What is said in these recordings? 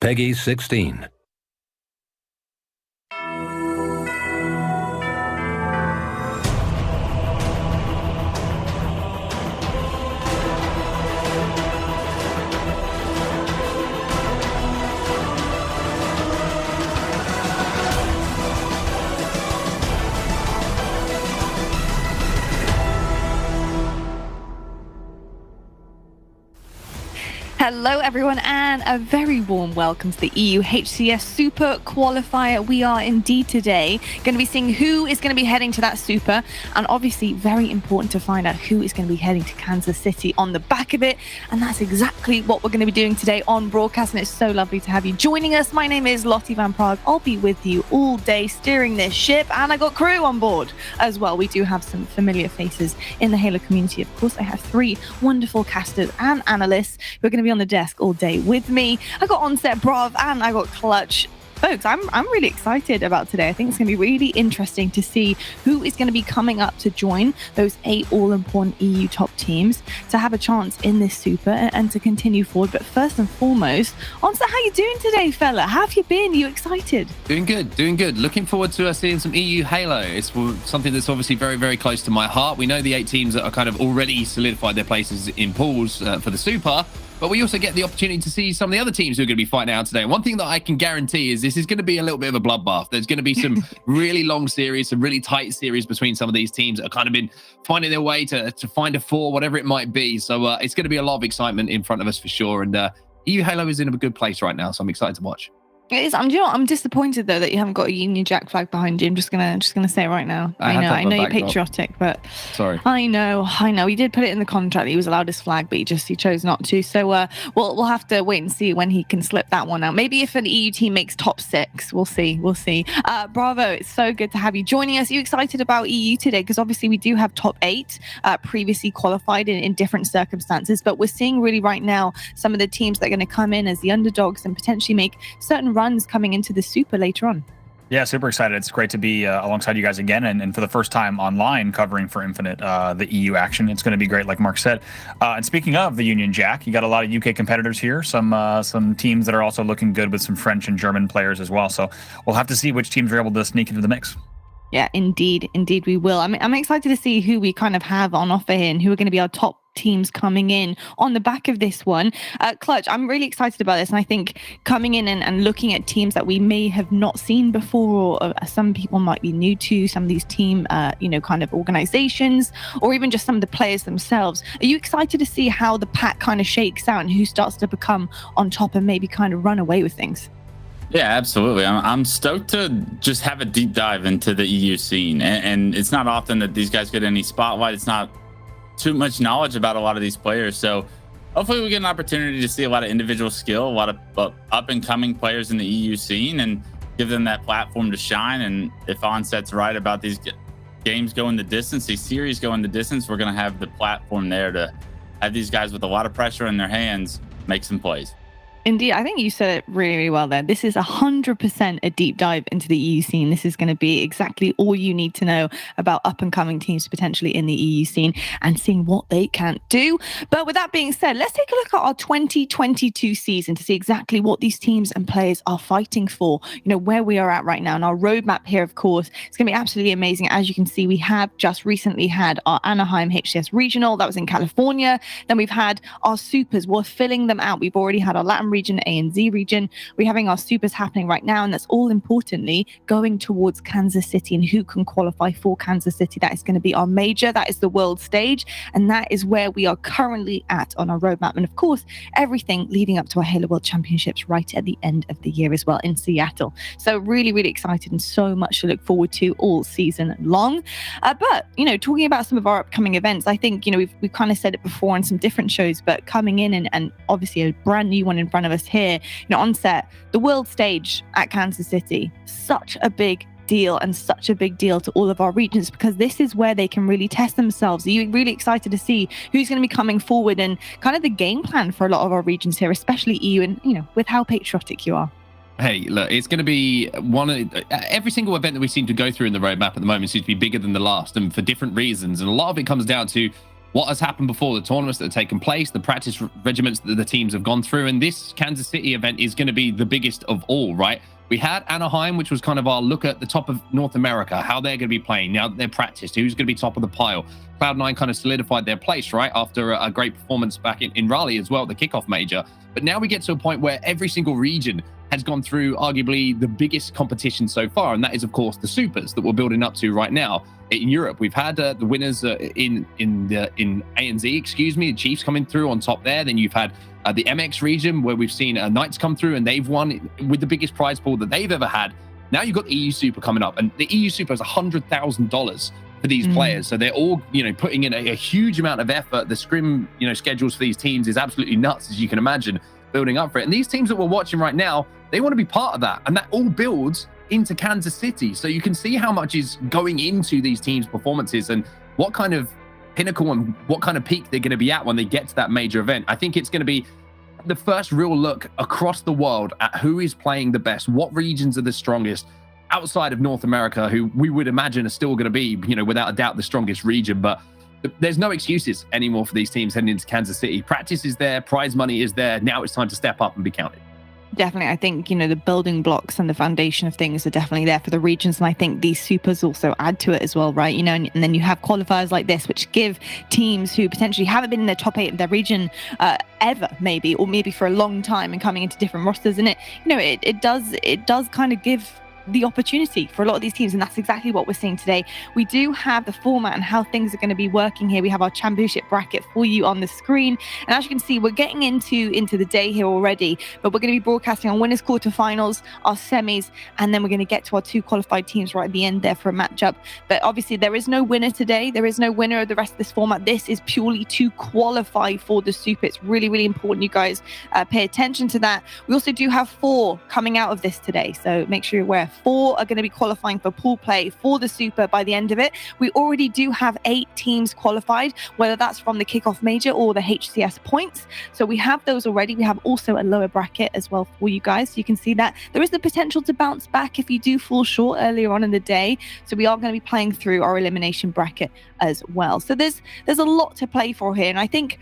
Peggy 16. Hello everyone, and a very warm welcome to the EU HCS Super qualifier. We are indeed today going to be seeing who is going to be heading to that Super, and obviously very important to find out who is going to be heading to Kansas City on the back of it, and that's exactly what we're going to be doing today on broadcast, and it's so lovely to have you joining us. My name is Lottie Van Praag. I'll be with you all day steering this ship, and I got crew on board as well. We do have some familiar faces in the Halo community. Of course, I have three wonderful casters and analysts who are going to be on the desk all day with me. I got Onset Brav and I got Clutch. Folks, I'm really excited about today. I think it's going to be really interesting to see who is going to be coming up to join those 8 all-important EU top teams to have a chance in this Super and to continue forward. But first and foremost, Onset, how you doing today, fella? How have you been? Are you excited? Doing good. Looking forward to seeing some EU Halo. It's something that's obviously very, very close to my heart. We know the 8 teams that are kind of already solidified their places in pools for the Super. But we also get the opportunity to see some of the other teams who are going to be fighting out today. One thing that I can guarantee is this is going to be a little bit of a bloodbath. There's going to be some really long series, some really tight series between some of these teams that have kind of been finding their way to find a 4, whatever it might be. So it's going to be a lot of excitement in front of us for sure. And EU Halo is in a good place right now, so I'm excited to watch. It is. I'm disappointed though that you haven't got a Union Jack flag behind you. I'm just gonna say it right now. I know you're patriotic, but sorry. I know. He did put it in the contract that he was allowed his flag, but he chose not to. So we'll have to wait and see when he can slip that one out. Maybe if an EU team makes top 6, we'll see. Bravo, it's so good to have you joining us. Are you excited about EU today? Because obviously we do have top 8 previously qualified in different circumstances, but we're seeing really right now some of the teams that are going to come in as the underdogs and potentially make certain runs coming into the Super later on. Yeah, super excited. It's great to be alongside you guys again, and for the first time online covering for Infinite the EU action. It's going to be great, like Mark said. And speaking of the Union Jack, you got a lot of UK competitors here, some teams that are also looking good with some French and German players as well. So we'll have to see which teams are able to sneak into the mix. Yeah, indeed we will. I'm excited to see who we kind of have on offer here and who are going to be our top teams coming in on the back of this one. Clutch, I'm really excited about this, and I think coming in and looking at teams that we may have not seen before, or some people might be new to some of these team kind of organizations, or even just some of the players themselves. Are you excited to see how the pack kind of shakes out and who starts to become on top and maybe kind of run away with things? Yeah, absolutely. I'm stoked to just have a deep dive into the EU scene, and it's not often that these guys get any spotlight. It's not too much knowledge about a lot of these players, so hopefully we get an opportunity to see a lot of individual skill, a lot of up and coming players in the EU scene, and give them that platform to shine. And if Onset's right about these games going the distance, these series going the distance, we're going to have the platform there to have these guys with a lot of pressure in their hands make some plays. Indeed, I think you said it really, really well there. This is 100% a deep dive into the EU scene. This is going to be exactly all you need to know about up-and-coming teams potentially in the EU scene and seeing what they can do. But with that being said, let's take a look at our 2022 season to see exactly what these teams and players are fighting for, where we are at right now. And our roadmap here, of course, it's going to be absolutely amazing. As you can see, we have just recently had our Anaheim HCS Regional. That was in California. Then we've had our Supers. We're filling them out. We've already had our Latin region, ANZ region. We're having our Supers happening right now, and that's all importantly going towards Kansas City and who can qualify for Kansas City. That is going to be our major. That is the world stage, and that is where we are currently at on our roadmap. And of course, everything leading up to our Halo World Championships right at the end of the year as well in Seattle. So really, really excited and so much to look forward to all season long. But talking about some of our upcoming events, I think we've kind of said it before on some different shows, but coming in and obviously a brand new one in front of us here, Onset, the world stage at Kansas City, such a big deal and such a big deal to all of our regions, because this is where they can really test themselves. Are you really excited to see who's going to be coming forward and kind of the game plan for a lot of our regions here, especially EU, and with how patriotic you are? Hey, look, it's going to be every single event that we seem to go through in the roadmap at the moment seems to be bigger than the last, and for different reasons. And a lot of it comes down to what has happened before, the tournaments that have taken place, the practice regiments that the teams have gone through, and this Kansas City event is going to be the biggest of all, right? We had Anaheim, which was kind of our look at the top of North America, how they're going to be playing now that they're practiced, who's going to be top of the pile. Cloud9 kind of solidified their place, right, after a great performance back in Raleigh as well, the kickoff major. But now we get to a point where every single region has gone through arguably the biggest competition so far, and that is, of course, the Supers that we're building up to right now. In Europe, we've had the winners in ANZ, excuse me, the Chiefs coming through on top there. Then you've had the MX region where we've seen Knights come through and they've won with the biggest prize pool that they've ever had. Now you've got the EU Super coming up, and the EU Super is $100,000 for these players. So they're all, putting in a huge amount of effort. The scrim, schedules for these teams is absolutely nuts, as you can imagine, building up for it. And these teams that we're watching right now, they want to be part of that. And that all builds into Kansas City. So you can see how much is going into these teams' performances and what kind of pinnacle and what kind of peak they're going to be at when they get to that major event. I think it's going to be the first real look across the world at who is playing the best, what regions are the strongest outside of North America, who we would imagine are still going to be, without a doubt, the strongest region. But there's no excuses anymore for these teams heading into Kansas City. Practice is there, prize money is there. Now it's time to step up and be counted. Definitely. I think, the building blocks and the foundation of things are definitely there for the regions. And I think these supers also add to it as well, right? And then you have qualifiers like this, which give teams who potentially haven't been in the top 8 of their region ever, maybe, or maybe for a long time and coming into different rosters. And it does kind of give the opportunity for a lot of these teams, and that's exactly what we're seeing today. We do have the format and how things are going to be working here. We have our championship bracket for you on the screen, and as you can see, we're getting into the day here already, but we're going to be broadcasting our winners quarterfinals, our semis, and then we're going to get to our 2 qualified teams right at the end there for a matchup. But obviously there is no winner today. There is no winner of the rest of this format. This is purely to qualify for the Super. It's really, really important you guys pay attention to that. We also do have 4 coming out of this today, so make sure you're aware. 4 are going to be qualifying for pool play for the Super by the end of it. We already do have 8 teams qualified, whether that's from the kickoff major or the HCS points. So we have those already. We have also a lower bracket as well for you guys. So you can see that there is the potential to bounce back if you do fall short earlier on in the day. So we are going to be playing through our elimination bracket as well. So there's a lot to play for here. And I think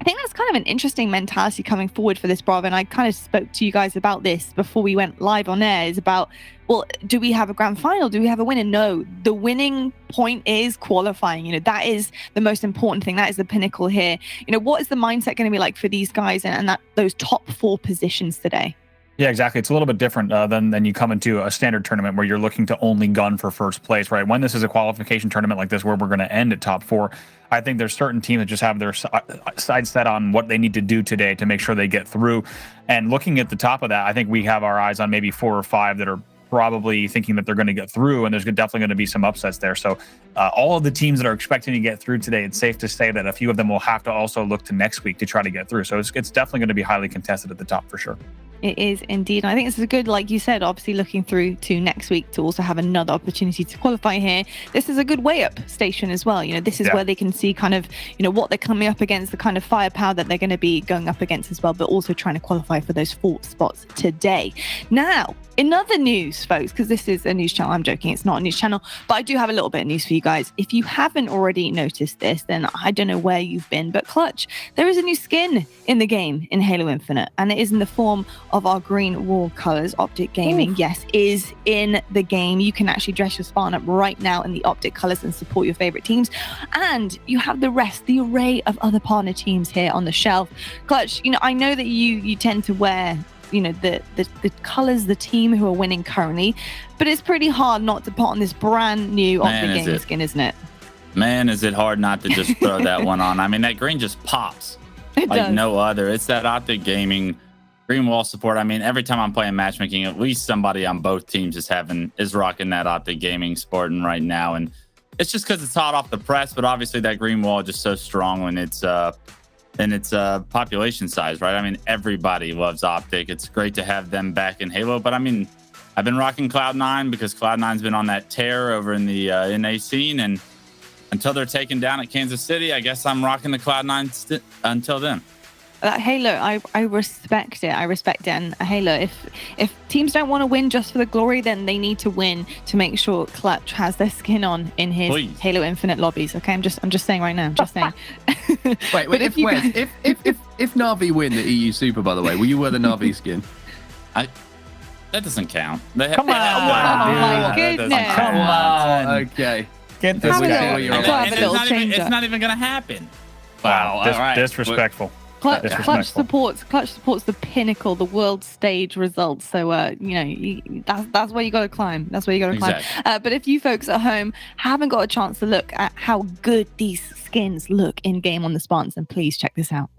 that's kind of an interesting mentality coming forward for this, Bravo. And I kind of spoke to you guys about this before we went live on air, is about, well, do we have a grand final? Do we have a winner? No, the winning point is qualifying. That is the most important thing. That is the pinnacle here. What is the mindset going to be like for these guys and those top 4 positions today? Yeah, exactly. It's a little bit different than you come into a standard tournament where you're looking to only gun for first place, right? When this is a qualification tournament like this where we're going to end at top 4, I think there's certain teams that just have their sights set on what they need to do today to make sure they get through. And looking at the top of that, I think we have our eyes on maybe 4 or 5 that are probably thinking that they're going to get through, and there's definitely going to be some upsets there. So all of the teams that are expecting to get through today, it's safe to say that a few of them will have to also look to next week to try to get through. So it's definitely going to be highly contested at the top for sure. It is indeed. And I think this is a good, like you said, obviously looking through to next week to also have another opportunity to qualify here. This is a good way up station as well. This is where they can see kind of, what they're coming up against, the kind of firepower that they're going to be going up against as well, but also trying to qualify for those 4 spots today. Now, in other news, folks, because this is a news channel, I'm joking, it's not a news channel, but I do have a little bit of news for you guys. If you haven't already noticed this, then I don't know where you've been, but Clutch, there is a new skin in the game in Halo Infinite, and it is in the form of our green wall colors. Optic Gaming, yes, is in the game. You can actually dress your spawn up right now in the Optic colors and support your favorite teams. And you have the array of other partner teams here on the shelf. Clutch, I know that you tend to wear the colors, the team who are winning currently, but it's pretty hard not to put on this brand new Optic Gaming skin, isn't it? Man, is it hard not to just throw that one on. I mean, that green just pops like no other. It's that Optic Gaming green wall support. I mean, every time I'm playing matchmaking, at least somebody on both teams is rocking that Optic Gaming sporting right now. And it's just because it's hot off the press, but obviously that green wall is just so strong when it's population size, right? I mean, everybody loves Optic. It's great to have them back in Halo. But I mean, I've been rocking Cloud9 because Cloud9's been on that tear over in the NA scene. And until they're taken down at Kansas City, I guess I'm rocking the Cloud9 until then. Halo, I respect it. I respect it. And Halo, if teams don't want to win just for the glory, then they need to win to make sure Clutch has their skin on in his Halo Infinite lobbies. Okay, I'm just saying right now. I'm just saying. wait, if Na'Vi win the EU Super, by the way, will you wear the Na'Vi skin? That doesn't count. Come on, oh my goodness! Come on. Okay. Get this guy. It's not even gonna happen. Wow, all right. Disrespectful. Clutch supports the pinnacle, the world stage results. So that's where you got to climb. That's where you got to climb. But if you folks at home haven't got a chance to look at how good these skins look in game on the Spartans, then please check this out.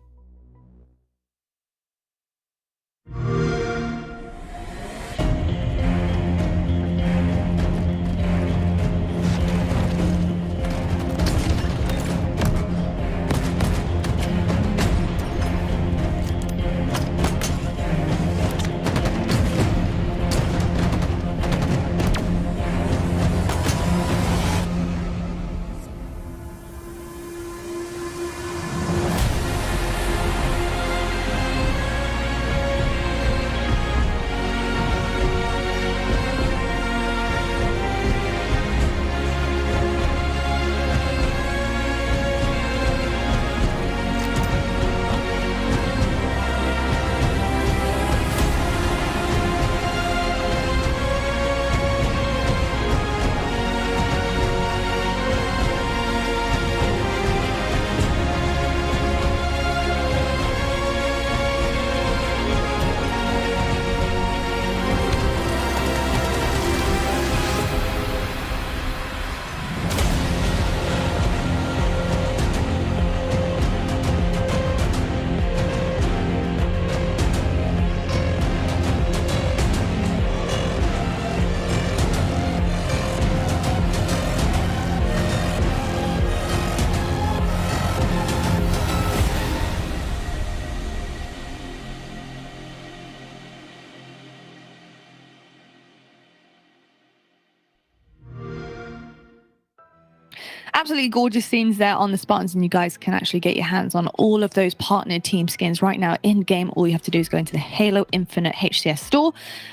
Absolutely gorgeous scenes there on the Spartans, and you guys can actually get your hands on all of those partnered team skins right now in game. All you have to do is go into the Halo Infinite HCS store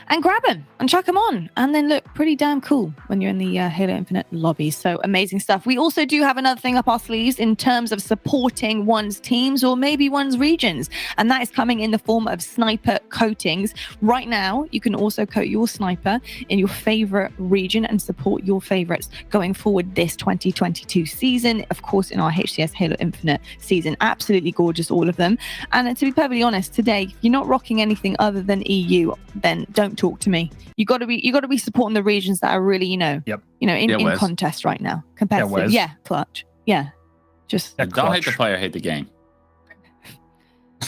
and grab them and chuck them on, and then look pretty damn cool when you're in the Halo Infinite lobby. So amazing stuff. We also do have another thing up our sleeves in terms of supporting one's teams or maybe one's regions, and that is coming in the form of sniper coatings. Right now, you can also coat your sniper in your favorite region and support your favorites going forward this 2022 season, of course, in our HCS Halo Infinite season. Absolutely gorgeous, all of them. And to be perfectly honest, today, if you're not rocking anything other than EU, then don't talk to me. You got to be supporting the regions that are really, in contest right now. Competitive. Yeah, Clutch. Yeah. Just don't hate the player, hate the game.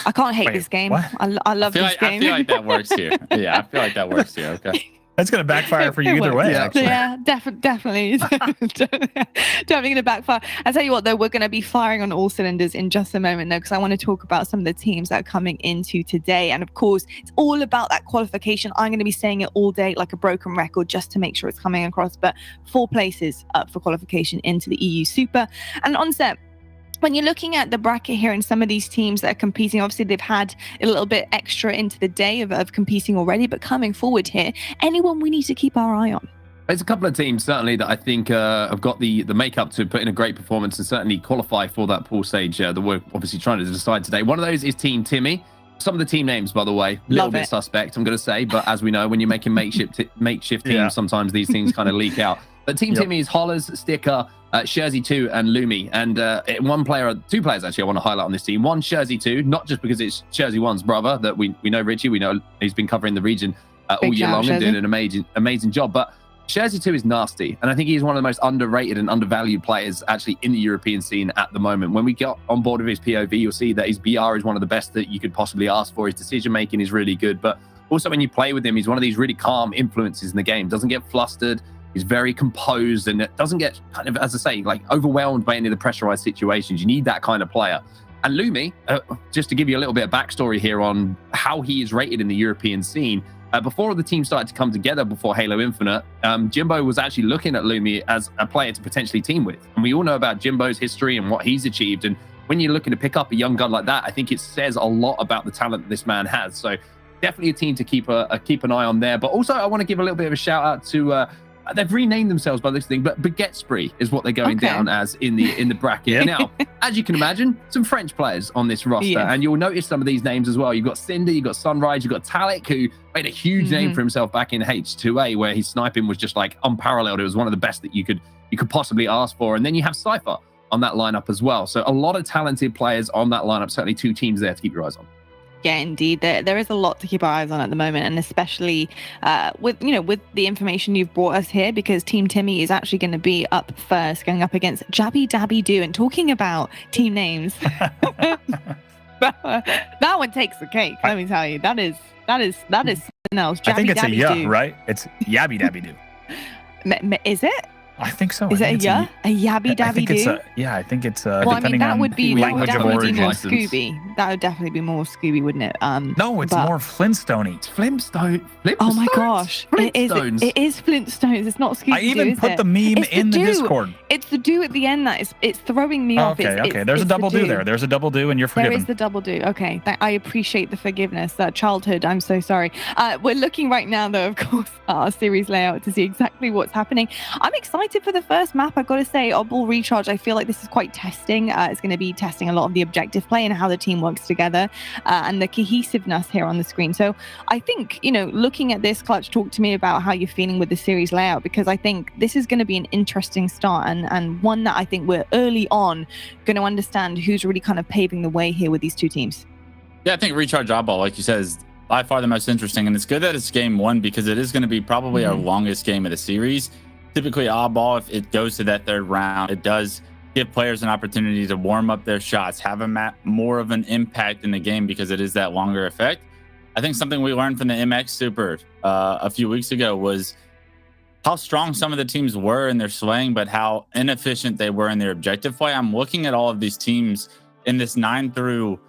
I can't hate this game. What? I love this game. I feel like that works here. Yeah, I feel like that works here. Okay. That's going to backfire for you either way, actually. Yeah, definitely. Definitely going to backfire. I'll tell you what, though, we're going to be firing on all cylinders in just a moment, though, because I want to talk about some of the teams that are coming into today. And of course, it's all about that qualification. I'm going to be saying it all day like a broken record just to make sure it's coming across. But 4 places up for qualification into the EU Super. And on set, when you're looking at the bracket here and some of these teams that are competing, obviously they've had a little bit extra into the day of competing already, but coming forward here, anyone we need to keep our eye on? There's a couple of teams certainly that I think have got the makeup to put in a great performance and certainly qualify for that pool stage that we're obviously trying to decide today. One of those is Team Timmy. Some of the team names, by the way, a little bit suspect, I'm going to say, but as we know, when you're making makeshift teams, sometimes these things kind of leak out. But Team Timmy is Hollers, Sticker, Sherzy2 and Lumi. And two players actually I want to highlight on this team. One, Sherzy2, not just because it's Sherzy1's brother that we know Richie, we know he's been covering the region all year long and doing an amazing job. But Sherzy2 is nasty. And I think he's one of the most underrated and undervalued players actually in the European scene at the moment. When we get on board with his POV, you'll see that his BR is one of the best that you could possibly ask for. His decision making is really good. But also when you play with him, he's one of these really calm influences in the game. Doesn't get flustered. He's very composed and doesn't get kind of, as I say, like overwhelmed by any of the pressurized situations. You need that kind of player. And Lumi, just to give you a little bit of backstory here on how he is rated in the European scene, before all the teams started to come together before Halo Infinite, Jimbo was actually looking at Lumi as a player to potentially team with. And we all know about Jimbo's history and what he's achieved. And when you're looking to pick up a young gun like that, I think it says a lot about the talent that this man has. So definitely a team to keep an eye on there. But also, I want to give a little bit of a shout out to they've renamed themselves by this thing, but Baguette Spree is what they're going down as in the bracket. Now, as you can imagine, some French players on this roster, and you'll notice some of these names as well. You've got Cinder, you've got Sunrise, you've got Talik, who made a huge name for himself back in H2A, where his sniping was just like unparalleled. It was one of the best that you could possibly ask for. And then you have Cypher on that lineup as well. So a lot of talented players on that lineup. Certainly 2 teams there to keep your eyes on. Yeah, indeed. There is a lot to keep our eyes on at the moment, and especially with the information you've brought us here, because Team Timmy is actually going to be up first, going up against Jabby Dabby Doo. And talking about team names, that one takes the cake. Let me tell you, that is something else. I think it's Dabby a Doo. right? It's Yabby Dabby Doo. Is it? I think so. Is it a Yabby Dabby Doo? Yeah, I think it's well, I mean, that would be language of origin. More Scooby. That would definitely be more Scooby, wouldn't it? No, it's more Flintstone-y. It's Flintstone. Oh my gosh. It is Flintstones. It's not Scooby. I even put the meme in the Discord. It's the do at the end it's throwing me off. Okay. There's a double do there. There's a double do, and you're forgiven. There is the double do. Okay. I appreciate the forgiveness. Childhood, I'm so sorry. We're looking right now, though, of course, at our series layout to see exactly what's happening. I'm excited for the first map. I've got to say, Oddball Recharge, I feel like this is quite testing. It's going to be testing a lot of the objective play and how the team works together and the cohesiveness here on the screen. So I think, looking at this, Clutch, talk to me about how you're feeling with the series layout, because I think this is going to be an interesting start and one that I think we're early on going to understand who's really kind of paving the way here with these 2 teams. Yeah, I think Recharge Oddball, like you said, is by far the most interesting. And it's good that it's game 1 because it is going to be probably our longest game of the series. Typically, oddball, if it goes to that 3rd round, it does give players an opportunity to warm up their shots, have more of an impact in the game because it is that longer effect. I think something we learned from the MX Super a few weeks ago was how strong some of the teams were in their slaying, but how inefficient they were in their objective play. I'm looking at all of these teams in this 9 through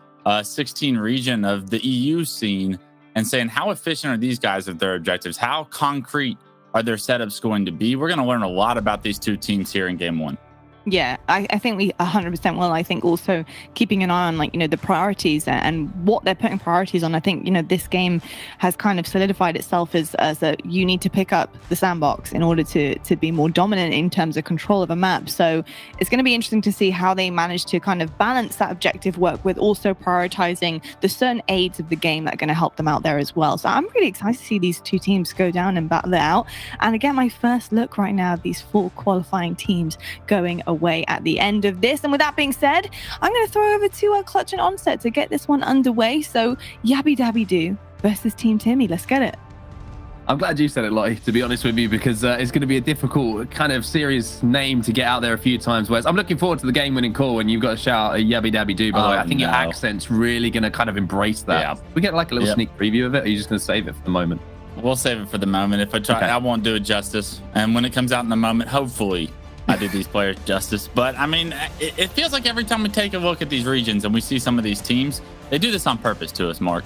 16 region of the EU scene and saying, how efficient are these guys with their objectives? How concrete are their setups going to be? We're going to learn a lot about these 2 teams here in game 1. Yeah, I think we 100% will. I think also keeping an eye on the priorities and what they're putting priorities on. I think, this game has kind of solidified itself as a you need to pick up the sandbox in order to be more dominant in terms of control of a map. So it's going to be interesting to see how they manage to kind of balance that objective work with also prioritizing the certain aids of the game that are going to help them out there as well. So I'm really excited to see these 2 teams go down and battle it out. And again, my first look right now at these 4 qualifying teams going away at the end of this. And with that being said, I'm going to throw over to Clutch and Onset to get this one underway. So Yabby Dabby Doo versus Team Timmy. Let's get it. I'm glad you said it, Lottie, to be honest with you, because it's going to be a difficult kind of serious name to get out there a few times. Whereas I'm looking forward to the game-winning call, and you've got to shout Yabby Dabby Doo, by the way. I think your accent's really going to kind of embrace that. Yeah. We get like a little sneak preview of it, or are you just going to save it for the moment? We'll save it for the moment. If I try, I won't do it justice. And when it comes out in the moment, hopefully I do these players justice. But I mean, it feels like every time we take a look at these regions and we see some of these teams, they do this on purpose to us, Mark.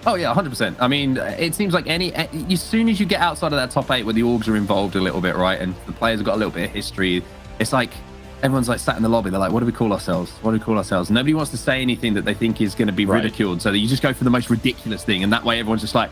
Oh yeah, 100%. I mean, it seems like as soon as you get outside of that top 8 where the orgs are involved a little bit, right, and the players have got a little bit of history, it's like everyone's like sat in the lobby. They're like, what do we call ourselves? What do we call ourselves? Nobody wants to say anything that they think is going to be ridiculed. So that you just go for the most ridiculous thing. And that way everyone's just like,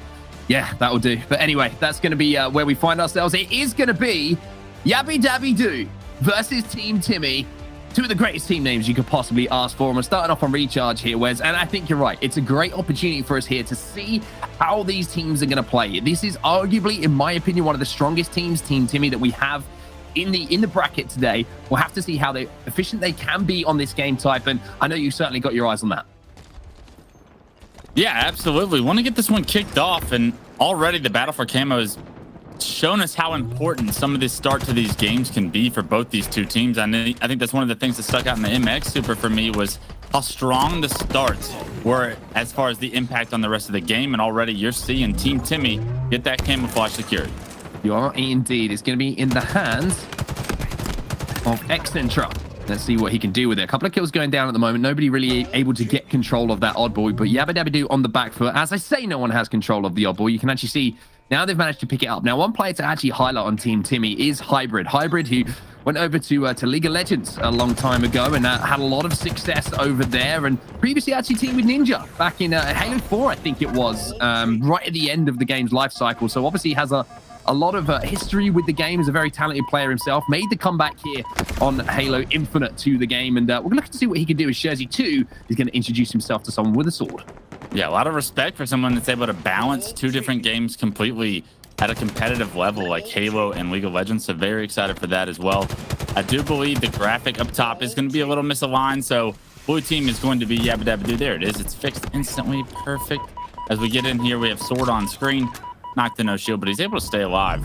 yeah, that'll do. But anyway, that's going to be where we find ourselves. It is going to be Yabby Dabby Doo versus Team Timmy. 2 of the greatest team names you could possibly ask for. And we're starting off on Recharge here, Wes. And I think you're right. It's a great opportunity for us here to see how these teams are going to play. This is arguably, in my opinion, one of the strongest teams, Team Timmy, that we have in the bracket today. We'll have to see how efficient they can be on this game type. And I know you certainly got your eyes on that. Yeah, absolutely. Want to get this one kicked off. And already the battle for camo has shown us how important some of this start to these games can be for both these 2 teams. I think that's one of the things that stuck out in the MX Super for me was how strong the starts were as far as the impact on the rest of the game. And already you're seeing Team Timmy get that camouflage secured. You are indeed. It's going to be in the hands of Excentra. Let's see what he can do with it. A couple of kills going down at the moment. Nobody really able to get control of that oddball, but Yabba Dabba Doo on the back foot. As I say, no one has control of the oddball. You can actually see now they've managed to pick it up. Now, one player to actually highlight on Team Timmy is Hybrid. Hybrid, who went over to League of Legends a long time ago and had a lot of success over there. And previously actually teamed with Ninja back in Halo 4, I think it was, right at the end of the game's life cycle. So obviously he has a lot of history with the game. Is a very talented player himself. Made the comeback here on Halo Infinite to the game. And we're looking to see what he can do as Jersey 2 is going to introduce himself to someone with a sword. Yeah, a lot of respect for someone that's able to balance two different games completely at a competitive level like Halo and League of Legends. So very excited for that as well. I do believe the graphic up top is going to be a little misaligned. So blue team is going to be Yabba Dabba Doo. There it is. It's fixed instantly. Perfect. As we get in here, we have sword on screen. Knocked to no shield, but he's able to stay alive.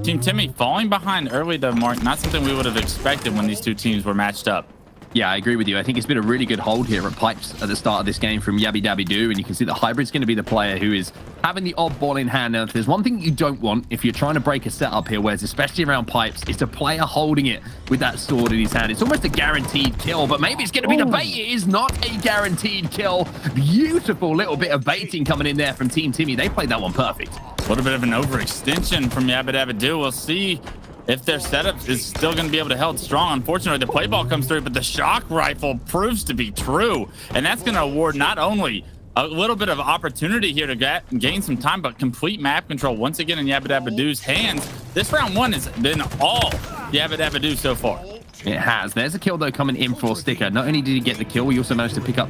Team Timmy falling behind early though, Mark. Not something we would have expected when these two teams were matched up. Yeah, I agree with you. I think it's been a really good hold here at Pipes at the start of this game from Yabby Dabby Doo, and you can see that Hybrid's going to be the player who is having the odd ball in hand. Now, if there's one thing you don't want if you're trying to break a setup here, whereas especially around Pipes, is a player holding it with that sword in his hand. It's almost a guaranteed kill, but maybe it's going to be the bait. It is not a guaranteed kill. Beautiful little bit of baiting coming in there from Team Timmy. They played that one perfect. A little bit of an overextension from Yabba Dabba Doo. We'll see if their setup is still going to be able to hold strong. Unfortunately, the play ball comes through, but the shock rifle proves to be true. And that's going to award not only a little bit of opportunity here to gain some time, but complete map control once again in Yabba Dabba Doo's hands. This round one has been all Yabba Dabba Doo so far. It has. There's a kill, though, coming in for Sticker. Not only did he get the kill, he also managed to pick up,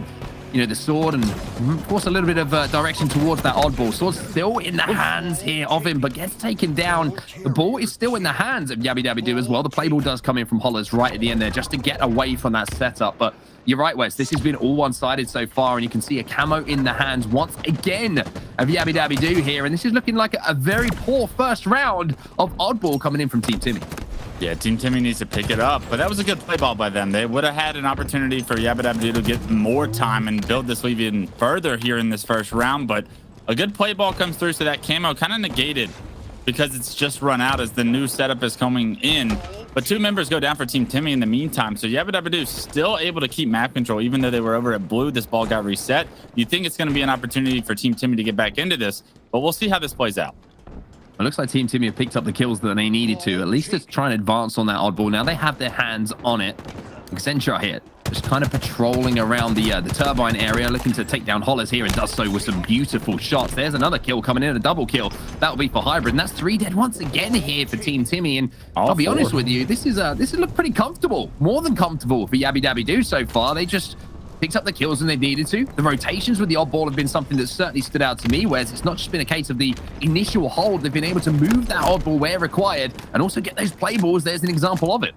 the sword and, of course, a little bit of direction towards that oddball. Sword's still in the hands here of him, but gets taken down. The ball is still in the hands of Yabby Dabby Doo as well. The play ball does come in from Hollers right at the end there just to get away from that setup. But you're right, Wes. This has been all one-sided so far, and you can see a camo in the hands once again of Yabby Dabby Doo here. And this is looking like a very poor first round of oddball coming in from Team Timmy. Yeah, Team Timmy needs to pick it up, but that was a good play ball by them. They would have had an opportunity for Yabba Dabba Doo to get more time and build this lead even further here in this first round, but a good play ball comes through, so that camo kind of negated because it's just run out as the new setup is coming in. But two members go down for Team Timmy in the meantime, so Yabba Dabba Doo still able to keep map control, even though they were over at blue. This ball got reset. You think it's going to be an opportunity for Team Timmy to get back into this, but we'll see how this plays out. It looks like Team Timmy have picked up the kills that they needed to, at least to try and advance on that oddball. Now they have their hands on it. Accenture here, just kind of patrolling around the turbine area, looking to take down Hollers here, and does so with some beautiful shots. There's another kill coming in, a double kill. That'll be for Hybrid, and that's 3 dead once again here for Team Timmy. And I'll be honest with you, this has looked pretty comfortable, more than comfortable for Yabby Dabby Doo so far. They just picked up the kills when they needed to. The rotations with the oddball have been something that certainly stood out to me, whereas it's not just been a case of the initial hold. They've been able to move that oddball where required and also get those play balls. There's an example of it.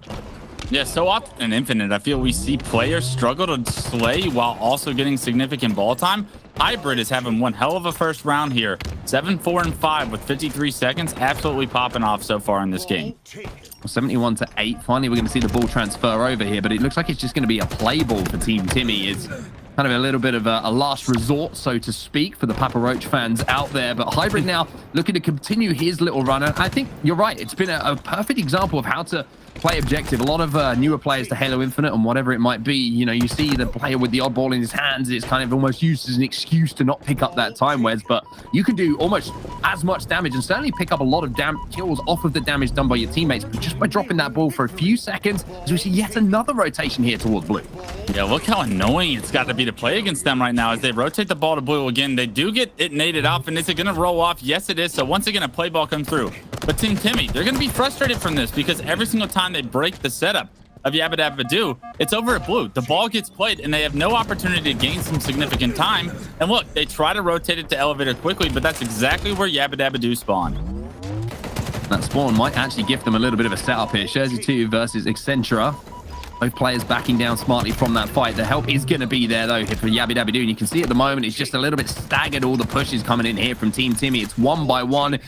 Yeah, so often in Infinite, I feel we see players struggle to slay while also getting significant ball time. Hybrid is having one hell of a first round here. 7, 4, and 5 with 53 seconds. Absolutely popping off so far in this game. 71-8. Finally, we're going to see the ball transfer over here, but it looks like it's just going to be a play ball for Team Timmy. It's kind of a little bit of a last resort, so to speak, for the Papa Roach fans out there. But Hybrid now looking to continue his little run. And I think you're right. It's been a perfect example of how to play objective. A lot of newer players to Halo Infinite and whatever it might be, you see the player with the oddball in his hands. It's kind of almost used as an excuse to not pick up that time, Wes, but you can do almost as much damage and certainly pick up a lot of kills off of the damage done by your teammates just by dropping that ball for a few seconds, as we see yet another rotation here towards blue. Yeah, look how annoying it's got to be to play against them right now as they rotate the ball to blue again. They do get it naded off, and is it going to roll off? Yes, it is. So once again, a play ball comes through. But Team Timmy, they're going to be frustrated from this because every single time they break the setup of Yabba Dabba Doo, it's over at blue. The ball gets played, and they have no opportunity to gain some significant time. And look, they try to rotate it to elevator quickly, but that's exactly where Yabba Dabba Doo spawned. That spawn might actually give them a little bit of a setup here. Jersey 2 versus Accenture. Both players backing down smartly from that fight. The help is going to be there, though, for Yabby Dabby Doo. And you can see at the moment, it's just a little bit staggered. All the pushes coming in here from Team Timmy. It's 1 by 1.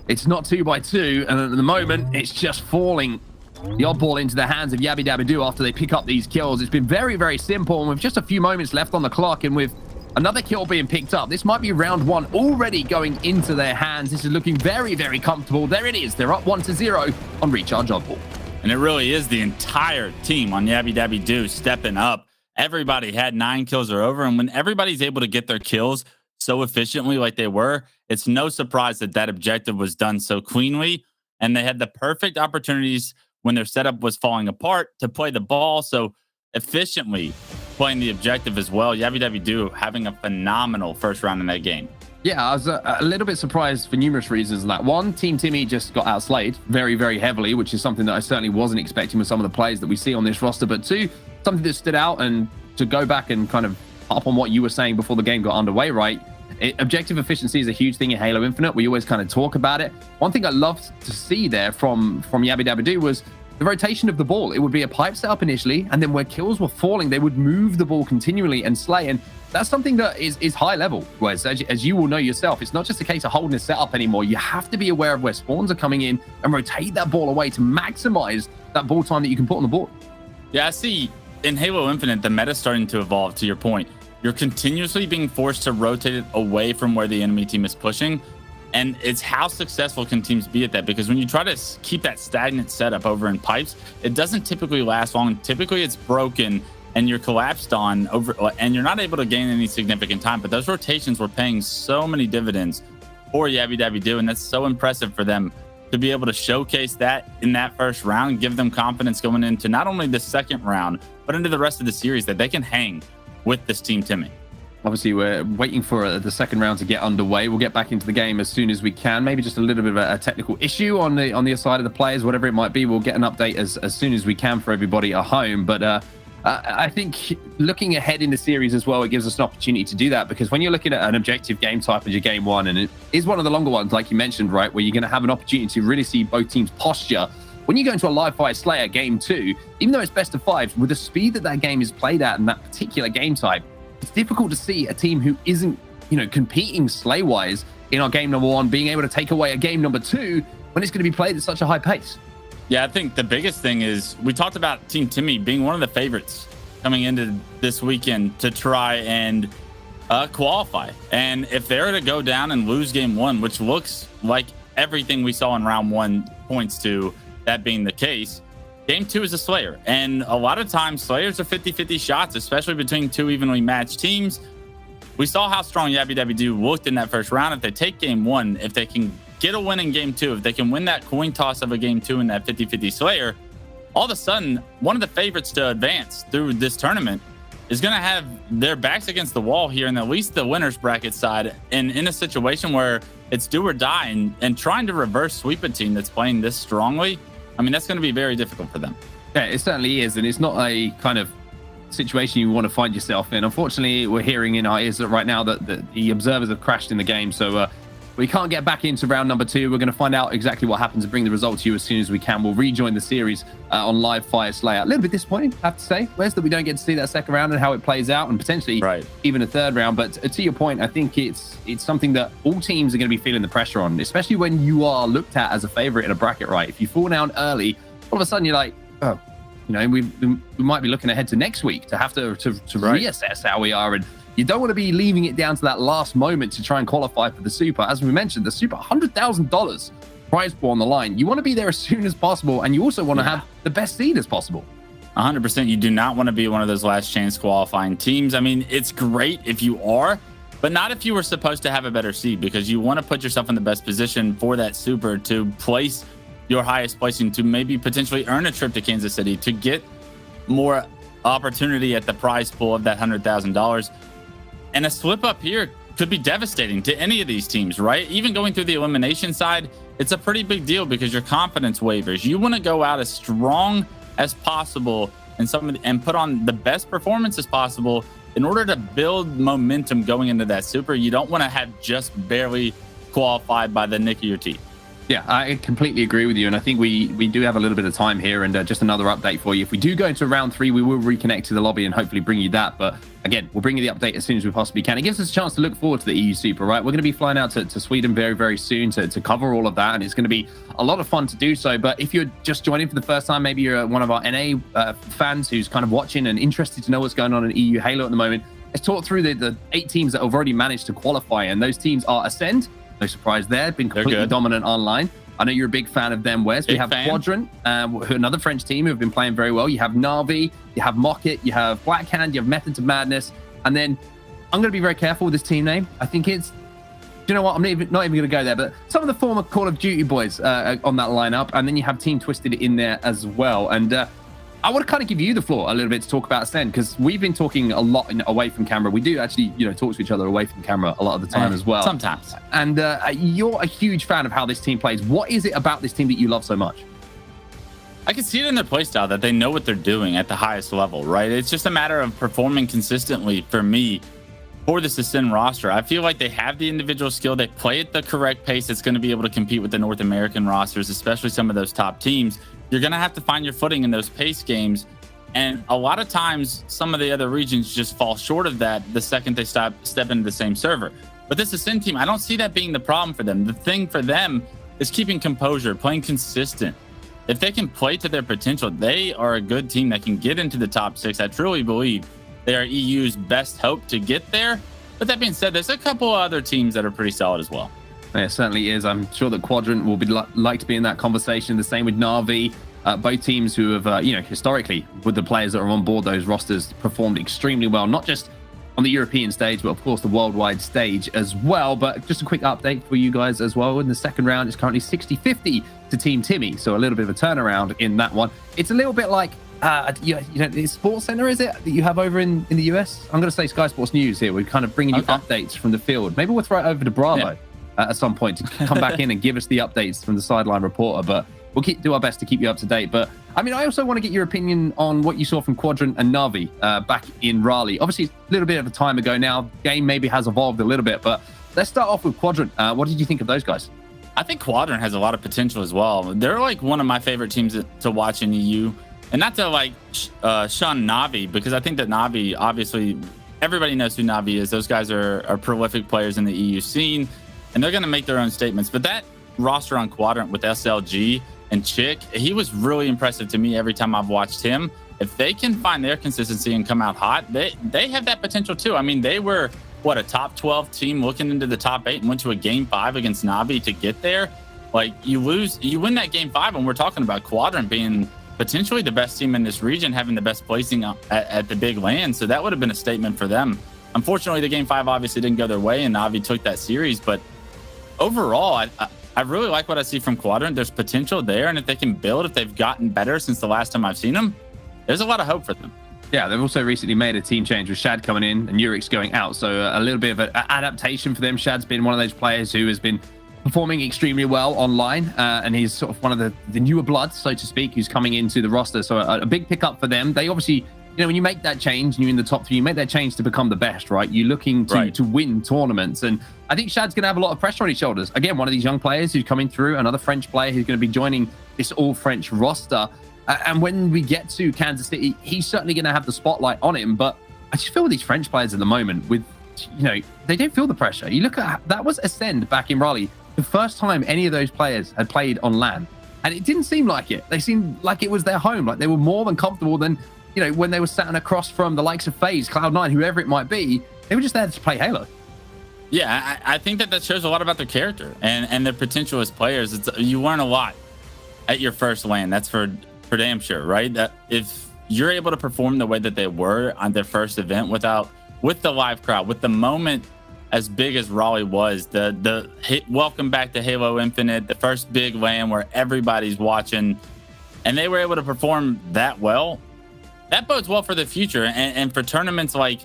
It's not 2 by 2. And at the moment, it's just falling the oddball into the hands of Yabby Dabby Doo after they pick up these kills. It's been very, very simple. And with just a few moments left on the clock and with another kill being picked up, this might be round 1 already going into their hands. This is looking very, very comfortable. There it is. They're up 1-0 on recharge oddball. And it really is the entire team on Yabby Dabby Doo stepping up. Everybody had 9 kills or over. And when everybody's able to get their kills so efficiently like they were, it's no surprise that that objective was done so cleanly. And they had the perfect opportunities when their setup was falling apart to play the ball so efficiently, playing the objective as well. Yabi having a phenomenal first round in that game. Yeah, I was a little bit surprised for numerous reasons. Like, one, Team Timmy just got outslayed very, very heavily, which is something that I certainly wasn't expecting with some of the players that we see on this roster. But two, something that stood out, and to go back and kind of up on what you were saying before the game got underway, right? Objective efficiency is a huge thing in Halo Infinite. We always kind of talk about it. One thing I loved to see there from Yabi was the rotation of the ball. It would be a pipe setup initially, and then where kills were falling, they would move the ball continually and slay. And that's something that is high level. Whereas, as you will know yourself, it's not just a case of holding a setup anymore. You have to be aware of where spawns are coming in and rotate that ball away to maximize that ball time that you can put on the board. Yeah, I see in Halo Infinite, the meta's starting to evolve, to your point. You're continuously being forced to rotate it away from where the enemy team is pushing. And it's how successful can teams be at that? Because when you try to keep that stagnant setup over in pipes, it doesn't typically last long. Typically, it's broken and you're collapsed on over, and you're not able to gain any significant time. But those rotations were paying so many dividends for Yabi, and that's so impressive for them to be able to showcase that in that first round, give them confidence going into not only the second round, but into the rest of the series, that they can hang with this Team Timmy. Obviously, we're waiting for the second round to get underway. We'll get back into the game as soon as we can. Maybe just a little bit of a technical issue on the side of the players, whatever it might be. We'll get an update as soon as we can for everybody at home. But I think looking ahead in the series as well, it gives us an opportunity to do that, because when you're looking at an objective game type as your game one, and it is one of the longer ones, like you mentioned, right, where you're going to have an opportunity to really see both teams' posture. When you go into a live fire Slayer game 2, even though it's best of 5, with the speed that game is played at in that particular game type, it's difficult to see a team who isn't, competing slay-wise in our game number 1 being able to take away a game number 2 when it's going to be played at such a high pace. Yeah, I think the biggest thing is we talked about Team Timmy being one of the favorites coming into this weekend to try and qualify. And if they're to go down and lose game 1, which looks like everything we saw in round 1 points to that being the case, game 2 is a Slayer. And a lot of times Slayers are 50-50 shots, especially between two evenly matched teams. We saw how strong Yabi looked in that first round. If they take game 1, if they can get a win in game 2, if they can win that coin toss of a game 2 in that 50-50 Slayer, all of a sudden, one of the favorites to advance through this tournament is going to have their backs against the wall here in at least the winner's bracket side, and in a situation where it's do or die, and trying to reverse sweep a team that's playing this strongly. I mean, that's going to be very difficult for them. Yeah, it certainly is. And it's not a kind of situation you want to find yourself in. Unfortunately, we're hearing in our ears that right now that the observers have crashed in the game. So we can't get back into round number 2. We're going to find out exactly what happens and bring the results to you as soon as we can. We'll rejoin the series on live Fire Slayer. A little bit disappointing, I have to say, Wes, that we don't get to see that second round and how it plays out, and potentially even a third round. But to your point, I think it's something that all teams are going to be feeling the pressure on, especially when you are looked at as a favorite in a bracket, right? If you fall down early, all of a sudden you're like, oh, we might be looking ahead to next week to have to reassess how we are. And you don't want to be leaving it down to that last moment to try and qualify for the Super. As we mentioned, the Super, $100,000 prize pool on the line. You want to be there as soon as possible, and you also want to have the best seed as possible. 100%. You do not want to be one of those last chance qualifying teams. I mean, it's great if you are, but not if you were supposed to have a better seed, because you want to put yourself in the best position for that Super to place your highest placing, to maybe potentially earn a trip to Kansas City, to get more opportunity at the prize pool of that $100,000. And a slip up here could be devastating to any of these teams, right? Even going through the elimination side, it's a pretty big deal because your confidence wavers. You want to go out as strong as possible and put on the best performance as possible in order to build momentum going into that Super. You don't want to have just barely qualified by the nick of your teeth. Yeah, I completely agree with you. And I think we do have a little bit of time here, and just another update for you. If we do go into round 3, we will reconnect to the lobby and hopefully bring you that. But again, we'll bring you the update as soon as we possibly can. It gives us a chance to look forward to the EU Super, right? We're going to be flying out to Sweden very, very soon to cover all of that. And it's going to be a lot of fun to do so. But if you're just joining for the first time, maybe you're one of our NA fans who's kind of watching and interested to know what's going on in EU Halo at the moment, let's talk through the 8 teams that have already managed to qualify. And those teams are Ascend. No surprise there. Been completely dominant online. I know you're a big fan of them, Wes. We have Quadrant, another French team who have been playing very well. You have Navi, you have Mocket, you have Blackhand, you have Methods of Madness. And then I'm going to be very careful with this team name. I think it's you know what? I'm not even going to go there, but some of the former Call of Duty boys on that lineup, and then you have Team Twisted in there as well. And I want to kind of give you the floor a little bit to talk about Ascend, because we've been talking a lot away from camera. We do actually, talk to each other away from camera a lot of the time as well. Sometimes. And you're a huge fan of how this team plays. What is it about this team that you love so much? I can see it in their playstyle that they know what they're doing at the highest level, right? It's just a matter of performing consistently for me for this Ascend roster. I feel like they have the individual skill. They play at the correct pace that's going to be able to compete with the North American rosters, especially some of those top teams. You're going to have to find your footing in those pace games. And a lot of times, some of the other regions just fall short of that the second they step into the same server. But this Ascend team, I don't see that being the problem for them. The thing for them is keeping composure, playing consistent. If they can play to their potential, they are a good team that can get into the top 6. I truly believe they are EU's best hope to get there. But that being said, there's a couple other teams that are pretty solid as well. Yeah, it certainly is. I'm sure that Quadrant will be like to be in that conversation. The same with Na'Vi. Both teams who have, historically, with the players that are on board those rosters, performed extremely well, not just on the European stage, but of course the worldwide stage as well. But just a quick update for you guys as well. In the second round, it's currently 60-50 to Team Timmy, so a little bit of a turnaround in that one. It's a little bit like, Sports Center, is it, that you have over in the US? I'm going to say Sky Sports News here. We're kind of bringing you updates from the field. Maybe we'll throw it over to Bravo at some point to come back in and give us the updates from the sideline reporter. But we'll do our best to keep you up to date. But I mean, I also want to get your opinion on what you saw from Quadrant and Na'Vi back in Raleigh. Obviously, a little bit of a time ago now. Game maybe has evolved a little bit, but let's start off with Quadrant. What did you think of those guys? I think Quadrant has a lot of potential as well. They're like one of my favorite teams to watch in EU. And not to shun Na'Vi, because I think that Na'Vi, obviously, everybody knows who Na'Vi is. Those guys are prolific players in the EU scene, and they're going to make their own statements. But that roster on Quadrant with SLG and Chick, he was really impressive to me every time I've watched him. If they can find their consistency and come out hot, they have that potential too. I mean, they were, a top 12 team looking into the top 8 and went to a game 5 against Na'Vi to get there. Like, you win that game 5, and we're talking about Quadrant being potentially the best team in this region, having the best placing at the big LAN. So that would have been a statement for them. Unfortunately, the game 5 obviously didn't go their way, and Na'Vi took that series. But overall, I really like what I see from Quadrant. There's potential there, and if they can build, if they've gotten better since the last time I've seen them, there's a lot of hope for them. Yeah, they've also recently made a team change with Shad coming in and Urix going out. So a little bit of an adaptation for them. Shad's been one of those players who has been performing extremely well online, and he's sort of one of the newer bloods, so to speak, who's coming into the roster. So a big pickup for them. They obviously, when you make that change and you're in the top 3, you make that change to become the best, right? You're looking to win tournaments. And I think Shad's going to have a lot of pressure on his shoulders. Again, one of these young players who's coming through, another French player who's going to be joining this all-French roster. And when we get to Kansas City, he's certainly going to have the spotlight on him. But I just feel with these French players at the moment, they don't feel the pressure. You look at that was Ascend back in Raleigh, the first time any of those players had played on LAN. And it didn't seem like it. They seemed like it was their home. Like they were more than comfortable than, when they were sat across from the likes of FaZe, Cloud9, whoever it might be. They were just there to play Halo. Yeah, I think that shows a lot about their character and their potential as players. You learn a lot at your first LAN. That's for damn sure, right? That if you're able to perform the way that they were on their first event with the live crowd, with the moment as big as Raleigh was, the hit welcome back to Halo Infinite, the first big LAN where everybody's watching, and they were able to perform that well, that bodes well for the future and for tournaments like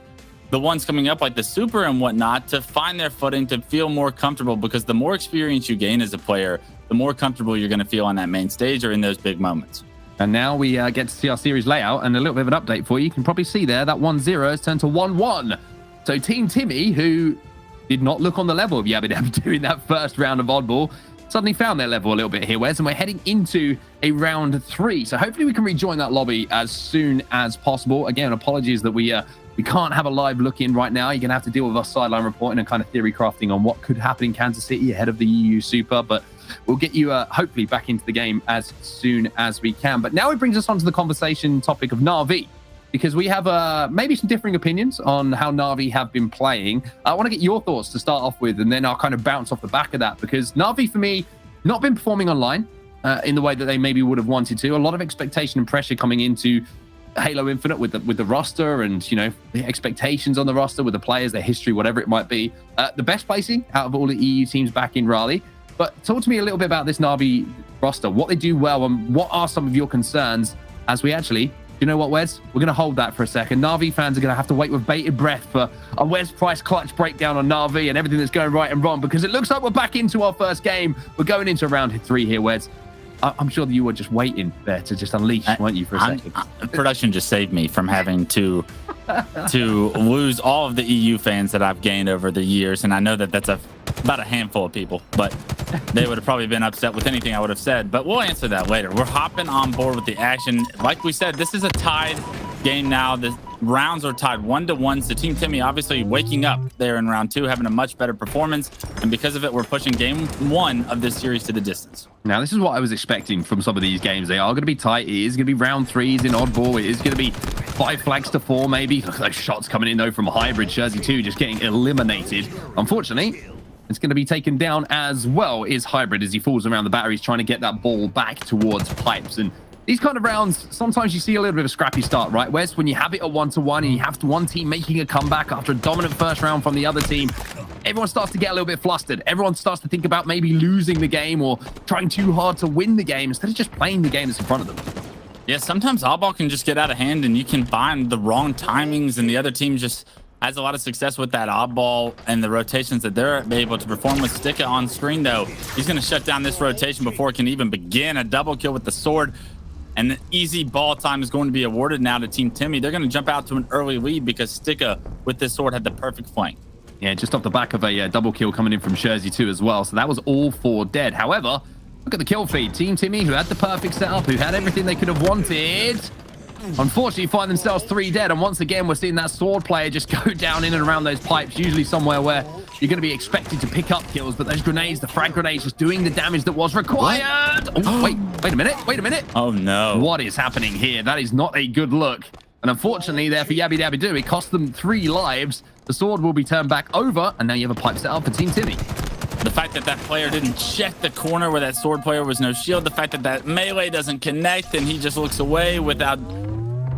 the ones coming up, like the Super and whatnot, to find their footing, to feel more comfortable, because the more experience you gain as a player, the more comfortable you're going to feel on that main stage or in those big moments. And now we get to see our series layout and a little bit of an update for you. You can probably see there that 1-0 has turned to 1-1. So Team Timmy, who did not look on the level of Yabidam doing that first round of oddball, suddenly found their level a little bit here, Wes, and we're heading into a round 3. So hopefully we can rejoin that lobby as soon as possible. Again, apologies that we can't have a live look in right now. You're going to have to deal with us sideline reporting and kind of theory crafting on what could happen in Kansas City ahead of the EU Super. But we'll get you hopefully back into the game as soon as we can. But now it brings us on to the conversation topic of Na'Vi, because we have maybe some differing opinions on how Na'Vi have been playing. I want to get your thoughts to start off with, and then I'll kind of bounce off the back of that, because Na'Vi, for me, not been performing online in the way that they maybe would have wanted to. A lot of expectation and pressure coming into Halo Infinite with the roster and, you know, the expectations on the roster with the players, their history, whatever it might be. The best placing out of all the EU teams back in Raleigh. But talk to me a little bit about this Na'Vi roster, what they do well, and what are some of your concerns as we actually, you know what, Wes? We're going to hold that for a second. Na'Vi fans are going to have to wait with bated breath for a Wes Price clutch breakdown on Na'Vi and everything that's going right and wrong, because it looks like we're back into our first game. We're going into round 3 here, Wes. I'm sure that you were just waiting there to just unleash, weren't you, for a second? Production just saved me from having to lose all of the EU fans that I've gained over the years, and I know that that's about a handful of people, but they would have probably been upset with anything I would have said, but we'll answer that later. We're hopping on board with the action. Like we said, this is a tied game now. The rounds are tied 1-1. So Team Timmy obviously waking up there in round 2, having a much better performance, and because of it, we're pushing game 1 of this series to the distance. Now, this is what I was expecting from some of these games. They are going to be tight. It is going to be round 3s in oddball. It is going to be 5 flags to 4, maybe. Look at those shots coming in, though, from Hybrid. Jersey 2 just getting eliminated. Unfortunately, it's going to be taken down as well is Hybrid as he falls around the batteries, trying to get that ball back towards Pipes. And these kind of rounds, sometimes you see a little bit of a scrappy start, right? Whereas when you have it at 1-1 and you have one team making a comeback after a dominant first round from the other team, everyone starts to get a little bit flustered. Everyone starts to think about maybe losing the game or trying too hard to win the game instead of just playing the game that's in front of them. Yeah, sometimes oddball can just get out of hand and you can find the wrong timings, and the other team just has a lot of success with that oddball and the rotations that they're able to perform with. Sticka on screen, though. He's going to shut down this rotation before it can even begin. A double kill with the sword. And the easy ball time is going to be awarded now to Team Timmy. They're going to jump out to an early lead because Sticka with this sword had the perfect flank. Yeah, just off the back of a double kill coming in from Jersey 2 as well. So that was all 4 dead. However, look at the kill feed. Team Timmy, who had the perfect setup, who had everything they could have wanted, unfortunately find themselves 3 dead. And once again, we're seeing that sword player just go down in and around those pipes, usually somewhere where you're going to be expected to pick up kills. But those grenades, the frag grenades, just doing the damage that was required. Oh, wait a minute. Oh, no. What is happening here? That is not a good look. And unfortunately, there for Yabby Dabby Doo, it cost them 3 lives. The sword will be turned back over, and now you have a pipe set up for Team Timmy. The fact that that player didn't check the corner where that sword player was no shield, the fact that that melee doesn't connect and he just looks away without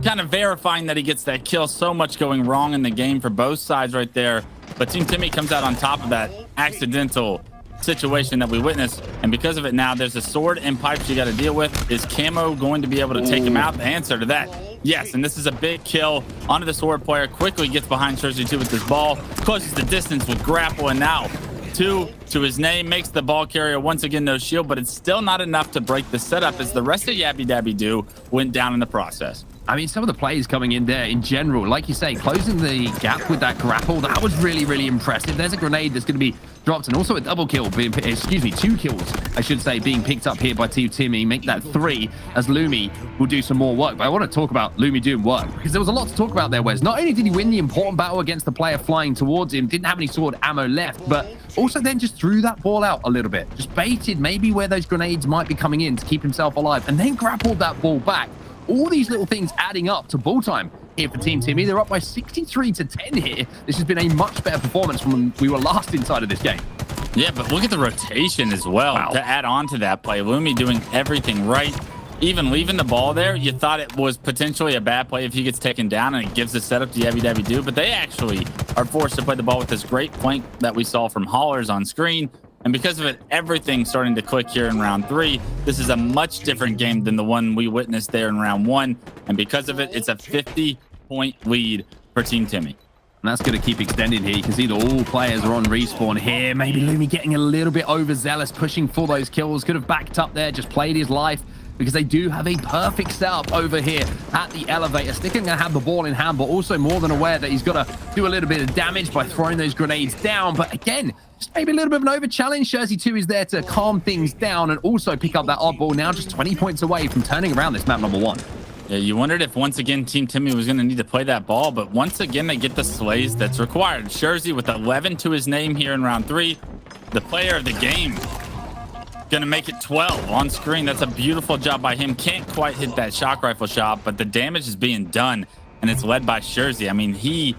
kind of verifying that he gets that kill. So much going wrong in the game for both sides right there. But Team Timmy comes out on top of that accidental situation that we witnessed, and because of it now there's a sword and pipes you got to deal with. Is Camo going to be able to take him out? The answer to that, yes. And this is a big kill onto the sword player. Quickly gets behind Jersey 2 with this ball, closes the distance with grapple, and now 2 to his name, makes the ball carrier once again no shield, but it's still not enough to break the setup as the rest of Yabby Dabby Doo went down in the process. I mean, some of the plays coming in there in general, like you say, closing the gap with that grapple, that was really, really impressive. There's a grenade that's going to be dropped, and also a double kill being, 2 kills, I should say, being picked up here by Team Timmy. Make that 3 as Lumi will do some more work. But I want to talk about Lumi doing work because there was a lot to talk about there, Wes. Not only did he win the important battle against the player flying towards him, didn't have any sword ammo left, but also then just threw that ball out a little bit. Just baited maybe where those grenades might be coming in to keep himself alive, and then grappled that ball back. All these little things adding up to ball time here for Team Timmy. They're up by 63-10 here. This has been a much better performance from when we were last inside of this game. Yeah, but look at the rotation as well. Wow. To add on to that play. Lumi doing everything right. Even leaving the ball there, you thought it was potentially a bad play if he gets taken down and it gives the setup to Yabby Dabby Doo, but they actually are forced to play the ball with this great flank that we saw from Haulers on screen. And because of it, everything's starting to click here in round 3. This is a much different game than the one we witnessed there in round 1. And because of it, it's a 50-point lead for Team Timmy. And that's going to keep extending here. You can see that all players are on respawn here. Maybe Lumi getting a little bit overzealous, pushing for those kills. Could have backed up there, just played his life, because they do have a perfect setup over here at the elevator. Sticka going to have the ball in hand, but also more than aware that he's got to do a little bit of damage by throwing those grenades down. But again, just maybe a little bit of an over challenge. Jersey 2 is there to calm things down and also pick up that oddball, now just 20 points away from turning around this map number 1. Yeah, you wondered if once again Team Timmy was going to need to play that ball, but once again they get the slays that's required. Jersey with 11 to his name here in round 3, the player of the game. Gonna make it 12 on screen. That's a beautiful job by him. Can't quite hit that shock rifle shot, but the damage is being done, and it's led by Jersey. I mean, he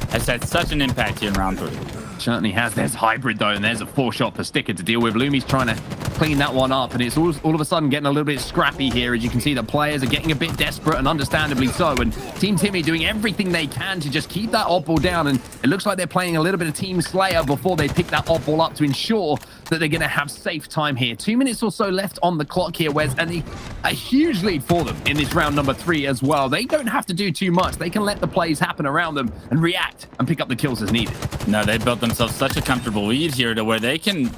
has had such an impact here in round 3. Certainly has. There's Hybrid, though, and there's a 4-shot for Sticka to deal with. Lumi's trying to clean that one up, and it's all of a sudden getting a little bit scrappy here. As you can see, the players are getting a bit desperate, and understandably so, and Team Timmy doing everything they can to just keep that oddball down, and it looks like they're playing a little bit of Team Slayer before they pick that oddball up to ensure that they're going to have safe time here. 2 minutes or so left on the clock here, Wes, and a huge lead for them in this round number 3 as well. They don't have to do too much. They can let the plays happen around them and react and pick up the kills as needed. No, they built themselves such a comfortable lead here to where they can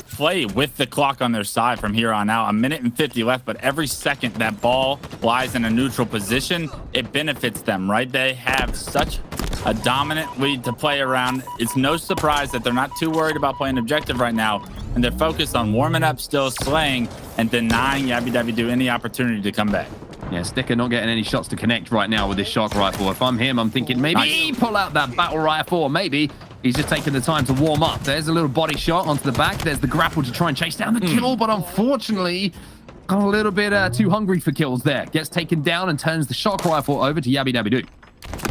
play with the clock on their side from here on out. 1:50 left, but every second that ball lies in a neutral position, it benefits them, right? They have such a dominant lead to play around. It's no surprise that they're not too worried about playing objective right now, and they're focused on warming up, still slaying, and denying Yabby Dabby Do any opportunity to come back. Yeah, Sticker not getting any shots to connect right now with this shock rifle. If I'm him, I'm thinking maybe pull out that battle rifle, or maybe he's just taking the time to warm up. There's a little body shot onto the back. There's the grapple to try and chase down the kill, but unfortunately, got a little bit too hungry for kills there. Gets taken down and turns the shock rifle over to Yabby Dabby Do.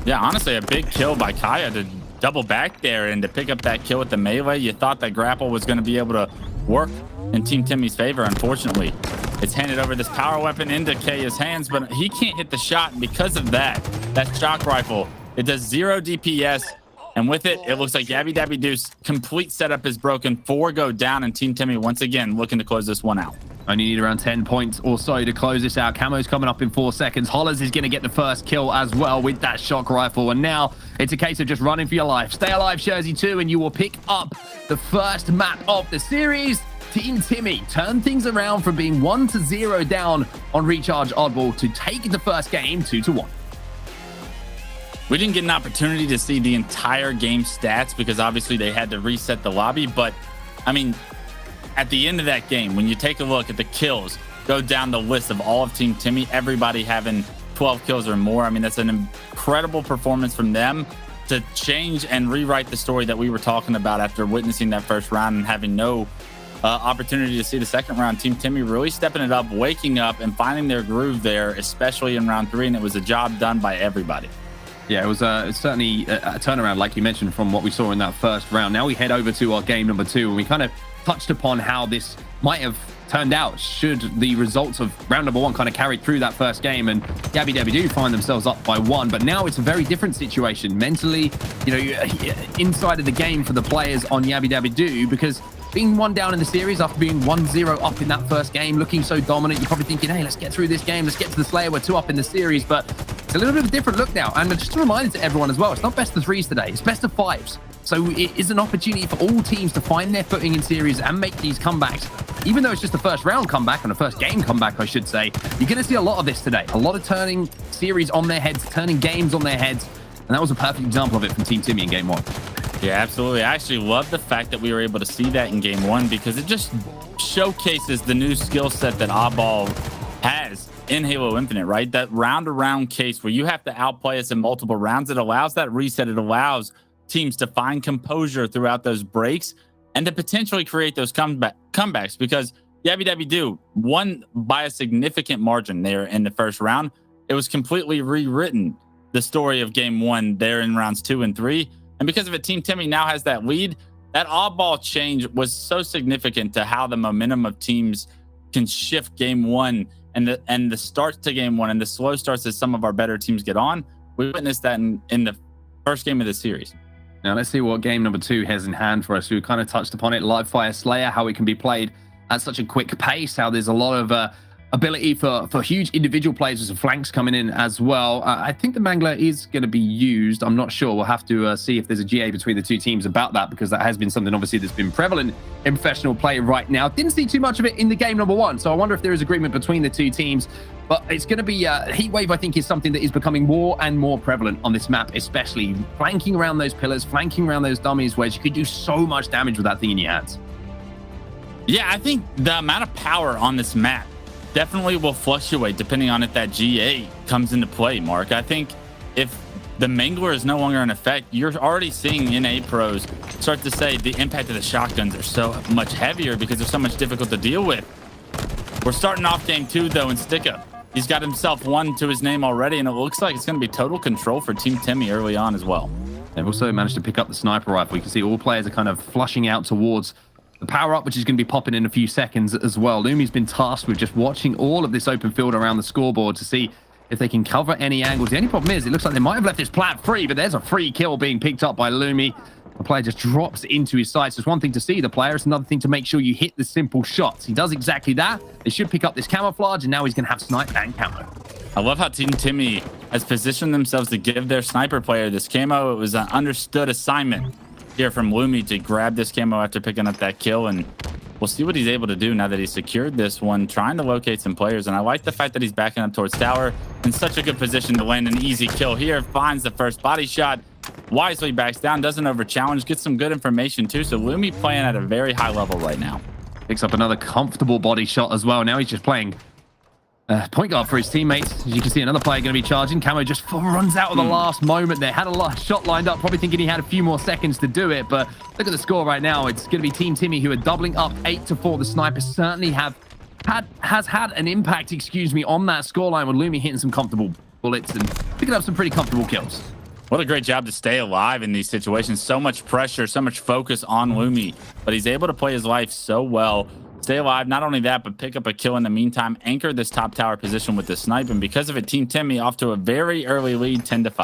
Yeah, honestly, a big kill by Kaya to double back there and to pick up that kill with the melee. You thought that grapple was going to be able to work in Team Timmy's favor. Unfortunately, it's handed over this power weapon into Kaya's hands, but he can't hit the shot. And because of that shock rifle, it does 0 DPS. And with it, it looks like Yabby Dabby Do's complete setup is broken. 4 go down, and Team Timmy once again looking to close this one out. Only need around 10 points or so to close this out. Camo's coming up in 4 seconds. Hollers is going to get the first kill as well with that shock rifle. And now it's a case of just running for your life. Stay alive, Jersey 2, and you will pick up the first map of the series. Team Timmy turn things around from being 1-0 down on Recharge Oddball to take the first game 2-1. We didn't get an opportunity to see the entire game stats because obviously they had to reset the lobby. But I mean, at the end of that game, when you take a look at the kills, go down the list of all of Team Timmy, everybody having 12 kills or more. I mean, that's an incredible performance from them to change and rewrite the story that we were talking about after witnessing that first round and having no opportunity to see the second round. Team Timmy really stepping it up, waking up and finding their groove there, especially in round 3. And it was a job done by everybody. Yeah, it was certainly a turnaround, like you mentioned, from what we saw in that first round. Now we head over to our game number 2, and we kind of touched upon how this might have turned out should the results of round number 1 kind of carried through that first game, and Yabby Dabby Do find themselves up by 1. But now it's a very different situation mentally, inside of the game for the players on Yabby Dabby Do, because being 1 down in the series after being 1-0 up in that first game, looking so dominant, you're probably thinking, hey, let's get through this game, let's get to the Slayer, we're 2 up in the series. But it's a little bit of a different look now. And just a reminder to everyone as well, it's not best of 3s today, it's best of 5s. So it is an opportunity for all teams to find their footing in series and make these comebacks. Even though it's just the first round comeback and a first game comeback, I should say, you're going to see a lot of this today. A lot of turning series on their heads, turning games on their heads. And that was a perfect example of it from Team Timmy in game 1. Yeah, absolutely. I actually love the fact that we were able to see that in game 1 because it just showcases the new skill set that Oddball has in Halo Infinite, right? That round-to-round case where you have to outplay us in multiple rounds. It allows that reset. It allows teams to find composure throughout those breaks and to potentially create those comebacks because Yabby Dabby Do won by a significant margin there in the first round. It was completely rewritten, the story of game 1 there in rounds 2 and 3. And because of it, Team Timmy now has that lead. That oddball change was so significant to how the momentum of teams can shift game 1 and the starts to game 1 and the slow starts as some of our better teams get on. We witnessed that in the first game of the series. Now let's see what game number 2 has in hand for us. We kind of touched upon it, Live Fire Slayer, how it can be played at such a quick pace, how there's a lot of ability for huge individual players with some flanks coming in as well. I think the Mangler is going to be used. I'm not sure. We'll have to see if there's a GA between the 2 teams about that, because that has been something obviously that's been prevalent in professional play right now. Didn't see too much of it in the game number 1, so I wonder if there is agreement between the 2 teams. But it's going to be Heatwave, I think, is something that is becoming more and more prevalent on this map, especially flanking around those pillars, flanking around those dummies, where you could do so much damage with that thing in your hands. Yeah, I think the amount of power on this map definitely will fluctuate depending on if that GA comes into play, Mark. I think if the Mangler is no longer in effect, you're already seeing NA pros start to say the impact of the shotguns are so much heavier because they're so much difficult to deal with. We're starting off game 2, though, in Sticka. He's got himself 1 to his name already, and it looks like it's going to be total control for Team Timmy early on as well. They've also managed to pick up the sniper rifle. You can see all players are kind of flushing out towards the power up, which is going to be popping in a few seconds as well. Lumi's been tasked with just watching all of this open field around the scoreboard to see if they can cover any angles. The only problem is it looks like they might have left this plant free, but there's a free kill being picked up by Lumi. The player just drops into his sights. It's one thing to see the player. It's another thing to make sure you hit the simple shots. He does exactly that. They should pick up this camouflage, and now he's going to have snipe and camo. I love how Team Timmy has positioned themselves to give their sniper player this camo. It was an understood assignment here from Lumi to grab this camo after picking up that kill, and we'll see what he's able to do now that he's secured this one, trying to locate some players. And I like the fact that he's backing up towards tower in such a good position to land an easy kill here. Finds the first body shot, wisely backs down, doesn't over challenge, gets some good information too. So Lumi playing at a very high level right now. Picks up another comfortable body shot as well. Now he's just playing point guard for his teammates. As you can see, another player going to be charging. Camo just runs out at the last moment there. Had a last shot lined up, probably thinking he had a few more seconds to do it. But look at the score right now. It's going to be Team Timmy who are doubling up 8-4. The snipers certainly has had an impact, on that scoreline, with Lumi hitting some comfortable bullets and picking up some pretty comfortable kills. What a great job to stay alive in these situations. So much pressure, so much focus on Lumi, but he's able to play his life so well. Stay alive, not only that, but pick up a kill in the meantime, anchor this top tower position with the snipe, and because of it, Team Timmy off to a very early lead, 10-5.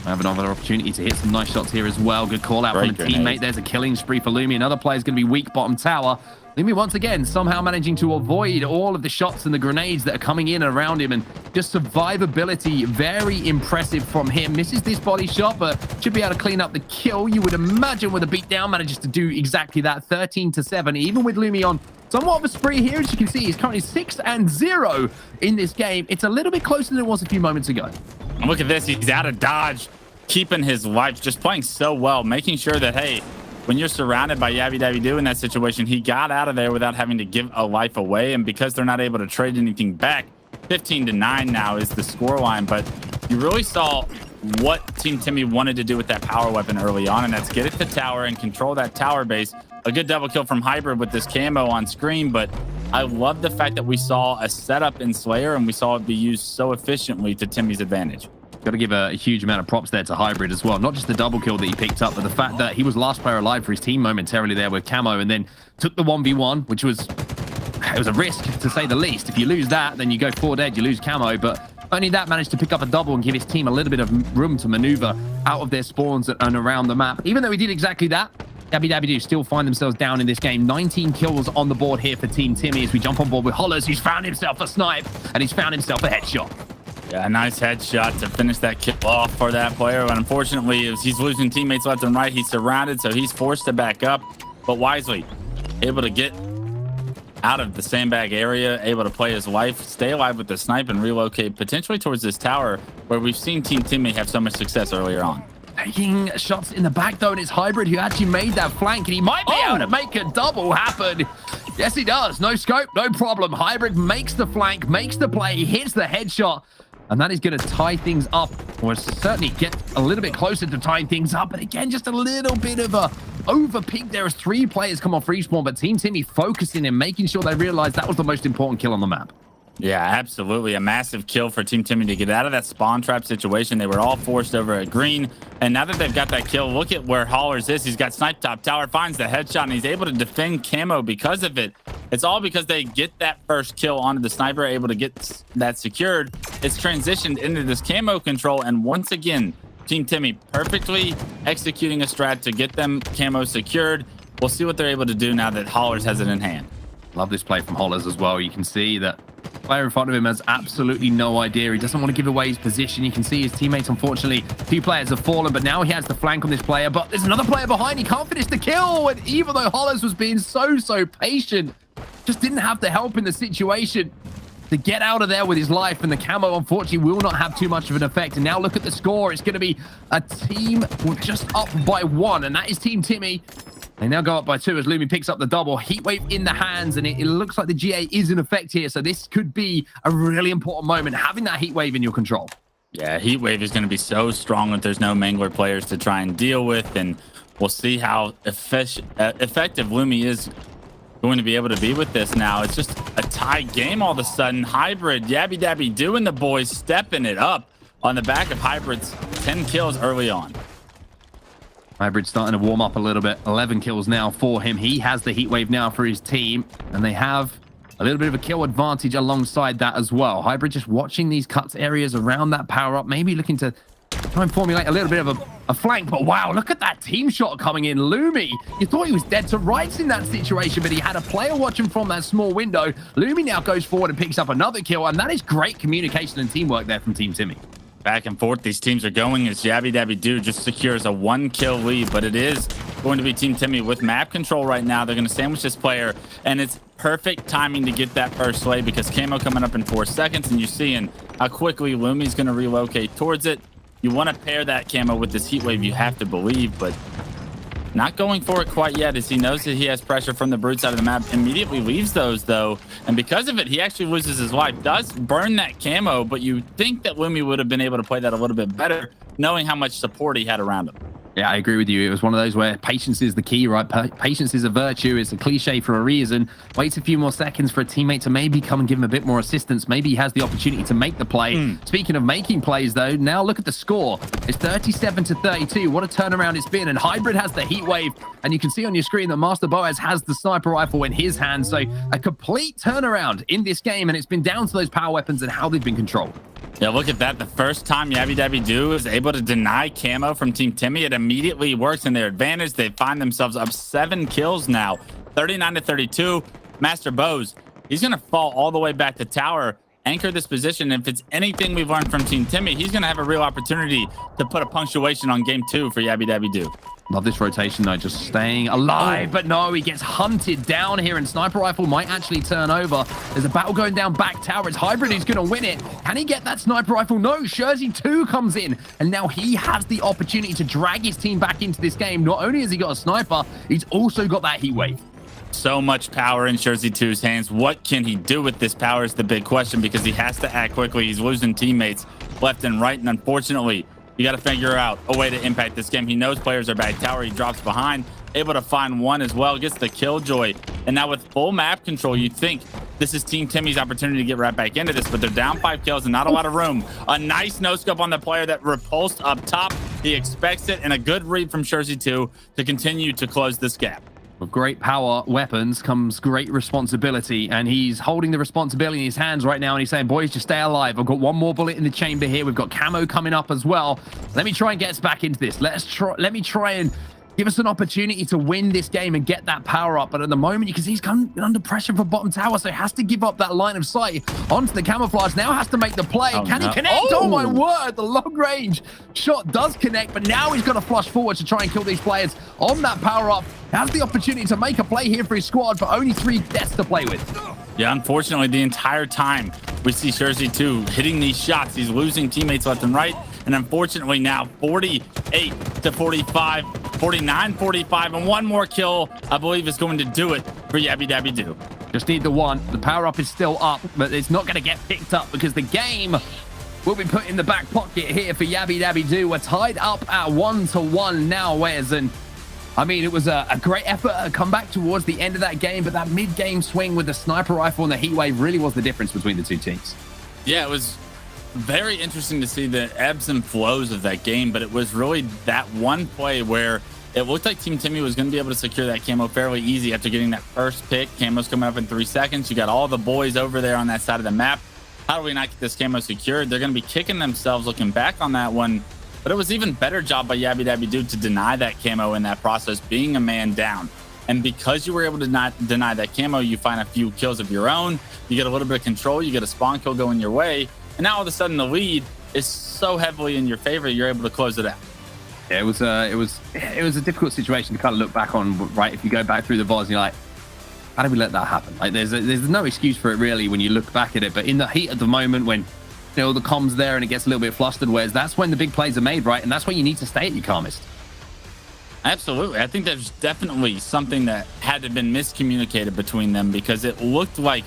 I have another opportunity to hit some nice shots here as well. Good call out from a teammate. There's a killing spree for Lumi. Another player is going to be weak bottom tower. Lumi once again somehow managing to avoid all of the shots and the grenades that are coming in around him, and just survivability very impressive from him. Misses this body shot, but should be able to clean up the kill, you would imagine, with a beatdown. Manages to do exactly that. 13-7, even with Lumi on somewhat of a spree here. As you can see, he's currently 6-0 in this game. It's a little bit closer than it was a few moments ago. And look at this, he's out of dodge, keeping his life, just playing so well, making sure that, hey, when you're surrounded by Yabby Dabby Doo in that situation, he got out of there without having to give a life away. And because they're not able to trade anything back, 15-9 now is the scoreline. But you really saw what Team Timmy wanted to do with that power weapon early on, and that's get it to tower and control that tower base. A good double kill from Hybrid with this camo on screen, but I love the fact that we saw a setup in Slayer and we saw it be used so efficiently to Timmy's advantage. Got to give a huge amount of props there to Hybrid as well. Not just the double kill that he picked up, but the fact that he was last player alive for his team momentarily there with camo, and then took the 1v1, which was a risk to say the least. If you lose that, then you go 4 dead, you lose camo, but only that managed to pick up a double and give his team a little bit of room to maneuver out of their spawns and around the map. Even though he did exactly that, Yabby Dabby Doo still find themselves down in this game. 19 kills on the board here for Team Timmy as we jump on board with Hollers, who's found himself a snipe, and he's found himself a headshot. Yeah, a nice headshot to finish that kill off for that player. And unfortunately, as he's losing teammates left and right, he's surrounded, so he's forced to back up. But wisely, able to get out of the sandbag area, able to play his life, stay alive with the snipe, and relocate potentially towards this tower where we've seen Team Timmy have so much success earlier on. Taking shots in the back, though, and it's Hybrid who actually made that flank, and he might be able to make a double happen. Yes, he does. No scope, no problem. Hybrid makes the flank, makes the play, hits the headshot, and that is going to tie things up, or certainly get a little bit closer to tying things up. But again, just a little bit of a overpeak there as 3 players come off respawn, but Team Timmy focusing and making sure they realize that was the most important kill on the map. Yeah, absolutely. A massive kill for Team Timmy to get out of that spawn trap situation. They were all forced over at green. And now that they've got that kill, look at where Hollers is. He's got snipe top tower, finds the headshot, and he's able to defend camo because of it. It's all because they get that first kill onto the sniper, able to get that secured. It's transitioned into this camo control. And once again, Team Timmy perfectly executing a strat to get them camo secured. We'll see what they're able to do now that Hollers has it in hand. Love this play from Hollers as well. You can see that the player in front of him has absolutely no idea. He doesn't want to give away his position. You can see his teammates, unfortunately, 2 players have fallen, but now he has the flank on this player. But there's another player behind. He can't finish the kill. And even though Hollers was being so patient, just didn't have the help in the situation to get out of there with his life. And the camo, unfortunately, will not have too much of an effect. And now look at the score. It's going to be a team just up by 1, and that is Team Timmy. They now go up by 2 as Lumi picks up the double. Heatwave in the hands, and it looks like the GA is in effect here. So this could be a really important moment, having that Heatwave in your control. Yeah, Heatwave is going to be so strong that there's no Mangler players to try and deal with, and we'll see how effective Lumi is going to be able to be with this now. It's just a tie game all of a sudden. Hybrid, Yabby Dabby Doo and the boys stepping it up on the back of Hybrid's 10 kills early on. Hybrid starting to warm up a little bit. 11 kills now for him. He has the heat wave now for his team, and they have a little bit of a kill advantage alongside that as well. Hybrid just watching these cuts areas around that power up, maybe looking to try and formulate a little bit of a flank. But wow, look at that team shot coming in. Lumi, you thought he was dead to rights in that situation, but he had a player watching from that small window. Lumi now goes forward and picks up another kill, and that is great communication and teamwork there from Team Timmy. Back and forth these teams are going as YabiDabiDoo just secures a 1-kill lead, but it is going to be Team Timmy with map control right now. They're going to sandwich this player, and it's perfect timing to get that first slay because camo coming up in 4 seconds, and you're seeing how quickly Lumi's going to relocate towards it. You want to pair that camo with this heat wave, you have to believe, but not going for it quite yet as he knows that he has pressure from the brute side of the map. Immediately leaves those though, and because of it, he actually loses his life. Does burn that camo, but you think that Lumi would have been able to play that a little bit better, knowing how much support he had around him. Yeah, I agree with you. It was one of those where patience is the key, right? Patience is a virtue. It's a cliche for a reason. Waits a few more seconds for a teammate to maybe come and give him a bit more assistance. Maybe he has the opportunity to make the play. Speaking of making plays, though, now look at the score. It's 37-32. What a turnaround it's been. And Hybrid has the heat wave. And you can see on your screen that Master Boaz has the sniper rifle in his hand. So a complete turnaround in this game. And it's been down to those power weapons and how they've been controlled. Yeah, look at that. The first time YabiDabiDoo is able to deny camo from Team Timmy, it immediately works in their advantage. They find themselves up 7 kills now, 39-32. Master Bose, he's going to fall all the way back to tower, anchor this position. If it's anything we've learned from Team Timmy, he's going to have a real opportunity to put a punctuation on game 2 for YabiDabiDoo. Love this rotation, though, just staying alive. But no, he gets hunted down here, and Sniper Rifle might actually turn over. There's a battle going down back tower. It's Hybrid who's going to win it. Can he get that Sniper Rifle? No, Jersey 2 comes in, and now he has the opportunity to drag his team back into this game. Not only has he got a sniper, he's also got that heat wave. So much power in Jersey 2's hands. What can he do with this power is the big question, because he has to act quickly. He's losing teammates left and right, and unfortunately, you got to figure out a way to impact this game. He knows players are back tower. He drops behind, able to find one as well, gets the killjoy. And now with full map control, you'd think this is Team Timmy's opportunity to get right back into this, but they're down 5 kills and not a lot of room. A nice no-scope on the player that repulsed up top. He expects it, and a good read from Jersey 2 to continue to close this gap. With great power weapons comes great responsibility, and he's holding the responsibility in his hands right now, and he's saying, boys, just stay alive. I've got one more bullet in the chamber here. We've got camo coming up as well. Let me try and get us back into this. Let me try and give us an opportunity to win this game and get that power up. But at the moment, you can see he's coming under pressure for bottom tower, so he has to give up that line of sight onto the camouflage. Now has to make the play. Can he connect? Oh my word, the long range shot does connect, but now he's got to flush forward to try and kill these players on that power up. Has the opportunity to make a play here for his squad, but only 3 deaths to play with. Yeah, unfortunately, the entire time we see Jersey 2 hitting these shots, he's losing teammates left and right. And unfortunately now 48-45, 49-45, and one more kill, I believe, is going to do it for YabiDabiDoo. Just need the one. The power up is still up, but it's not going to get picked up because the game will be put in the back pocket here for YabiDabiDoo. We're tied up at 1-1 now, Wes, and I mean, it was a great effort, a comeback towards the end of that game, but that mid-game swing with the sniper rifle and the heat wave really was the difference between the two teams. Yeah, it was very interesting to see the ebbs and flows of that game, but it was really that one play where it looked like Team Timmy was going to be able to secure that camo fairly easy after getting that first pick. Camo's coming up in 3 seconds. You got all the boys over there on that side of the map. How do we not get this camo secured? They're going to be kicking themselves looking back on that one. But it was even better job by YabiDabiDoo to deny that camo in that process, being a man down. And because you were able to not deny that camo, you find a few kills of your own. You get a little bit of control. You get a spawn kill going your way. And now all of a sudden the lead is so heavily in your favor, you're able to close it out. Yeah, it was a difficult situation to kind of look back on, right? If you go back through the VODs and you're like, how did we let that happen? Like, there's no excuse for it really when you look back at it. But in the heat of the moment, when you know the comms there and it gets a little bit flustered, whereas that's when the big plays are made, right? And that's when you need to stay at your calmest. Absolutely. I think there's definitely something that had to have been miscommunicated between them, because it looked like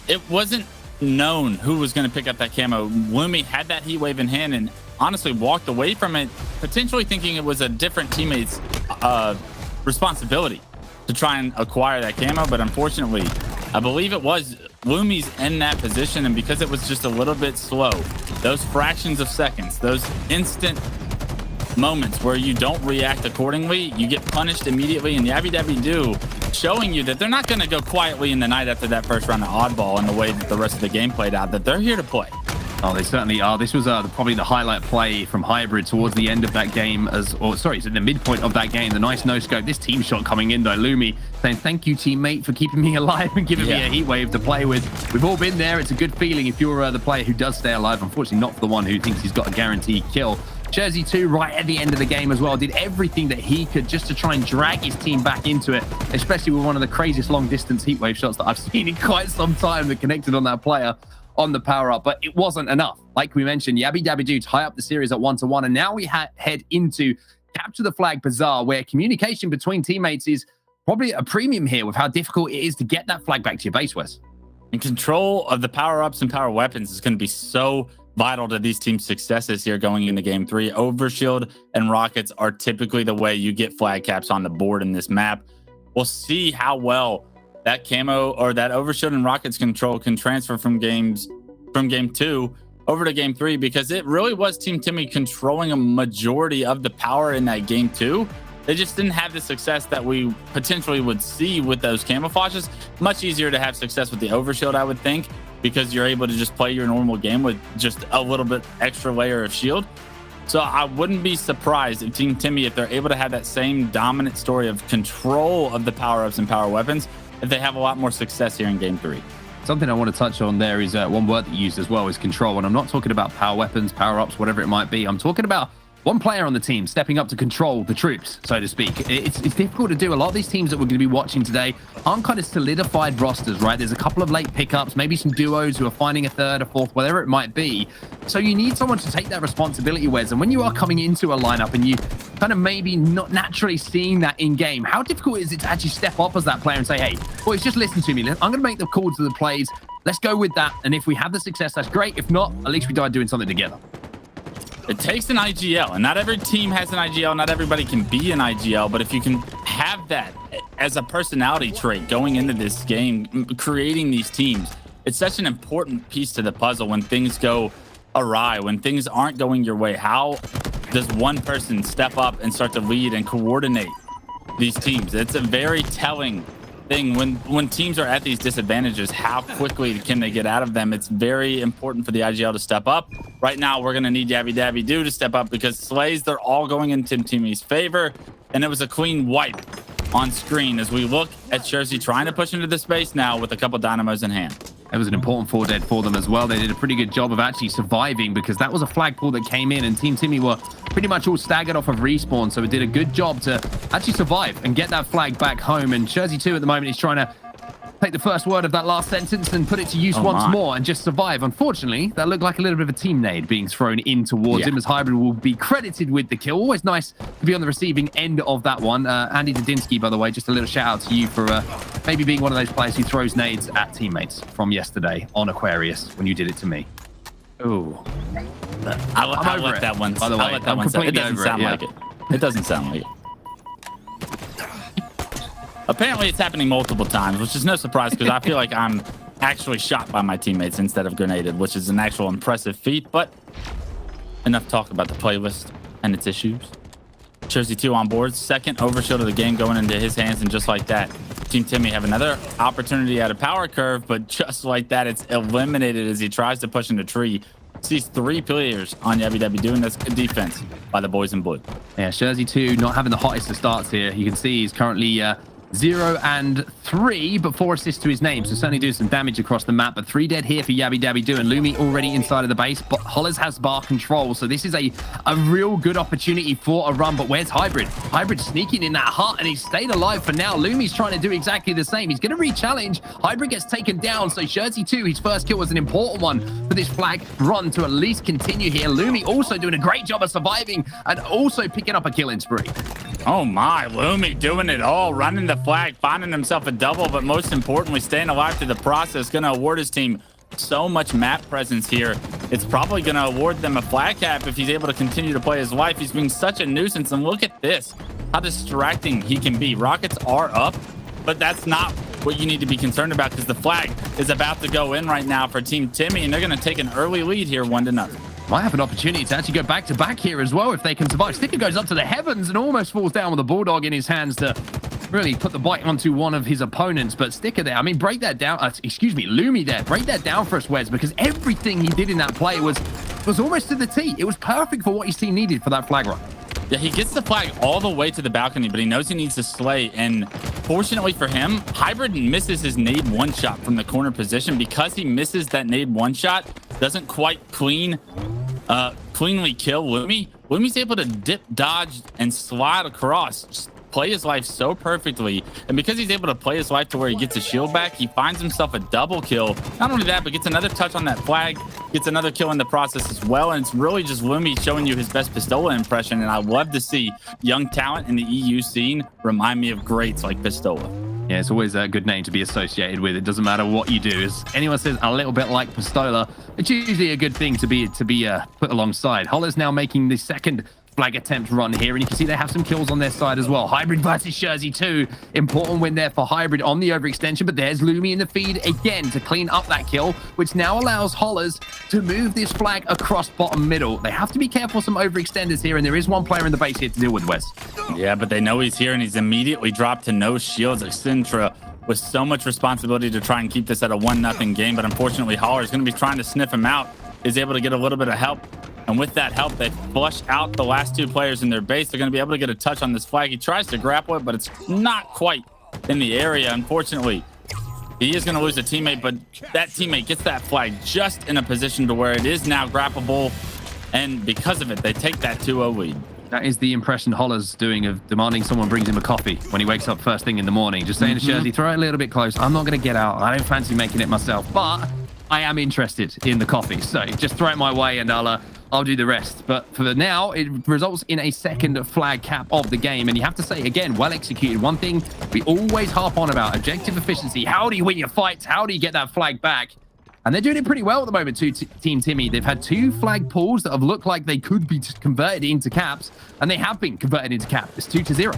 it wasn't known who was going to pick up that camo. Lumi had that heat wave in hand and honestly walked away from it, potentially thinking it was a different teammate's responsibility to try and acquire that camo. But unfortunately, I believe it was Lumi's in that position, and because it was just a little bit slow, those fractions of seconds, those instant moments where you don't react accordingly, you get punished immediately. And Yabby Dabby Do showing you that they're not going to go quietly in the night after that first round of oddball and the way that the rest of the game played out, that they're here to play. Oh, they certainly are. This was probably the highlight play from Hybrid towards the end of that game, at the midpoint of that game. The nice no-scope. This team shot coming in, though. Lumi saying, thank you, teammate, for keeping me alive and giving me a heat wave to play with. We've all been there. It's a good feeling if you're the player who does stay alive. Unfortunately, not for the one who thinks he's got a guaranteed kill. Jersey 2, right at the end of the game as well, did everything that he could just to try and drag his team back into it, especially with one of the craziest long-distance heat wave shots that I've seen in quite some time that connected on that player on the power-up, but it wasn't enough. Like we mentioned, Yabby Dabby Do tie up the series at 1-1, and now we head into Capture the Flag Bazaar, where communication between teammates is probably a premium here with how difficult it is to get that flag back to your base, Wes. And control of the power-ups and power weapons is going to be so vital to these teams' successes here going into Game 3. Overshield and rockets are typically the way you get flag caps on the board in this map. We'll see how well that camo or that overshield and rockets control can transfer from Game 2 over to Game 3, because it really was Team Timmy controlling a majority of the power in that Game 2. They just didn't have the success that we potentially would see with those camouflages. Much easier to have success with the overshield, I would think, because you're able to just play your normal game with just a little bit extra layer of shield. So I wouldn't be surprised if Team Timmy, if they're able to have that same dominant story of control of the power-ups and power weapons, if they have a lot more success here in Game 3. Something I want to touch on there is one word that you used as well is control. And I'm not talking about power weapons, power-ups, whatever it might be. I'm talking about one player on the team stepping up to control the troops, so to speak. It's difficult to do. A lot of these teams that we're going to be watching today aren't kind of solidified rosters, right? There's a couple of late pickups, maybe some duos who are finding a third, a fourth, whatever it might be. So you need someone to take that responsibility, Wes. And when you are coming into a lineup and you kind of maybe not naturally seeing that in game, how difficult is it to actually step up as that player and say, hey, boys, just listen to me. I'm going to make the call to the plays. Let's go with that. And if we have the success, that's great. If not, at least we died doing something together. It takes an IGL, and not every team has an IGL. Not everybody can be an IGL, but if you can have that as a personality trait going into this game, creating these teams, it's such an important piece to the puzzle when things go awry, when things aren't going your way. How does one person step up and start to lead and coordinate these teams? It's a very telling thing when teams are at these disadvantages. How quickly can they get out of them? It's very important for the IGL to step up. Right now, we're going to need Yabby Dabby Do to step up, because Slays, they're all going in Tim Timmy's favor, and it was a clean wipe on screen as we look at Jersey trying to push into the space now with a couple dynamos in hand. It was an important 4 dead for them as well. They did a pretty good job of actually surviving, because that was a flag pool that came in and Team Timmy were pretty much all staggered off of respawn. So it did a good job to actually survive and get that flag back home. And Jersey 2 at the moment is trying to take the first word of that last sentence and put it to use once more and just survive. Unfortunately, that looked like a little bit of a team nade being thrown in towards him, as Hybrid will be credited with the kill. Always nice to be on the receiving end of that one. Andy Dadinsky, by the way, just a little shout out to you for maybe being one of those players who throws nades at teammates from yesterday on Aquarius when you did it to me. Ooh. I'll let that one. By the way, I'm completely over it. It doesn't sound like it. Apparently, it's happening multiple times, which is no surprise, because I feel like I'm actually shot by my teammates instead of grenaded, which is an actual impressive feat. But enough talk about the playlist and its issues. Jersey 2 on board, second overshield of the game going into his hands, and just like that, Team Timmy have another opportunity at a power curve, but just like that, it's eliminated as he tries to push into tree. Sees 3 players on Yabby Dabby doing this good defense by the boys in blue. Yeah, Jersey 2 not having the hottest of starts here. You can see he's currently 0 and 3, but 4 assists to his name, so certainly doing some damage across the map. But 3 dead here for Yabby Dabby Do, and Lumi already inside of the base, but Hollers has bar control, so this is a real good opportunity for a run. But where's Hybrid? Hybrid sneaking in that hut, and he's stayed alive for now. Lumi's trying to do exactly the same. He's going to re-challenge. Hybrid gets taken down, so Jersey 2, his first kill was an important one for this flag run to at least continue here. Lumi also doing a great job of surviving and also picking up a killing spree. Oh my, Lumi doing it all, running the flag, finding himself a double, but most importantly, staying alive through the process. Going to award his team so much map presence here. It's probably going to award them a flag cap if he's able to continue to play his life. He's being such a nuisance, and look at this, how distracting he can be. Rockets are up, but that's not what you need to be concerned about, because the flag is about to go in right now for Team Timmy, and they're going to take an early lead here, 1-0. might have an opportunity to actually go back-to-back here as well if they can survive. Sticker goes up to the heavens and almost falls down with a bulldog in his hands to really put the bite onto one of his opponents. But Sticker there, I mean, break that down. Excuse me, Lumi there. Break that down for us, Wes, because everything he did in that play was almost to the T. It was perfect for what his team needed for that flag run. Yeah, he gets the flag all the way to the balcony, but he knows he needs to slay. And fortunately for him, Hybrid misses his nade one shot from the corner position. Because he misses that nade one shot, doesn't quite cleanly kill Lumi. Lumi's able to dip, dodge, and slide across. Just play his life so perfectly. And because he's able to play his life to where he gets his shield back, he finds himself a double kill. Not only that, but gets another touch on that flag, gets another kill in the process as well. And it's really just Lumi showing you his best Pistola impression. And I love to see young talent in the EU scene remind me of greats like Pistola. Yeah, it's always a good name to be associated with. It doesn't matter what you do. As anyone says a little bit like Pistola, it's usually a good thing to be put alongside. Holler's now making the second flag attempt run here, and you can see they have some kills on their side as well. Hybrid versus Jersey 2. Important win there for Hybrid on the overextension, but there's Lumi in the feed again to clean up that kill, which now allows Hollers to move this flag across bottom middle. They have to be careful some overextenders here, and there is one player in the base here to deal with, Wes. Yeah, but they know he's here, and he's immediately dropped to no shields. Accentra with so much responsibility to try and keep this at a 1-0 game, but unfortunately, Holler is going to be trying to sniff him out. Is able to get a little bit of help. And with that help, they flush out the last two players in their base. They're going to be able to get a touch on this flag. He tries to grapple it, but it's not quite in the area, unfortunately. He is going to lose a teammate, but that teammate gets that flag just in a position to where it is now grappleable. And because of it, they take that 2-0 lead. That is the impression Holler's doing of demanding someone brings him a coffee when he wakes up first thing in the morning. Just saying to Jersey, throw it a little bit close. I'm not going to get out. I don't fancy making it myself, but I am interested in the coffee. So just throw it my way and I'll do the rest. But for now, it results in a second flag cap of the game. And you have to say, again, well executed. One thing we always harp on about, objective efficiency. How do you win your fights? How do you get that flag back? And they're doing it pretty well at the moment too, Team Timmy. They've had 2 flag pulls that have looked like they could be converted into caps. And they have been converted into cap. It's 2-0.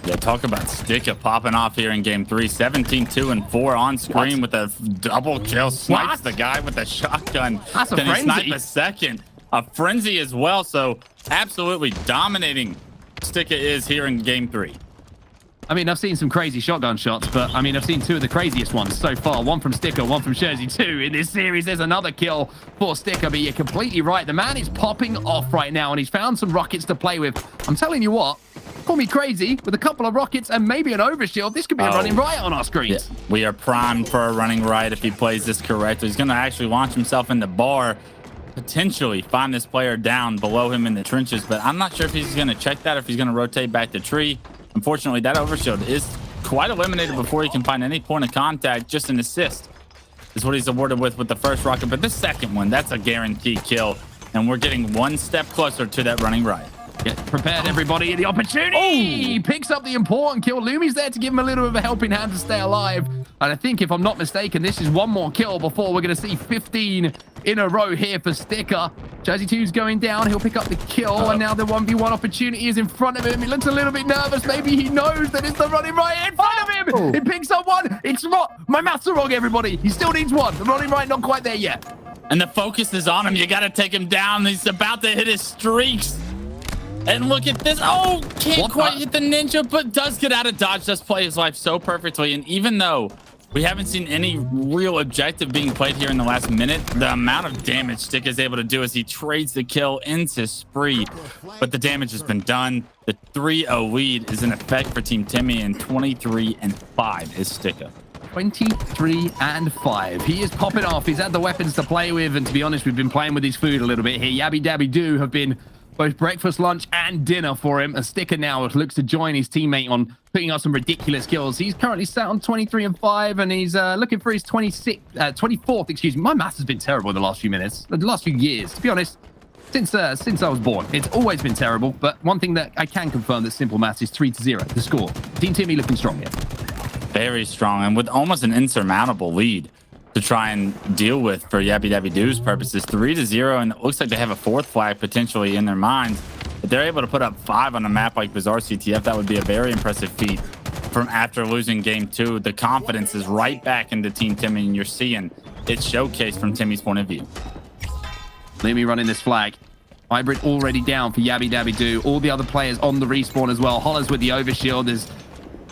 Yeah, talk about Sticka popping off here in game 3. 17-2-4 on screen with a double kill. Snipes the guy with a shotgun. That's a Then frenzy. he snipe a second. A frenzy as well. So absolutely dominating Sticka is here in game 3. I mean, I've seen some crazy shotgun shots, but I mean, I've seen 2 of the craziest ones so far. One from Sticker, one from Jersey 2. In this series, there's another kill for Sticker, but you're completely right. The man is popping off right now, and he's found some rockets to play with. I'm telling you what, call me crazy, with a couple of rockets and maybe an overshield, this could be a running riot on our screens. Yeah, we are primed for a running riot if he plays this correctly. He's going to actually launch himself in the bar, potentially find this player down below him in the trenches, but I'm not sure if he's going to check that or if he's going to rotate back to tree. Unfortunately, that overshield is quite eliminated before he can find any point of contact. Just an assist is what he's awarded with the first rocket, but the second one, that's a guaranteed kill, and we're getting one step closer to that running riot. Get prepared, everybody. The opportunity. He picks up the important kill. Lumi's there to give him a little bit of a helping hand to stay alive. And I think, if I'm not mistaken, this is one more kill before we're going to see 15 in a row here for Sticker. Jersey 2's going down. He'll pick up the kill. And now the 1v1 opportunity is in front of him. He looks a little bit nervous. Maybe he knows that it's the running riot in front of him. He picks up one. It's not. My maths are wrong, everybody. He still needs one. The running riot not quite there yet. And the focus is on him. You got to take him down. He's about to hit his streaks. And look at this. Oh, can't quite hit the ninja, but does get out of dodge. Does play his life so perfectly. And even though we haven't seen any real objective being played here in the last minute, the amount of damage Stick is able to do as he trades the kill into Spree. But the damage has been done. The 3-0 lead is in effect for Team Timmy, and 23-5 is Sticka. 23-5. He is popping off. He's had the weapons to play with. And to be honest, we've been playing with his food a little bit here. Yabby Dabby Doo have been both breakfast, lunch, and dinner for him. A Sticker now looks to join his teammate on putting up some ridiculous kills. He's currently sat on 23-5, and he's looking for his 24th. Excuse me. My maths has been terrible the last few minutes, the last few years. To be honest, since I was born, it's always been terrible. But one thing that I can confirm that simple maths is 3-0. The score. Team Timmy looking strong here. Very strong, and with almost an insurmountable lead to try and deal with for Yabby Dabby Doo's purposes. 3-0, and it looks like they have a 4th flag potentially in their minds. If they're able to put up 5 on a map like Bizarre CTF, that would be a very impressive feat from after losing game 2. The confidence is right back into Team Timmy, and you're seeing it showcased from Timmy's point of view. Lumi running this flag. Hybrid already down for Yabby Dabby Doo. All the other players on the respawn as well. Hollas with the overshield. There's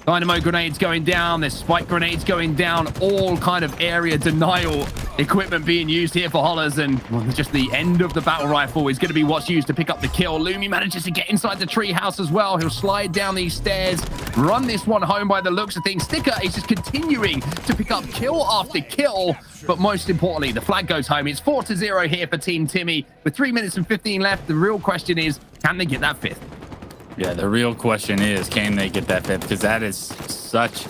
dynamo grenades going down. There's spike grenades going down. All kind of area denial equipment being used here for Hollas. And just the end of the battle rifle is going to be what's used to pick up the kill. Lumi manages to get inside the tree house as well. He'll slide down these stairs, run this one home by the looks of things. Sticker is just continuing to pick up kill after kill. But most importantly, the flag goes home. It's 4-0 here for Team Timmy. With 3 minutes and 15 left, the real question is, can they get that fifth? Yeah, the real question is, can they get that fifth? Because that is such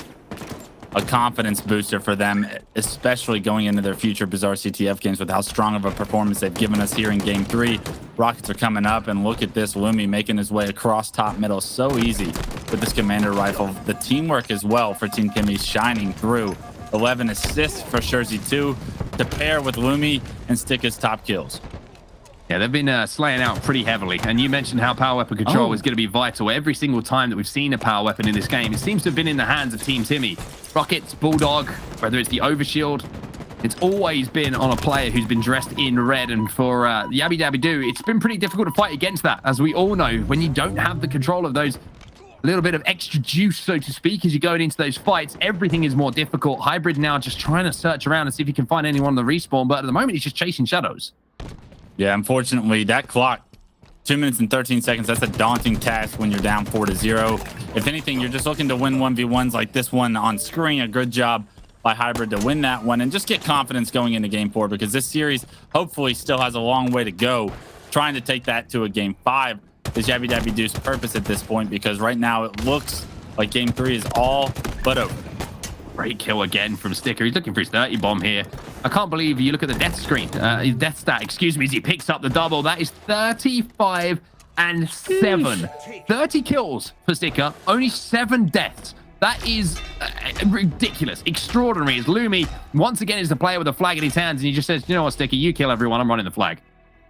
a confidence booster for them, especially going into their future Bizarre CTF games with how strong of a performance they've given us here in Game 3. Rockets are coming up, and look at this. Lumi making his way across top middle so easy with this commander rifle. The teamwork as well for Team Timmy shining through. 11 assists for Shurzy 2 to pair with Lumi and stick his top kills. Yeah, they've been slaying out pretty heavily. And you mentioned how power weapon control is going to be vital. Every single time that we've seen a power weapon in this game, it seems to have been in the hands of Team Timmy. Rockets, Bulldog, whether it's the overshield, it's always been on a player who's been dressed in red. And for Yabby Dabby Doo, it's been pretty difficult to fight against that. As we all know, when you don't have the control of those little bit of extra juice, so to speak, as you're going into those fights, everything is more difficult. Hybrid now just trying to search around and see if he can find anyone on the respawn. But at the moment, he's just chasing shadows. Yeah, unfortunately, that clock, 2 minutes and 13 seconds, that's a daunting task when you're down 4-0. If anything, you're just looking to win 1v1s like this one on screen. A good job by Hybrid to win that one and just get confidence going into Game 4, because this series hopefully still has a long way to go. Trying to take that to a Game 5 is Yabby Dabby Doo's purpose at this point, because right now it looks like Game 3 is all but over. Great kill again from Sticker. He's looking for his 30 bomb here. I can't believe you look at the death screen, his death stat, excuse me, as he picks up the double. That is 35 and 7. 30 kills for Sticker, only 7 deaths. That is ridiculous, extraordinary. As Lumi once again is the player with a flag in his hands, and he just says, you know what, Sticker, you kill everyone, I'm running the flag.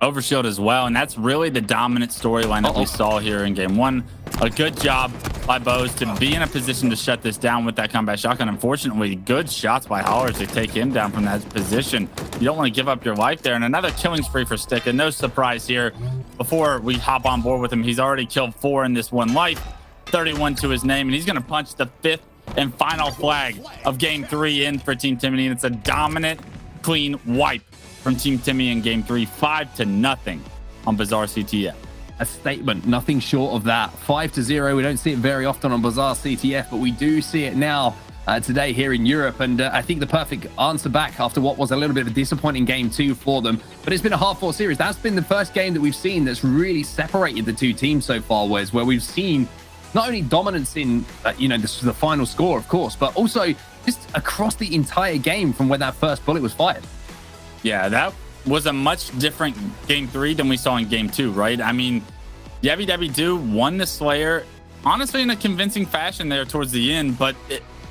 Overshield as well, and that's really the dominant storyline that we saw here in Game 1. A good job by Bose to be in a position to shut this down with that combat shotgun. Unfortunately, good shots by Hollers to take him down from that position. You don't want to give up your life there. And another killing spree for Sticker. No surprise here. Before we hop on board with him, he's already killed 4 in this one life. 31 to his name, and he's going to punch the 5th and final flag of Game 3 in for Team Timmy. And it's a dominant, clean wipe from Team Timmy in Game 3, 5-0 on Bizarre CTF. A statement, nothing short of that. 5-0. We don't see it very often on Bizarre CTF, but we do see it now today here in Europe. And I think the perfect answer back after what was a little bit of a disappointing Game 2 for them. But it's been a hard-fought series. That's been the first game that we've seen that's really separated the two teams so far, Wes, where we've seen not only dominance in, this was the final score, of course, but also just across the entire game from when that first bullet was fired. Yeah, that was a much different Game 3 than we saw in Game 2, right? I mean, Yabby Dabby Doo won the Slayer, honestly, in a convincing fashion there towards the end, but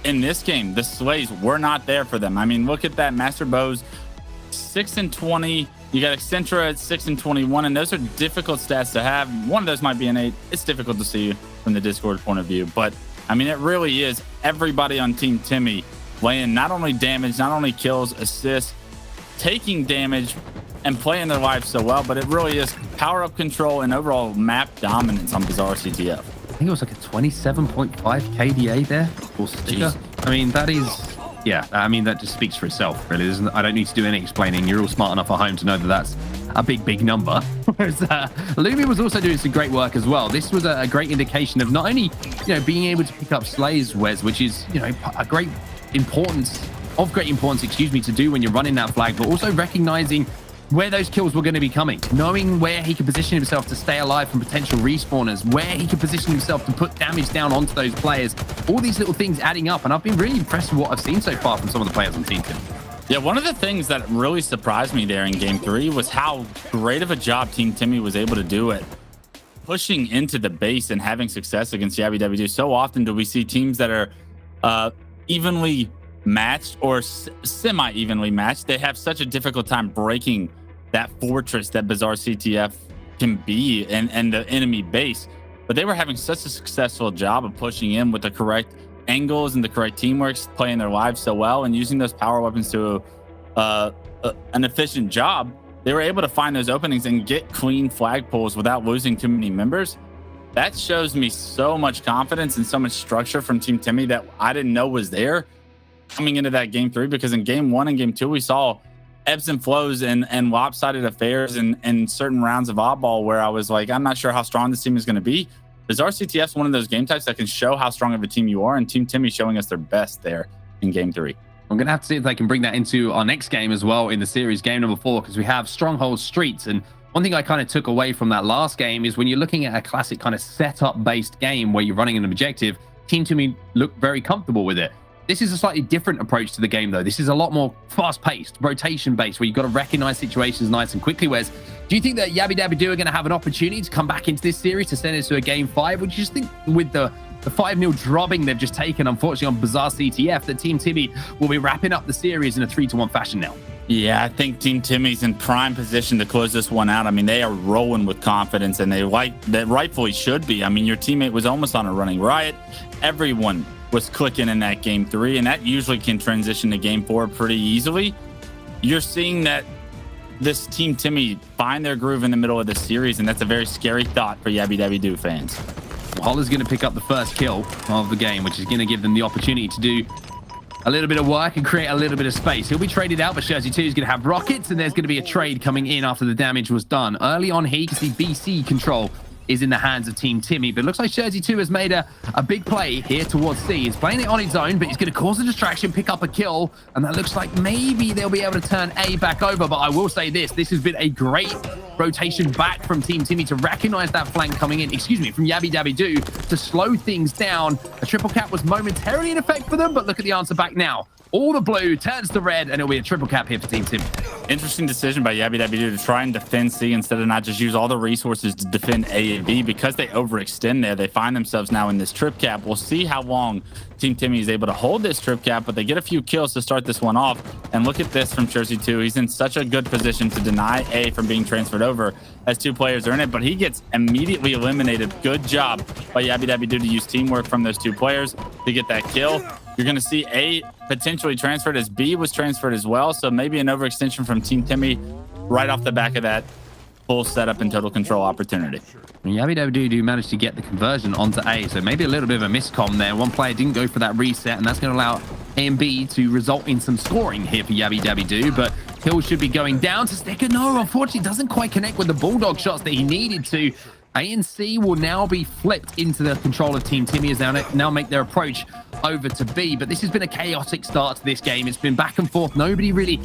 in this game, the Slays were not there for them. I mean, look at that. Master Bows, 6-20. You got Accentra at 6-21, and those are difficult stats to have. One of those might be an 8. It's difficult to see from the Discord point of view, but, I mean, it really is everybody on Team Timmy laying not only damage, not only kills, assists, taking damage and playing their lives so well, but it really is power-up control and overall map dominance on Bizarre CTF. I think it was like a 27.5 KDA there for Sticker. I mean, that is, that just speaks for itself, really. I don't need to do any explaining. You're all smart enough at home to know that that's a big number. Whereas Lumi was also doing some great work as well. This was a great indication of not only, being able to pick up slays, Wes, which is, a great importance, to do when you're running that flag, but also recognizing where those kills were going to be coming, knowing where he could position himself to stay alive from potential respawners, where he could position himself to put damage down onto those players. All these little things adding up, and I've been really impressed with what I've seen so far from some of the players on Team Timmy. Yeah, one of the things that really surprised me there in Game 3 was how great of a job Team Timmy was able to do it, pushing into the base and having success against Yabby Dabby Doo. So often do we see teams that are evenly matched or semi-evenly matched. They have such a difficult time breaking that fortress that Bizarre CTF can be and the enemy base, but they were having such a successful job of pushing in with the correct angles and the correct teamwork, playing their lives so well and using those power weapons to an efficient job. they were able to find those openings and get clean flag pulls without losing too many members. That shows me so much confidence and so much structure from Team Timmy that I didn't know was there coming into that game 3, because in game 1 and game 2, we saw ebbs and flows and lopsided affairs and certain rounds of oddball where I was like, I'm not sure how strong this team is going to be. Is RCTS one of those game types that can show how strong of a team you are? And Team Timmy showing us their best there in game 3. I'm going to have to see if they can bring that into our next game as well in the series, game number 4, because we have Stronghold Streets. And one thing I kind of took away from that last game is when you're looking at a classic kind of setup-based game where you're running an objective, Team Timmy looked very comfortable with it. This is a slightly different approach to the game, though. This is a lot more fast-paced, rotation-based, where you've got to recognize situations nice and quickly. Whereas, do you think that Yabby Dabby Doo are going to have an opportunity to come back into this series to send it to a game 5? Would you just think with the 5-0 drubbing they've just taken, unfortunately, on Bizarre CTF, that Team Timmy will be wrapping up the series in a 3-1 fashion now? Yeah, I think Team Timmy's in prime position to close this one out. I mean, they are rolling with confidence, and they rightfully should be. I mean, your teammate was almost on a running riot. Everyone was clicking in that game 3, and that usually can transition to game 4 pretty easily. You're seeing that this Team Timmy find their groove in the middle of the series, and that's a very scary thought for Yabby Dabby Doo fans. Holler's going to pick up the first kill of the game, which is going to give them the opportunity to do a little bit of work and create a little bit of space. He'll be traded out, but Jersey 2 is going to have rockets, and there's going to be a trade coming in after the damage was done. Early on here, you can see BC control is in the hands of Team Timmy, but it looks like Jersey 2 has made a big play here towards C. He's playing it on his own, but he's going to cause a distraction, pick up a kill, and that looks like maybe they'll be able to turn A back over. But I will say this has been a great rotation back from Team Timmy to recognize that flank coming in, from Yabby Dabby Doo to slow things down. A triple cap was momentarily in effect for them, but look at the answer back now. All the blue turns to red, and it'll be a triple cap here for Team Timmy. Interesting decision by Yabby Dabby Doo to try and defend C instead of not just use all the resources to defend A and B. Because they overextend there, they find themselves now in this trip cap. We'll see how long Team Timmy is able to hold this trip cap, but they get a few kills to start this one off. And look at this from Jersey 2. He's in such a good position to deny A from being transferred over as 2 players are in it, but he gets immediately eliminated. Good job by Yabby Dabby Doo to use teamwork from those 2 players to get that kill. You're going to see A potentially transferred as B was transferred as well. So maybe an overextension from Team Timmy right off the back of that full setup and total control opportunity. Yabby Dabby Doo managed to get the conversion onto A, so maybe a little bit of a miscom there. One player didn't go for that reset, and that's going to allow A and B to result in some scoring here for Yabby Dabby Doo, but Hill should be going down to Sticker. No, unfortunately, doesn't quite connect with the Bulldog shots that he needed to. A and C will now be flipped into the control of Team Timmy as they now make their approach over to B. But this has been a chaotic start to this game. It's been back and forth. Nobody really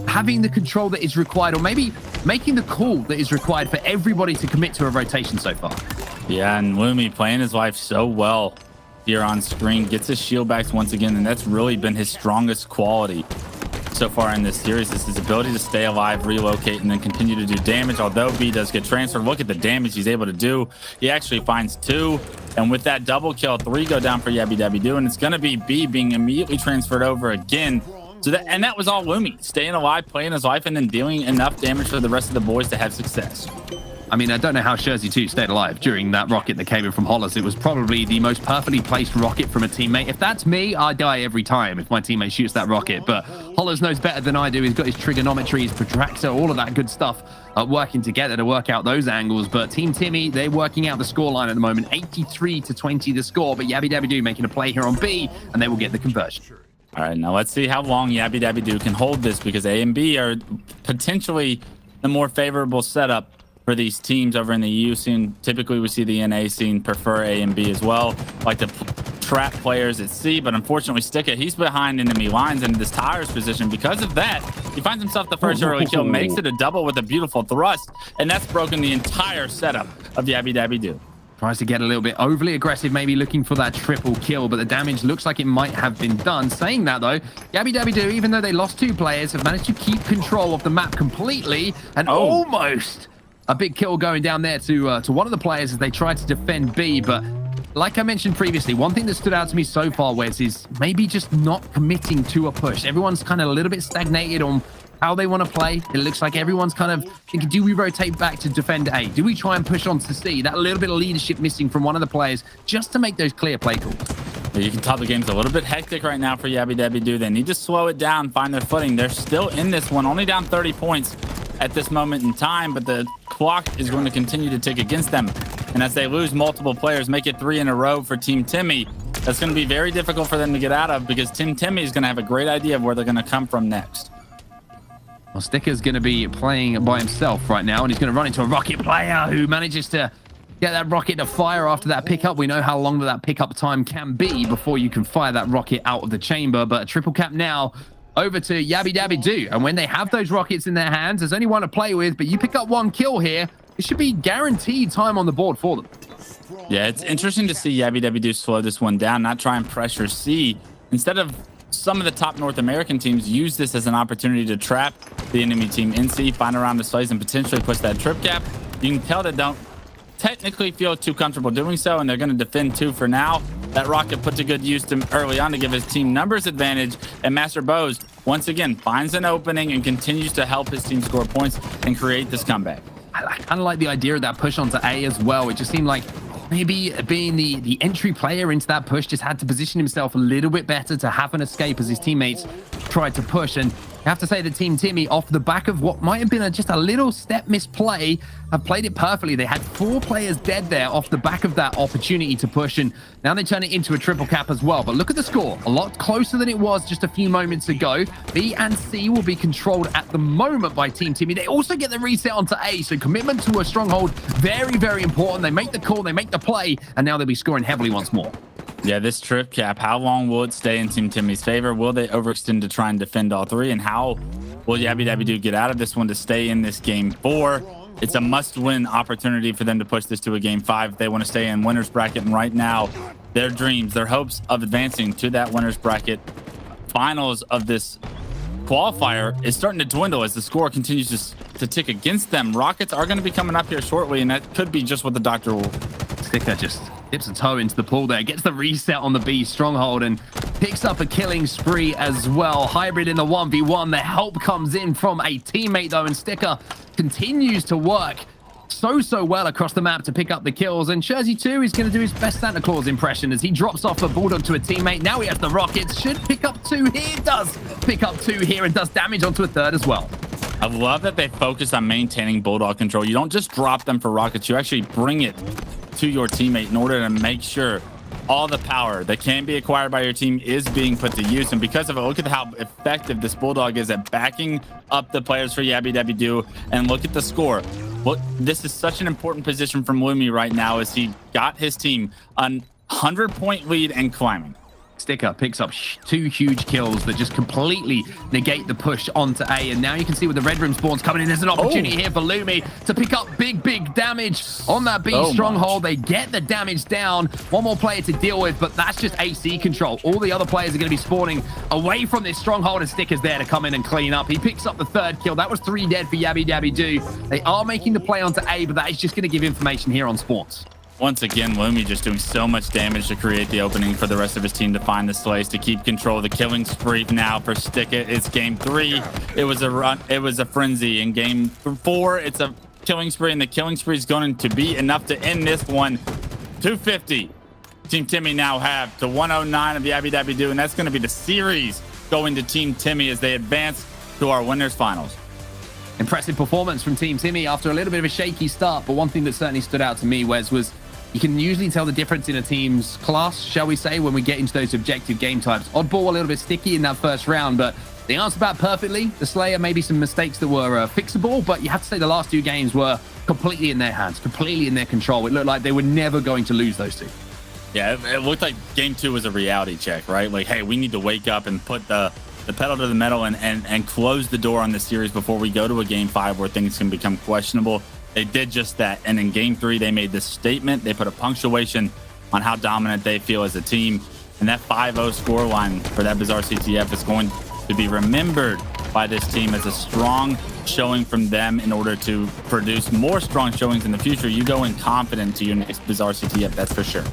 having the control that is required, or maybe making the call that is required for everybody to commit to a rotation so far. Yeah, and Lumi playing his life so well here on screen, gets his shield backs once again, and that's really been his strongest quality so far in this series, is his ability to stay alive, relocate, and then continue to do damage. Although B does get transferred, look at the damage he's able to do. He actually finds 2, and with that double kill, 3 go down for Yabby Dabby Doo, and it's going to be B being immediately transferred over again. So that was all Lumi, staying alive, playing his life, and then dealing enough damage for the rest of the boys to have success. I mean, I don't know how Jersey 2 stayed alive during that rocket that came in from Hollis. It was probably the most perfectly placed rocket from a teammate. If that's me, I die every time if my teammate shoots that rocket. But Hollis knows better than I do. He's got his trigonometry, his protractor, all of that good stuff working together to work out those angles. But Team Timmy, they're working out the scoreline at the moment. 83-20 the score. But Yabby Dabby Doo making a play here on B, and they will get the conversion. All right, now let's see how long Yabby Dabby Doo can hold this, because A and B are potentially the more favorable setup for these teams over in the EU scene. Typically, we see the NA scene prefer A and B as well, like to trap players at C, but unfortunately, Sticka, he's behind enemy lines in this tires position. Because of that, he finds himself the first early kill, makes it a double with a beautiful thrust, and that's broken the entire setup of Yabby Dabby Doo. Tries to get a little bit overly aggressive, maybe looking for that triple kill, but the damage looks like it might have been done. Saying that, though, Yabby Dabby Doo, even though they lost 2 players, have managed to keep control of the map completely, and almost a big kill going down there to one of the players as they tried to defend B. But like I mentioned previously, one thing that stood out to me so far, Wes, is maybe just not committing to a push. Everyone's kind of a little bit stagnated on how they want to play. It looks like everyone's kind of thinking, do we rotate back to defend A? Do we try and push on to C? That little bit of leadership missing from one of the players just to make those clear play calls. You can tell the game's a little bit hectic right now for Yabby Dabby Doo. They need to slow it down, find their footing. They're still in this one, only down 30 points. at this moment in time, but the clock is going to continue to tick against them. And as they lose multiple players, make it 3 in a row for Team Timmy, that's going to be very difficult for them to get out of, because Team Timmy is going to have a great idea of where they're going to come from next. Well, Sticker's going to be playing by himself right now, and he's going to run into a Rocket player who manages to get that rocket to fire after that pickup. We know how long that pickup time can be before you can fire that rocket out of the chamber, but a triple cap now over to Yabby Dabby Doo. And when they have those rockets in their hands, there's only one to play with, but you pick up 1 kill here, it should be guaranteed time on the board for them. Yeah, it's interesting to see Yabby Dabby Doo slow this one down, not try and pressure C. Instead of some of the top North American teams use this as an opportunity to trap the enemy team in C, find a round of plays, and potentially push that trip cap. You can tell they don't technically feel too comfortable doing so, and they're going to defend 2 for now. That rocket put to good use early on to give his team numbers advantage, and Master Bose once again finds an opening and continues to help his team score points and create this comeback. I kind of like the idea of that push onto A as well. It just seemed like maybe being the entry player into that push just had to position himself a little bit better to have an escape as his teammates tried to push. And I have to say that Team Timmy, off the back of what might have been just a little step misplay, have played it perfectly. They had 4 players dead there off the back of that opportunity to push, and now they turn it into a triple cap as well. But look at the score, a lot closer than it was just a few moments ago. B and C will be controlled at the moment by Team Timmy. They also get the reset onto A, so commitment to a stronghold, very, very important. They make the call, they make the play, and now they'll be scoring heavily once more. Yeah, this trip cap, how long will it stay in Team Timmy's favor? Will they overextend to try and defend all 3? And how will Yabby Dabby Doo get out of this one to stay in this game 4? It's a must-win opportunity for them to push this to a game 5 if they want to stay in winner's bracket. And right now, their dreams, their hopes of advancing to that winner's bracket finals of this qualifier is starting to dwindle as the score continues to tick against them. Rockets are going to be coming up here shortly, and that could be just what the doctor will. Sticker just dips a toe into the pool there, gets the reset on the B stronghold, and picks up a killing spree as well. Hybrid in the 1v1. The help comes in from a teammate though, and Sticker continues to work so well across the map to pick up the kills. And Jersey 2 is going to do his best Santa Claus impression as he drops off a bulldog to a teammate. Now he has the rockets, should pick up 2 here. Does pick up 2 here and does damage onto a 3rd as well. I love that they focus on maintaining bulldog control. You don't just drop them for rockets, you actually bring it to your teammate in order to make sure all the power that can be acquired by your team is being put to use. And because of it, look at how effective this bulldog is at backing up the players for Yabby Dabby Doo. And look at the score. Look, this is such an important position from Lumi right now as he got his team a 100-point lead and climbing. Sticker picks up 2 huge kills that just completely negate the push onto A. And now you can see with the red room spawns coming in, there's an opportunity here for Lumi to pick up big damage on that B stronghold. They get the damage down. 1 more player to deal with, but that's just AC control. All the other players are going to be spawning away from this stronghold, and Sticker's there to come in and clean up. He picks up the 3rd kill. That was 3 dead for Yabby Dabby Doo. They are making the play onto A, but that is just going to give information here on spawns. Once again, Lumi just doing so much damage to create the opening for the rest of his team to find the slays to keep control of the killing spree. Now for Sticker, it's game 3. It was a run. It was a frenzy. In game 4, it's a killing spree, and the killing spree is going to be enough to end this one. 250. Team Timmy now have to 109 of Yabby Dabby Doo, and that's going to be the series going to Team Timmy as they advance to our winners finals. Impressive performance from Team Timmy after a little bit of a shaky start, but one thing that certainly stood out to me, Wes, was you can usually tell the difference in a team's class, shall we say, when we get into those objective game types. Oddball a little bit sticky in that first round, but they answered back perfectly. The Slayer, maybe some mistakes that were fixable, but you have to say the last 2 games were completely in their hands, completely in their control. It looked like they were never going to lose those 2. Yeah, it looked like game 2 was a reality check, right? Like, hey, we need to wake up and put the pedal to the metal and close the door on the series before we go to a game 5 where things can become questionable. They did just that. And in game 3, they made this statement. They put a punctuation on how dominant they feel as a team. And that 5-0 scoreline for that Bizarre CTF is going to be remembered by this team as a strong showing from them in order to produce more strong showings in the future. You go in confident to your next Bizarre CTF, that's for sure.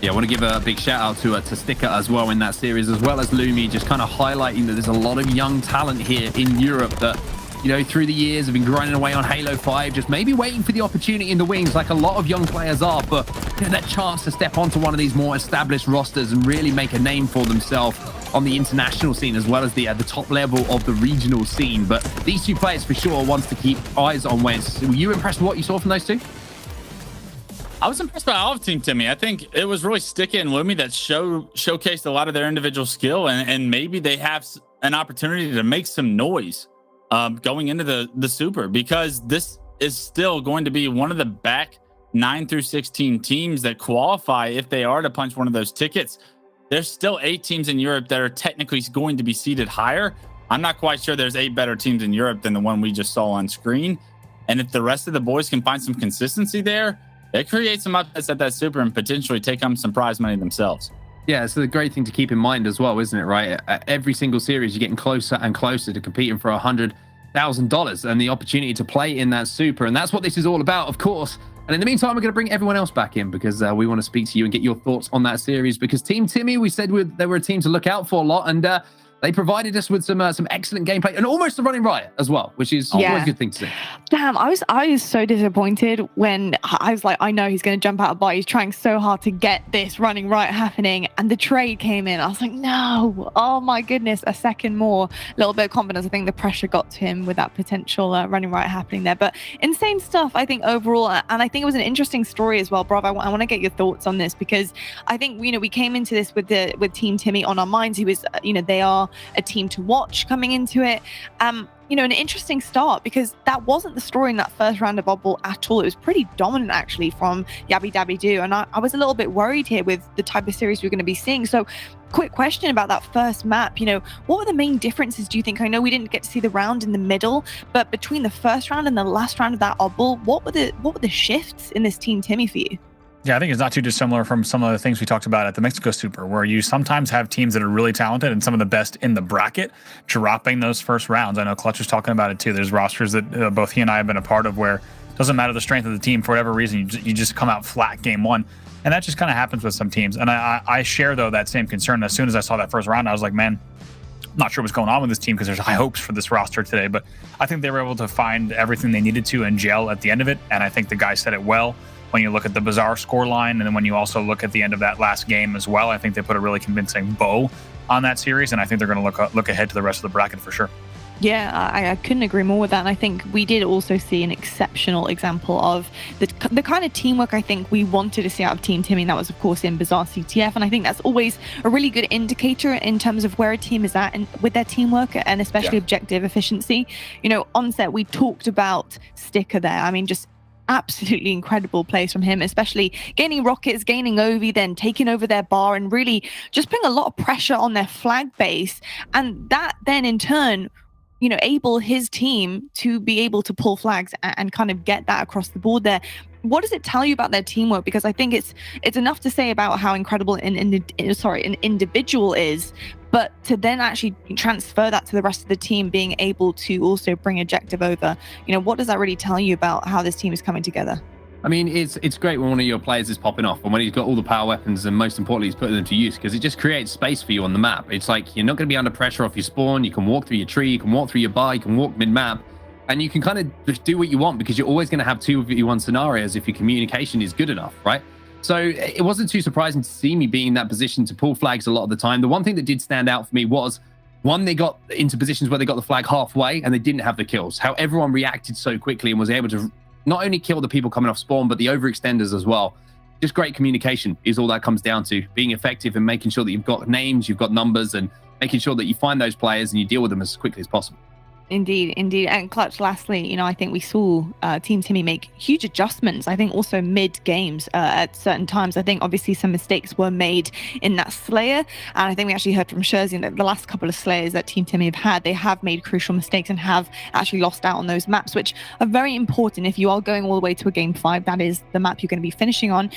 Yeah, I want to give a big shout out to Sticker as well in that series, as well as Lumi, just kind of highlighting that there's a lot of young talent here in Europe that, you know, through the years have been grinding away on Halo 5, just maybe waiting for the opportunity in the wings like a lot of young players are, but you know, that chance to step onto one of these more established rosters and really make a name for themselves. on the international scene as well as the top level of the regional scene. But these two players for sure wants to keep eyes on Wentz. Were you impressed with what you saw from those two? I was impressed by all of Team Timmy. I think it was really Sticky and Lumi that showcased a lot of their individual skill, and maybe they have an opportunity to make some noise going into the Super, because this is still going to be one of the back 9 through 16 teams that qualify if they are to punch one of those tickets. There's still 8 teams in Europe that are technically going to be seated higher. I'm not quite sure there's 8 better teams in Europe than the one we just saw on screen. And if the rest of the boys can find some consistency there, they create some upsets at that Super and potentially take home some prize money themselves. Yeah, it's a great thing to keep in mind as well, isn't it, right? Every single series, you're getting closer and closer to competing for $100,000 and the opportunity to play in that Super. And that's what this is all about, of course. And in the meantime, we're going to bring everyone else back in because we want to speak to you and get your thoughts on that series. Because Team Timmy, we said they were a team to look out for a lot. And they provided us with some excellent gameplay and almost a running riot as well, which is always a good thing to see. Damn, I was so disappointed when I was like, I know he's going to jump out of bar. He's trying so hard to get this running riot happening, and the trade came in. I was like, no, oh my goodness, a second more. A little bit of confidence. I think the pressure got to him with that potential running riot happening there. But insane stuff, I think, overall. And I think it was an interesting story as well, Brav. I want to get your thoughts on this because I think, we came into this with Team Timmy on our minds. He was, they are a team to watch coming into it. An interesting start because that wasn't the story in that first round of Odd Ball at all. It was pretty dominant actually from Yabby Dabby Doo, and I was a little bit worried here with the type of series we're going to be seeing. So quick question about that first map, what were the main differences, do you think? I know we didn't get to see the round in the middle, but between the first round and the last round of that Odd Ball, what were the shifts in this Team Timmy for you? Yeah, I think it's not too dissimilar from some of the things we talked about at the Mexico Super, where you sometimes have teams that are really talented and some of the best in the bracket dropping those first rounds. I know Clutch was talking about it too. There's rosters that both he and I have been a part of where it doesn't matter the strength of the team, for whatever reason, you just come out flat game one. And that just kind of happens with some teams. And I share, though, that same concern. As soon as I saw that first round, I was like, man, I'm not sure what's going on with this team because there's high hopes for this roster today. But I think they were able to find everything they needed to and gel at the end of it. And I think the guys said it well. When you look at the bizarre scoreline, and then when you also look at the end of that last game as well, I think they put a really convincing bow on that series, and I think they're going to look ahead to the rest of the bracket for sure. Yeah, I couldn't agree more with that. And I think we did also see an exceptional example of the kind of teamwork I think we wanted to see out of Team Timmy. And that was, of course, in Bizarre CTF. And I think that's always a really good indicator in terms of where a team is at and with their teamwork and especially objective efficiency. On set, we talked about Sticker there. I mean, just absolutely incredible plays from him, especially gaining rockets, gaining Ovi, then taking over their bar and really just putting a lot of pressure on their flag base. And that then in turn, able his team to be able to pull flags and kind of get that across the board there. What does it tell you about their teamwork? Because I think it's enough to say about how incredible an individual is, but to then actually transfer that to the rest of the team, being able to also bring objective over, what does that really tell you about how this team is coming together? I mean, it's great when one of your players is popping off and when he's got all the power weapons and most importantly, he's putting them to use because it just creates space for you on the map. It's like you're not going to be under pressure off your spawn. You can walk through your tree, you can walk through your bar, you can walk mid-map, and you can kind of just do what you want because you're always going to have 2v1 scenarios if your communication is good enough, right? So it wasn't too surprising to see me being in that position to pull flags a lot of the time. The one thing that did stand out for me was, one, they got into positions where they got the flag halfway and they didn't have the kills. How everyone reacted so quickly and was able to not only kill the people coming off spawn, but the overextenders as well. Just great communication is all that comes down to. Being effective and making sure that you've got names, you've got numbers, and making sure that you find those players and you deal with them as quickly as possible. Indeed. And Clutch, lastly, I think we saw Team Timmy make huge adjustments, I think also mid-games at certain times. I think obviously some mistakes were made in that Slayer. And I think we actually heard from Scherzi that the last couple of Slayers that Team Timmy have had, they have made crucial mistakes and have actually lost out on those maps, which are very important. If you are going all the way to a Game 5, that is the map you're going to be finishing on.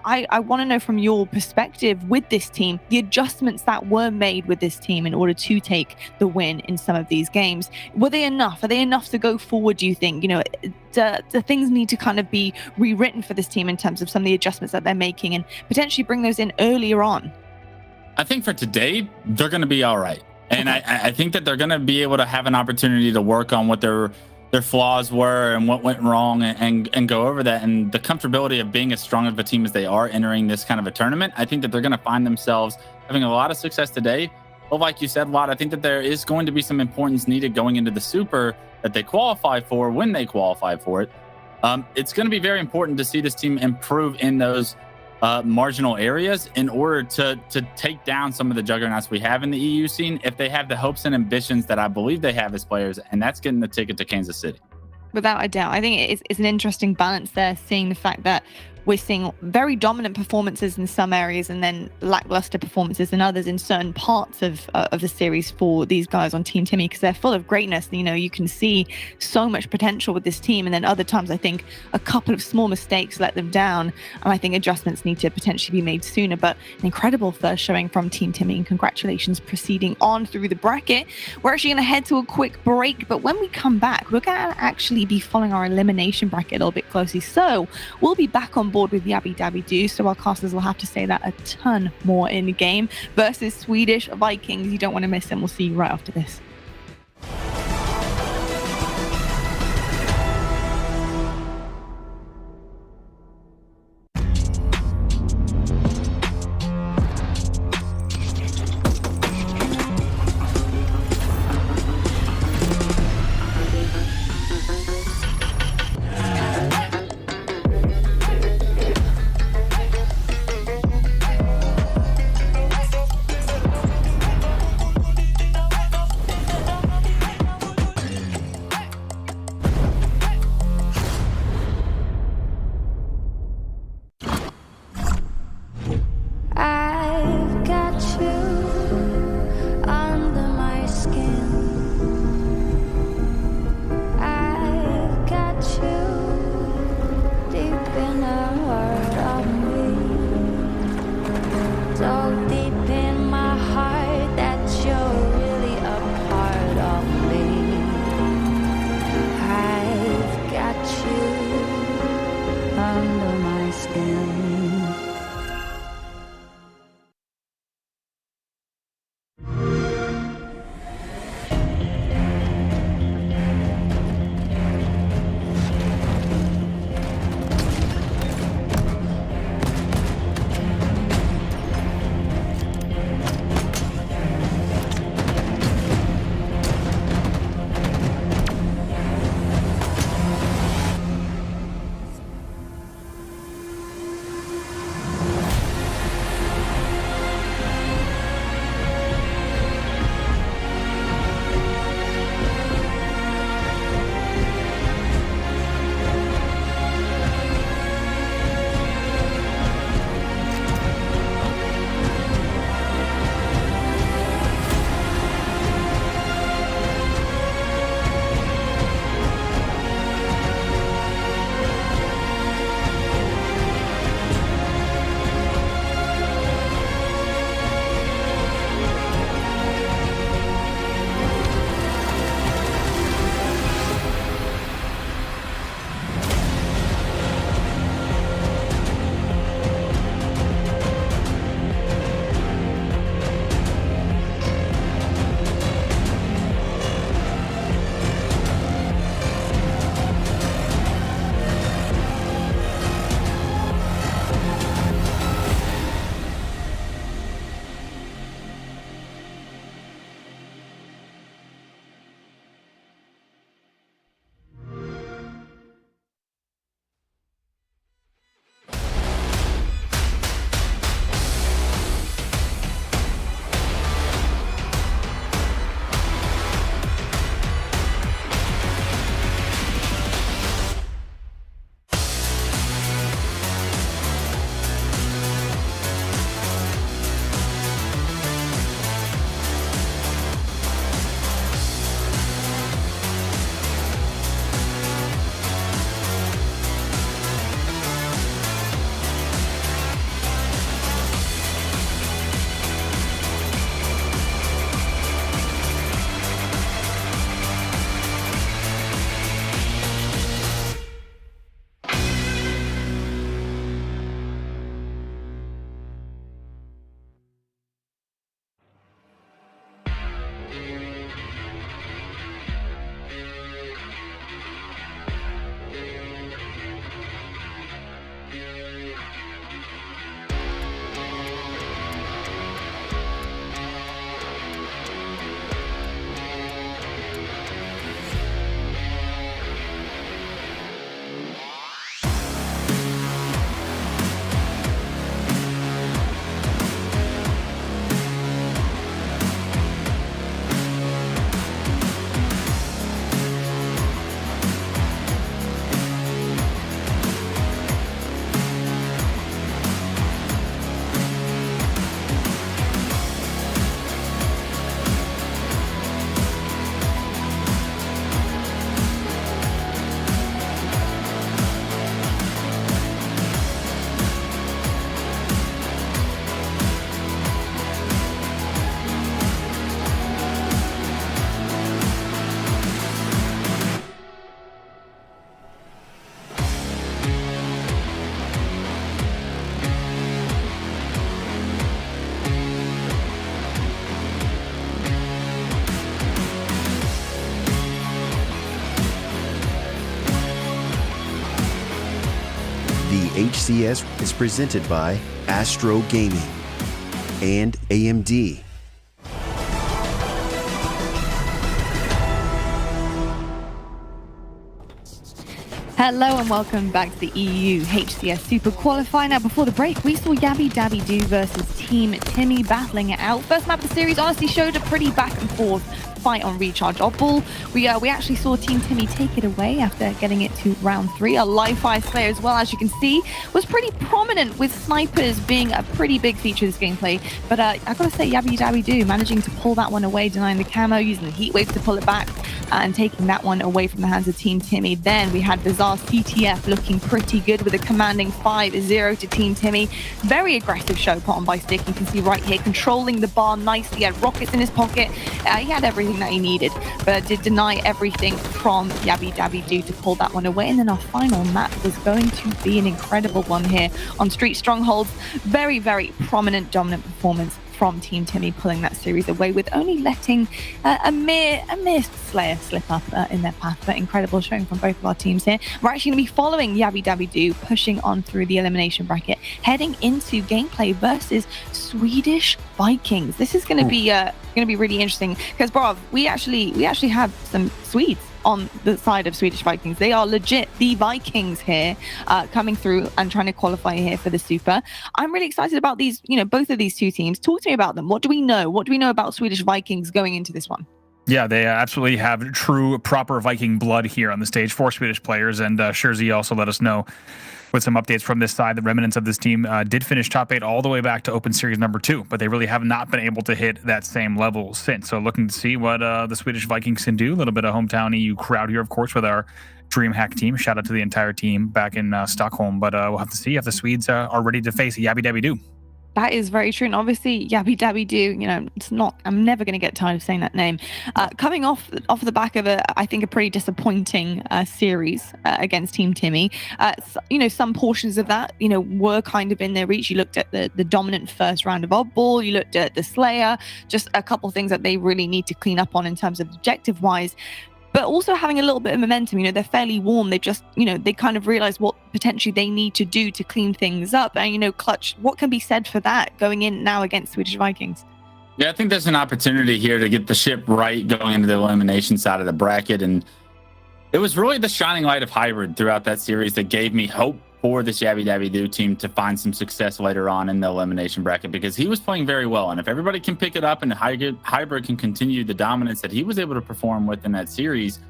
I want to know from your perspective with this team, the adjustments that were made with this team in order to take the win in some of these games. Were they enough? Are they enough to go forward, do you think? Do things need to kind of be rewritten for this team in terms of some of the adjustments that they're making and potentially bring those in earlier on? I think for today, they're going to be all right. And I think that they're going to be able to have an opportunity to work on what their flaws were and what went wrong and go over that. And the comfortability of being as strong of a team as they are entering this kind of a tournament, I think that they're going to find themselves having a lot of success today. But like you said, Lot, I think that there is going to be some importance needed going into the Super that they qualify for when they qualify for it. It's going to be very important to see this team improve in those marginal areas in order to take down some of the juggernauts we have in the EU scene if they have the hopes and ambitions that I believe they have as players, and that's getting the ticket to Kansas City. Without a doubt. I think it's an interesting balance there, seeing the fact that we're seeing very dominant performances in some areas and then lackluster performances in others in certain parts of the series for these guys on Team Timmy, because they're full of greatness. You know, you can see so much potential with this team, and then other times I think a couple of small mistakes let them down, and I think adjustments need to potentially be made sooner. But an incredible first showing from Team Timmy, and congratulations proceeding on through the bracket. We're actually going to head to a quick break, but when we come back, we're going to actually be following our elimination bracket a little bit closely. So we'll be back on board with Yabby Dabby Doo, so our casters will have to say that a ton more in the game versus Swedish Vikings. You don't want to miss them. We'll see you right after this. HCS is presented by Astro Gaming and AMD. Hello and welcome back to the EU HCS Super qualifier. Now, before the break, we saw Yabby Dabby Doo versus Team Timmy battling it out. First map of the series honestly showed a pretty back and forth fight on Recharge Oddball. We actually saw Team Timmy take it away after getting it to round 3. A live fire slayer as well, as you can see, was pretty prominent, with snipers being a pretty big feature of this gameplay. But I gotta say, Yabby Dabby Doo managing to pull that one away, denying the camo, using the heat wave to pull it back, and taking that one away from the hands of Team Timmy. Then we had Bizarre CTF looking pretty good with a commanding 5-0 to Team Timmy. Very aggressive show put on by Stick. You can see right here, controlling the bar nicely. He had rockets in his pocket. He had everything that he needed, but did deny everything from Yabby Dabby Doo to pull that one away. And then our final map was going to be an incredible one here on Street Strongholds. Very, very prominent, dominant performance from Team Timmy, pulling that series away with only letting a mere Slayer slip up in their path. But incredible showing from both of our teams here. We're actually going to be following Yabby Dabby Doo, pushing on through the elimination bracket, heading into gameplay versus Swedish Vikings. This is going to be really interesting because, bro, we actually have some Swedes on the side of Swedish Vikings. They are legit the Vikings here, coming through and trying to qualify here for the Super. I'm really excited about these, both of these two teams. Talk to me about them. What do we know? What do we know about Swedish Vikings going into this one? Yeah, they absolutely have true, proper Viking blood here on the stage for Swedish players. And Scherzi also let us know with some updates from this side. The remnants of this team did finish top 8 all the way back to Open Series number 2, but they really have not been able to hit that same level since. So looking to see what the Swedish Vikings can do. A little bit of hometown EU crowd here, of course, with our DreamHack team. Shout out to the entire team back in Stockholm. But we'll have to see if the Swedes are ready to face Yabby Dabby Doo. That is very true. And obviously, Yabby Dabby Doo, it's not, I'm never going to get tired of saying that name. Coming off the back of I think a pretty disappointing series against Team Timmy. Some portions of that, were kind of in their reach. You looked at the dominant first round of Oddball. You looked at the Slayer, just a couple things that they really need to clean up on in terms of objective wise. But also having a little bit of momentum. They're fairly warm. They just, they kind of realize what potentially they need to do to clean things up. And, Clutch, what can be said for that going in now against Swedish Vikings? Yeah, I think there's an opportunity here to get the ship right going into the elimination side of the bracket. And it was really the shining light of Hybrid throughout that series that gave me hope for this Yabby Dabby Doo team to find some success later on in the elimination bracket, because he was playing very well. And if everybody can pick it up and Hybrid can continue the dominance that he was able to perform with in that series,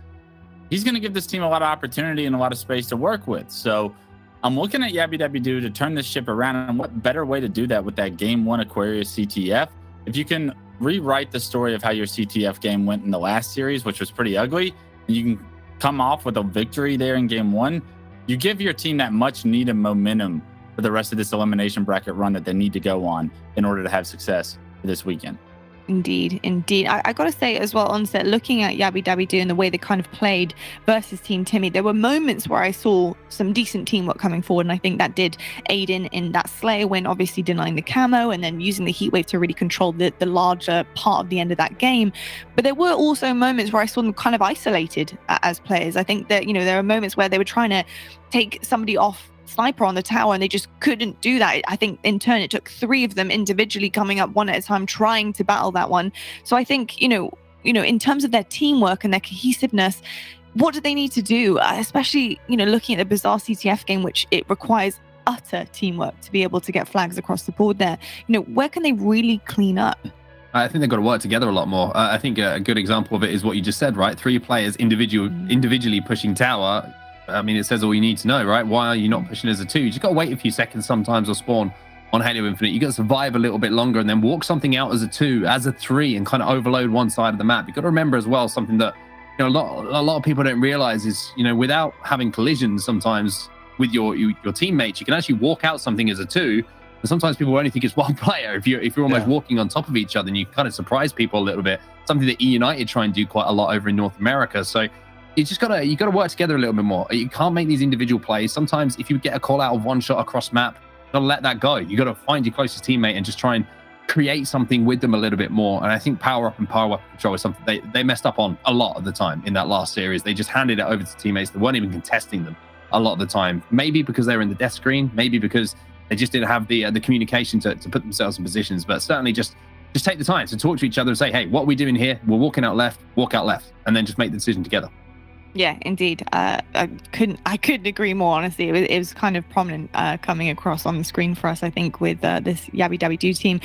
he's going to give this team a lot of opportunity and a lot of space to work with. So I'm looking at Yabby Dabby Doo to turn this ship around. And what better way to do that with that Game 1 Aquarius CTF? If you can rewrite the story of how your CTF game went in the last series, which was pretty ugly, and you can come off with a victory there in Game 1, you give your team that much needed momentum for the rest of this elimination bracket run that they need to go on in order to have success this weekend. Indeed. I got to say as well, Onset, looking at Yabby Dabby Doo and the way they kind of played versus Team Timmy, there were moments where I saw some decent teamwork coming forward, and I think that did aid in that Slayer win, obviously denying the camo and then using the heat wave to really control the larger part of the end of that game. But there were also moments where I saw them kind of isolated as players. I think that, there are moments where they were trying to take somebody off sniper on the tower and they just couldn't do that. I think in turn it took 3 of them individually coming up one at a time trying to battle that one. So I think in terms of their teamwork and their cohesiveness, what do they need to do, especially looking at the Bizarre CTF game, which it requires utter teamwork to be able to get flags across the board there. Where can they really clean up? I think they've got to work together a lot more. I think a good example of it is what you just said, right? 3 players individually pushing tower. I mean, it says all you need to know, right? Why are you not pushing as a 2? You just got to wait a few seconds sometimes or spawn on Halo Infinite. You got to survive a little bit longer and then walk something out as a 2, as a 3, and kind of overload one side of the map. You've got to remember as well something that a lot of people don't realize is, without having collisions sometimes with your teammates, you can actually walk out something as a 2. And sometimes people only think it's one player. If you're almost walking on top of each other, and you kind of surprise people a little bit. Something that United try and do quite a lot over in North America. So you gotta work together a little bit more. You can't make these individual plays. Sometimes if you get a call out of one shot across map, you gotta let that go. You gotta find your closest teammate and just try and create something with them a little bit more. And I think power up and power weapon control is something they messed up on a lot of the time in that last series. They just handed it over to teammates that weren't even contesting them. a lot of the time. Maybe because they were in the death screen, maybe because they just didn't have the communication to put themselves in positions, but certainly just take the time to talk to each other and say, hey, what are we doing here? We're walking out left, walk out left, and then just make the decision together. Yeah, indeed. I couldn't agree more, honestly. It was kind of prominent coming across on the screen for us, I think, with this Yabby Dabby Doo team.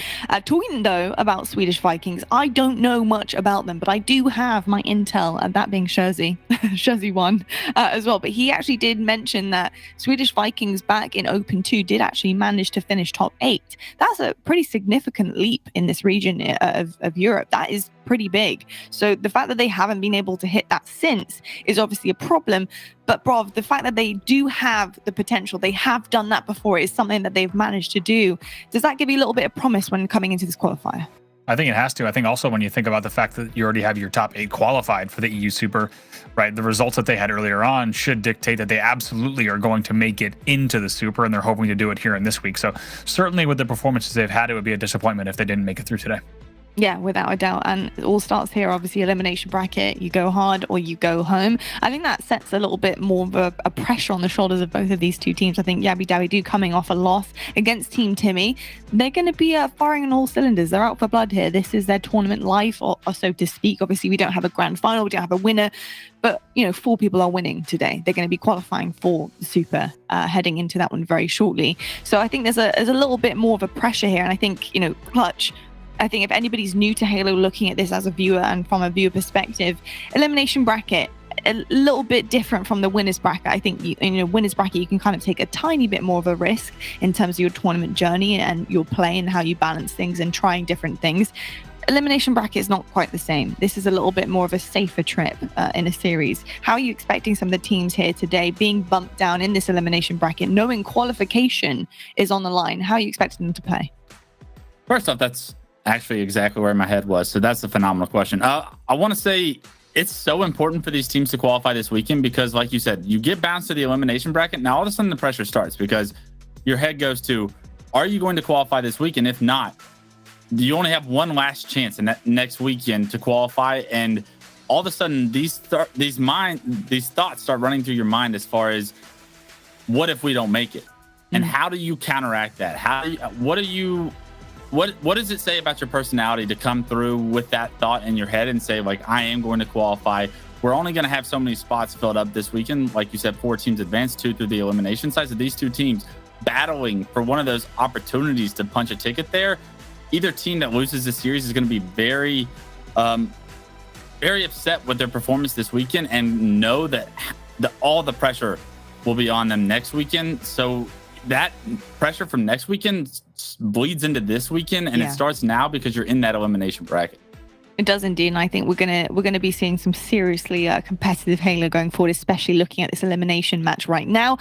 Talking, though, about Swedish Vikings, I don't know much about them, but I do have my intel, that being Shuzzy one as well. But he actually did mention that Swedish Vikings back in Open 2 did actually manage to finish top 8. That's a pretty significant leap in this region of Europe. That is pretty big. So the fact that they haven't been able to hit that since is obviously a problem. But Brov, the fact that they do have the potential, they have done that before, is something that they've managed to do. Does that give you a little bit of promise when coming into this qualifier? I think it has to. I think also when you think about the fact that you already have your top 8 qualified for the EU Super, right? The results that they had earlier on should dictate that they absolutely are going to make it into the Super, and they're hoping to do it here in this week. So certainly with the performances they've had, it would be a disappointment if they didn't make it through today. Yeah, without a doubt. And it all starts here, obviously, elimination bracket. You go hard or you go home. I think that sets a little bit more of a pressure on the shoulders of both of these two teams. I think Yabby Dabby Doo coming off a loss against Team Timmy, they're going to be firing on all cylinders. They're out for blood here. This is their tournament life, or so to speak. Obviously, we don't have a grand final. We don't have a winner. But, 4 people are winning today. They're going to be qualifying for the Super, heading into that one very shortly. So I think there's a little bit more of a pressure here. And I think, Clutch, I think if anybody's new to Halo looking at this as a viewer and from a viewer perspective, elimination bracket, a little bit different from the winners bracket. I think winners bracket, you can kind of take a tiny bit more of a risk in terms of your tournament journey and your play and how you balance things and trying different things. Elimination bracket is not quite the same. This is a little bit more of a safer trip in a series. How are you expecting some of the teams here today being bumped down in this elimination bracket, knowing qualification is on the line? How are you expecting them to play? First off, that's actually exactly where my head was. So that's a phenomenal question. I want to say it's so important for these teams to qualify this weekend because, like you said, you get bounced to the elimination bracket. Now, all of a sudden, the pressure starts because your head goes to, are you going to qualify this weekend? If not, you only have one last chance in that next weekend to qualify. And all of a sudden, these thoughts start running through your mind as far as, what if we don't make it? And how do you counteract that? What does it say about your personality to come through with that thought in your head and say, like, I am going to qualify? We're only going to have so many spots filled up this weekend. Like you said, 4 teams advanced, 2 through the elimination side. So these 2 teams battling for one of those opportunities to punch a ticket there. Either team that loses the series is going to be very, very upset with their performance this weekend and know that all the pressure will be on them next weekend. So that pressure from next weekend bleeds into this weekend, and it starts now because you're in that elimination bracket. It does indeed, and I think we're gonna be seeing some seriously competitive Halo going forward, especially looking at this elimination match right now.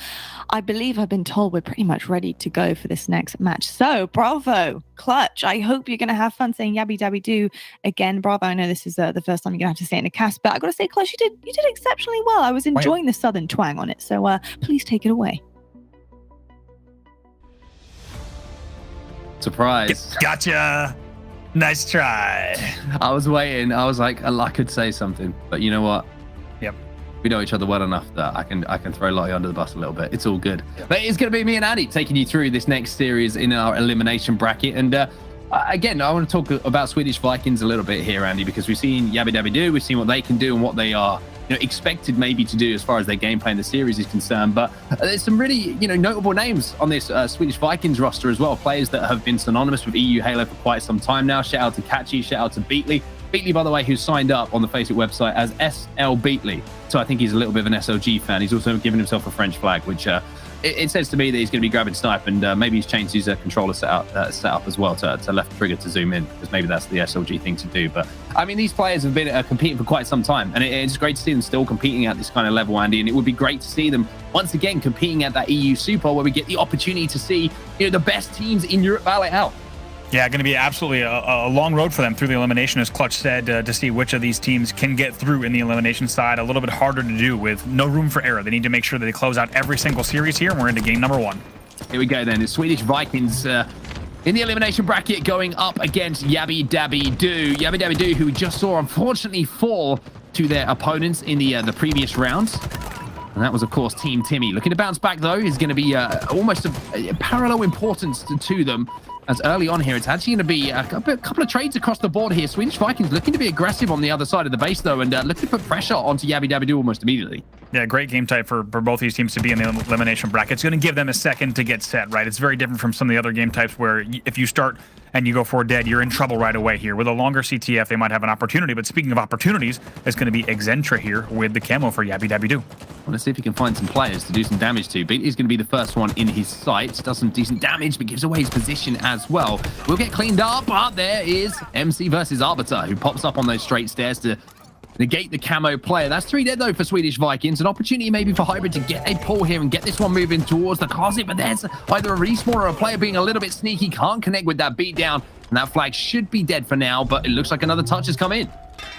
I believe I've been told we're pretty much ready to go for this next match. So bravo, Clutch. I hope you're gonna have fun saying Yabby Dabby Doo again. Bravo. I know this is the first time you're gonna have to say it in a cast, but I gotta say, Clutch, you did exceptionally well. I was enjoying the southern twang on it. So please take it away. Surprise. Gotcha. Nice try. I was waiting. I was like, I could say something, but you know what? Yep. We know each other well enough that I can throw Lottie under the bus a little bit. It's all good. Yep. But it's going to be me and Andy taking you through this next series in our elimination bracket. And again, I want to talk about Swedish Vikings a little bit here, Andy, because we've seen Yabby Dabby Doo. We've seen what they can do and what they are expected maybe to do as far as their gameplay in the series is concerned. But there's some really notable names on this Swedish Vikings roster as well, players that have been synonymous with EU Halo for quite some time now. Shout out to Catchy, shout out to Beatley, by the way, who's signed up on the Facebook website as SL Beatley, so I think he's a little bit of an SLG fan. He's also given himself a French flag, which it says to me that he's going to be grabbing snipe, and maybe he's changed his controller setup as well to left trigger to zoom in, because maybe that's the SLG thing to do. But I mean, these players have been competing for quite some time, and it's great to see them still competing at this kind of level, Andy. And it would be great to see them once again competing at that EU Super, where we get the opportunity to see the best teams in Europe battle it out. Yeah, going to be absolutely a long road for them through the elimination, as Clutch said, to see which of these teams can get through in the elimination side. A little bit harder to do with no room for error. They need to make sure that they close out every single series here, and we're into game number 1. Here we go then. The Swedish Vikings in the elimination bracket going up against Yabby Dabby Doo. Yabby Dabby Doo, who we just saw unfortunately fall to their opponents in the previous rounds. And that was, of course, Team Timmy. Looking to bounce back, though, is going to be almost a parallel importance to them. As early on here, it's actually going to be a couple of trades across the board here. Swedish Vikings looking to be aggressive on the other side of the base, though, and looking to put pressure onto Yabby Dabby Doo almost immediately. Yeah, great game type for both these teams to be in the elimination bracket. It's going to give them a second to get set, right? It's very different from some of the other game types where if you start and you go 4 dead, you're in trouble right away here. With a longer CTF, they might have an opportunity. But speaking of opportunities, it's going to be Exentra here with the camo for Yabby Dabby Doo. Let's see if he can find some players to do some damage to. Beatley's going to be the first one in his sights. Does some decent damage, but gives away his position as well. We'll get cleaned up, but there is MC versus Arbiter, who pops up on those straight stairs to negate the camo player. That's 3 dead, though, for Swedish Vikings. An opportunity maybe for Hybrid to get a pull here and get this one moving towards the closet, but there's either a respawn or a player being a little bit sneaky. Can't connect with that beatdown, and that flag should be dead for now, but it looks like another touch has come in.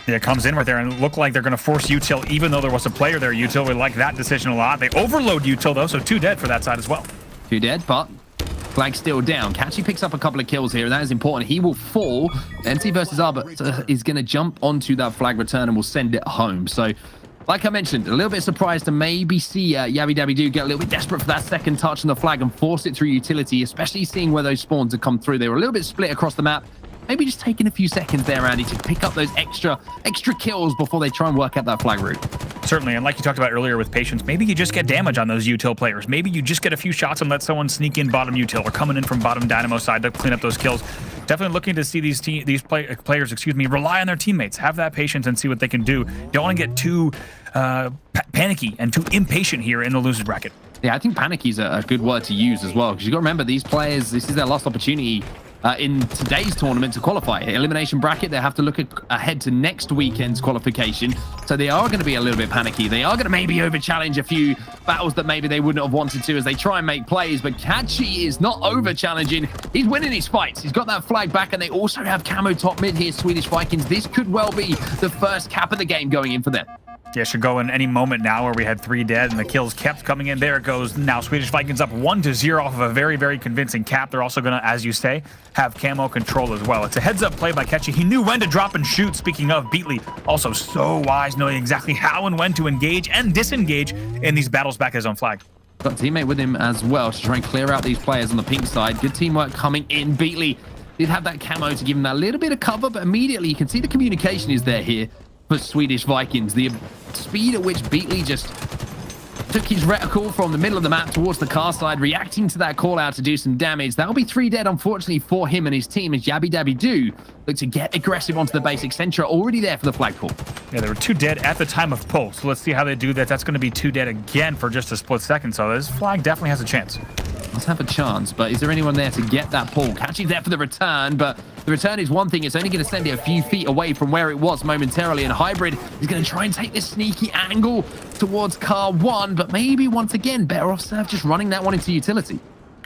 Yeah, it comes in right there and look like they're going to force Util, even though there was a player there. Util, we like that decision a lot. They overload Util, though, so 2 dead for that side as well. 2 dead, but flag still down. Catchy picks up a couple of kills here, and that is important. He will fall. MC versus Arbiter is going to jump onto that flag return and will send it home. So, like I mentioned, a little bit surprised to maybe see Yabby Dabby Doo get a little bit desperate for that second touch on the flag and force it through utility, especially seeing where those spawns have come through. They were a little bit split across the map. Maybe just taking a few seconds there, Andy, to pick up those extra kills before they try and work out that flag route. Certainly, and like you talked about earlier with Patience, maybe you just get damage on those Util players. Maybe you just get a few shots and let someone sneak in bottom Util or coming in from bottom Dynamo side to clean up those kills. Definitely looking to see these players, rely on their teammates, have that patience and see what they can do. Don't want to get too panicky and too impatient here in the losers bracket. Yeah, I think panicky is a good word to use as well, because you've got to remember these players, this is their last opportunity in today's tournament to qualify. Elimination bracket, they have to look ahead to next weekend's qualification. So they are going to be a little bit panicky. They are going to maybe over-challenge a few battles that maybe they wouldn't have wanted to as they try and make plays. But Catchy is not over-challenging. He's winning his fights. He's got that flag back, and they also have camo top mid here, Swedish Vikings. This could well be the first cap of the game going in for them. Yeah, should go in any moment now where we had 3 dead and the kills kept coming in. There it goes. Now Swedish Vikings up 1-0 off of a very, very convincing cap. They're also going to, as you say, have camo control as well. It's a heads-up play by Catchy. He knew when to drop and shoot. Speaking of, Beatley also so wise, knowing exactly how and when to engage and disengage in these battles back at his own flag. Got a teammate with him as well to try and clear out these players on the pink side. Good teamwork coming in. Beatley did have that camo to give him that little bit of cover, but immediately you can see the communication is there here for Swedish Vikings. The speed at which Beatley just took his reticle from the middle of the map towards the car side, reacting to that call out to do some damage. That'll be 3 dead, unfortunately, for him and his team as Yabby Dabby Doo look to get aggressive onto the base. Excentra already there for the flag pull. Yeah, there were 2 dead at the time of pull. So let's see how they do that. That's going to be 2 dead again for just a split second. So this flag definitely has a chance. Let's have a chance, but is there anyone there to get that pull? Catchy's there for the return, but the return is one thing. It's only going to send it a few feet away from where it was momentarily, and Hybrid is going to try and take this sneaky angle towards car 1, but maybe once again, better off serve just running that one into utility.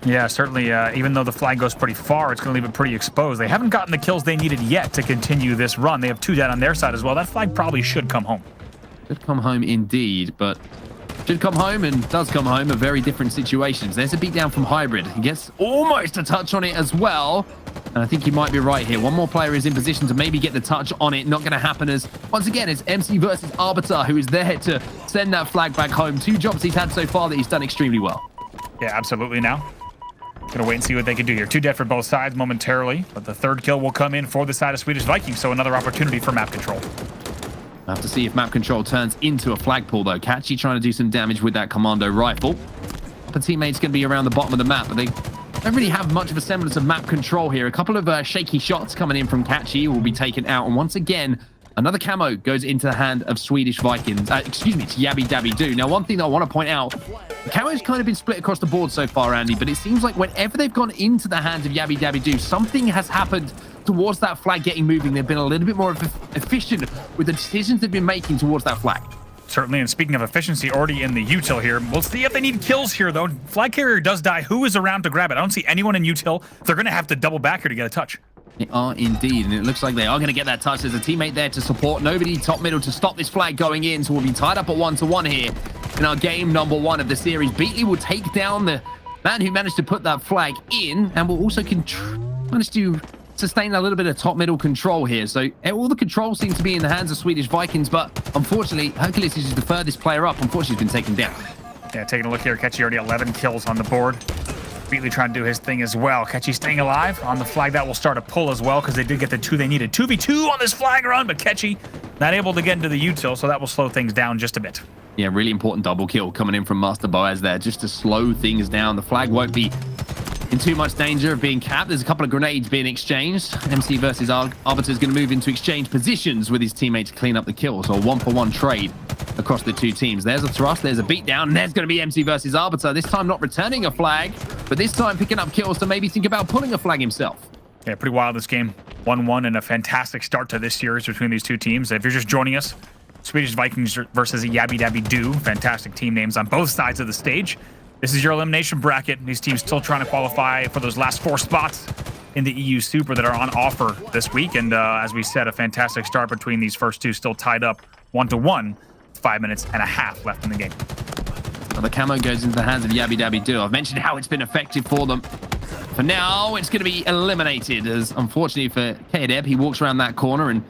Yeah, certainly, even though the flag goes pretty far, it's going to leave it pretty exposed. They haven't gotten the kills they needed yet to continue this run. They have 2 dead on their side as well. That flag probably should come home. Should come home indeed, but should come home and does come home at very different situations. There's a beatdown from Hybrid. He gets almost a touch on it as well. And I think he might be right here. One more player is in position to maybe get the touch on it. Not going to happen as, once again, it's MC versus Arbiter who is there to send that flag back home. 2 jobs he's had so far that he's done extremely well. Yeah, absolutely now. Gonna wait and see what they can do here. 2 dead for both sides momentarily, but the 3rd kill will come in for the side of Swedish Vikings, so another opportunity for map control. We'll have to see if map control turns into a flag pull, though. Catchy trying to do some damage with that commando rifle. The teammate's going to be around the bottom of the map, but they don't really have much of a semblance of map control here. A couple of shaky shots coming in from Catchy will be taken out, and once again, another camo goes into the hand of Swedish Vikings. To Yabby Dabby Doo. Now, one thing that I want to point out, the camo's kind of been split across the board so far, Andy, but it seems like whenever they've gone into the hands of Yabby Dabby Doo, something has happened towards that flag getting moving. They've been a little bit more efficient with the decisions they've been making towards that flag. Certainly, and speaking of efficiency, already in the util here. We'll see if they need kills here, though. Flag carrier does die. Who is around to grab it? I don't see anyone in util. They're going to have to double back here to get a touch. They are indeed, and it looks like they are going to get that touch. There's a teammate there to support. Nobody top middle to stop this flag going in, so we'll be tied up at 1-1 here in our game number 1 of the series. Beatley will take down the man who managed to put that flag in, and will also manage to sustain a little bit of top middle control here. So all the control seems to be in the hands of Swedish Vikings, but unfortunately, Hercules is the furthest player up. Unfortunately, he's been taken down. Yeah, taking a look here, Ketchy already 11 kills on the board. Beatley trying to do his thing as well. Ketchy staying alive on the flag. That will start a pull as well, because they did get the 2 they needed. 2v2 on this flag run, but Ketchy not able to get into the util, so that will slow things down just a bit. Yeah, really important double kill coming in from Master Boaz there, just to slow things down. The flag won't be in too much danger of being capped. There's a couple of grenades being exchanged. MC versus Arbiter is going to move into exchange positions with his teammate to clean up the kills, or 1-for-1 trade across the two teams. There's a thrust, there's a beatdown, and there's going to be MC versus Arbiter. This time not returning a flag, but this time picking up kills to maybe think about pulling a flag himself. Yeah, pretty wild this game. 1-1 and a fantastic start to this series between these two teams. If you're just joining us, Swedish Vikings versus Yabby Dabby Doo. Fantastic team names on both sides of the stage. This is your elimination bracket. These teams still trying to qualify for those last 4 spots in the EU Super that are on offer this week. And as we said, a fantastic start between these first two, still tied up 1-1. 5 minutes and a half left in the game. Well, the camo goes into the hands of Yabby Dabby Doo. I've mentioned how it's been effective for them. For now, it's going to be eliminated, as unfortunately for Kadeb, he walks around that corner and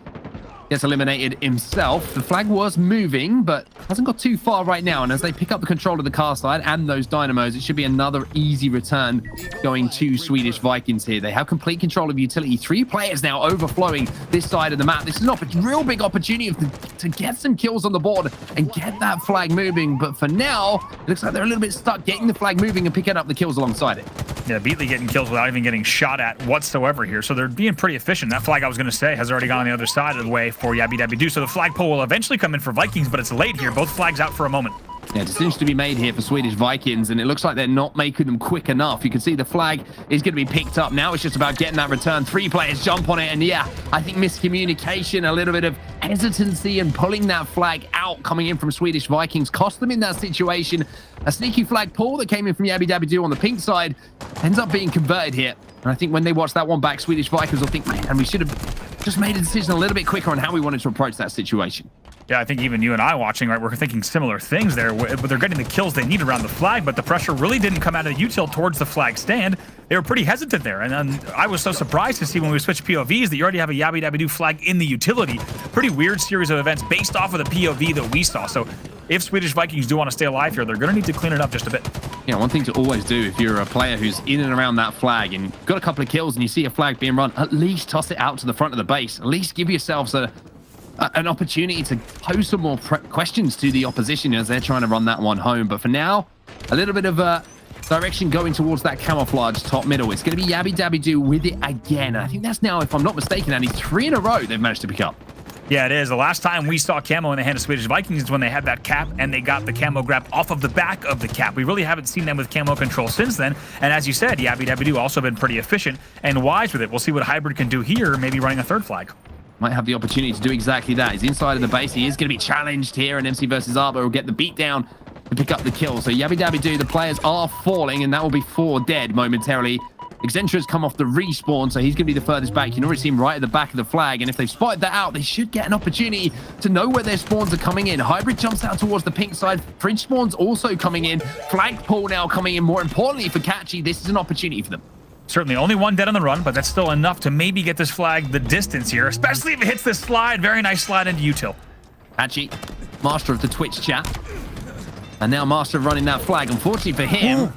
gets eliminated himself. The flag was moving, but hasn't got too far right now. And as they pick up the control of the car side and those dynamos, it should be another easy return going to Swedish Vikings here. They have complete control of utility. 3 players now overflowing this side of the map. This is a real big opportunity to get some kills on the board and get that flag moving. But for now, it looks like they're a little bit stuck getting the flag moving and picking up the kills alongside it. Yeah, Beatley getting kills without even getting shot at whatsoever here. So they're being pretty efficient. That flag, I was going to say, has already gone on the other side of the way for Yabby Dabby Doo. So the flagpole will eventually come in for Vikings, but it's late here. Both flags out for a moment. Yeah, decisions to be made here for Swedish Vikings, and it looks like they're not making them quick enough. You can see the flag is going to be picked up. Now it's just about getting that return. 3 players jump on it, and yeah, I think miscommunication, a little bit of hesitancy and pulling that flag out coming in from Swedish Vikings cost them in that situation. A sneaky flag pull that came in from Yabby Dabby Doo on the pink side ends up being converted here. And I think when they watch that one back, Swedish Vikings will think, man, we should have just made a decision a little bit quicker on how we wanted to approach that situation. Yeah, I think even you and I watching, right, we're thinking similar things there. But they're getting the kills they need around the flag, but the pressure really didn't come out of the util towards the flag stand. They were pretty hesitant there. And then I was so surprised to see when we switched POVs that you already have a Yabby Dabby Doo flag in the utility. Pretty weird series of events based off of the POV that we saw. So if Swedish Vikings do want to stay alive here, they're going to need to clean it up just a bit. Yeah, one thing to always do if you're a player who's in and around that flag and got a couple of kills and you see a flag being run, at least toss it out to the front of the base. At least give yourselves an opportunity to pose some more questions to the opposition as they're trying to run that one home. But for now, a little bit of direction going towards that camouflage top middle. It's going to be Yabby Dabby Doo with it again. I think that's now, if I'm not mistaken, Andy, 3 in a row they've managed to pick up. Yeah, it is. The last time we saw camo in the hand of Swedish Vikings is when they had that cap and they got the camo grab off of the back of the cap. We really haven't seen them with camo control since then. And as you said, Yabby Dabby Doo also been pretty efficient and wise with it. We'll see what Hybrid can do here, maybe running a 3rd flag. Might have the opportunity to do exactly that. He's inside of the base. He is going to be challenged here, and MC versus Arbor will get the beat down to pick up the kill. So Yabby Dabby Doo, the players are falling, and that will be 4 dead momentarily. Excentra's come off the respawn, so he's going to be the furthest back. You can already see him right at the back of the flag, and if they've spotted that out, they should get an opportunity to know where their spawns are coming in. Hybrid jumps out towards the pink side. Fringe spawns also coming in. Flag pull now coming in. More importantly for Catchy, this is an opportunity for them. Certainly only 1 dead on the run, but that's still enough to maybe get this flag the distance here, especially if it hits this slide. Very nice slide into util. Catchy, master of the Twitch chat. And now master of running that flag. Unfortunately for him,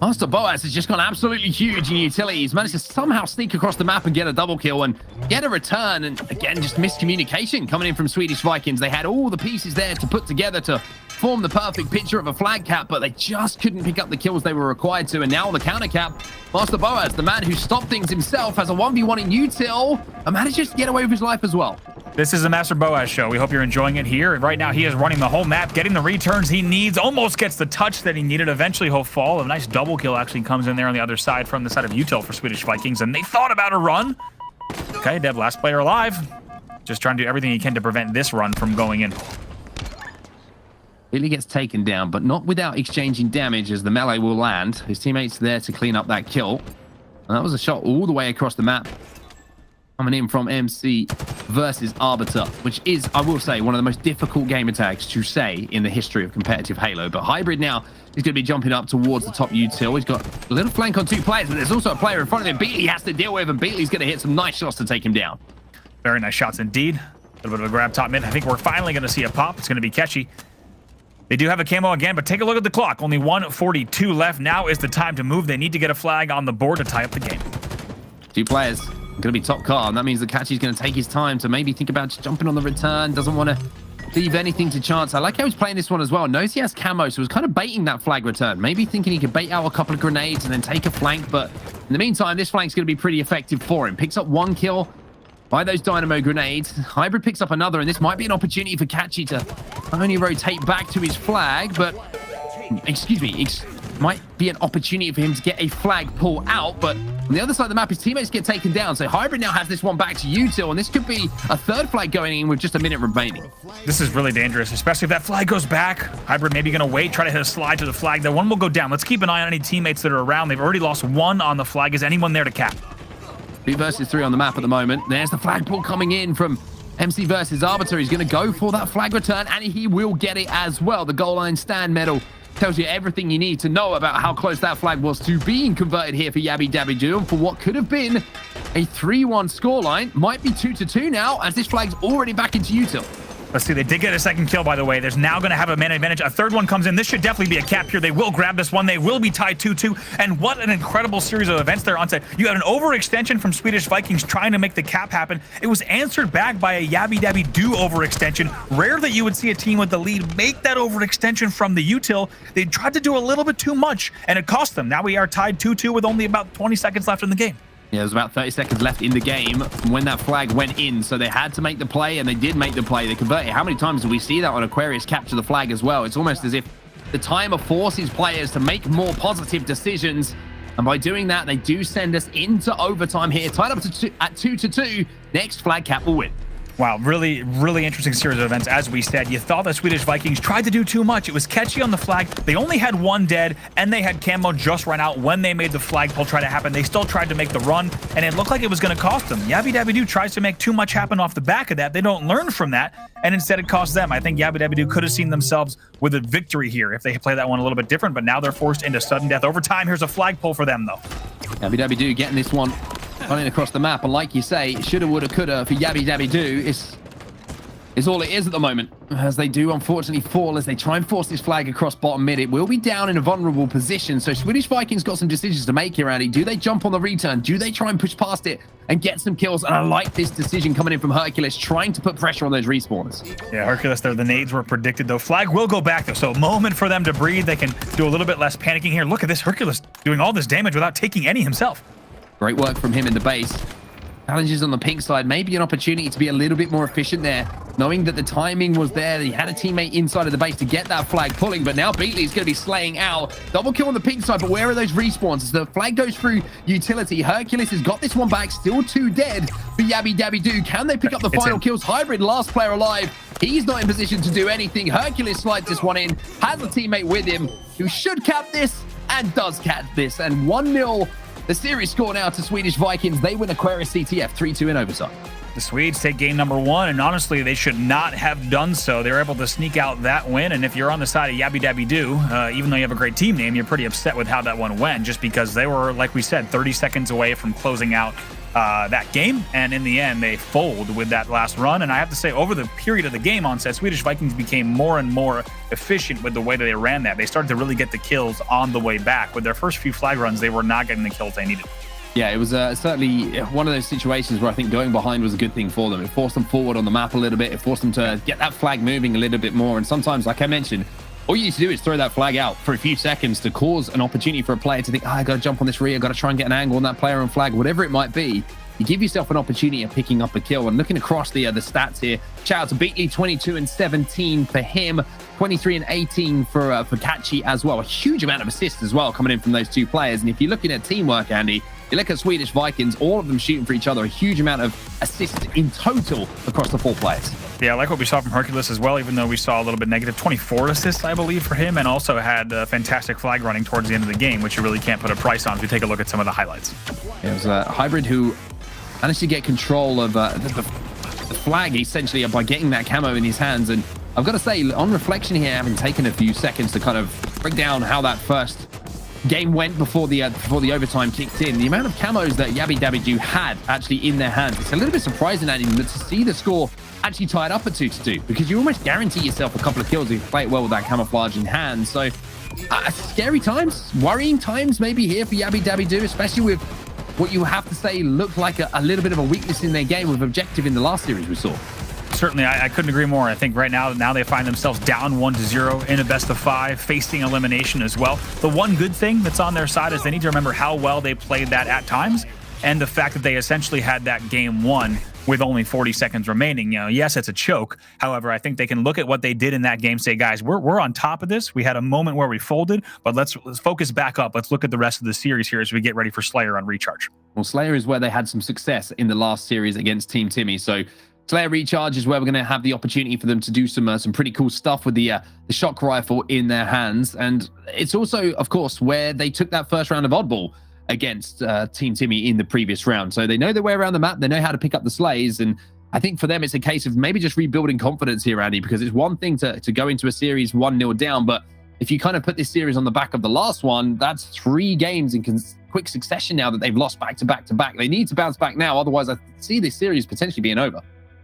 Master Boaz has just gone absolutely huge in utility. He's managed to somehow sneak across the map and get a double kill and get a return. And again, just miscommunication coming in from Swedish Vikings. They had all the pieces there to put together to form the perfect picture of a flag cap, but they just couldn't pick up the kills they were required to. And now on the counter cap, Master Boaz, the man who stopped things himself, has a 1v1 in util and manages to get away with his life as well. This is the Master Boaz show. We hope you're enjoying it here. Right now, he is running the whole map, getting the returns he needs, almost gets the touch that he needed. Eventually, he'll fall. A nice double kill actually comes in there on the other side from the side of util for Swedish Vikings, and they thought about a run. Okay, Deb, last player alive. Just trying to do everything he can to prevent this run from going in. Billy gets taken down, but not without exchanging damage as the melee will land. His teammates there to clean up that kill. And that was a shot all the way across the map. Coming in from MC versus Arbiter, which is, I will say, one of the most difficult game attacks to say in the history of competitive Halo. But Hybrid now is going to be jumping up towards the top util. He's got a little flank on 2 players, but there's also a player in front of him. Beatley has to deal with, and Beatley's going to hit some nice shots to take him down. Very nice shots indeed. A little bit of a grab top mid. I think we're finally going to see a pop. It's going to be catchy. They do have a camo again, but take a look at the clock. Only 1:42 left. Now is the time to move. They need to get a flag on the board to tie up the game. 2 players going to be top car, and that means that Catchy's going to take his time to maybe think about just jumping on the return. Doesn't want to leave anything to chance. I like how he's playing this one as well. Knows he has camo, so was kind of baiting that flag return. Maybe thinking he could bait out a couple of grenades and then take a flank, but in the meantime, this flank's going to be pretty effective for him. Picks up 1 kill by those dynamo grenades. Hybrid picks up another, and this might be an opportunity for Catchy to only rotate back to his flag, but excuse me, might be an opportunity for him to get a flag pull out, but on the other side of the map, his teammates get taken down. So Hybrid now has this one back to util, and this could be a 3rd flag going in with just a minute remaining. This is really dangerous, especially if that flag goes back. Hybrid maybe going to wait, try to hit a slide to the flag. That one will go down. Let's keep an eye on any teammates that are around. They've already lost 1 on the flag. Is anyone there to cap? 3 versus 3 on the map at the moment. There's the flag pull coming in from MC versus Arbiter. He's going to go for that flag return, and he will get it as well. The goal line stand medal tells you everything you need to know about how close that flag was to being converted here for Yabby Dabby Doo. And for what could have been a 3-1 scoreline, might be 2-2 now, as this flag's already back into util. Let's see, they did get a 2nd kill, by the way. There's now going to have a man advantage. A 3rd one comes in. This should definitely be a cap here. They will grab this one. They will be tied 2-2. And what an incredible series of events there on set. You had an overextension from Swedish Vikings trying to make the cap happen. It was answered back by a Yabby Dabby Doo overextension. Rare that you would see a team with the lead make that overextension from the util. They tried to do a little bit too much, and it cost them. Now we are tied 2-2 with only about 20 seconds left in the game. Yeah, there's about 30 seconds left in the game when that flag went in, so they had to make the play, and they did make the play. They converted. How many times do we see that on Aquarius capture the flag as well? It's almost as if the timer forces players to make more positive decisions, and by doing that, they do send us into overtime here, tied up at 2-2. Next flag cap will win. Wow, really, really interesting series of events. As we said, you thought the Swedish Vikings tried to do too much. It was catchy on the flag. They only had 1 dead, and they had camo just run out when they made the flag pull try to happen. They still tried to make the run, and it looked like it was going to cost them. Yabby Dabby Doo tries to make too much happen off the back of that. They don't learn from that, and instead it costs them. I think Yabby Dabby Doo could have seen themselves with a victory here if they play that one a little bit different, but now they're forced into sudden death overtime. Here's a flag pull for them, though. Yabby Dabby Doo getting this one running across the map, and like you say, shoulda, woulda, coulda for Yabby Dabby Doo is all it is at the moment, as they do unfortunately fall as they try and force this flag across bottom mid. It will be down in a vulnerable position, so Swedish Vikings got some decisions to make here, Andy. Do they jump on the return? Do they try and push past it and get some kills? And I like this decision coming in from Hercules, trying to put pressure on those respawners. Yeah, Hercules there, the nades were predicted, though. Flag will go back, though, so a moment for them to breathe. They can do a little bit less panicking here. Look at this, Hercules doing all this damage without taking any himself. Great work from him in the base. Challenges on the pink side, maybe an opportunity to be a little bit more efficient there, knowing that the timing was there. He had a teammate inside of the base to get that flag pulling, but now Beatley's going to be slaying out. Double kill on the pink side, but where are those respawns? As the flag goes through utility, Hercules has got this one back, still 2 dead for Yabby Dabby Doo. Can they pick up the final kills? Hybrid, last player alive. He's not in position to do anything. Hercules slides this one in, has a teammate with him who should cap this and does cap this, and 1-0. The series score now to Swedish Vikings. They win Aquarius CTF 3-2 in overtime. The Swedes take game number 1, and honestly, they should not have done so. They were able to sneak out that win, and if you're on the side of Yabby Dabby Doo, even though you have a great team name, you're pretty upset with how that one went, just because they were, like we said, 30 seconds away from closing out that game, and in the end, they fold with that last run. And I have to say, over the period of the game onset, Swedish Vikings became more and more efficient with the way that they ran that. They started to really get the kills on the way back. With their first few flag runs, they were not getting the kills they needed. Yeah, it was certainly one of those situations where I think going behind was a good thing for them. It forced them forward on the map a little bit. It forced them to get that flag moving a little bit more. And sometimes, like I mentioned, all you need to do is throw that flag out for a few seconds to cause an opportunity for a player to think, I got to jump on this rear, got to try and get an angle on that player on flag, whatever it might be. You give yourself an opportunity of picking up a kill. And looking across the stats here, shout out to Beatley, 22 and 17 for him, 23 and 18 for Catchy as well. A huge amount of assists as well coming in from those 2 players. And if you're looking at teamwork, Andy, you look at Swedish Vikings, all of them shooting for each other, a huge amount of assists in total across the 4 players. Yeah, I like what we saw from Hercules as well, even though we saw a little bit negative. 24 assists, I believe, for him, and also had fantastic flag running towards the end of the game, which you really can't put a price on if you take a look at some of the highlights. It was a Hybrid who managed to get control of the the flag essentially by getting that camo in his hands. And I've got to say, on reflection here, having taken a few seconds to kind of break down how that first game went before the overtime kicked in, the amount of camos that Yabby Dabby Doo had actually in their hands, it's a little bit surprising, Andy, to see the score actually tied up at 2-2, because you almost guarantee yourself a couple of kills if you play it well with that camouflage in hand. So scary times, worrying times maybe here for Yabby Dabby Doo, especially with what you have to say looked like a little bit of a weakness in their game with Objective in the last series we saw. Certainly, I couldn't agree more. I think right now they find themselves down 1-0 in a best of 5, facing elimination as well. The one good thing that's on their side is they need to remember how well they played that at times, and the fact that they essentially had that game won with only 40 seconds remaining. You know, yes, it's a choke. However, I think they can look at what they did in that game, say, guys, we're on top of this. We had a moment where we folded, but let's focus back up. Let's look at the rest of the series here as we get ready for Slayer on Recharge. Well, Slayer is where they had some success in the last series against Team Timmy. So Slayer Recharge is where we're going to have the opportunity for them to do some pretty cool stuff with the shock rifle in their hands. And it's also, of course, where they took that first round of oddball against Team Timmy in the previous round. So they know their way around the map. They know how to pick up the slays. And I think for them, it's a case of maybe just rebuilding confidence here, Andy, because it's one thing to go into a series 1-0 down. But if you kind of put this series on the back of the last one, that's 3 games in quick succession now that they've lost back to back to back. They need to bounce back now. Otherwise, I see this series potentially being over.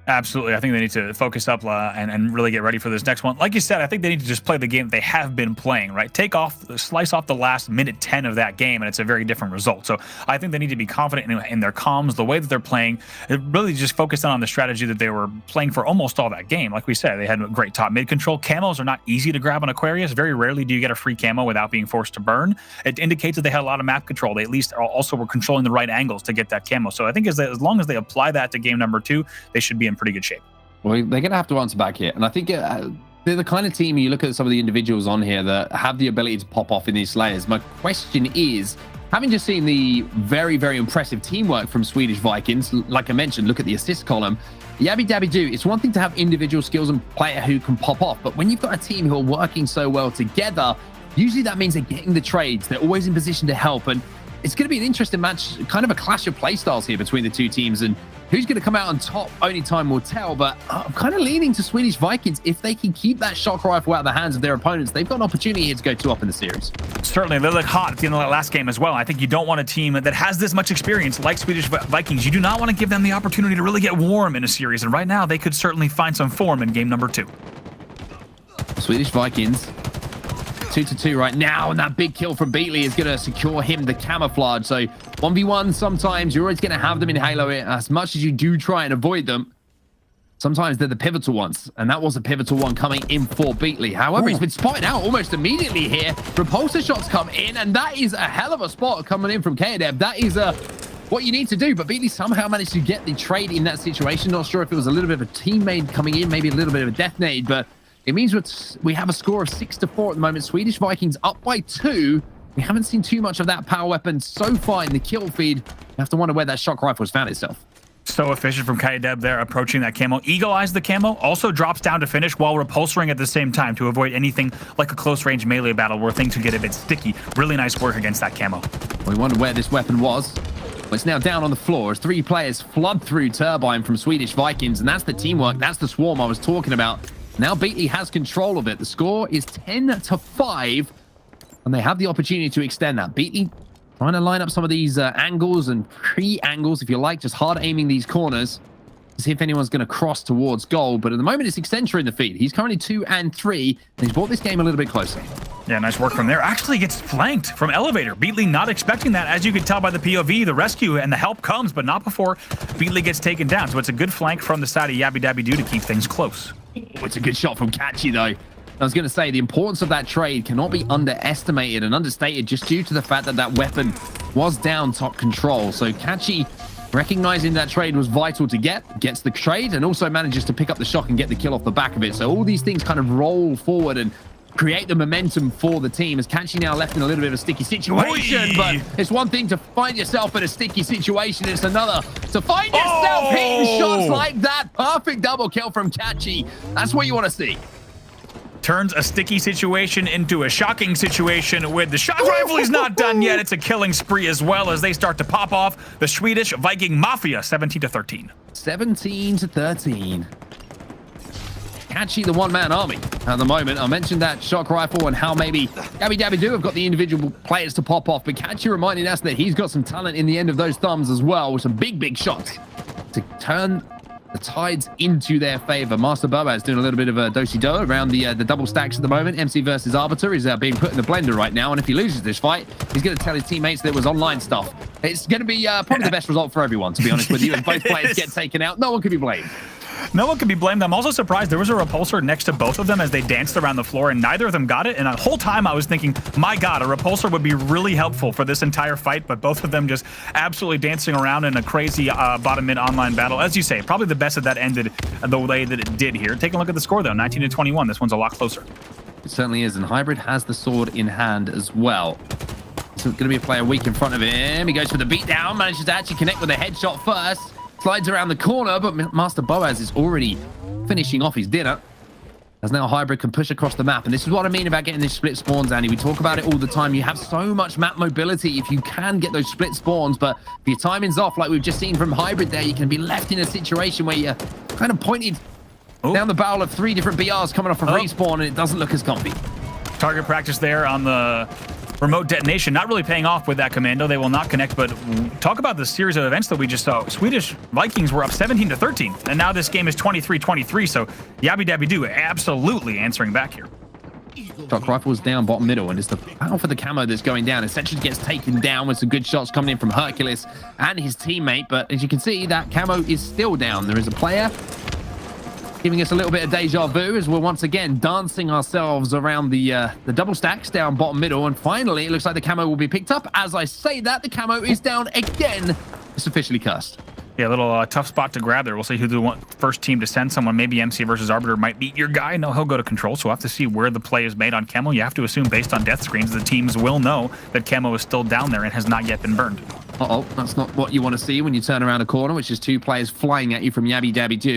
Absolutely. I think they need to focus up and really get ready for this next one. Like you said, I think they need to just play the game they have been playing, right? Slice off the last minute 10 of that game, and it's a very different result. So I think they need to be confident in their comms, the way that they're playing, really just focus on the strategy that they were playing for almost all that game. Like we said, they had a great top mid control. Camos are not easy to grab on Aquarius. Very rarely do you get a free camo without being forced to burn. It indicates that they had a lot of map control. They at least also were controlling the right angles to get that camo. So I think as long as they apply that to game number 2, they should be in pretty good shape. Well, they're going to have to answer back here. And I think they're the kind of team, you look at some of the individuals on here that have the ability to pop off in these Slayers. My question is, having just seen the very, very impressive teamwork from Swedish Vikings, like I mentioned, look at the assist column. Yabby Dabby Doo, it's one thing to have individual skills and player who can pop off, but when you've got a team who are working so well together, usually that means they're getting the trades. They're always in position to help. And it's going to be an interesting match, kind of a clash of play styles here between the two teams. And who's going to come out on top, only time will tell. But I'm kind of leaning to Swedish Vikings. If they can keep that shock rifle out of the hands of their opponents, they've got an opportunity here to go 2-up in the series. Certainly, they look hot at the end of that last game as well. I think you don't want a team that has this much experience like Swedish Vikings. You do not want to give them the opportunity to really get warm in a series. And right now, they could certainly find some form in game number 2. Swedish Vikings 2-2 right now, and that big kill from Beatley is going to secure him the camouflage. So 1v1, sometimes you're always going to have them in Halo. As much as you do try and avoid them, sometimes they're the pivotal ones, and that was a pivotal one coming in for Beatley. However, he's been spotted out almost immediately here. Repulsor shots come in, and that is a hell of a spot coming in from Kadeb. That is what you need to do, but Beatley somehow managed to get the trade in that situation. Not sure if it was a little bit of a teammate coming in, maybe a little bit of a death nade, but it means we have a score of 6-4 at the moment. Swedish Vikings up by 2. We haven't seen too much of that power weapon so far in the kill feed. You have to wonder where that shock rifle has found itself. So efficient from Kaideb there, approaching that camo. Eagle eyes the camo, also drops down to finish while repulsoring at the same time to avoid anything like a close range melee battle where things could get a bit sticky. Really nice work against that camo. We wonder where this weapon was. Well, it's now down on the floor as 3 players flood through Turbine from Swedish Vikings, and that's the teamwork. That's the swarm I was talking about. Now Beatley has control of it. The score is 10-5, and they have the opportunity to extend that. Beatley trying to line up some of these angles and pre-angles, if you like, just hard aiming these corners to see if anyone's going to cross towards goal. But at the moment, it's Accenture in the feed. He's currently 2 and 3, and he's brought this game a little bit closer. Yeah, nice work from there. Actually gets flanked from Elevator. Beatley not expecting that. As you can tell by the POV, the rescue and the help comes, but not before Beatley gets taken down. So it's a good flank from the side of Yabby Dabby Doo to keep things close. Oh, it's a good shot from Catchy, though. I was going to say, the importance of that trade cannot be underestimated and understated just due to the fact that that weapon was down top control. So Catchy, recognizing that trade was vital to gets the trade and also manages to pick up the shock and get the kill off the back of it. So all these things kind of roll forward and create the momentum for the team as Catchy now left in a little bit of a sticky situation. But it's one thing to find yourself in a sticky situation. It's another to find yourself hitting shots like that. Perfect double kill from Catchy. That's what you want to see. turns a sticky situation into a shocking situation with the shock rifle. He's not done yet. It's a killing spree as well as they start to pop off the Swedish Viking Mafia, 17-13. 17-13. Catchy, the one-man army at the moment. I mentioned that shock rifle and how maybe Yabby have got the individual players to pop off, but Catchy reminding us that he's got some talent in the end of those thumbs as well, with some big shots to turn the tides into their favor. Master Boaz doing a little bit of a do-si-do around the double stacks at the moment. MC versus Arbiter is being put in the blender right now, and if he loses this fight, he's going to tell his teammates that it was online stuff. It's going to be probably the best result for everyone, to be honest with you. As both players get taken out, no one can be blamed. No one can be blamed. I'm also surprised there was a repulsor next to both of them as they danced around the floor, and neither of them got it. And the whole time I was thinking, my God, a repulsor would be really helpful for this entire fight, but both of them just absolutely dancing around in a crazy bottom mid online battle. As you say, probably the best that ended the way that it did here. Take a look at the score, though, 19-21. This one's a lot closer. It certainly is, and Hybrid has the sword in hand as well. So going to be a player weak in front of him. He goes for the beatdown, manages to actually connect with a headshot first. Slides around the corner, but Master Boaz is already finishing off his dinner. As now Hybrid can push across the map. And this is what I mean about getting these split spawns, Andy. We talk about it all the time. You have so much map mobility if you can get those split spawns. But if your timing's off, like we've just seen from Hybrid there, you can be left in a situation where you're kind of pointed down the barrel of 3 different BRs coming off a respawn, and it doesn't look as comfy. Target practice there on the remote detonation, not really paying off with that commando. They will not connect, but talk about the series of events that we just saw. Swedish Vikings were up 17-13, and now this game is 23-23, so Yabby absolutely answering back here. Shock rifle's down bottom middle, and it's the battle for the camo that's going down. Essentially gets taken down with some good shots coming in from Hercules and his teammate, but as you can see, that camo is still down. There is a player giving us a little bit of deja vu as we're once again dancing ourselves around the double stacks down bottom middle, and finally it looks like the camo will be picked up. As I say that, the camo is down again. It's officially cursed. Yeah, a little tough spot to grab there. We'll see who the first team to send someone. Maybe MC versus Arbiter might beat your guy. No, he'll go to control, so we'll have to see where the play is made on camo. You have to assume based on death screens, the teams will know that camo is still down there and has not yet been burned. Uh-oh, that's not what you want to see when you turn around a corner, which is 2 players flying at you from Yabby.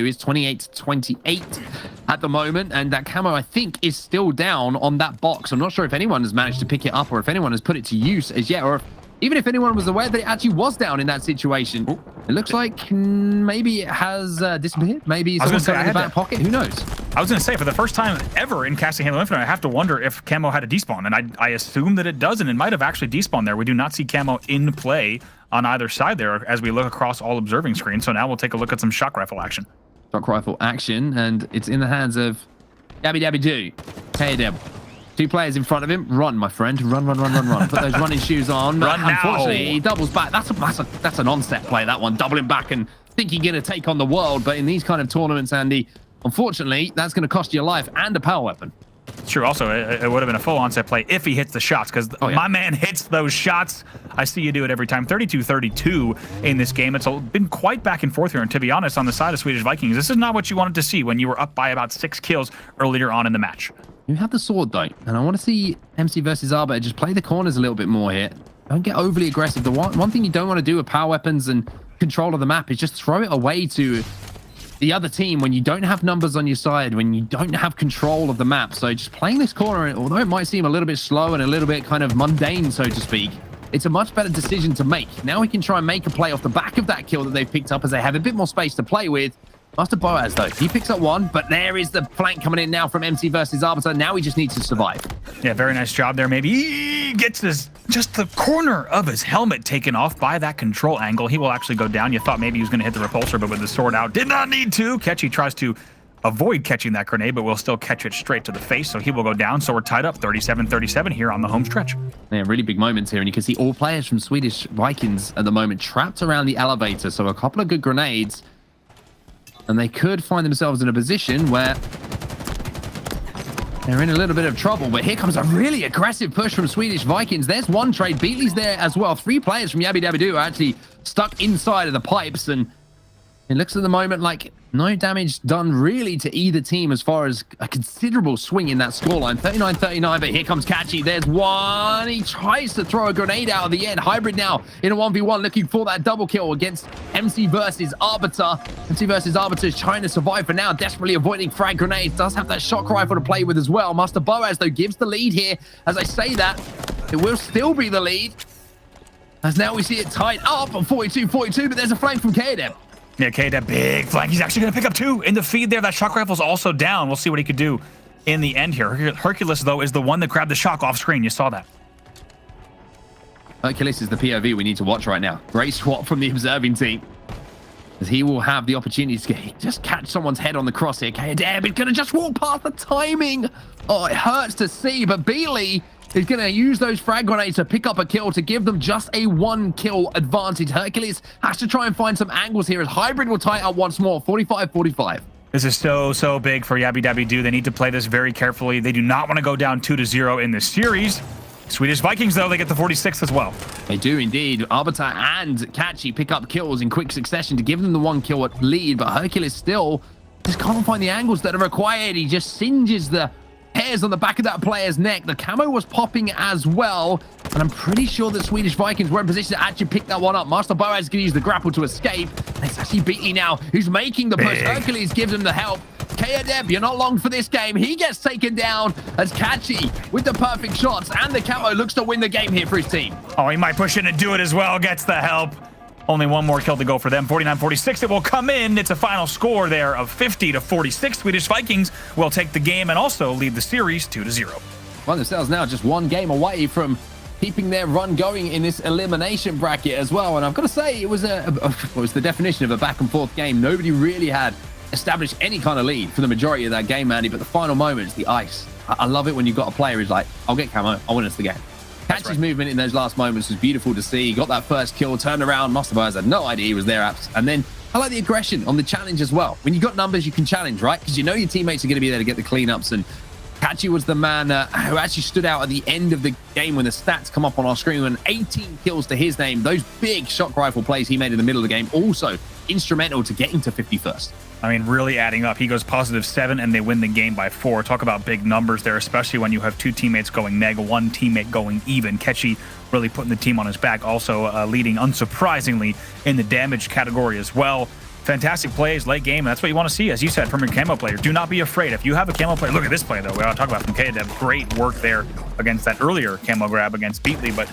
It's 28-28 at the moment, and that camo, I think, is still down on that box. I'm not sure if anyone has managed to pick it up or if anyone has put it to use as yet, or even if anyone was aware that it actually was down in that situation. Ooh. It looks like maybe it has disappeared. Maybe someone's got it in the back pocket. Who knows? I was going to say, for the first time ever in casting Halo Infinite, I have to wonder if camo had a despawn, and I assume that it does, and it might have actually despawned there. We do not see camo in play on either side there as we look across all observing screens. So now we'll take a look at some shock rifle action. Shock rifle action, and it's in the hands of Yabby. Hey, Deb. 2 players in front of him. Run, my friend. Run. Put those running shoes on. Run now. Unfortunately, he doubles back. That's an onset play, that one. Doubling back and thinking you're going to take on the world. But in these kind of tournaments, Andy, unfortunately, that's going to cost you your life and a power weapon. It's true. Also, it would have been a full onset play if he hits the shots, because my man hits those shots. I see you do it every time. 32-32 in this game. It's been quite back and forth here. And to be honest, on the side of Swedish Vikings, this is not what you wanted to see when you were up by about 6 kills earlier on in the match. You have the sword, though, and I want to see MC versus Arbiter just play the corners a little bit more here. Don't get overly aggressive. The one thing you don't want to do with power weapons and control of the map is just throw it away to the other team when you don't have numbers on your side, when you don't have control of the map. So just playing this corner, although it might seem a little bit slow and a little bit kind of mundane, so to speak, it's a much better decision to make. Now we can try and make a play off the back of that kill that they've picked up as they have a bit more space to play with. Master Boaz, though, he picks up one, but there is the flank coming in now from MC versus Arbiter. Now he just needs to survive. Yeah, very nice job there. Maybe he gets just the corner of his helmet taken off by that control angle. He will actually go down. You thought maybe he was going to hit the repulsor, but with the sword out, did not need to. Catchy tries to avoid catching that grenade, but will still catch it straight to the face, so he will go down. So we're tied up 37-37 here on the home stretch. Yeah, really big moments here, and you can see all players from Swedish Vikings at the moment trapped around the elevator, so a couple of good grenades. And they could find themselves in a position where they're in a little bit of trouble. But here comes a really aggressive push from Swedish Vikings. There's one trade. Beatley's there as well. 3 players from Yabby are actually stuck inside of the pipes. And It looks at the moment like no damage done really to either team as far as a considerable swing in that scoreline. 39-39, but here comes Catchy. There's one. He tries to throw a grenade out of the end. Hybrid now in a 1v1 looking for that double kill against MC versus Arbiter. MC versus Arbiter is trying to survive for now, desperately avoiding frag grenades. Does have that shock rifle to play with as well. Master Boaz, though, gives the lead here. As I say that, it will still be the lead. As now we see it tied up on 42-42, but there's a flank from Kaedeb. Yeah, Kaedeb, big flank. He's actually going to pick up 2 in the feed there. That shock rifle's also down. We'll see what he could do in the end here. Hercules, though, is the one that grabbed the shock off screen. You saw that. Hercules is the POV we need to watch right now. Great swap from the observing team, as he will have the opportunity to just catch someone's head on the crosshair. Kaedeb is going to just walk past the timing. Oh, it hurts to see, but Beatley is going to use those frag grenades to pick up a kill to give them just a 1 kill advantage. Hercules has to try and find some angles here as Hybrid will tie it up once more. 45-45. This is so big for Yabby Dabby Doo. They need to play this very carefully. They do not want to go down 2-0 in this series. Swedish Vikings, though, they get the 46th as well. They do indeed. Arbiter and Catchy pick up kills in quick succession to give them the 1 kill lead, but Hercules still just can't find the angles that are required. He just singes the hairs on the back of that player's neck. The camo was popping as well, and I'm pretty sure that Swedish Vikings were in position to actually pick that one up. Master Boaz is going to use the grapple to escape. It's actually Beatley now who's making the push. Hercules gives him the help. Kaedeb, you're not long for this game. He gets taken down as Catchy with the perfect shots, and the camo looks to win the game here for his team. Oh, he might push in and do it as well. Gets the help. Only 1 more kill to go for them. 49-46. It will come in. It's a final score there of 50-46. Swedish Vikings will take the game and also lead the series 2-0. Find themselves now just 1 game away from keeping their run going in this elimination bracket as well. And I've got to say, it was the definition of a back and forth game. Nobody really had established any kind of lead for the majority of that game, Andy. But the final moments, the ice. I love it when you've got a player who's like, I'll get camo, I'll win us the game. Catchy's movement in those last moments was beautiful to see. He got that first kill, turned around. Master Boaz had no idea he was there. And then I like the aggression on the challenge as well. When you've got numbers, you can challenge, right? Because you know your teammates are going to be there to get the cleanups. And Catchy was the man who actually stood out at the end of the game when the stats come up on our screen. And 18 kills to his name. Those big shock rifle plays he made in the middle of the game also instrumental to getting to 51st. I mean, really adding up. He goes +7 and they win the game by 4. Talk about big numbers there, especially when you have 2 teammates going neg, 1 teammate going even. Catchy really putting the team on his back, also leading unsurprisingly in the damage category as well. Fantastic plays, late game. That's what you want to see, as you said, from your camo player. Do not be afraid. If you have a camo player, look at this play, though. We ought to talk about from Kaedeb. Great work there against that earlier camo grab against Beatley, but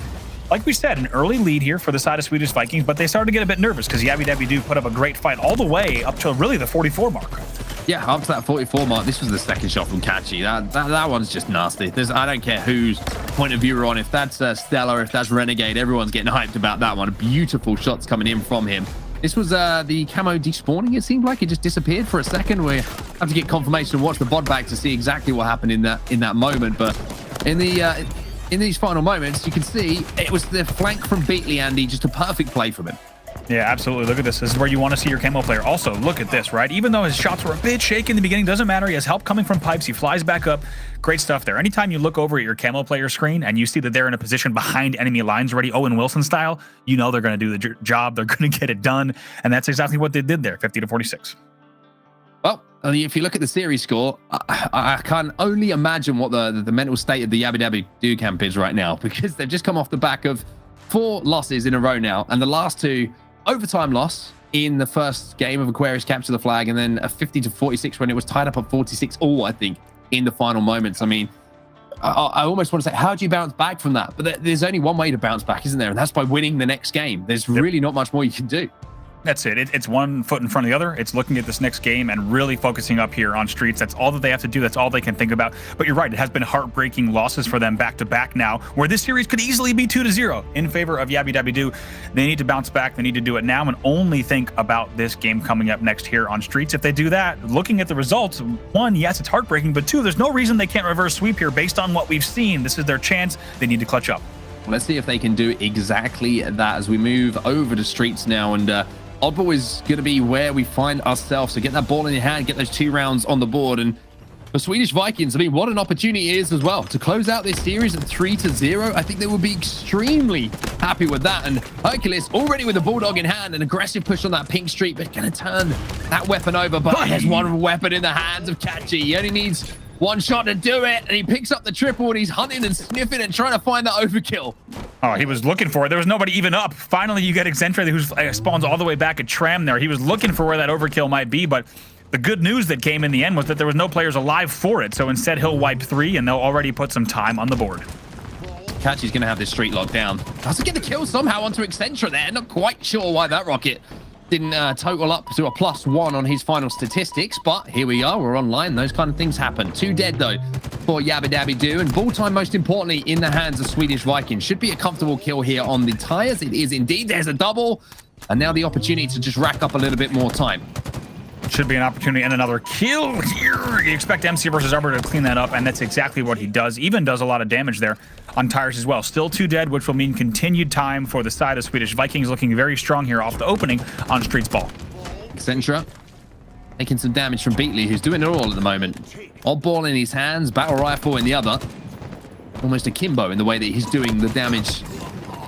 like we said, an early lead here for the side of Swedish Vikings, but they started to get a bit nervous because Yabby Dabby Doo put up a great fight all the way up to really the 44 mark. Yeah, up to that 44 mark. This was the second shot from Catchy. That one's just nasty. I don't care whose point of view we're on. If that's Stella, if that's Renegade, everyone's getting hyped about that one. Beautiful shots coming in from him. This was the camo despawning, it seemed like. It just disappeared for a second. We have to get confirmation and watch the VOD back to see exactly what happened in that moment. But in these final moments, you can see it was the flank from Beatley, Andy, just a perfect play from him. Yeah, absolutely. Look at this. This is where you want to see your camo player. Also, look at this, right? Even though his shots were a bit shaky in the beginning, doesn't matter. He has help coming from pipes. He flies back up. Great stuff there. Anytime you look over at your camo player screen and you see that they're in a position behind enemy lines already, Owen Wilson style, you know they're going to do the job. They're going to get it done. And that's exactly what they did there, 50-46. Well, if you look at the series score, I can only imagine what the mental state of the Yabby Dabby Doo camp is right now, because they've just come off the back of 4 losses in a row now, and the last 2 overtime loss in the first game of Aquarius capture the flag, and then a 50-46 when it was tied up at 46 all, I think, in the final moments. I mean, I almost want to say, how do you bounce back from that? But there's only one way to bounce back, isn't there? And that's by winning the next game. There's really not much more you can do. That's it. It's one foot in front of the other. It's looking at this next game and really focusing up here on Streets. That's all that they have to do. That's all they can think about. But you're right. It has been heartbreaking losses for them back-to-back now, where this series could easily be 2-0 in favor of Yabby Dabby Doo. They need to bounce back. They need to do it now and only think about this game coming up next here on Streets. If they do that, looking at the results, 1, yes, it's heartbreaking, but 2, there's no reason they can't reverse sweep here based on what we've seen. This is their chance. They need to clutch up. Let's see if they can do exactly that as we move over to Streets now. And Oddball is going to be where we find ourselves. So get that ball in your hand, get those 2 rounds on the board. And The Swedish Vikings, I mean, what an opportunity it is as well to close out this series at 3-0. I think they will be extremely happy with that. And Hercules already with the Bulldog in hand, an aggressive push on that pink streak, but going to turn that weapon over. But there's one weapon in the hands of Kachi. He only needs one shot to do it, and he picks up the triple, and he's hunting and sniffing and trying to find that overkill. Oh, he was looking for it. There was nobody even up. Finally, you get Excentra, who spawns all the way back at Tram there. He was looking for where that overkill might be, but the good news that came in the end was that there was no players alive for it. So instead, he'll wipe 3, and they'll already put some time on the board. Kachi's going to have this streak locked down. Doesn't get the kill somehow onto Excentra there. Not quite sure why that rocket didn't total up to a +1 on his final statistics, but here we are. We're online. Those kind of things happen. 2 dead, though, for Yabba Dabby Doo. And ball time, most importantly, in the hands of Swedish Vikings. Should be a comfortable kill here on the tires. It is indeed. There's a double. And now the opportunity to just rack up a little bit more time. Should be an opportunity and another kill here. You expect MC versus Arbiter to clean that up, and that's exactly what he does. Even does a lot of damage there on tires as well. Still 2 dead, which will mean continued time for the side of Swedish Vikings, looking very strong here off the opening on Streets Ball. Excentra taking some damage from Beatley, who's doing it all at the moment. Odd ball in his hands, battle rifle in the other. Almost akimbo in the way that he's doing the damage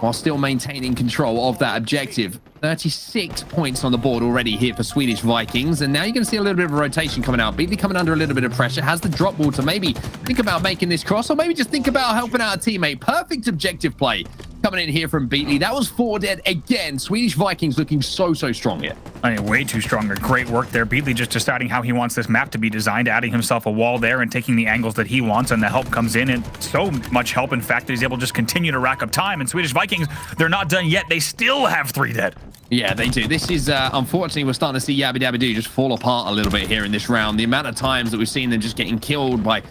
while still maintaining control of that objective. 36 points on the board already here for Swedish Vikings. And now you're going to see a little bit of a rotation coming out. Beatley coming under a little bit of pressure. Has the drop ball to maybe think about making this cross, or maybe just think about helping out a teammate. Perfect objective play coming in here from Beatley. That was 4 dead again. Swedish Vikings looking so strong here. I mean, way too strong. Great work there. Beatley just deciding how he wants this map to be designed, adding himself a wall there and taking the angles that he wants, and the help comes in. And so much help, in fact, that he's able to just continue to rack up time. And Swedish Vikings, they're not done yet. They still have 3 dead. Yeah, they do. This is, unfortunately, we're starting to see Yabba Dabba Doo just fall apart a little bit here in this round. The amount of times that we've seen them just getting killed by,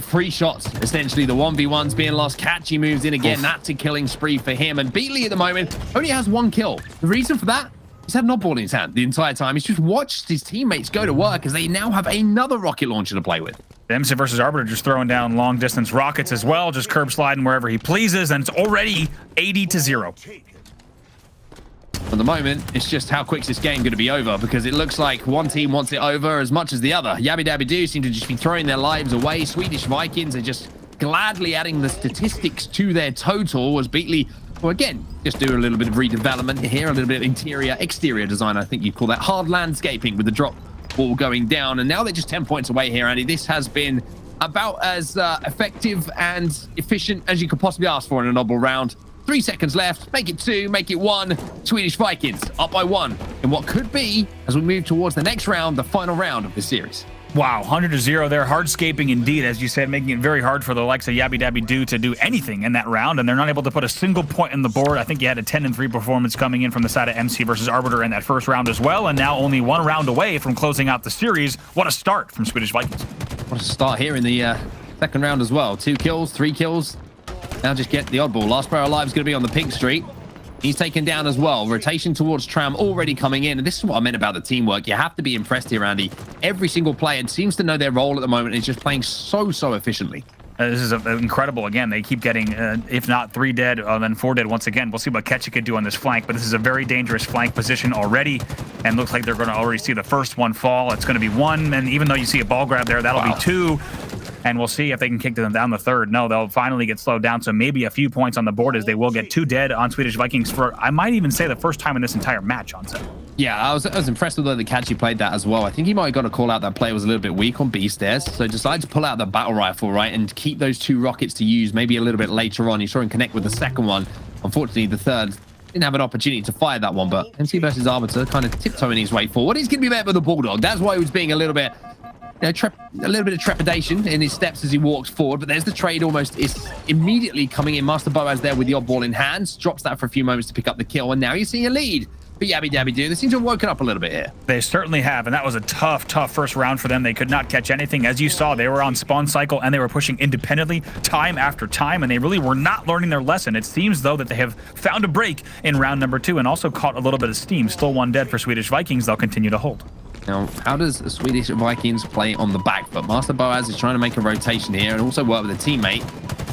free shots, essentially the 1v1s being lost. Kachi moves in again. Oof. That's a killing spree for him. And Beatley at the moment only has 1 kill. The reason for that, he's had an odd ball in his hand the entire time. He's just watched his teammates go to work as they now have another rocket launcher to play with. MC versus Arbiter just throwing down long distance rockets as well, just curb sliding wherever he pleases, and it's already 80-0. At the moment, it's just how quick's this game going to be over, because it looks like one team wants it over as much as the other. Yabba Dabba Doo seem to just be throwing their lives away. Swedish Vikings are just gladly adding the statistics to their total as Beatley, well, again, just do a little bit of redevelopment here, a little bit of interior, exterior design. I think you'd call that hard landscaping with the drop ball going down. And now they're just 10 points away here, Andy. This has been about as effective and efficient as you could possibly ask for in an oddball round. 3 seconds left. Make it 2, make it 1. Swedish Vikings up by 1 in what could be, as we move towards the next round, the final round of the series. Wow, 100-0 there. Hardscaping indeed, as you said, making it very hard for the likes of Yabba Dabby Doo to do anything in that round, and they're not able to put a single point in the board. I think you had a 10-3 performance coming in from the side of MC versus Arbiter in that first round as well, and now only 1 round away from closing out the series. What a start from Swedish Vikings. What a start here in the second round as well. 2 kills, 3 kills. Now just get the oddball. Last player alive is going to be on the pink street. He's taken down as well. Rotation towards Tram already coming in. And this is what I meant about the teamwork. You have to be impressed here, Andy. Every single player seems to know their role at the moment and is just playing so efficiently. This is incredible. Again, they keep getting, if not 3 dead, then 4 dead once again. We'll see what Ketchy could do on this flank, but this is a very dangerous flank position already, and looks like they're going to already see the first one fall. It's going to be 1, and even though you see a ball grab there, that'll be 2. And we'll see if they can kick them down the 3rd. No, they'll finally get slowed down, so maybe a few points on the board as they will get 2 dead on Swedish Vikings for, I might even say, the first time in this entire match on set. Yeah, I was impressed with the way the Kachi played that as well. I think he might have got a call out that play was a little bit weak on B stairs, so decided to pull out the battle rifle, right, and keep those 2 rockets to use maybe a little bit later on. You saw him connect with the second one. Unfortunately, the third didn't have an opportunity to fire that one, but MC versus Arbiter kind of tiptoeing his way forward. He's going to be met with a Bulldog. That's why he was being a little bit... a little bit of trepidation in his steps as he walks forward, but there's the trade almost is immediately coming in. Master Boaz there with the odd ball in hand, drops that for a few moments to pick up the kill, and now you're seeing a lead for Yabba Dabby Doo. They seem to have woken up a little bit here. They certainly have, and that was a tough first round for them. They could not catch anything. As you saw, they were on spawn cycle, and they were pushing independently time after time, and they really were not learning their lesson. It seems, though, that they have found a break in round number 2 and also caught a little bit of steam. Still 1 dead for Swedish Vikings. They'll continue to hold. Now, how does the Swedish Vikings play on the back foot? Master Boaz is trying to make a rotation here and also work with a teammate.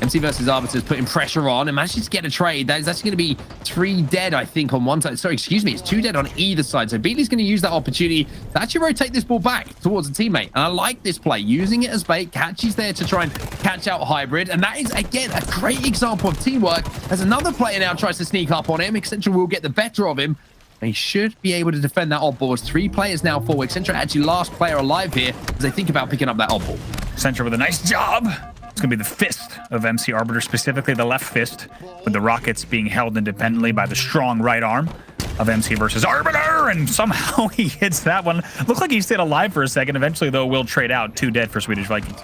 MC versus Arbiter is putting pressure on and manages to get a trade. That is actually going to be 3 dead, I think, on one side. Sorry, excuse me. It's 2 dead on either side. So Beatley's going to use that opportunity to actually rotate this ball back towards a teammate. And I like this play, using it as bait. Catchy's there to try and catch out Hybrid. And that is, again, a great example of teamwork. As another player now tries to sneak up on him, Accenture will get the better of him. He should be able to defend that odd ball. It's 3 players now for Accenture, actually last player alive here as they think about picking up that odd ball. Accenture with a nice job. It's going to be the fist of MC Arbiter, specifically the left fist, with the rockets being held independently by the strong right arm of MC versus Arbiter, and somehow he hits that one. Looks like he stayed alive for a second. Eventually, though, will trade out. 2 dead for Swedish Vikings.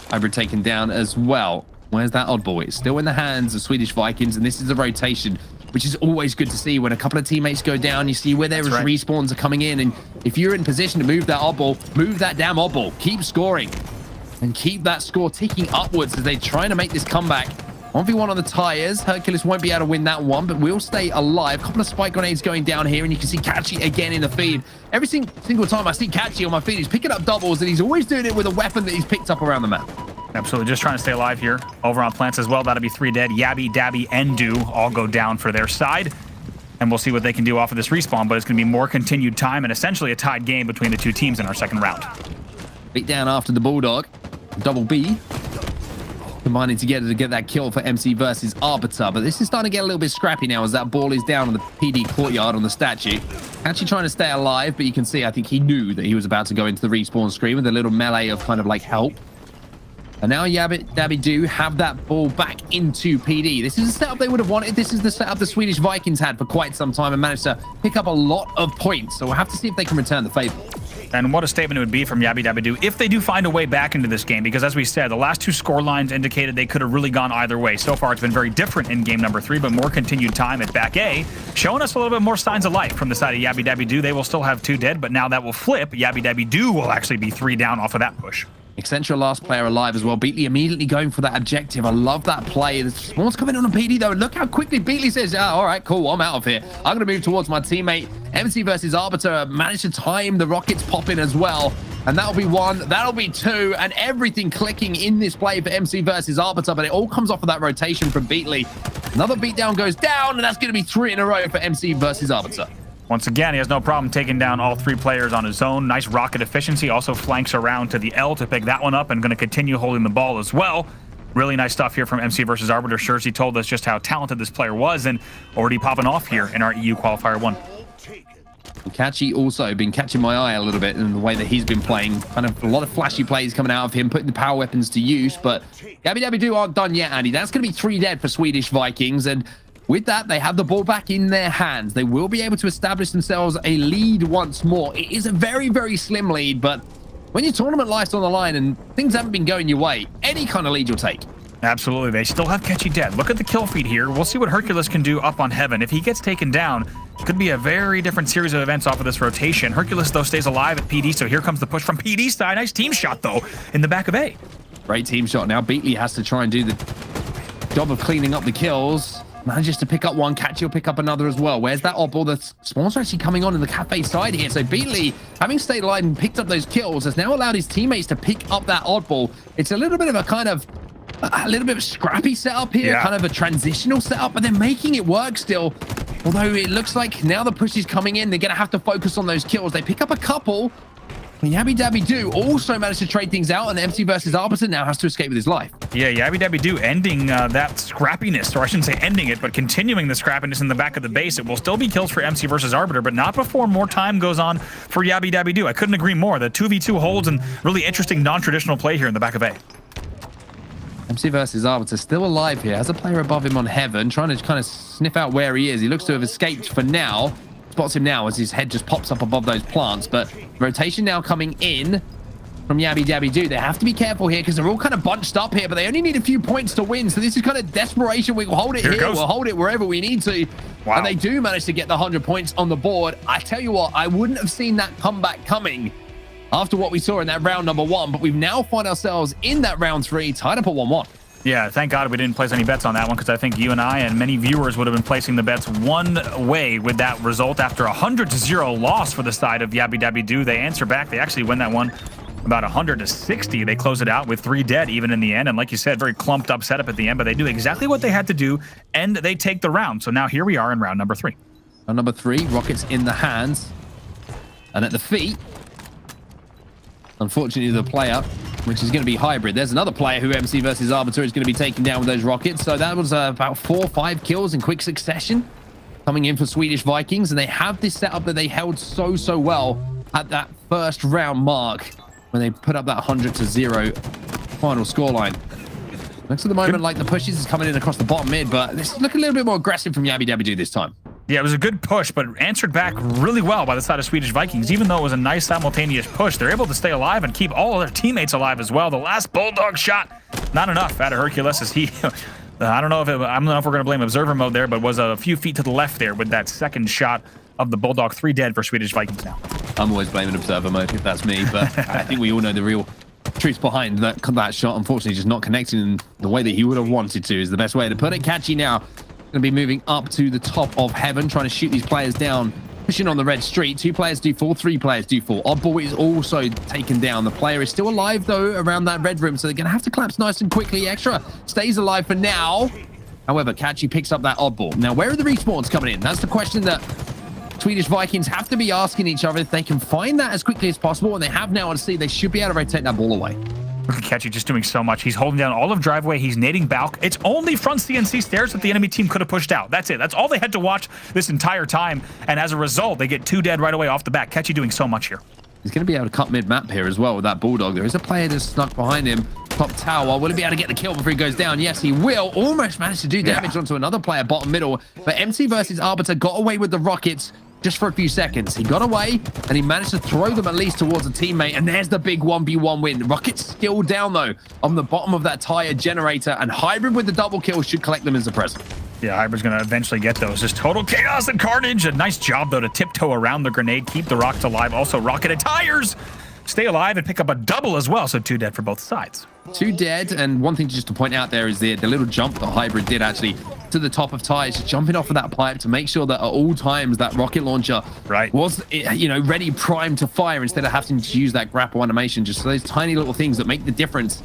Hybrid taken down as well. Where's that oddball? It's still in the hands of Swedish Vikings, and this is a rotation, which is always good to see. When a couple of teammates go down, you see where their respawns are coming in, and if you're in position to move that oddball, move that damn oddball. Keep scoring. And keep that score ticking upwards as they're trying to make this comeback. 1v1 on the tires. Hercules won't be able to win that one, but will stay alive. A couple of spike grenades going down here, and you can see Catchy again in the feed. Every single time I see Catchy on my feed, he's picking up doubles, and he's always doing it with a weapon that he's picked up around the map. Absolutely, just trying to stay alive here. Over on plants as well, that'll be 3 dead. Yabby, Dabby, and Do all go down for their side. And we'll see what they can do off of this respawn, but it's going to be more continued time and essentially a tied game between the 2 teams in our second round. Beat down after the Bulldog. Double B combining together to get that kill for MC versus Arbiter, but this is starting to get a little bit scrappy now as that ball is down on the PD courtyard on the statue. Actually trying to stay alive, but you can see I think he knew that he was about to go into the respawn screen with a little melee of kind of like help. And now Dabby do have that ball back into PD. This is a setup they would have wanted. This is the setup the Swedish Vikings had for quite some time and managed to pick up a lot of points. So we'll have to see if they can return the favor. And what a statement it would be from Yabby Dabby Do if they do find a way back into this game, because as we said, the last 2 score lines indicated they could have really gone either way. So far, it's been very different in game number 3, but more continued time at back A, showing us a little bit more signs of life from the side of Yabby Dabby Do. They will still have 2 dead, but now that will flip. Yabby Dabby Do will actually be 3 down off of that push. Accenture last player alive as well. Beatley immediately going for that objective. I love that play. The spawn's coming on PD though. Look how quickly Beatley says, all right, cool, I'm out of here. I'm going to move towards my teammate. MC versus Arbiter managed to time the rockets popping as well. And that'll be 1, that'll be 2, and everything clicking in this play for MC versus Arbiter, but it all comes off of that rotation from Beatley. Another beatdown goes down, and that's going to be 3 in a row for MC versus Arbiter. Once again, he has no problem taking down all 3 players on his own. Nice rocket efficiency. Also flanks around to the L to pick that one up and going to continue holding the ball as well. Really nice stuff here from MC versus Arbiter. Shurzy told us just how talented this player was and already popping off here in our EU Qualifier 1. Catchy also been catching my eye a little bit in the way that he's been playing. Kind of a lot of flashy plays coming out of him, putting the power weapons to use. But Yabby Dabby Do aren't done yet, Andy. That's going to be 3 dead for Swedish Vikings. And with that, they have the ball back in their hands. They will be able to establish themselves a lead once more. It is a very, very slim lead, but when your tournament life's on the line and things haven't been going your way, any kind of lead you'll take. Absolutely. They still have Catchy dead. Look at the kill feed here. We'll see what Hercules can do up on Heaven. If he gets taken down, it could be a very different series of events off of this rotation. Hercules, though, stays alive at PD, so here comes the push from PD side. Nice team shot, though, in the back of A. Great team shot. Now Beatley has to try and do the job of cleaning up the kills. Manages to pick up one. Catchy will pick up another as well. Where's that oddball? The spawns are actually coming on in the cafe side here. So Beatley, having stayed alive and picked up those kills, has now allowed his teammates to pick up that oddball. It's a little bit of a kind of a little bit of a scrappy setup here, kind of a transitional setup, but they're making it work still. Although it looks like now the push is coming in, they're going to have to focus on those kills. They pick up a couple. Yabby Dabby Do also managed to trade things out, and MC versus Arbiter now has to escape with his life. Yeah, Yabby Dabby Do ending that scrappiness, or I shouldn't say ending it, but continuing the scrappiness in the back of the base. It will still be kills for MC versus Arbiter, but not before more time goes on for Yabby Dabby Do. I couldn't agree more. The 2v2 holds and really interesting non-traditional play here in the back of A. MC versus Arbiter still alive here. Has a player above him on Heaven, trying to kind of sniff out where he is. He looks to have escaped for now. Spots him now as his head just pops up above those plants, but rotation now coming in from Yabby Dabby Do. They have to be careful here because they're all kind of bunched up here, but they only need a few points to win. So this is kind of desperation. We will hold it here. We'll hold it wherever we need to. Wow. And they do manage to get the 100 points on the board. I tell you what, I wouldn't have seen that comeback coming after what we saw in that round number 1, but we've now found ourselves in that round 3, tied up at 1-1. Yeah, thank God we didn't place any bets on that one, because I think you and I and many viewers would have been placing the bets one way with that result. After a 100-0 loss for the side of Yabby Dabby Do, they answer back. They actually win that one about 100 to 60. They close it out with 3 dead even in the end. And like you said, very clumped up setup at the end, but they do exactly what they had to do, and they take the round. So now here we are in round number 3. Round number 3, rockets in the hands and at the feet. Unfortunately, the player, which is going to be hybrid. There's another player who MC versus Arbiter is going to be taking down with those rockets. So that was about 4 or 5 kills in quick succession coming in for Swedish Vikings. And they have this setup that they held so well at that first round mark when they put up that 100 to 0 final scoreline. Looks at the moment like the pushes is coming in across the bottom mid, but this look a little bit more aggressive from Yabby Dabby Doo this time. Yeah, it was a good push, but answered back really well by the side of Swedish Vikings. Even though it was a nice simultaneous push, they're able to stay alive and keep all of their teammates alive as well. The last Bulldog shot, not enough out of Hercules as he, I don't know if we're going to blame observer mode there, but was a few feet to the left there with that second shot of the Bulldog. 3 dead for Swedish Vikings now. I'm always blaming observer mode if that's me, but I think we all know the real truth behind that shot. Unfortunately, just not connecting in the way that he would have wanted to is the best way to put it. Catchy now going to be moving up to the top of heaven, trying to shoot these players down, pushing on the red street. 2 players do fall, 3 players do fall. Oddball is also taken down. The player is still alive, though, around that red room, so they're going to have to collapse nice and quickly. Extra stays alive for now. However, Catchy picks up that oddball. Now, where are the respawns coming in? That's the question that Swedish Vikings have to be asking each other if they can find that as quickly as possible, and they have now on C. They should be able to rotate that ball away. Look at Catchy just doing so much. He's holding down all of driveway. He's nading Balk. It's only front CNC stairs that the enemy team could have pushed out. That's it. That's all they had to watch this entire time. And as a result, they get 2 dead right away off the bat. Catchy doing so much here. He's going to be able to cut mid-map here as well with that Bulldog. There is a player that's snuck behind him. Top tower. Will he be able to get the kill before he goes down? Yes, he will. Almost managed to do damage onto another player bottom middle. But MC versus Arbiter got away with the rockets just for a few seconds. He got away and he managed to throw them at least towards a teammate, and there's the big 1v1 win. Rockets still down though on the bottom of that tire generator, and Hybrid with the double kill should collect them as a present. Yeah, Hybrid's going to eventually get those. Just total chaos and carnage. A nice job though to tiptoe around the grenade, keep the rockets alive. Also rocketed tires, stay alive and pick up a double as well. So 2 dead for both sides. 2 dead, and one thing just to point out there is the little jump that Hybrid did actually to the top of tires, just jumping off of that pipe to make sure that at all times that rocket launcher was, ready, primed to fire instead of having to use that grapple animation. Just those tiny little things that make the difference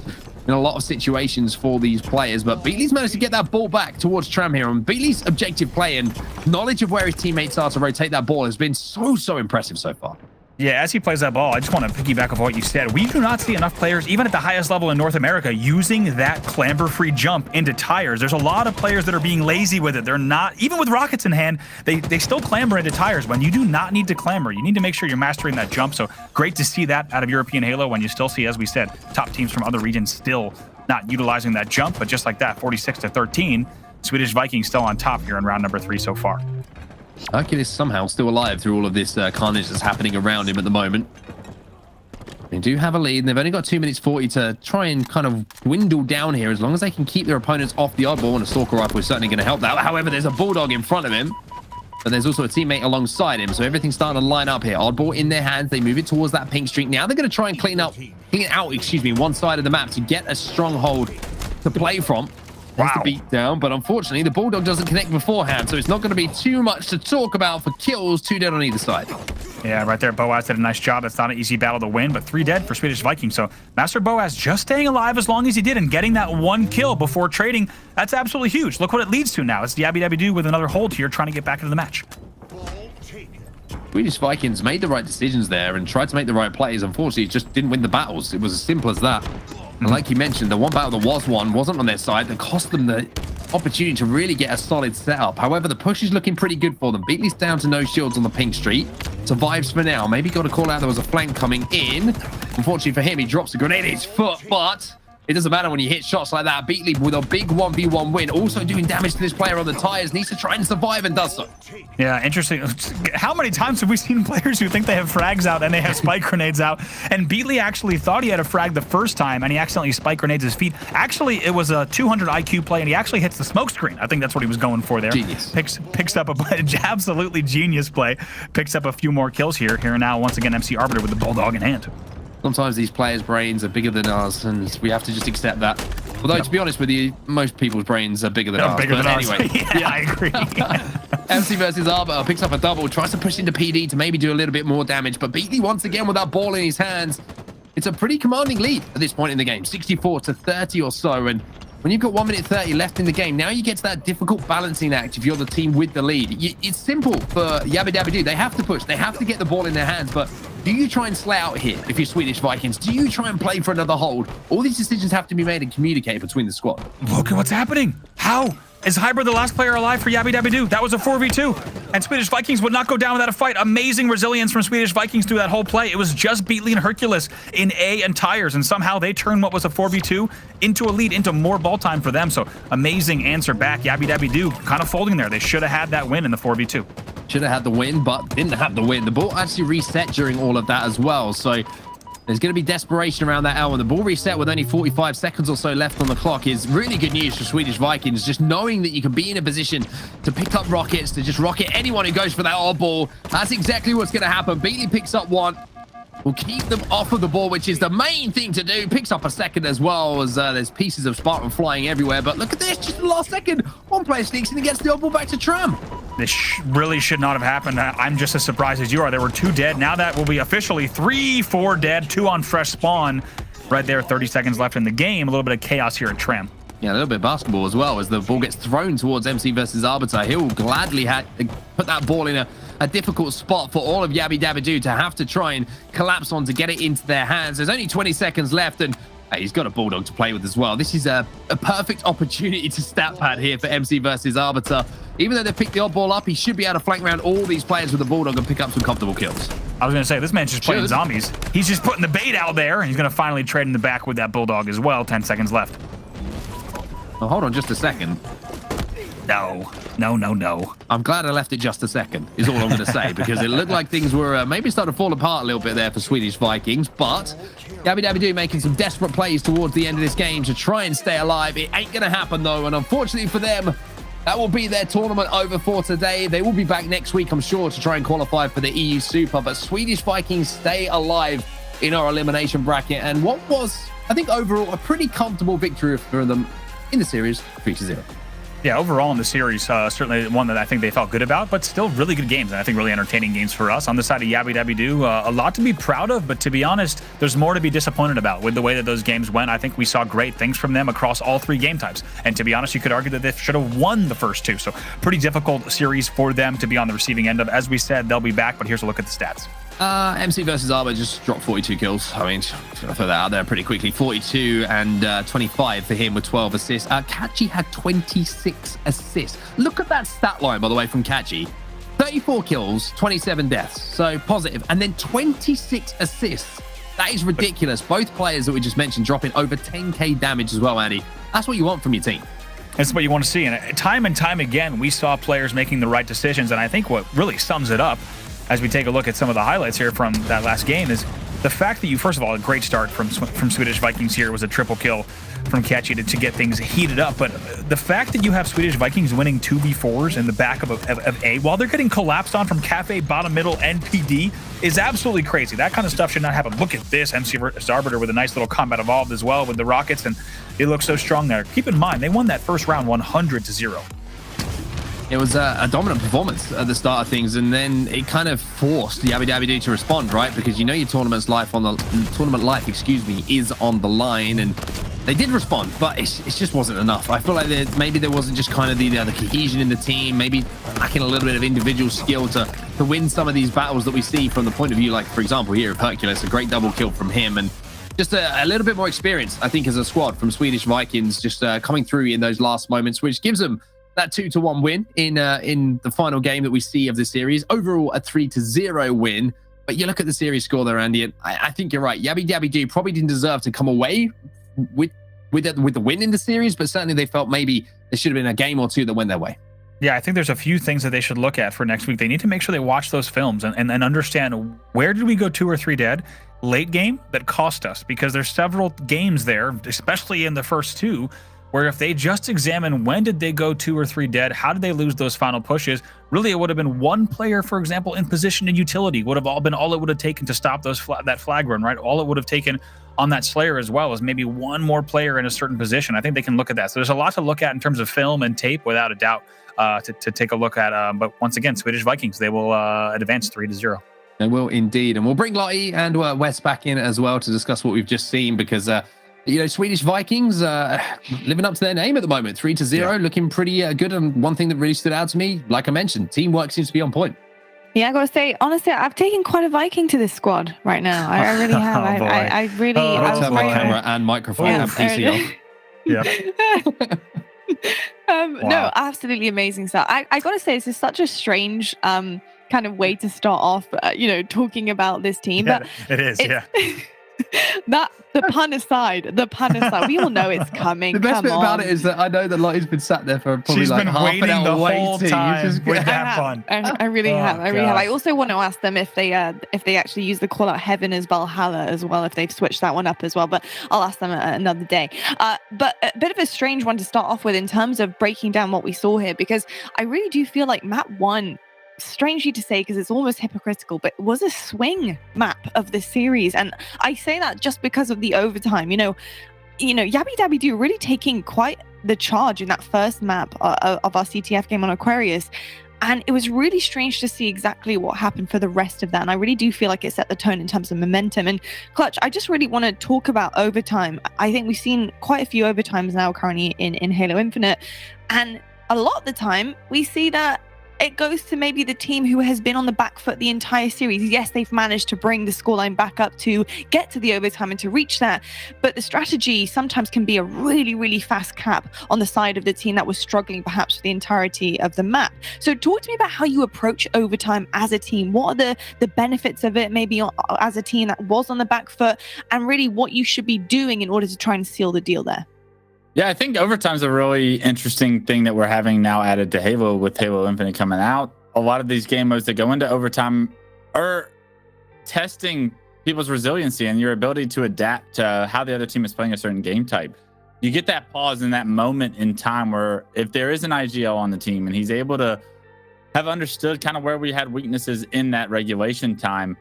in a lot of situations for these players. But Beatley's managed to get that ball back towards Tram here, and Beatley's objective play and knowledge of where his teammates are to rotate that ball has been so impressive so far. Yeah, as he plays that ball, I just want to piggyback off what you said. We do not see enough players, even at the highest level in North America, using that clamber-free jump into tires. There's a lot of players that are being lazy with it. They're not, even with rockets in hand, they still clamber into tires when you do not need to clamber. You need to make sure you're mastering that jump. So great to see that out of European Halo when you still see, as we said, top teams from other regions still not utilizing that jump. But just like that, 46 to 13, Swedish Vikings still on top here in round number 3 so far. Hercules somehow still alive through all of this carnage that's happening around him at the moment. They do have a lead, and they've only got 2 minutes 40 to try and kind of dwindle down here. As long as they can keep their opponents off the oddball, and a Stalker Rifle is certainly going to help that. However, there's a Bulldog in front of him, but there's also a teammate alongside him, so everything's starting to line up here. Oddball in their hands. They move it towards that pink streak. Now they're going to try and clean out one side of the map to get a stronghold to play from. That's the beat down, but unfortunately the Bulldog doesn't connect beforehand, so it's not going to be too much to talk about for kills. 2 dead on either side. Yeah, right there, Boaz did a nice job. It's not an easy battle to win, but 3 dead for Swedish Vikings. So Master Boaz just staying alive as long as he did and getting that 1 kill before trading. That's absolutely huge. Look what it leads to now. It's Yabby Dabby Doo with another hold here, trying to get back into the match. Swedish Vikings made the right decisions there and tried to make the right plays. Unfortunately, it just didn't win the battles. It was as simple as that. And like you mentioned, the one battle that was won wasn't on their side. That cost them the opportunity to really get a solid setup. However, the push is looking pretty good for them. Beatley's down to no shields on the pink street. Survives for now. Maybe got to call out there was a flank coming in. Unfortunately for him, he drops a grenade in his foot, but it doesn't matter when you hit shots like that. Beatley with a big 1v1 win. Also doing damage to this player on the tires. Needs to try and survive and does so. Yeah, interesting. How many times have we seen players who think they have frags out and they have spike grenades out? And Beatley actually thought he had a frag the first time and he accidentally spike grenades his feet. Actually, it was a 200 IQ play and he actually hits the smoke screen. I think that's what he was going for there. Genius. Picks up absolutely genius play. Picks up a few more kills here. Here now, once again, MC Arbiter with the Bulldog in hand. Sometimes these players' brains are bigger than ours, and we have to just accept that. Although, to be honest with you, most people's brains are bigger than ours. Bigger than anyway, yeah, I agree. MC versus Arbiter picks up a double, tries to push into PD to maybe do a little bit more damage, but Beatley once again with that ball in his hands. it's a pretty commanding lead at this point in the game, 64-30 or so. And when you've got 1 minute 30 left in the game, now you get to that difficult balancing act if you're the team with the lead. It's simple for Yabby Dabby Do. They have to push. They have to get the ball in their hands. But do you try and slay out here if you're Swedish Vikings? Do you try and play for another hold? All these decisions have to be made and communicated between the squad. Look at what's happening. How? Is Hybrid the last player alive for Yabby Dabby Do? That was a 4v2. And Swedish Vikings would not go down without a fight. Amazing resilience from Swedish Vikings through that whole play. It was just Beatley and Hercules in A and Tires, and somehow they turned what was a 4v2 into a lead, into more ball time for them. So amazing answer back. Yabby Dabby Do kind of folding there. They should have had that win in the 4v2. Should have had the win, but didn't have the win. The ball actually reset during all of that as well. So there's going to be desperation around that L, and the ball reset with only 45 seconds or so left on the clock is really good news for Swedish Vikings. Just knowing that you can be in a position to pick up rockets, to just rocket anyone who goes for that odd ball. That's exactly what's going to happen. Beatley picks up one. Will keep them off of the ball, which is the main thing to do. Picks up a second as well, as there's pieces of Spartan flying everywhere. But look at this, just the last second. One player sneaks in and gets the odd ball back to Tram. This really should not have happened. I'm just as surprised as you are. There were 2 dead. Now that will be officially 3-4 dead, 2 on fresh spawn. Right there, 30 seconds left in the game. A little bit of chaos here at Tram. Yeah, a little bit of basketball as well, as the ball gets thrown towards MC versus Arbiter. He'll gladly put that ball in a difficult spot for all of Yabby Dabby Do to have to try and collapse on to get it into their hands. There's only 20 seconds left, and hey, he's got a Bulldog to play with as well. This is a perfect opportunity to stat pad here for MC versus Arbiter. Even though they picked the odd ball up, he should be able to flank around all these players with a Bulldog and pick up some comfortable kills. I was going to say, this man's just playing zombies. He's just putting the bait out there, and he's going to finally trade in the back with that Bulldog as well. 10 seconds left. Oh, hold on just a second. No. I'm glad I left it just a second, is all I'm going to say, because it looked like things were maybe starting to fall apart a little bit there for Swedish Vikings, but Yabby Dabby Do making some desperate plays towards the end of this game to try and stay alive. It ain't going to happen, though, and unfortunately for them, that will be their tournament over for today. They will be back next week, I'm sure, to try and qualify for the EU Super, but Swedish Vikings stay alive in our elimination bracket, and what was, I think, overall, a pretty comfortable victory for them in the series, 3-0. Yeah, overall in the series, certainly one that I think they felt good about, but still really good games, and I think really entertaining games for us. On the side of Yabby Dabby Do, a lot to be proud of, but to be honest, there's more to be disappointed about with the way that those games went. I think we saw great things from them across all 3 game types, and to be honest, you could argue that they should have won the first 2, so pretty difficult series for them to be on the receiving end of. As we said, they'll be back, but here's a look at the stats. MC versus Arbiter just dropped 42 kills. I mean, I'll throw that out there pretty quickly. 42 and 25 for him with 12 assists. Kachi had 26 assists. Look at that stat line, by the way, from Kachi. 34 kills, 27 deaths. So positive. And then 26 assists. That is ridiculous. Both players that we just mentioned dropping over 10k damage as well, Andy. That's what you want from your team. That's what you want to see. And time again, we saw players making the right decisions. And I think what really sums it up, as we take a look at some of the highlights here from that last game, is the fact that you, first of all, a great start from Swedish Vikings here. It was a triple kill from Kachi to get things heated up. But the fact that you have Swedish Vikings winning 2v4s in the back of A while they're getting collapsed on from Cafe, bottom, middle, and PD is absolutely crazy. That kind of stuff should not happen. Look at this, MC versus Arbiter with a nice little combat evolved as well with the Rockets, and they look so strong there. Keep in mind, they won that first round 100-0. It was a dominant performance at the start of things, and then it kind of forced the Yabby Dabby Do to respond, right? Because you know your tournament life, is on the line, and they did respond, but it just wasn't enough. I feel like maybe there wasn't just kind of the cohesion in the team, maybe lacking a little bit of individual skill to win some of these battles that we see from the point of view, like, for example, here of Hercules, a great double kill from him, and just a little bit more experience, I think, as a squad from Swedish Vikings, just coming through in those last moments, which gives them that 2-1 win in the final game that we see of the series. Overall, a 3-0 win. But you look at the series score there, Andy, and I think you're right. Yabby Dabby Do probably didn't deserve to come away with the win in the series, but certainly they felt maybe there should have been a game or two that went their way. Yeah, I think there's a few things that they should look at for next week. They need to make sure they watch those films and understand, where did we go 2 or 3 dead late game that cost us? Because there's several games there, especially in the first 2, where if they just examine when did they go 2 or 3 dead, how did they lose those final pushes, really it would have been one player, for example, in position and utility would have all it would have taken to stop that flag run, right? All it would have taken on that Slayer as well as maybe one more player in a certain position. I think they can look at that. So there's a lot to look at in terms of film and tape, without a doubt, to take a look at. But once again, Swedish Vikings, they will advance 3-0. They will indeed. And we'll bring Lottie and Wes back in as well to discuss what we've just seen, because Swedish Vikings living up to their name at the moment, 3-0, looking pretty good. And one thing that really stood out to me, like I mentioned, teamwork seems to be on point. Yeah, I gotta say, honestly, I've taken quite a Viking to this squad right now. I really have. I really. I'll turn my camera and microphone and PC off. Wow. No, absolutely amazing stuff. I gotta say, this is such a strange kind of way to start off, talking about this team. Yeah, but it is, the pun aside, we all know it's coming. The best Come bit about on. it is that I know that Lottie's been sat there for probably half an hour the waiting. whole time with that fun. fun. I really have. I also want to ask them if they actually use the call out heaven as Valhalla as well, if they've switched that one up as well. But I'll ask them another day. But a bit of a strange one to start off with in terms of breaking down what we saw here, because I really do feel like map 1, strangely to say because it's almost hypocritical, but it was a swing map of the series. And I say that just because of the overtime. Yabby Dabby Doo really taking quite the charge in that first map of our CTF game on Aquarius. And it was really strange to see exactly what happened for the rest of that. And I really do feel like it set the tone in terms of momentum. And Clutch, I just really want to talk about overtime. I think we've seen quite a few overtimes now currently in Halo Infinite. And a lot of the time we see that it goes to maybe the team who has been on the back foot the entire series. Yes, they've managed to bring the scoreline back up to get to the overtime and to reach that. But the strategy sometimes can be a really, really fast cap on the side of the team that was struggling perhaps for the entirety of the map. So talk to me about how you approach overtime as a team. What are the benefits of it, maybe as a team that was on the back foot, and really what you should be doing in order to try and seal the deal there? Yeah, I think overtime's a really interesting thing that we're having now added to Halo with Halo Infinite coming out. A lot of these game modes that go into overtime are testing people's resiliency and your ability to adapt to how the other team is playing a certain game type. You get that pause in that moment in time where if there is an IGL on the team and he's able to have understood kind of where we had weaknesses in that regulation time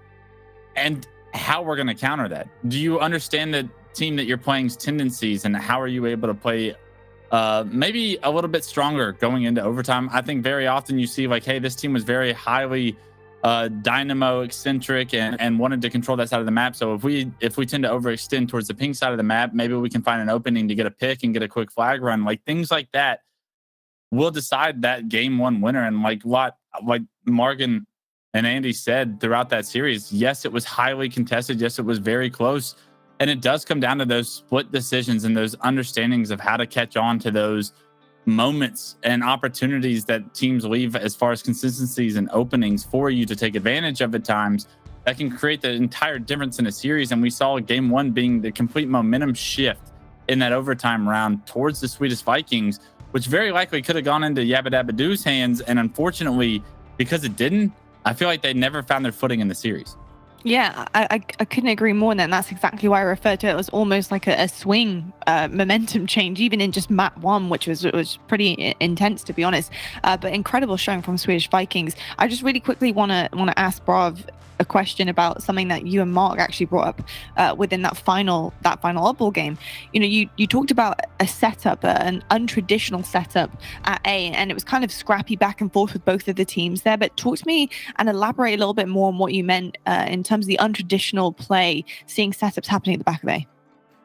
and how we're going to counter that. Do you understand the team that you're playing's tendencies and how are you able to play maybe a little bit stronger going into overtime? I think very often you see like, hey, this team was very highly dynamo eccentric and wanted to control that side of the map. So if we tend to overextend towards the pink side of the map, maybe we can find an opening to get a pick and get a quick flag run. Like things like that will decide that game 1 winner. And like Morgan and Andy said throughout that series, yes, it was highly contested. Yes, it was very close. And it does come down to those split decisions and those understandings of how to catch on to those moments and opportunities that teams leave as far as consistencies and openings for you to take advantage of at times that can create the entire difference in a series. And we saw game 1 being the complete momentum shift in that overtime round towards the Swedish Vikings, which very likely could have gone into Yabba Dabba Doo's hands. And unfortunately, because it didn't, I feel like they never found their footing in the series. Yeah, I couldn't agree more than that. And that's exactly why I refer to it as almost like a swing momentum change, even in just map 1, which was pretty intense, to be honest. But incredible showing from Swedish Vikings. I just really quickly want to ask Brav a question about something that you and Mark actually brought up within that final oddball game. You talked about a setup, an untraditional setup at A, and it was kind of scrappy back and forth with both of the teams there. But talk to me and elaborate a little bit more on what you meant in terms of the untraditional play, seeing setups happening at the back of A.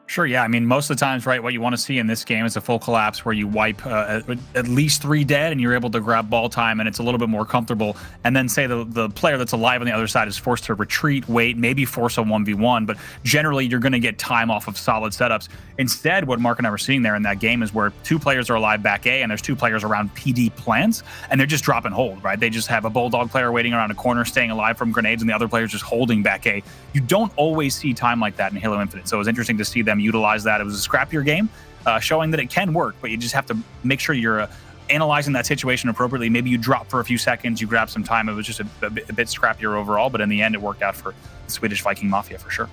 Sure, yeah. I mean, most of the times, right, what you want to see in this game is a full collapse where you wipe at least 3 dead and you're able to grab ball time and it's a little bit more comfortable. And then say the player that's alive on the other side is forced to retreat, wait, maybe force a 1v1, but generally you're going to get time off of solid setups. Instead, what Mark and I were seeing there in that game is where 2 players are alive back A and there's 2 players around PD plants and they're just dropping hold, right? They just have a Bulldog player waiting around a corner, staying alive from grenades, and the other player's just holding back A. You don't always see time like that in Halo Infinite. So it was interesting to see them utilize that. It was a scrappier game, showing that it can work, but you just have to make sure you're analyzing that situation appropriately. Maybe you drop for a few seconds, you grab some time. It was just a bit scrappier overall, but in the end, it worked out for the Swedish Viking Mafia for sure.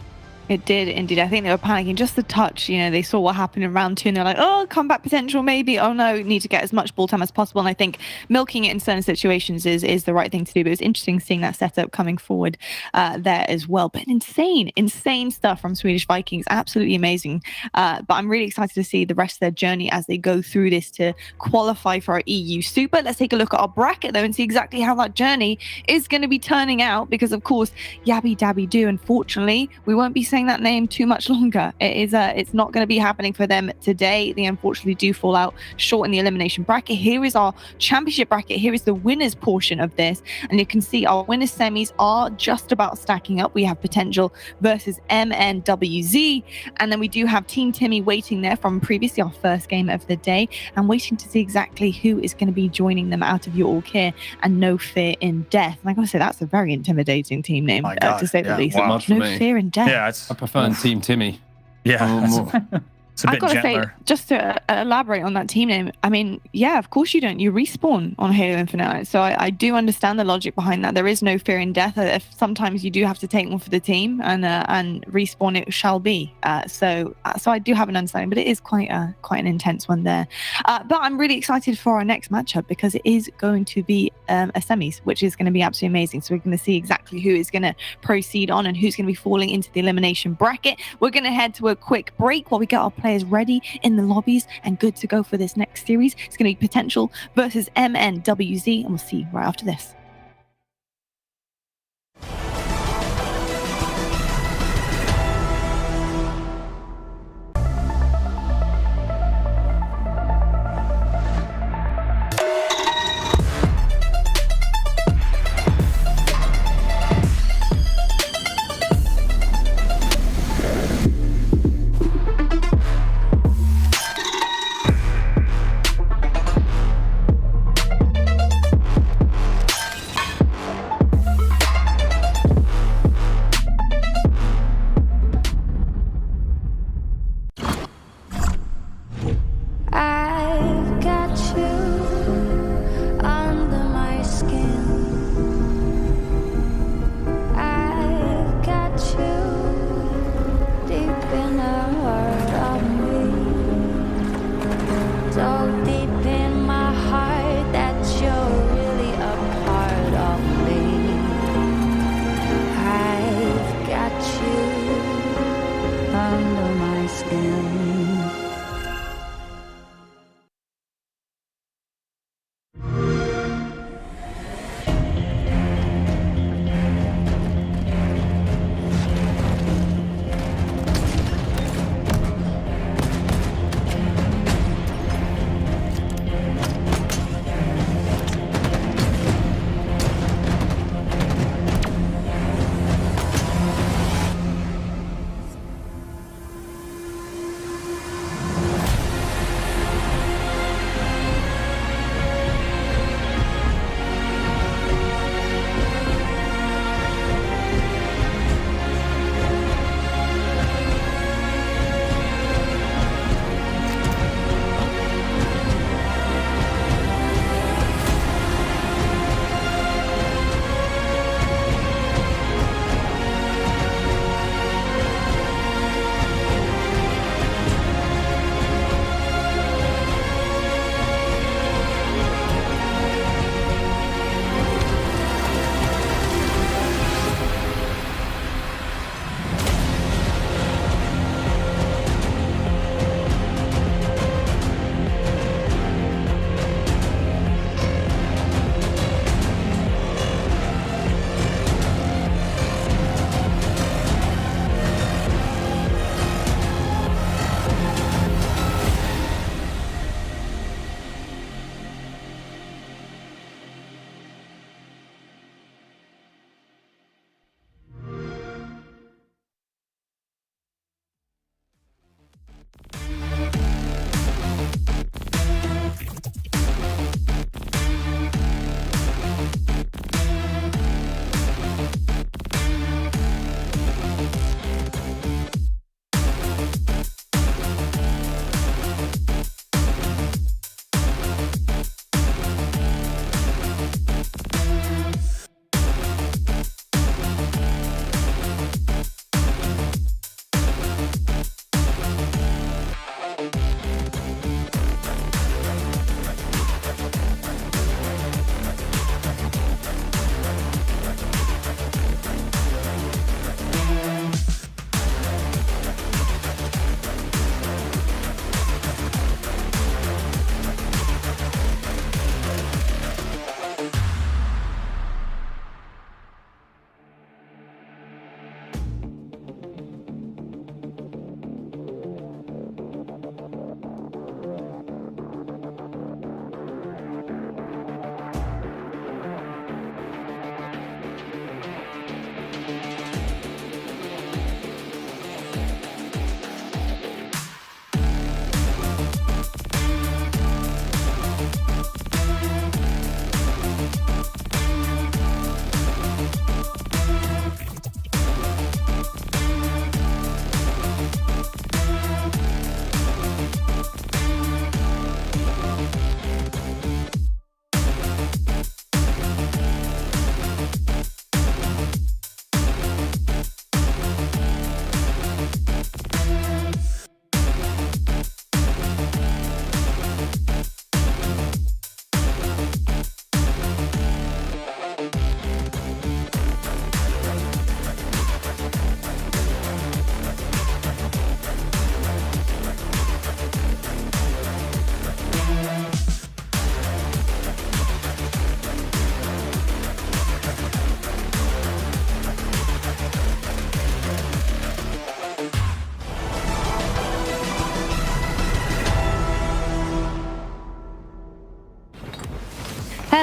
It did indeed. I think they were panicking just a touch. You know, they saw what happened in round 2 and they're like, oh, comeback potential maybe. Oh no, need to get as much ball time as possible. And I think milking it in certain situations is the right thing to do. But it was interesting seeing that setup coming forward there as well. But insane stuff from Swedish Vikings. Absolutely amazing. But I'm really excited to see the rest of their journey as they go through this to qualify for our EU Super. Let's take a look at our bracket though and see exactly how that journey is going to be turning out. Because of course, Yabby Dabby Do, unfortunately, we won't be saying that name too much longer. It's not going to be happening for them today. They unfortunately do fall out short in the elimination bracket. Here is our championship bracket. Here is the winners portion of this, and you can see our winners semis are just about stacking up. We have Potential versus MNWZ, and then we do have Team Timmy waiting there from previously our first game of the day, and waiting to see exactly who is going to be joining them out of your all here and No Fear in Death. And I gotta say, that's a very intimidating team name, to say the least. Wow. No Fear in Death. Yeah, I prefer Team Timmy. Yeah. It's a bit I've got to gentler. say, just to elaborate on that team name, I mean, yeah, of course you don't. You respawn on Halo Infinite. So I do understand the logic behind that. There is no fear in death. If sometimes you do have to take one for the team, and respawn it shall be. So I do have an understanding, but it is quite an intense one there. But I'm really excited for our next matchup because it is going to be a semis, which is going to be absolutely amazing. So we're going to see exactly who is going to proceed on and who's going to be falling into the elimination bracket. We're going to head to a quick break while we get our players ready in the lobbies and good to go for this next series. It's going to be Potential versus MNWZ, and we'll see right after this. I've got you under my skin. I've got you deep in the heart of me. So deep in my heart that you're really a part of me. I've got you under my skin.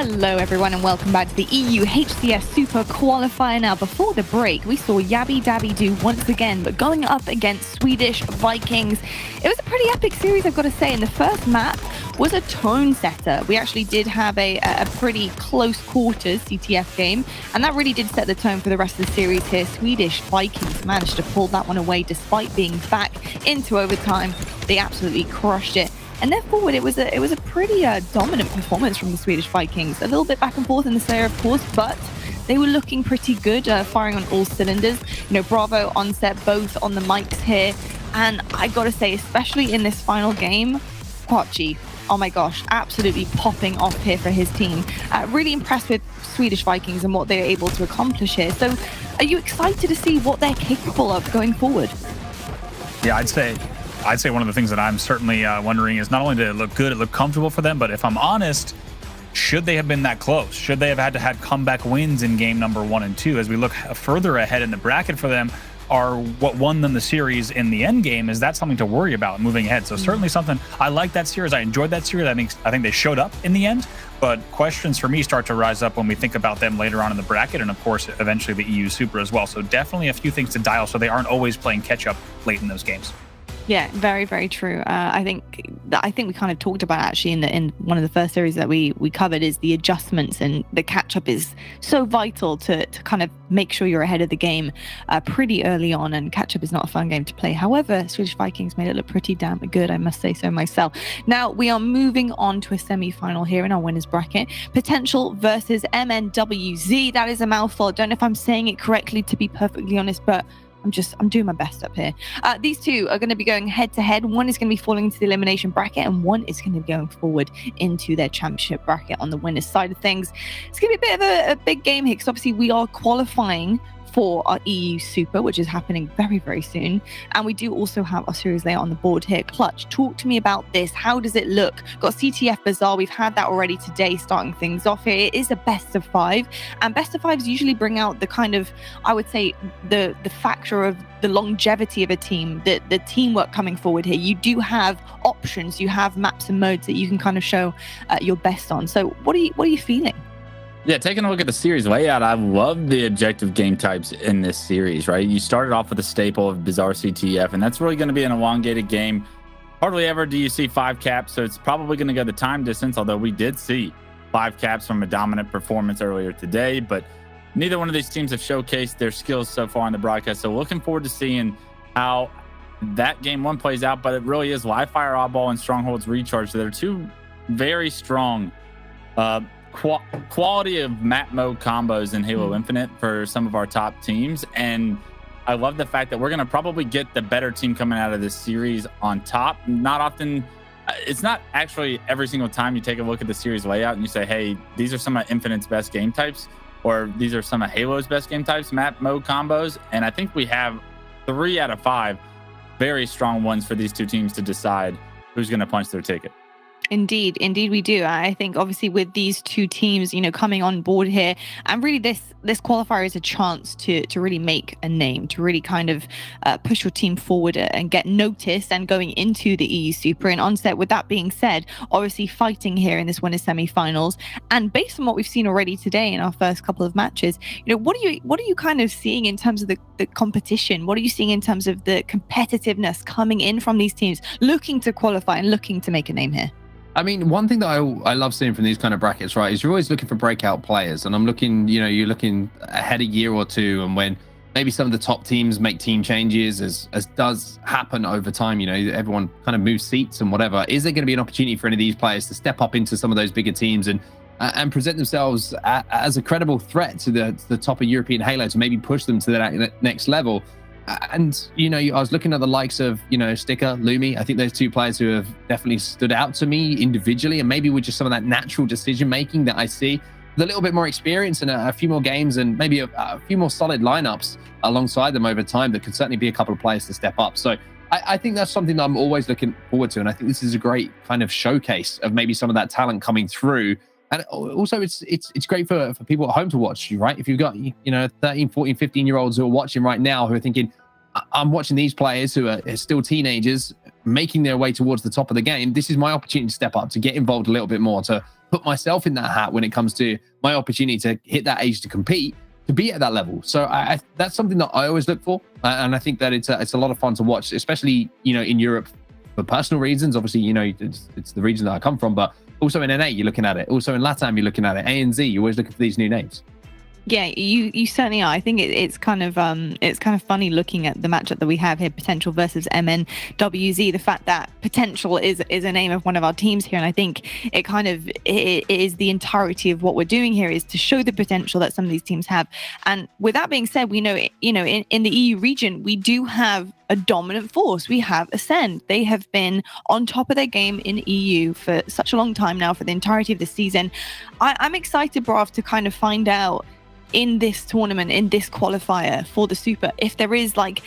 Hello everyone and welcome back to the EU HCS Super qualifier. Now before the break we saw Yabby Dabby do once again, but going up against Swedish Vikings. It was a pretty epic series, I've got to say, and the first map was a tone setter. We actually did have a pretty close quarters CTF game, and that really did set the tone for the rest of the series here. Swedish Vikings managed to pull that one away despite being back into overtime. They absolutely crushed it. And then forward, it was a pretty dominant performance from the Swedish Vikings. A little bit back and forth in the Slayer, of course, but they were looking pretty good, firing on all cylinders. You know, Bravo, Onset, both on the mics here. And I gotta say, especially in this final game, Quachi, oh my gosh, absolutely popping off here for his team. Really impressed with Swedish Vikings and what they're able to accomplish here. So are you excited to see what they're capable of going forward? Yeah, I'd say one of the things that I'm certainly wondering is not only did it look good, it looked comfortable for them, but if I'm honest, should they have been that close? Should they have had comeback wins in game number 1 and 2? As we look further ahead in the bracket for them, are what won them the series in the end game. Is that something to worry about moving ahead? So certainly something. I like that series. I enjoyed that series. I think they showed up in the end, but questions for me start to rise up when we think about them later on in the bracket, and of course eventually the EU Super as well. So definitely a few things to dial so they aren't always playing catch up late in those games. Yeah, very, very true. I think we kind of talked about actually in one of the first series that we covered is the adjustments, and the catch up is so vital to kind of make sure you're ahead of the game pretty early on. And catch up is not a fun game to play. However, Swedish Vikings made it look pretty damn good, I must say so myself. Now we are moving on to a semi-final here in our winners bracket. Potential versus MNWZ. That is a mouthful. I don't know if I'm saying it correctly, to be perfectly honest, but I'm doing my best up here. These two are going to be going head to head. One is going to be falling into the elimination bracket, and one is going to be going forward into their championship bracket on the winners side of things. It's going to be a bit of a big game here, because obviously we are qualifying for our EU Super, which is happening very, very soon. And we do also have our series layer on the board here. Clutch, talk to me about this. How does it look? Got CTF Bazaar. We've had that already today, starting things off here. It is a best of 5. And best of 5s usually bring out the kind of, I would say, the factor of the longevity of a team, the teamwork coming forward here. You do have options. You have maps and modes that you can kind of show your best on. So what are you feeling? Yeah, taking a look at the series layout, I love the objective game types in this series, right? You started off with a staple of Bizarre CTF, and that's really going to be an elongated game. Hardly ever do you see 5 caps, so it's probably going to go the time distance, although we did see 5 caps from a dominant performance earlier today, but neither one of these teams have showcased their skills so far in the broadcast, so looking forward to seeing how that game 1 plays out, but it really is Live Fire Oddball and Strongholds Recharge. So they're two very strong quality of map mode combos in Halo Infinite for some of our top teams, and I love the fact that we're going to probably get the better team coming out of this series on top. Not often, it's not actually every single time you take a look at the series layout and you say, hey, these are some of Infinite's best game types, or these are some of Halo's best game types, map mode combos, and I think we have 3 out of 5 very strong ones for these two teams to decide who's going to punch their ticket. Indeed we do. I think obviously with these two teams, coming on board here, and really this qualifier is a chance to really make a name, to really kind of push your team forward and get noticed and going into the EU Super. And Onset, with that being said, obviously fighting here in this winners semi-finals, and based on what we've seen already today in our first couple of matches, what are you kind of seeing in terms of the competition? What are you seeing in terms of the competitiveness coming in from these teams looking to qualify and looking to make a name here? I mean, one thing that I love seeing from these kind of brackets, right, is you're always looking for breakout players. And I'm looking, you're looking ahead a year or two, and when maybe some of the top teams make team changes, as does happen over time, everyone kind of moves seats and whatever. Is there going to be an opportunity for any of these players to step up into some of those bigger teams and present themselves as a credible threat to the top of European Halo, to maybe push them to the next level? And, I was looking at the likes of, Sticker, Lumi. I think those two players who have definitely stood out to me individually, and maybe with just some of that natural decision-making that I see, with a little bit more experience and a few more games and maybe a few more solid lineups alongside them over time, that could certainly be a couple of players to step up. So I think that's something that I'm always looking forward to. And I think this is a great kind of showcase of maybe some of that talent coming through. And also it's great for people at home to watch you, right? If you've got 13, 14, 15-year-olds who are watching right now, who are thinking, I'm watching these players who are still teenagers making their way towards the top of the game. This is my opportunity to step up, to get involved a little bit more, to put myself in that hat when it comes to my opportunity to hit that age to compete, to be at that level. So that's something that I always look for. And I think that it's a lot of fun to watch, especially, in Europe for personal reasons. Obviously, it's the region that I come from, but also in NA, you're looking at it. Also in LATAM, you're looking at it. ANZ, you're always looking for these new names. Yeah, you certainly are. I think it's kind of funny looking at the matchup that we have here, Potential versus MNWZ. The fact that Potential is a name of one of our teams here, and I think it is the entirety of what we're doing here is to show the potential that some of these teams have. And with that being said, we know in the EU region we do have a dominant force. We have Ascend. They have been on top of their game in EU for such a long time now, for the entirety of the season. I'm excited, Brav, to kind of find out in this tournament, in this qualifier for the Super, if there is like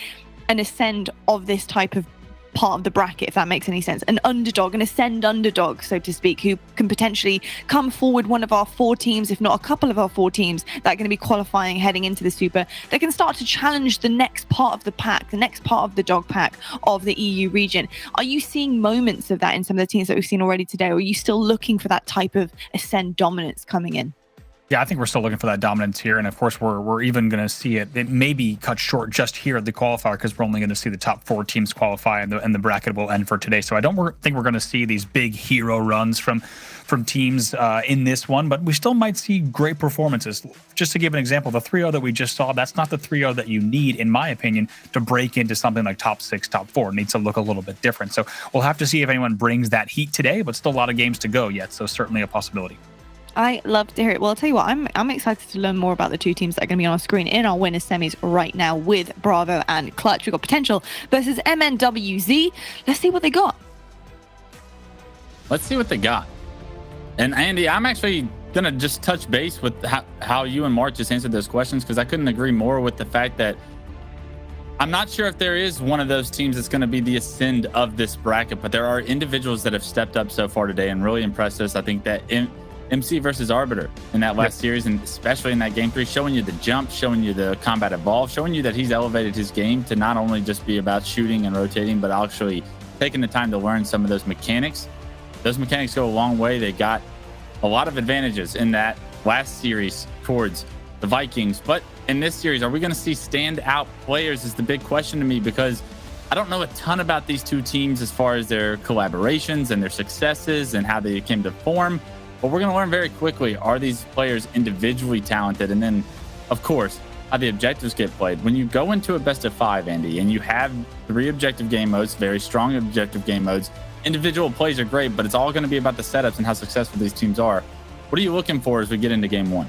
an Ascend of this type of part of the bracket, if that makes any sense, an underdog, an Ascend underdog, so to speak, who can potentially come forward, one of our 4 teams, if not a couple of our 4 teams that are going to be qualifying heading into the Super, that can start to challenge the next part of the pack, the next part of the dog pack of the EU region. Are you seeing moments of that in some of the teams that we've seen already today, or are you still looking for that type of Ascend dominance coming in? Yeah, I think we're still looking for that dominance here. And of course, we're even going to see it. It may be cut short just here at the qualifier because we're only going to see the top 4 teams qualify and the bracket will end for today. So I don't think we're going to see these big hero runs from teams in this one, but we still might see great performances. Just to give an example, the 3-0 that we just saw, that's not the 3-0 that you need, in my opinion, to break into something like top 6, top 4. It needs to look a little bit different. So we'll have to see if anyone brings that heat today, but still a lot of games to go yet. So certainly a possibility. I love to hear it. Well, I'll tell you what, I'm excited to learn more about the 2 teams that are going to be on our screen in our winners semis right now with Bravo and Clutch. We've got Potential versus MNWZ. Let's see what they got. Let's see what they got. And Andy, I'm actually going to just touch base with how you and Mark just answered those questions, because I couldn't agree more with the fact that I'm not sure if there is one of those teams that's going to be the Ascend of this bracket, but there are individuals that have stepped up so far today and really impressed us. I think that MC versus Arbiter in that last series, and especially in that game 3, showing you the jump, showing you the combat evolve, showing you that he's elevated his game to not only just be about shooting and rotating, but actually taking the time to learn some of those mechanics. Those mechanics go a long way. They got a lot of advantages in that last series towards the Vikings. But in this series, are we going to see standout players is the big question to me, because I don't know a ton about these 2 teams as far as their collaborations and their successes and how they came to form. But we're going to learn very quickly, are these players individually talented? And then, of course, how the objectives get played. When you go into a best of 5, Andy, and you have 3 objective game modes, very strong objective game modes, individual plays are great, but it's all going to be about the setups and how successful these teams are. What are you looking for as we get into game 1?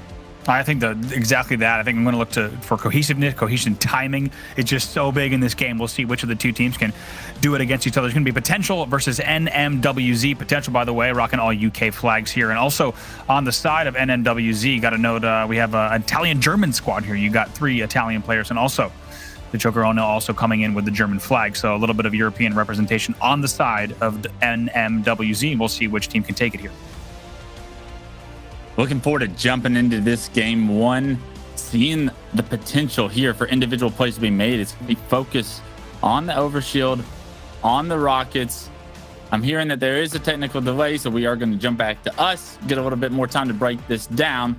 I think exactly that. I think I'm going to look for cohesiveness, cohesion, timing. It's just so big in this game. We'll see which of the 2 teams can do it against each other. There's going to be Potential versus NMWZ. Potential, by the way, rocking all UK flags here. And also on the side of NMWZ, got to note we have an Italian-German squad here. You got 3 Italian players, and also the Joker Ono also coming in with the German flag. So a little bit of European representation on the side of the NMWZ. We'll see which team can take it here. Looking forward to jumping into this game 1, seeing the potential here for individual plays to be made. It's going to be focused on the Overshield, on the Rockets. I'm hearing that there is a technical delay, so we are going to jump back to us, get a little bit more time to break this down.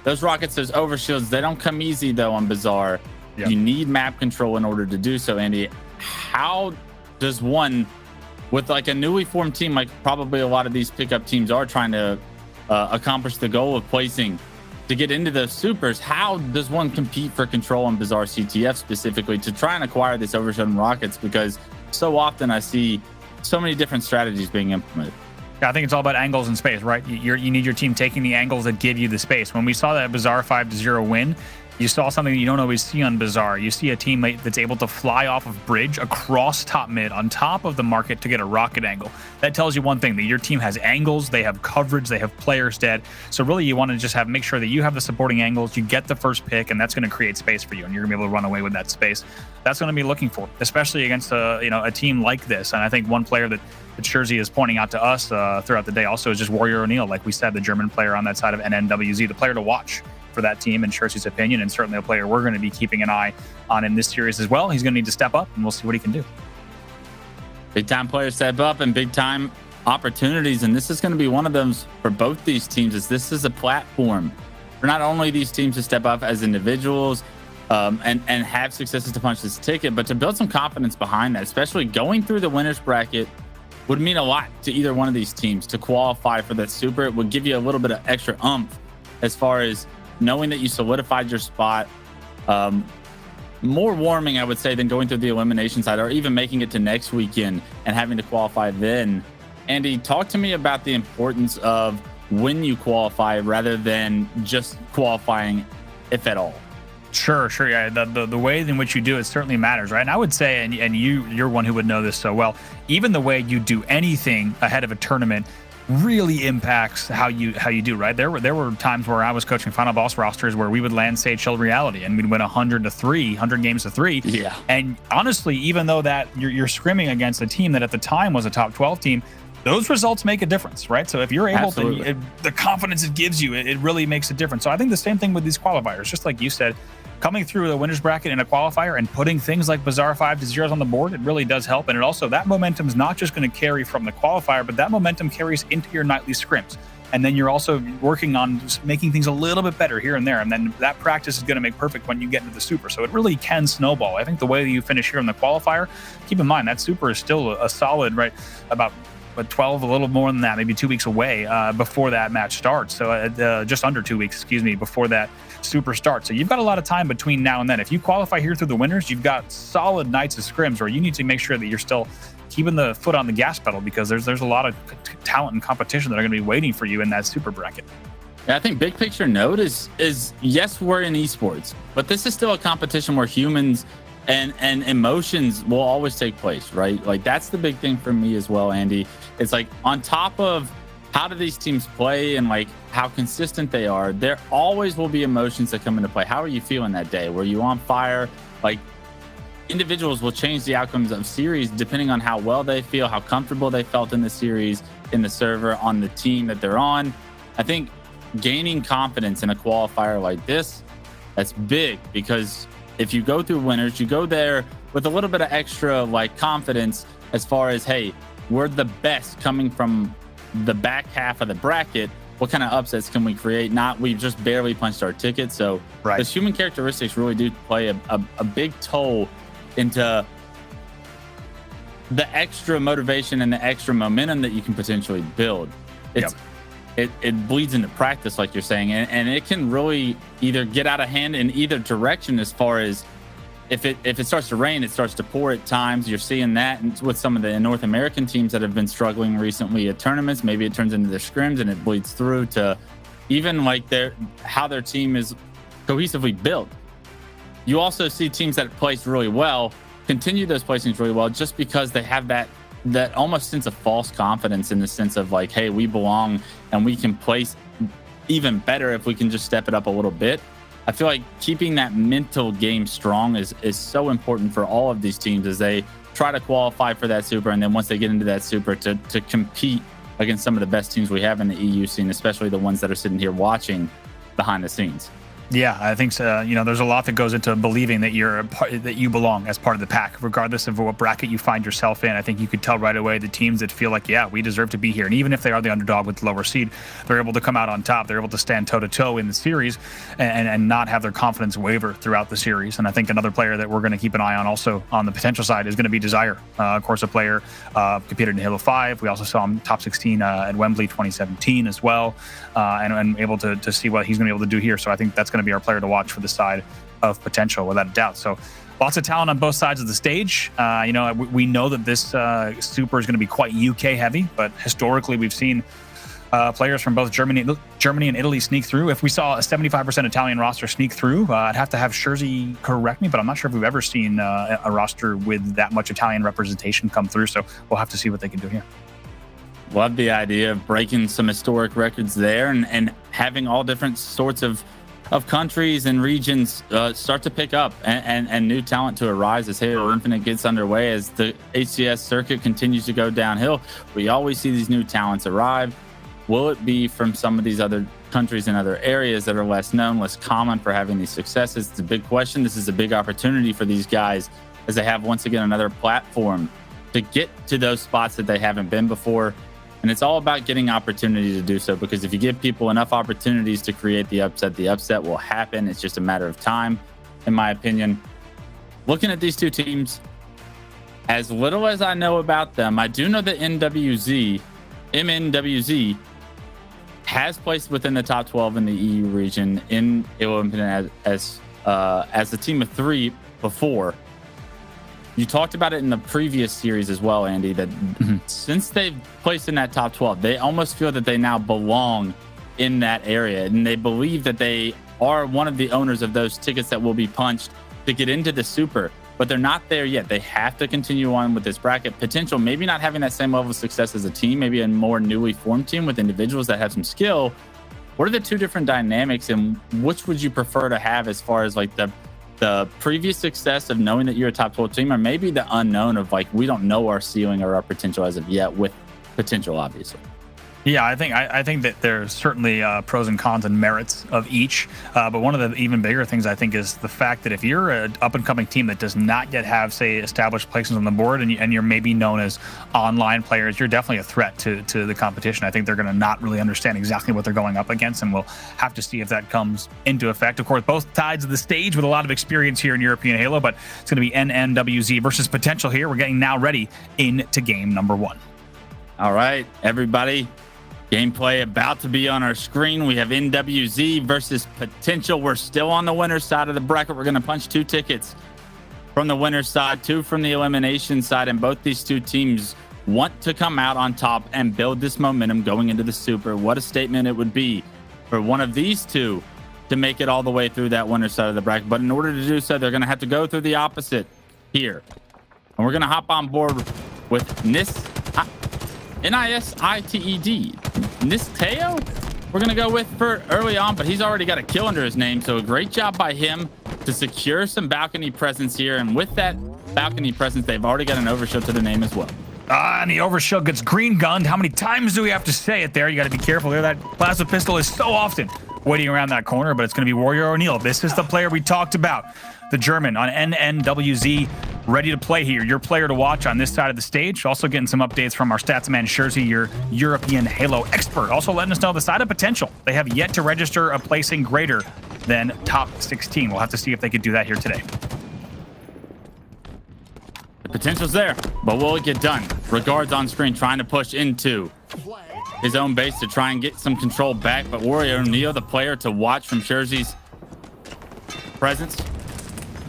Those Rockets, those Overshields, they don't come easy, though, on Bazaar. Yep. You need map control in order to do so, Andy. How does one, with like a newly formed team, like probably a lot of these pickup teams are trying to accomplish the goal of placing to get into the supers, how does one compete for control on Bazaar CTF specifically to try and acquire this Overshield Rockets? Because so often I see so many different strategies being implemented. Yeah, I think it's all about angles and space, right? You need your team taking the angles that give you the space. When we saw that Bazaar 5-0 win, you saw something that you don't always see on Bazaar. You see a teammate that's able to fly off of bridge across top mid on top of the market to get a rocket angle. That tells you one thing, that your team has angles, they have coverage, they have players dead. So really you want to just make sure that you have the supporting angles, you get the first pick, and that's going to create space for you, and you're going to be able to run away with that space. That's going to be looking for, especially against a team like this. And I think one player that Jersey is pointing out to us throughout the day also is just Warrior O'Neal, like we said, the German player on that side of NNWZ, the player to watch for that team in Jersey's opinion, and certainly a player we're going to be keeping an eye on in this series as well. He's going to need to step up, and we'll see what he can do. Big time players step up, and big time opportunities, and this is going to be one of them for both these teams. Is this is a platform for not only these teams to step up as individuals and have successes to punch this ticket, but to build some confidence behind that, especially going through the winners bracket would mean a lot to either one of these teams to qualify for that super. It would give you a little bit of extra oomph as far as knowing that you solidified your spot. More warming, I would say, than going through the elimination side or even making it to next weekend and having to qualify then. Andy, talk to me about the importance of when you qualify rather than just qualifying, if at all. Sure. Yeah, the way in which you do it certainly matters, right? And I would say, and you're one who would know this so well, even the way you do anything ahead of a tournament really impacts how you do, right? There were times where I was coaching final boss rosters where we would land Sage Hill Reality and we'd win 100 games to 3. Yeah. And honestly, even though that you're scrimming against a team that at the time was a top 12 team, those results make a difference, right? So if you're able to, the confidence it gives you, it really makes a difference. So I think the same thing with these qualifiers, just like you said, coming through the winners bracket in a qualifier and putting things like bizarre 5-0s on the board, it really does help. And it also, that momentum is not just going to carry from the qualifier, but that momentum carries into your nightly scrims. And then you're also working on just making things a little bit better here and there. And then that practice is going to make perfect when you get into the super. So it really can snowball. I think the way that you finish here in the qualifier, keep in mind that super is still a solid, right, about 12, a little more than that, maybe 2 weeks away before that match starts. So just under 2 weeks, before that super starts. So you've got a lot of time between now and then. If you qualify here through the winners, you've got solid nights of scrims where you need to make sure that you're still keeping the foot on the gas pedal, because there's a lot of talent and competition that are going to be waiting for you in that super bracket. Yeah, I think big picture note is yes, we're in esports, but this is still a competition where humans and emotions will always take place, right? Like that's the big thing for me as well, Andy. It's like on top of how do these teams play and like how consistent they are, there always will be emotions that come into play. How are you feeling that day? Were you on fire? Like individuals will change the outcomes of series depending on how well they feel, how comfortable they felt in the series, in the server, on the team that they're on. I think gaining confidence in a qualifier like this, that's big, because if you go through winners, you go there with a little bit of extra like confidence as far as, hey, we're the best coming from the back half of the bracket. What kind of upsets can we create? Not we've just barely punched our ticket. So those human characteristics really do play a big toll into the extra motivation and the extra momentum that you can potentially build. It bleeds into practice, like you're saying, and it can really either get out of hand in either direction. As far as if it starts to rain, it starts to pour at times. You're seeing that with some of the North American teams that have been struggling recently at tournaments. Maybe it turns into their scrims and it bleeds through to even like how their team is cohesively built. You also see teams that place really well continue those placings really well just because they have that almost sense of false confidence, in the sense of like, hey, we belong and we can place even better if we can just step it up a little bit. I feel like keeping that mental game strong is so important for all of these teams as they try to qualify for that super, and then once they get into that super to compete against some of the best teams we have in the EU scene, especially the ones that are sitting here watching behind the scenes. Yeah, I think so. There's a lot that goes into believing that that you belong as part of the pack, regardless of what bracket you find yourself in. I think you could tell right away the teams that feel like, yeah, we deserve to be here. And even if they are the underdog with the lower seed, they're able to come out on top. They're able to stand toe-to-toe in the series and not have their confidence waver throughout the series. And I think another player that we're going to keep an eye on also on the potential side is going to be Desire. Of course, a player competed in Halo 5. We also saw him top 16 at Wembley 2017 as well, and able to see what he's going to be able to do here. So I think that's going to be our player to watch for the side of potential, without a doubt. So lots of talent on both sides of the stage. We know that this super is going to be quite UK heavy, but historically we've seen players from both Germany and Italy sneak through. If we saw a 75% Italian roster sneak through, I'd have to have Scherzi correct me, but I'm not sure if we've ever seen a roster with that much Italian representation come through. So we'll have to see what they can do here. Love the idea of breaking some historic records there and having all different sorts of countries and regions start to pick up and new talent to arise as Halo Infinite gets underway. As the HCS circuit continues to go downhill, we always see these new talents arrive. Will it be from some of these other countries and other areas that are less known, less common for having these successes? It's a big question. This is a big opportunity for these guys as they have, once again, another platform to get to those spots that they haven't been before. And it's all about getting opportunity to do so, because if you give people enough opportunities to create the upset will happen. It's just a matter of time, in my opinion. Looking at these two teams, as little as I know about them, I do know that MNWZ has placed within the top 12 in the EU region in Halo Infinite as a team of 3 before. You talked about it in the previous series as well, Andy, that since they've placed in that top 12, they almost feel that they now belong in that area. And they believe that they are one of the owners of those tickets that will be punched to get into the Super. But they're not there yet. They have to continue on with this bracket. Potential, maybe not having that same level of success as a team, maybe a more newly formed team with individuals that have some skill. What are the two different dynamics, and which would you prefer to have as far as like the previous success of knowing that you're a top 12 team, or maybe the unknown of like, we don't know our ceiling or our potential as of yet, with potential, obviously? Yeah, I think that there's certainly pros and cons and merits of each. But one of the even bigger things, I think, is the fact that if you're an up-and-coming team that does not yet have, say, established places on the board, and you're maybe known as online players, you're definitely a threat to the competition. I think they're going to not really understand exactly what they're going up against, and we'll have to see if that comes into effect. Of course, both sides of the stage with a lot of experience here in European Halo, but it's going to be NNWZ versus Potential here. We're getting now ready into game number 1. All right, everybody. Gameplay about to be on our screen. We have NWZ versus Potential. We're still on the winner's side of the bracket. We're going to punch 2 tickets from the winner's side, 2 from the elimination side, and both these two teams want to come out on top and build this momentum going into the Super. What a statement it would be for one of these two to make it all the way through that winner's side of the bracket. But in order to do so, they're going to have to go through the opposite here. And we're going to hop on board with Nisitted. Nisteo, we're going to go with for early on, but he's already got a kill under his name. So a great job by him to secure some balcony presence here. And with that balcony presence, they've already got an overshield to their name as well. And the overshield gets green gunned. How many times do we have to say it there? You got to be careful there. That plasma pistol is so often waiting around that corner, but it's going to be Warrior O'Neal. This is the player we talked about, the German on NNWZ, ready to play here. Your player to watch on this side of the stage. Also getting some updates from our Statsman Scherzi, your European Halo expert. Also letting us know the side of Potential. They have yet to register a placing greater than top 16. We'll have to see if they could do that here today. The potential's there, but will it get done? Regards on screen trying to push into his own base to try and get some control back, but Warrior O'Neal, the player to watch from Scherzi's presence,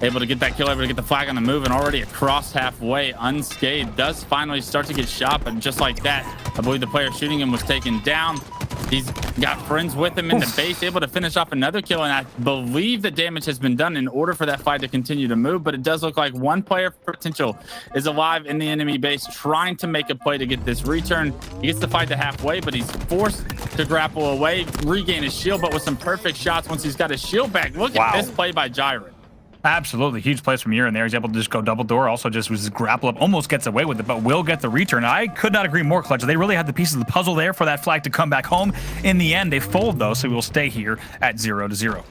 able to get that kill, able to get the flag on the move, and already across halfway unscathed. Does finally start to get shot, but just like that, I believe the player shooting him was taken down. He's got friends with him in the base, able to finish off another kill, and I believe the damage has been done in order for that fight to continue to move. But it does look like one player for Potential is alive in the enemy base, trying to make a play to get this return. He gets the fight to halfway, but he's forced to grapple away, regain his shield, but with some perfect shots once he's got his shield back. Look at this play by Jiren. Absolutely. Huge plays from Urian there. He's able to just go double door. Also just was grapple up, almost gets away with it, but will get the return. I could not agree more, Clutch. They really had the pieces of the puzzle there for that flag to come back home. In the end, they fold, though, so we will stay here at 0-0.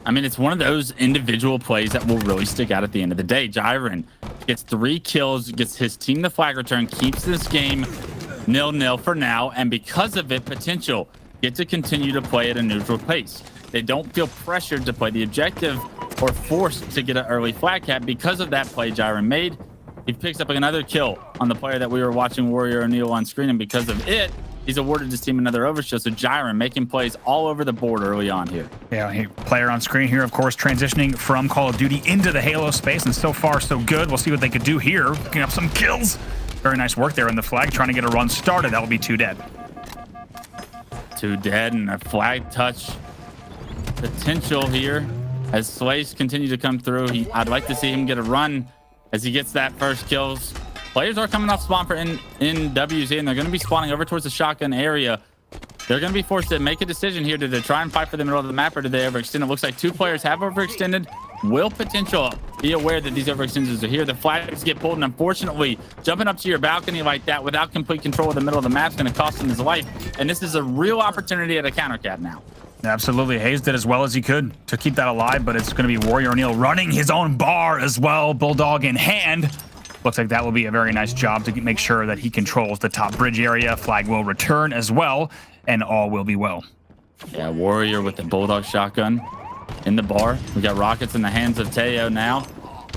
I mean, it's one of those individual plays that will really stick out at the end of the day. Jiren gets 3 kills, gets his team the flag return, keeps this game 0-0 for now, and because of it, Potential get to continue to play at a neutral pace. They don't feel pressured to play the objective or forced to get an early flag cap because of that play Jiren made. He picks up another kill on the player that we were watching, Warrior O'Neal, on screen, and because of it, he's awarded his team another overshield. So Jiren making plays all over the board early on here. Yeah, player on screen here, of course, transitioning from Call of Duty into the Halo space, and so far so good. We'll see what they could do here, picking up some kills. Very nice work there in the flag, trying to get a run started. That will be 2 dead. 2 dead, and a flag touch Potential here as Slays continue to come through. I'd like to see him get a run as he gets that first kills. Players are coming off spawn for NWZ, and they're going to be spawning over towards the shotgun area. They're going to be forced to make a decision here. Do they try and fight for the middle of the map, or do they overextend? It looks like 2 players have overextended. Will Potential be aware that these overextensions are here? The flags get pulled, and unfortunately, jumping up to your balcony like that without complete control of the middle of the map is going to cost him his life. And this is a real opportunity at a counter cap now. Absolutely. Hayes did as well as he could to keep that alive, but it's going to be Warrior O'Neal running his own bar as well. Bulldog in hand. Looks like that will be a very nice job to make sure that he controls the top bridge area. Flag will return as well, and all will be well. Yeah, Warrior with the Bulldog shotgun in the bar. We got rockets in the hands of Teo now.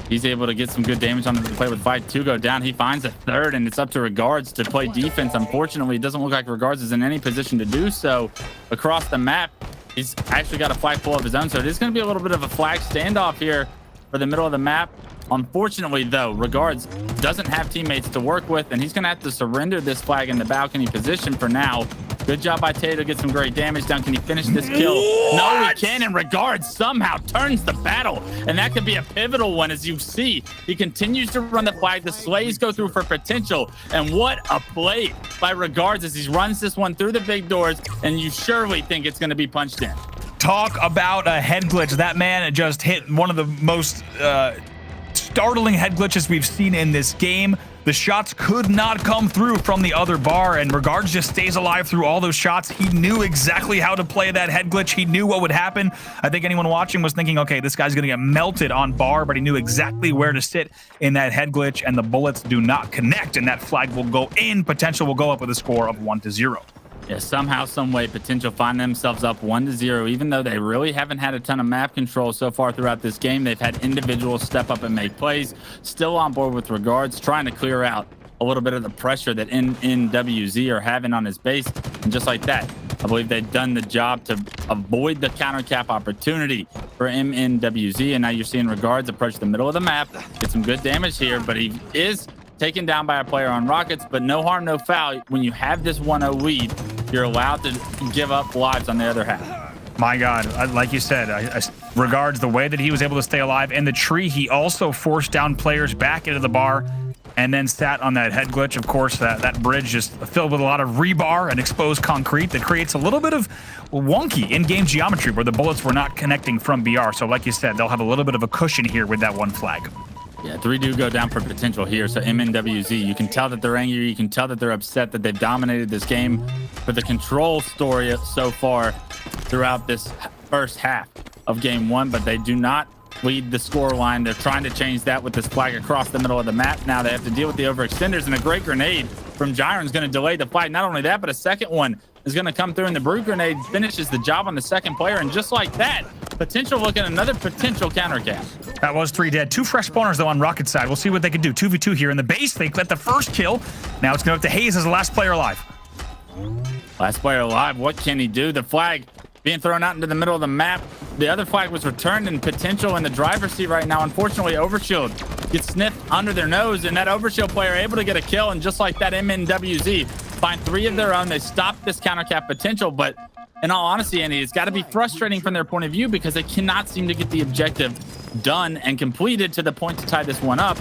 He's able to get some good damage on the play with Fight 2 go down. He finds a third, and it's up to Regards to play defense. Unfortunately, it doesn't look like Regards is in any position to do so across the map. He's actually got a flagpole of his own, so it is going to be a little bit of a flag standoff here for the middle of the map. Unfortunately, though, Regards doesn't have teammates to work with, and he's going to have to surrender this flag in the balcony position for now. Good job by Tay to get some great damage down. Can he finish this kill? No, he can, and Regards somehow turns the battle, and that could be a pivotal one. As you see, he continues to run the flag. The slays go through for potential, and what a play by Regards as he runs this one through the big doors, and you surely think it's going to be punched in. Talk about a head glitch. That man just hit one of the most startling head glitches we've seen in this game. The shots could not come through from the other bar, and Regards just stays alive through all those shots. He knew exactly how to play that head glitch. He knew what would happen. I think anyone watching was thinking, okay, this guy's going to get melted on bar, but he knew exactly where to sit in that head glitch, and the bullets do not connect, and that flag will go in. Potential will go up with a score of 1-0. Yeah, somehow, some way, Potential find themselves up 1-0, even though they really haven't had a ton of map control so far throughout this game. They've had individuals step up and make plays. Still on board with Regards, trying to clear out a little bit of the pressure that NWZ are having on his base. And just like that, I believe they've done the job to avoid the counter cap opportunity for MNWZ. And now you're seeing Regards approach the middle of the map, get some good damage here, but he is taken down by a player on rockets, but no harm, no foul. When you have this 1-0 lead, you're allowed to give up lives on the other half. My God, like you said, Regards, the way that he was able to stay alive in the tree, he also forced down players back into the bar and then sat on that head glitch. Of course, that bridge just filled with a lot of rebar and exposed concrete that creates a little bit of wonky in-game geometry where the bullets were not connecting from BR. So like you said, they'll have a little bit of a cushion here with that one flag. Yeah, 3 do go down for Potential here. So MNWZ, you can tell that they're angry. You can tell that they're upset that they've dominated this game for the control story so far throughout this first half of game 1, but they do not lead the score line. They're trying to change that with this flag across the middle of the map. Now they have to deal with the overextenders, and a great grenade from Gyron is going to delay the fight. Not only that, but a second one is going to come through, and the Brute grenade finishes the job on the second player. And just like that, Potential looking another potential counter cap. That was 3 dead. 2 fresh spawners, though, on Rocket side. We'll see what they can do. 2v2 here in the base. They got the first kill. Now it's going up to Hayes as the last player alive. Last player alive. What can he do? The flag being thrown out into the middle of the map. The other flag was returned, and Potential in the driver's seat right now. Unfortunately, Overshield gets sniffed under their nose, and that Overshield player able to get a kill. And just like that, MNWZ find 3 of their own. They stop this counter cap Potential, but in all honesty, Andy, it's got to be frustrating from their point of view because they cannot seem to get the objective done and completed to the point to tie this one up.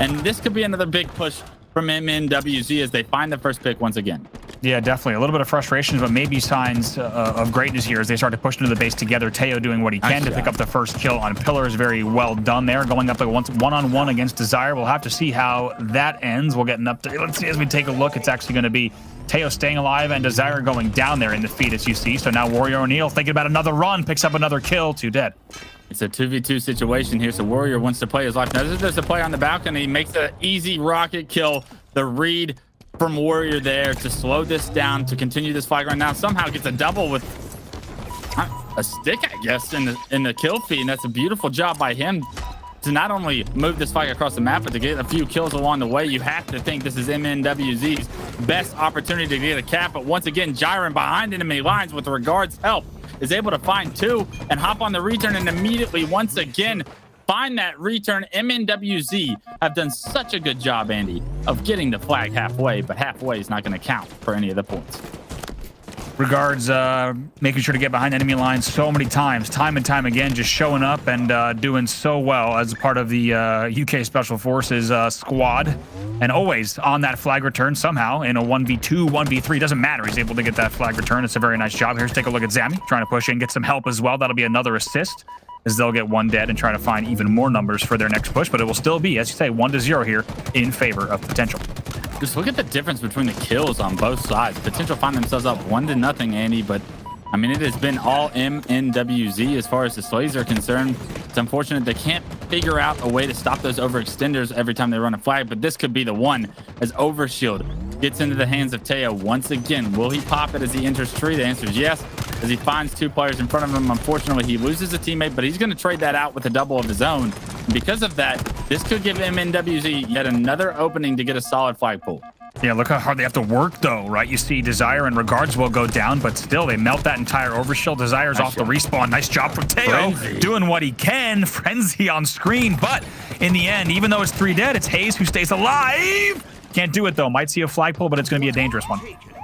And this could be another big push from MNWZ as they find the first pick once again. Yeah, definitely. A little bit of frustration, but maybe signs of greatness here as they start to push into the base together. Teo doing what he can to pick up the first kill on Pillars. Very well done there. Going up like one-on-one against Desire. We'll have to see how that ends. We'll get an update. Let's see as we take a look. It's actually going to be Teo staying alive and Desire going down there in the feed, as you see. So now Warrior O'Neal thinking about another run, picks up another kill, 2 dead. It's a 2v2 situation here, so Warrior wants to play his life. Now, there's a player on the balcony. He makes an easy rocket kill. The read from Warrior there to slow this down, to continue this flag run. Now somehow gets a double with a stick, I guess, in the kill feed, and that's a beautiful job by him to not only move this flag across the map, but to get a few kills along the way. You have to think this is MNWZ's best opportunity to get a cap, but once again, Gyron behind enemy lines with Regards' help is able to find 2 and hop on the return, and immediately, once again, find that return. MNWZ have done such a good job, Andy, of getting the flag halfway, but halfway is not going to count for any of the points. Regards making sure to get behind enemy lines so many times, time and time again, just showing up and doing so well as a part of the UK Special Forces squad. And always on that flag return somehow in a 1v2, 1v3, doesn't matter. He's able to get that flag return. It's a very nice job. Here's take a look at Zami trying to push in, get some help as well. That'll be another assist as they'll get 1 dead and try to find even more numbers for their next push. But it will still be, as you say, 1-0 here in favor of Potential. Just look at the difference between the kills on both sides. Potential find themselves up 1-0, Andy, but I mean, it has been all MNWZ as far as the slays are concerned. It's unfortunate they can't figure out a way to stop those overextenders every time they run a flag, but this could be the one as Overshield gets into the hands of Teo once again. Will he pop it as he enters tree? The answer is yes, as he finds 2 players in front of him. Unfortunately, he loses a teammate, but he's going to trade that out with a double of his own. And because of that, this could give MNWZ yet another opening to get a solid flagpole. Yeah, look how hard they have to work, though, right? You see Desire and Regards will go down, but still, they melt that entire Overshield. Desire's off the respawn. Nice job from Teo, doing what he can. Frenzy on screen, but in the end, even though it's 3 dead, it's Hayes who stays alive. Can't do it, though. Might see a flagpole, but it's going to be a dangerous one.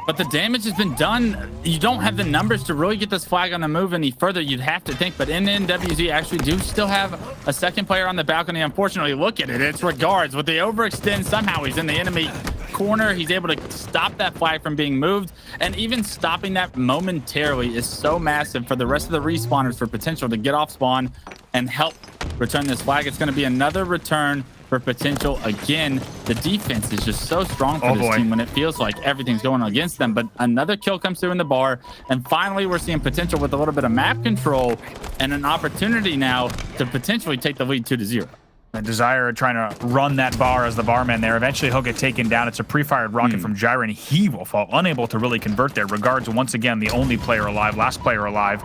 But the damage has been done. You don't have the numbers to really get this flag on the move any further, you'd have to think. But NNWZ actually do still have a second player on the balcony. Unfortunately, look at it. It's Regards. With the overextend, somehow he's in the enemy corner. He's able to stop that flag from being moved. And even stopping that momentarily is so massive for the rest of the respawners for Potential to get off spawn and help return this flag. It's going to be another return for Potential. Again, the defense is just so strong for this team when it feels like everything's going against them. But another kill comes through in the bar, and finally we're seeing Potential with a little bit of map control and an opportunity now to potentially take the lead 2-0. And Desire trying to run that bar as the barman there. Eventually he'll get taken down. It's a pre-fired rocket from Gyra, and he will fall, unable to really convert there. Regards, once again, the only player alive, last player alive.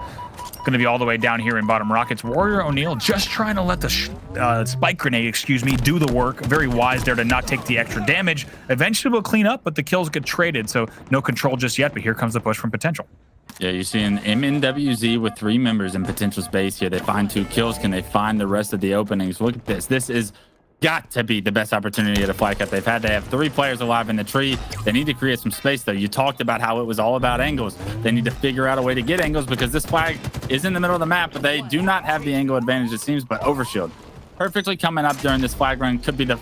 Going to be all the way down here in bottom rockets. Warrior O'Neal just trying to let the spike grenade, do the work. Very wise there to not take the extra damage. Eventually we'll clean up, but the kills get traded, so no control just yet. But here comes the push from Potential. Yeah, you're seeing MNWZ with 3 members in Potential's base here. They find 2 kills. Can they find the rest of the openings? Look at this. This is got to be the best opportunity at a flag cut they've had. They have 3 players alive in the tree. They need to create some space, though. You talked about how it was all about angles. They need to figure out a way to get angles because this flag is in the middle of the map, but they do not have the angle advantage, it seems. But Overshield perfectly coming up during this flag run could be the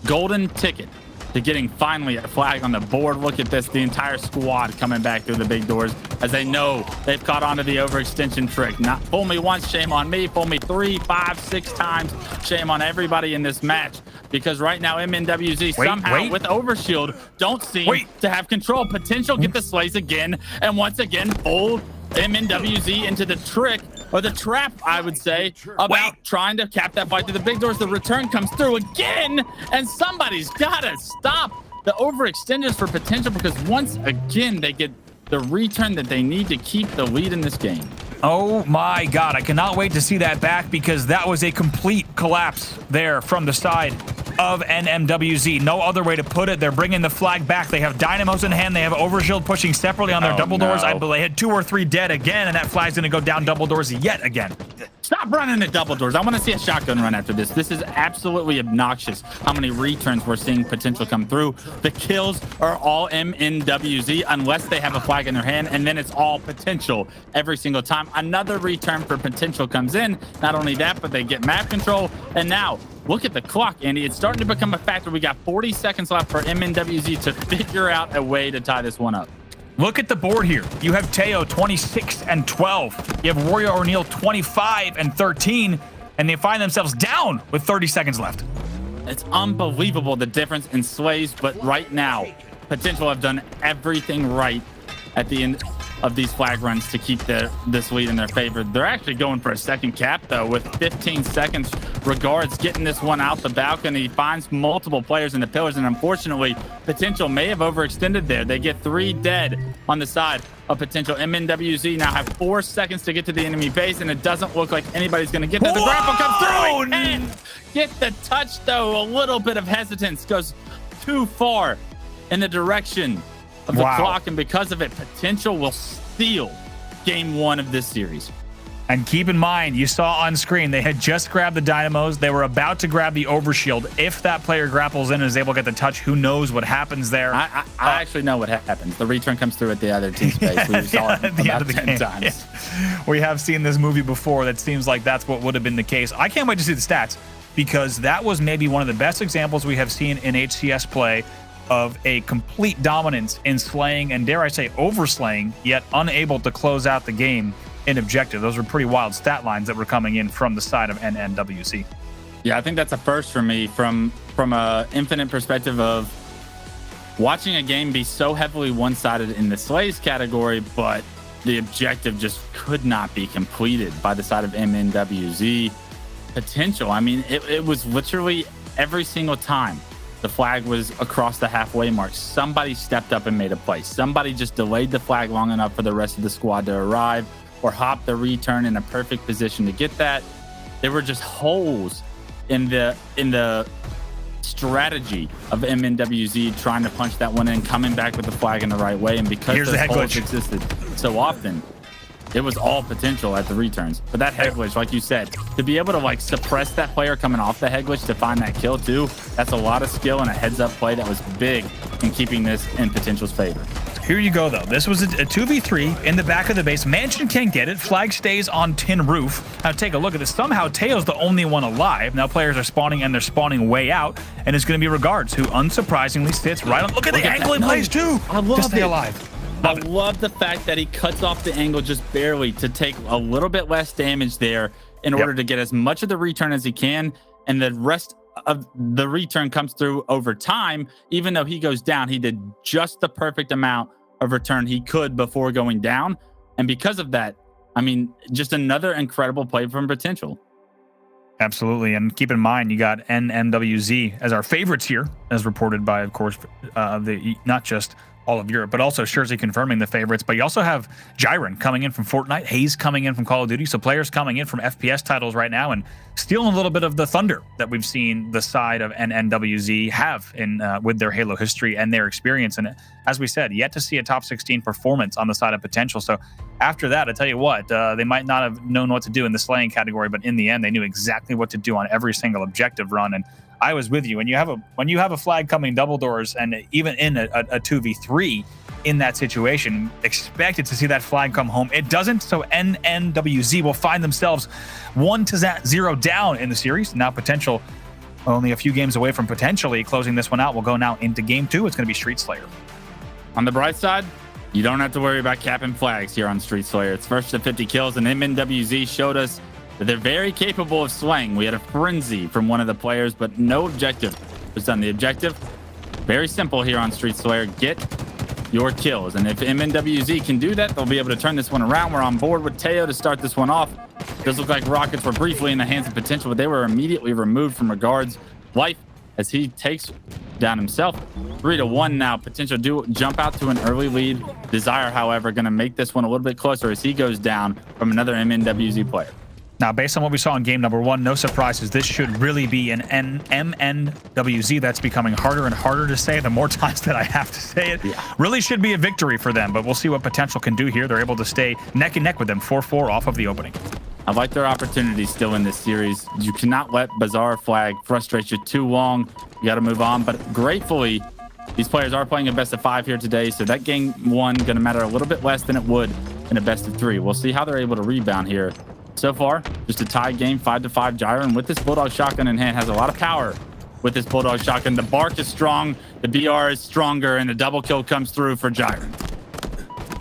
golden ticket to getting finally a flag on the board. Look at this, the entire squad coming back through the big doors as they know they've caught on to the overextension trick. Not fool me once, shame on me. Fool me 3, 5, 6 times, shame on everybody in this match. Because right now MNWZ somehow with Overshield don't seem to have control. Potential get the slays again, and once again fold MNWZ into the trick, or the trap, I would say, about trying to cap that fight to the big doors. The return comes through again, and somebody's got to stop the overextenders for Potential, because once again, they get the return that they need to keep the lead in this game. Oh my God, I cannot wait to see that back, because that was a complete collapse there from the side of NMWZ. No other way to put it. They're bringing the flag back. They have Dynamos in hand. They have Overshield pushing separately on their double doors. I believe they had 2 or 3 dead again, and that flag's going to go down double doors yet again. Stop running the double doors. I want to see a shotgun run after this. This is absolutely obnoxious how many returns we're seeing Potential come through. The kills are all MNWZ unless they have a flag in their hand, and then it's all Potential every single time. Another return for Potential comes in. Not only that, but they get map control, and now look at the clock, Andy. It's starting to become a factor. We got 40 seconds left for MNWZ to figure out a way to tie this one up. Look at the board here. You have Teo 26 and 12. You have Warrior O'Neal 25 and 13, and they find themselves down with 30 seconds left. It's unbelievable the difference in slays, but right now, Potential have done everything right at the end of these flag runs to keep this lead in their favor. They're actually going for a second cap, though, with 15 seconds. Regards getting this one out the balcony, finds multiple players in the pillars, and unfortunately, Potential may have overextended there. They get 3 dead on the side of Potential. MNWZ now have 4 seconds to get to the enemy base, and it doesn't look like anybody's going to get there. The grapple comes through and get the touch, though. A little bit of hesitance goes too far in the direction of the clock, and because of it, Potential will steal game 1 of this series. And keep in mind, you saw on screen, they had just grabbed the Dynamos. They were about to grab the Overshield. If that player grapples in and is able to get the touch, who knows what happens there? I actually know what happens. The return comes through at the other team's base. We saw it about 10 times. Yeah. We have seen this movie before. That seems like that's what would have been the case. I can't wait to see the stats, because that was maybe one of the best examples we have seen in HCS play of a complete dominance in slaying, and dare I say overslaying, yet unable to close out the game in objective. Those were pretty wild stat lines that were coming in from the side of NNWC. Yeah, I think that's a first for me from a infinite perspective of watching a game be so heavily one-sided in the slays category, but the objective just could not be completed by the side of MNWZ. potential. I mean, it was literally every single time the flag was across the halfway mark, somebody stepped up and made a play. Somebody just delayed the flag long enough for the rest of the squad to arrive, or hop the return in a perfect position to get that. There were just holes in the strategy of MNWZ trying to punch that one in, coming back with the flag in the right way. And because those holes existed so often, it was all potential at the returns. But that head glitch, like you said, to be able to like suppress that player coming off the head glitch to find that kill too, that's a lot of skill and a heads up play that was big in keeping this in potential's favor. Here you go, though. This was a 2v3 in the back of the base. Mansion can't get it. Flag stays on tin roof. Now take a look at this. Somehow Teo's the only one alive. Now players are spawning, and they're spawning way out. And it's going to be Regards, who unsurprisingly sits right on. Look at the angle he plays too. I love to stay it. alive. I love the fact that he cuts off the angle just barely to take a little bit less damage there in order to get as much of the return as he can. And the rest of the return comes through over time. Even though he goes down, he did just the perfect amount of return he could before going down. And because of that, I mean, just another incredible play from Potential. Absolutely. And keep in mind, you got NNWZ as our favorites here, as reported by, of course, not just all of Europe, but also Shurzy confirming the favorites. But you also have Jiren coming in from Fortnite, Hayes coming in from Call of Duty. So players coming in from FPS titles right now and stealing a little bit of the thunder that we've seen the side of NNWZ have in with their Halo history and their experience. And as we said, yet to see a top 16 performance on the side of Potential. So after that, I tell you what, they might not have known what to do in the slaying category, but in the end, they knew exactly what to do on every single objective run. And I was with you. When you have a flag coming double doors, and even in a 2v3 in that situation, expected to see that flag come home. It doesn't, so NNWZ will find themselves 1-0 down in the series. Now Potential only a few games away from potentially closing this one out. We'll go now into game 2. It's going to be Street Slayer. On the bright side, you don't have to worry about capping flags here on Street Slayer. It's first to 50 kills, and MNWZ showed us that they're very capable of slaying. We had a frenzy from one of the players, but no objective was done. The objective, very simple here on Street Slayer: get your kills. And if MNWZ can do that, they'll be able to turn this one around. We're on board with Teo to start this one off. It does look like Rockets were briefly in the hands of Potential, but they were immediately removed from Regards' life as he takes down himself. 3-1 now. Potential do jump out to an early lead. Desire, however, going to make this one a little bit closer as he goes down from another MNWZ player. Now, based on what we saw in game number 1, no surprises. This should really be an MNWZ. That's becoming harder and harder to say the more times that I have to say it. Yeah. Really should be a victory for them, but we'll see what Potential can do here. They're able to stay neck and neck with them, 4-4 off of the opening. I like their opportunities still in this series. You cannot let Bazaar flag frustrate you too long. You got to move on, but gratefully, these players are playing a best of 5 here today, so that game 1 going to matter a little bit less than it would in a best of 3. We'll see how they're able to rebound here. So far, just a tied game, 5-5. Jiren with this Bulldog shotgun in hand has a lot of power with this Bulldog shotgun. The bark is strong, the BR is stronger, and the double kill comes through for Jiren.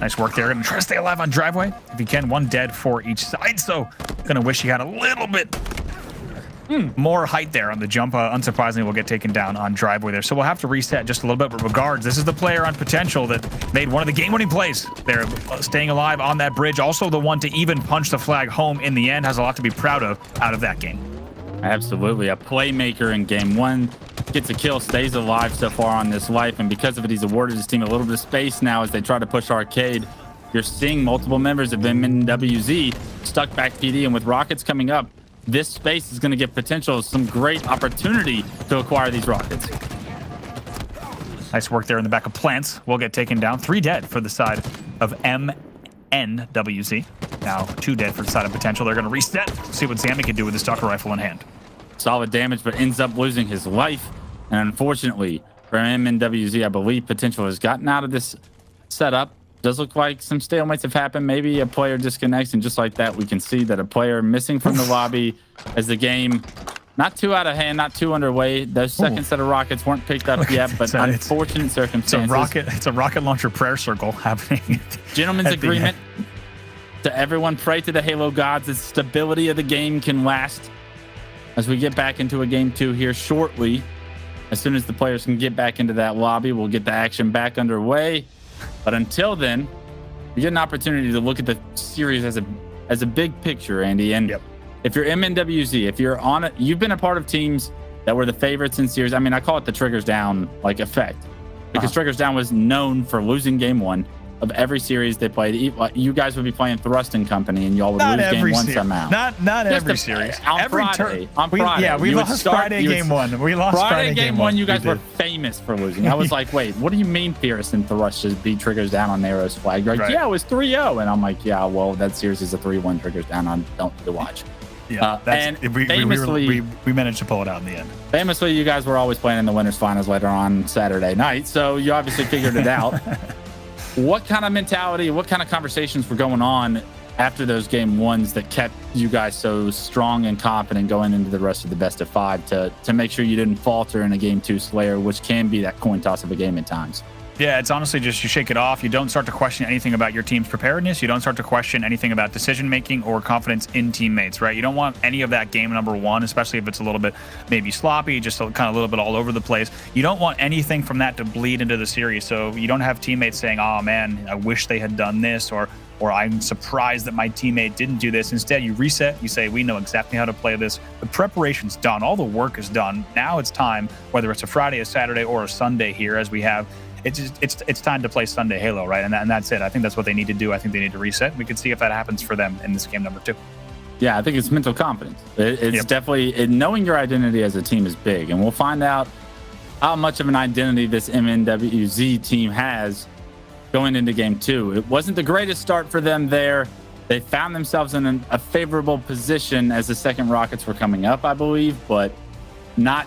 Nice work there. Gonna try to stay alive on driveway. If he can, 1 dead for each side. So gonna wish he had a little bit more height there on the jump. Unsurprisingly, will get taken down on driveway there. So we'll have to reset just a little bit. But Regards, this is the player on Potential that made one of the game-winning plays. They're staying alive on that bridge. Also the one to even punch the flag home in the end. Has a lot to be proud of out of that game. Absolutely. A playmaker in game 1. Gets a kill, stays alive so far on this life. And because of it, he's awarded his team a little bit of space now as they try to push Arcade. You're seeing multiple members of MNWZ stuck back PD. And with Rockets coming up, this space is going to give Potential some great opportunity to acquire these Rockets. Nice work there in the back of Plants. Will get taken down. 3 dead for the side of MNWZ. Now 2 dead for the side of Potential. They're going to reset. See what Sammy can do with his Stalker rifle in hand. Solid damage, but ends up losing his life. And unfortunately for MNWZ, I believe Potential has gotten out of this setup. Does look like some stalemates have happened. Maybe a player disconnects, and just like that, we can see that a player missing from the lobby as the game not too out of hand, not too underway. Those second set of rockets weren't picked up yet, but unfortunate circumstances. It's a rocket launcher prayer circle happening. Gentlemen's agreement to everyone pray to the Halo gods that stability of the game can last as we get back into a game 2 here shortly. As soon as the players can get back into that lobby, we'll get the action back underway. But until then, you get an opportunity to look at the series as a big picture, Andy. And if you're MNWZ, if you're on it, you've been a part of teams that were the favorites in series. I mean, I call it the triggers down like effect, because triggers down was known for losing game one of every series they played. You guys would be playing Thrust and Company, and y'all would lose game one somehow. Not every series. On Friday. We lost Friday game one. We lost Friday game one. You guys were famous for losing. I was like, wait, what do you mean Pierce and Thrust just beat triggers down on Narrow's flag? Like, yeah, it was 3-0. And I'm like, yeah, well, that series is a 3-1 triggers down on Don't Need to Watch. Yeah, and famously, we managed to pull it out in the end. Famously, you guys were always playing in the winners finals later on Saturday night, so you obviously figured it out. What kind of mentality, what kind of conversations were going on after those game ones that kept you guys so strong and confident going into the rest of the best of five to make sure you didn't falter in a game two Slayer, which can be that coin toss of a game at times? Yeah, it's honestly just you shake it off. You don't start to question anything about your team's preparedness. You don't start to question anything about decision making or confidence in teammates, right? You don't want any of that game number one, especially if it's a little bit maybe sloppy, just kind of a little bit all over the place. You don't want anything from that to bleed into the series. So you don't have teammates saying, oh man, I wish they had done this, or I'm surprised that my teammate didn't do this. Instead, you reset. You say, we know exactly how to play this. The preparation's done. All the work is done. Now it's time, whether it's a Friday, a Saturday, or a Sunday here, as we have. It's time to play Sunday Halo, right? And that's it. I think that's what they need to do. I think they need to reset. We can see if that happens for them in this game number two. Yeah, I think it's mental confidence. It's definitely knowing your identity as a team is big, and we'll find out how much of an identity this MNWZ team has going into game two. It wasn't the greatest start for them there. They found themselves in a favorable position as the second rockets were coming up, I believe, but not.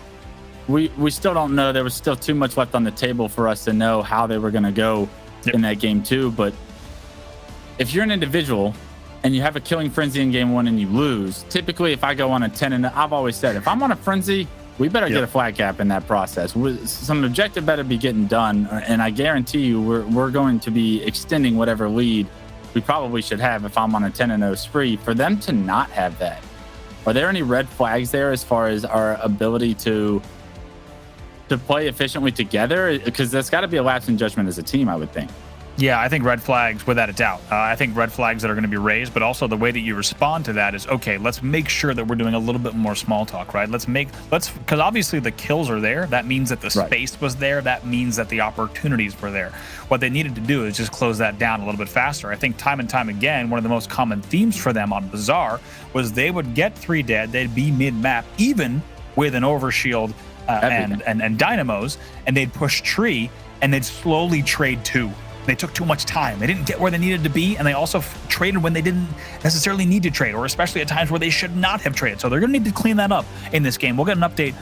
We still don't know. There was still too much left on the table for us to know how they were going to go in that game two. But if you're an individual and you have a killing frenzy in game one and you lose, typically if I go on a 10, and I've always said, if I'm on a frenzy, we better get a flag cap in that process. Some objective better be getting done. And I guarantee you we're going to be extending whatever lead we probably should have if I'm on a 10-0 spree. For them to not have that, are there any red flags there as far as our ability to play efficiently together? Because that's got to be a lapse in judgment as a team, I would think. Yeah, I think red flags, without a doubt. I think red flags that are going to be raised, but also the way that you respond to that is, okay, let's make sure that we're doing a little bit more small talk, right? Because obviously the kills are there. That means that the space was there. That means that the opportunities were there. What they needed to do is just close that down a little bit faster. I think time and time again, one of the most common themes for them on Bazaar was they would get 3 dead. They'd be mid-map, even with an overshield and dynamos, and they'd push tree, and they'd slowly trade 2. They took too much time. They didn't get where they needed to be, and they also traded when they didn't necessarily need to trade, or especially at times where they should not have traded. So they're going to need to clean that up in this game. We'll get an update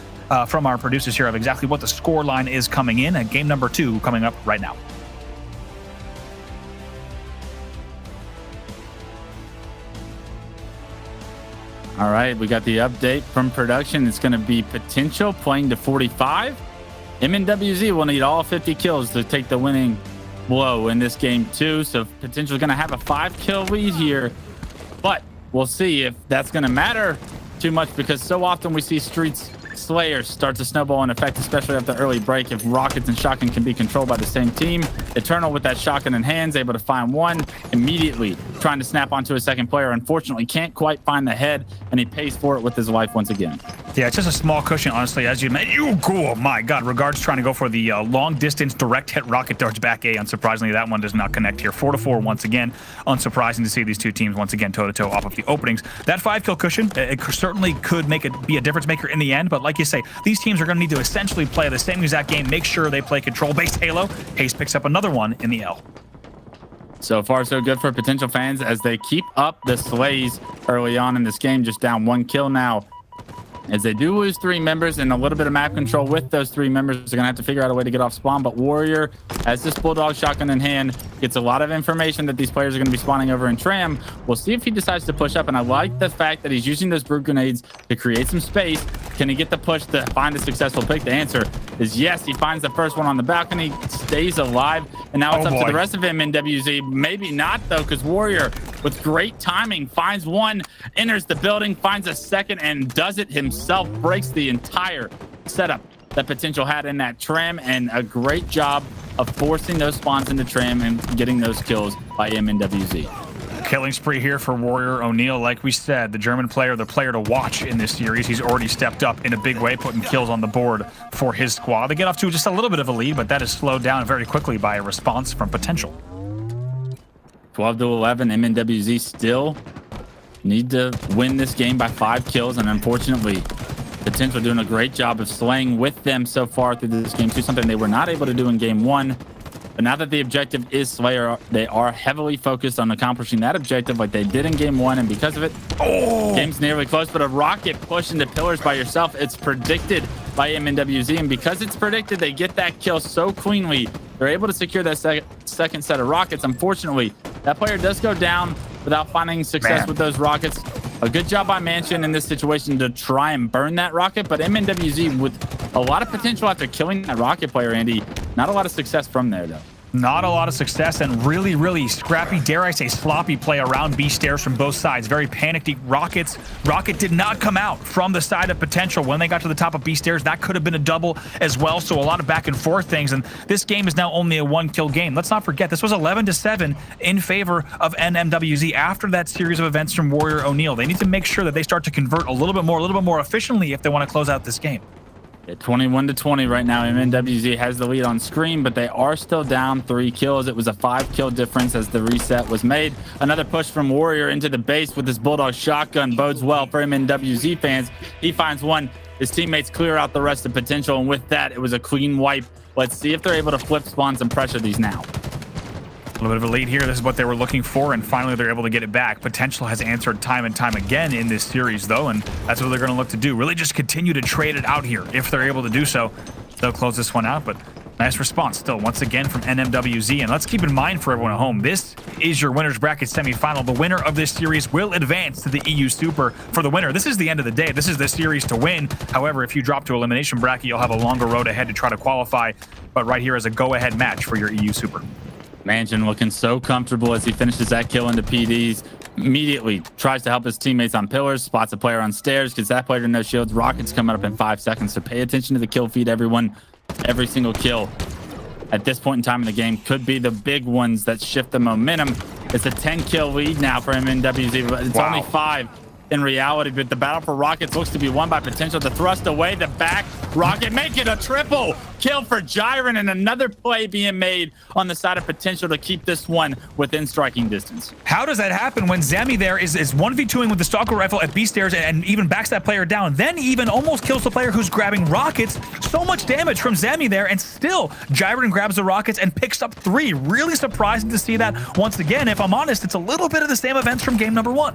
from our producers here of exactly what the score line is coming in at game number 2 coming up right now. All right, we got the update from production. It's going to be Potential playing to 45. MNWZ will need all 50 kills to take the winning blow in this game too. So Potential is going to have a 5-kill lead here, but we'll see if that's going to matter too much, because so often we see Streets Slayers start to snowball in effect, especially after the early break. If Rockets and Shotgun can be controlled by the same team, Eternal with that Shotgun in hands, able to find one immediately, trying to snap onto a second player. Unfortunately, can't quite find the head, and he pays for it with his life once again. Yeah, it's just a small cushion, honestly. As you mentioned, oh my God, Regards trying to go for the long-distance direct hit rocket darts back A. Unsurprisingly, that one does not connect here. 4-4 once again. Unsurprising to see these two teams once again toe-to-toe off of the openings. That 5-kill cushion, it certainly could be a difference maker in the end, but like you say, these teams are going to need to essentially play the same exact game, make sure they play control-based Halo. Haze picks up another one in the L. So far, so good for Potential fans as they keep up the slays early on in this game, just down 1 kill now. As they do lose 3 members and a little bit of map control with those 3 members, they're going to have to figure out a way to get off spawn. But Warrior, as this Bulldog Shotgun in hand, gets a lot of information that these players are going to be spawning over in Tram. We'll see if he decides to push up. And I like the fact that he's using those brute grenades to create some space. Can he get the push to find a successful pick? The answer is yes. He finds the first one on the balcony, stays alive. And now it's up to the rest of him in WZ. Maybe not, though, because Warrior, with great timing, finds one, enters the building, finds a second, and does it himself. Breaks the entire setup that Potential had in that Tram, and a great job of forcing those spawns into Tram and getting those kills by MNWZ. killing spree here for Warrior O'Neal. Like we said, the German player, the player to watch in this series. He's already stepped up in a big way, putting kills on the board for his squad. They get off to just a little bit of a lead, but that is slowed down very quickly by a response from Potential. 12-11, MNWZ still need to win this game by 5 kills, and unfortunately, Potential doing a great job of slaying with them so far through this game too, something they were not able to do in game 1. But now that the objective is Slayer, they are heavily focused on accomplishing that objective like they did in game 1, and because of it, game's nearly close. But a rocket push into pillars by yourself, it's predicted by MNWZ, and because it's predicted, they get that kill so cleanly. They're able to secure that second set of rockets. Unfortunately, that player does go down without finding success with those rockets. A good job by Mansion in this situation to try and burn that rocket, but MNWZ with a lot of potential after killing that rocket player, Andy. Not a lot of success from there, though. Not a lot of success, and really, really scrappy, dare I say, sloppy play around B stairs from both sides. Very panicked. Rocket did not come out from the side of Potential when they got to the top of B stairs. That could have been a double as well, so a lot of back and forth things, and this game is now only a 1-kill game. Let's not forget, this was 11-7 in favor of NMWZ after that series of events from Warrior O'Neal. They need to make sure that they start to convert a little bit more efficiently if they want to close out this game. At 21-20 right now, MNWZ has the lead on screen, but they are still down 3 kills. It was a 5-kill difference as the reset was made. Another push from Warrior into the base with his Bulldog shotgun bodes well for MNWZ fans. He finds one. His teammates clear out the rest of Potential, and with that, it was a clean wipe. Let's see if they're able to flip spawns and pressure these now. A little bit of a lead here. This is what they were looking for, and finally they're able to get it back. Potential has answered time and time again in this series, though, and that's what they're going to look to do. Really just continue to trade it out here. If they're able to do so, they'll close this one out, but nice response still, once again, from NMWZ. And let's keep in mind for everyone at home, this is your winner's bracket semifinal. The winner of this series will advance to the EU Super for the winner. This is the end of the day. This is the series to win. However, if you drop to elimination bracket, you'll have a longer road ahead to try to qualify, but right here is a go-ahead match for your EU Super. Mansion looking so comfortable as he finishes that kill into PDs. Immediately tries to help his teammates on pillars, spots a player on stairs, gets that player to no shields. Rockets coming up in 5 seconds, so pay attention to the kill feed, everyone. Every single kill at this point in time in the game could be the big ones that shift the momentum. It's a 10-kill lead now for MNWZ, but it's only 5 in reality. But the battle for rockets looks to be won by Potential. To thrust away the back rocket, make it a triple kill for Gyron, and another play being made on the side of Potential to keep this one within striking distance. How does that happen when Zami there is 1v2ing with the Stalker rifle at B stairs and even backs that player down, then even almost kills the player who's grabbing rockets? So much damage from Zami there, and still Gyron grabs the rockets and picks up 3. Really surprising to see that once again. If I'm honest, it's a little bit of the same events from game number 1.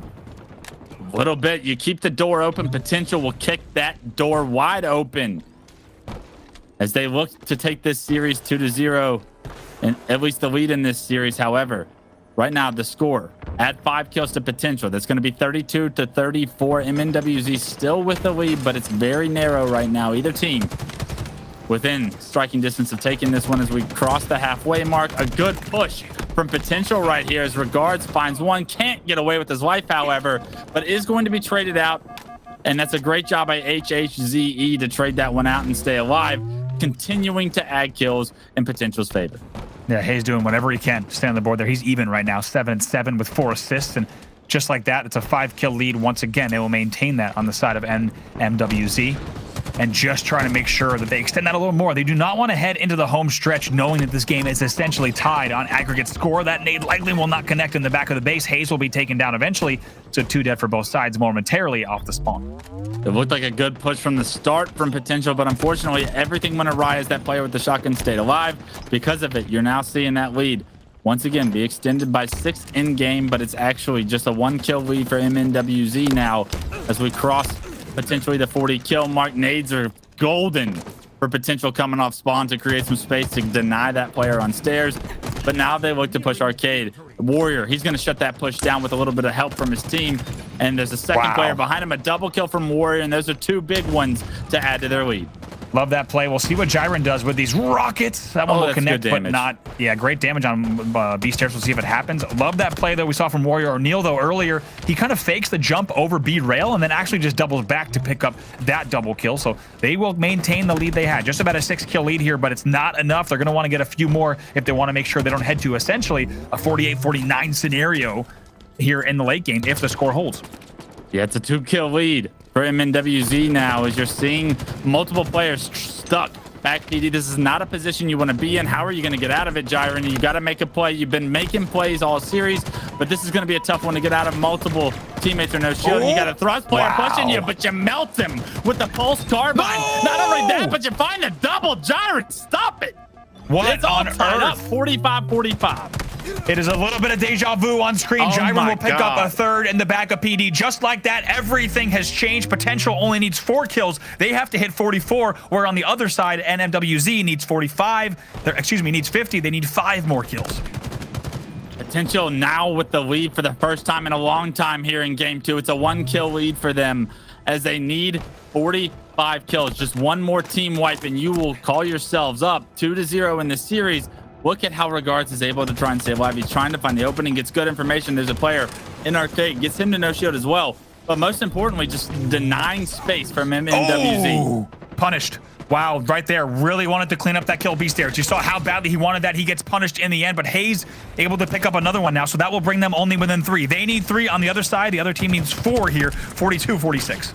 Little bit. You keep the door open, Potential will kick that door wide open as they look to take this series 2-0, and at least the lead in this series. However, right now the score at 5 kills to Potential, that's going to be 32-34. MNWZ still with the lead, but it's very narrow right now. Either team within striking distance of taking this one as we cross the halfway mark. A good push from Potential right here as Regards finds one. Can't get away with his life, however, but is going to be traded out. And that's a great job by HCS to trade that one out and stay alive, continuing to add kills in Potential's favor. Yeah, Hayes doing whatever he can to stay on the board there. He's even right now, 7-7 with 4 assists. And just like that, it's a 5-kill lead. Once again, they will maintain that on the side of NMWZ. And just trying to make sure that they extend that a little more. They do not want to head into the home stretch knowing that this game is essentially tied on aggregate score. That nade likely will not connect in the back of the base. Hayes will be taken down eventually. So 2 dead for both sides momentarily off the spawn. It looked like a good push from the start from Potential, but unfortunately everything went awry as that player with the shotgun stayed alive. Because of it, you're now seeing that lead once again be extended by 6 in game, but it's actually just a 1-kill lead for MNWZ now as we cross potentially the 40-kill mark. Nades are golden for Potential coming off spawn to create some space to deny that player on stairs. But now they look to push Arcade. Warrior, he's going to shut that push down with a little bit of help from his team. And there's a second player behind him, a double kill from Warrior, and those are 2 big ones to add to their lead. Love that play. We'll see what Gyron does with these rockets. That one will connect, but not. Yeah, great damage on B stairs. We'll see if it happens. Love that play that we saw from Warrior O'Neal, though, earlier. He kind of fakes the jump over B rail and then actually just doubles back to pick up that double kill. So they will maintain the lead they had. Just about a 6-kill lead here, but it's not enough. They're going to want to get a few more if they want to make sure they don't head to essentially a 48-49 scenario here in the late game if the score holds. Yeah, it's a 2-kill lead for MNWZ now as you're seeing multiple players stuck. Back PD, this is not a position you want to be in. How are you going to get out of it, Jiren? You got to make a play. You've been making plays all series, but this is going to be a tough one to get out of. Multiple teammates are no shield. You got a thrust player pushing you, but you melt him with the pulse carbine. Not only that, but you find the double. Jiren, stop it. It's all tied up, 45-45. It is a little bit of deja vu on screen. Jiren will pick up a third in the back of PD. Just like that, everything has changed. Potential only needs 4 kills. They have to hit 44, where on the other side, NMWZ needs 45. Needs 50. They need 5 more kills. Potential now with the lead for the first time in a long time here in game 2. It's a 1-kill lead for them as they need 45 kills. Just one more team wipe and you will call yourselves up 2-0 in the series. Look at how Regards is able to try and stay alive. He's trying to find the opening, gets good information. There's a player in Arcade, gets him to no shield as well. But most importantly, just denying space from MNWZ. Oh, punished. Wow, right there. Really wanted to clean up that kill beast there. You saw how badly he wanted that. He gets punished in the end, but Hayes able to pick up another one now. So that will bring them only within 3. They need 3 on the other side. The other team needs 4 here, 42-46.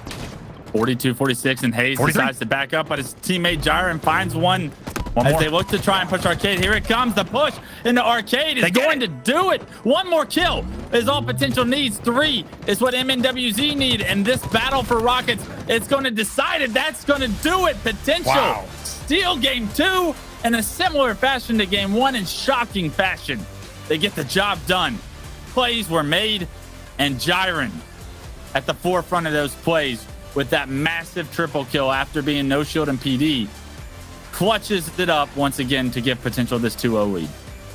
42-46, and Hayes 43. decides to back up, but his teammate Jiren finds one as they look to try and push Arcade. Here it comes, the push into Arcade is going to do it. 1 more kill is all Potential needs. 3 is what MNWZ need, and this battle for Rockets, it's going to decide it. That's going to do it. Potential steal game 2 in a similar fashion to game 1 in shocking fashion. They get the job done. Plays were made, and Jiren at the forefront of those plays with that massive triple kill after being no shield in PD, clutches it up once again to give Potential this 2-0 lead.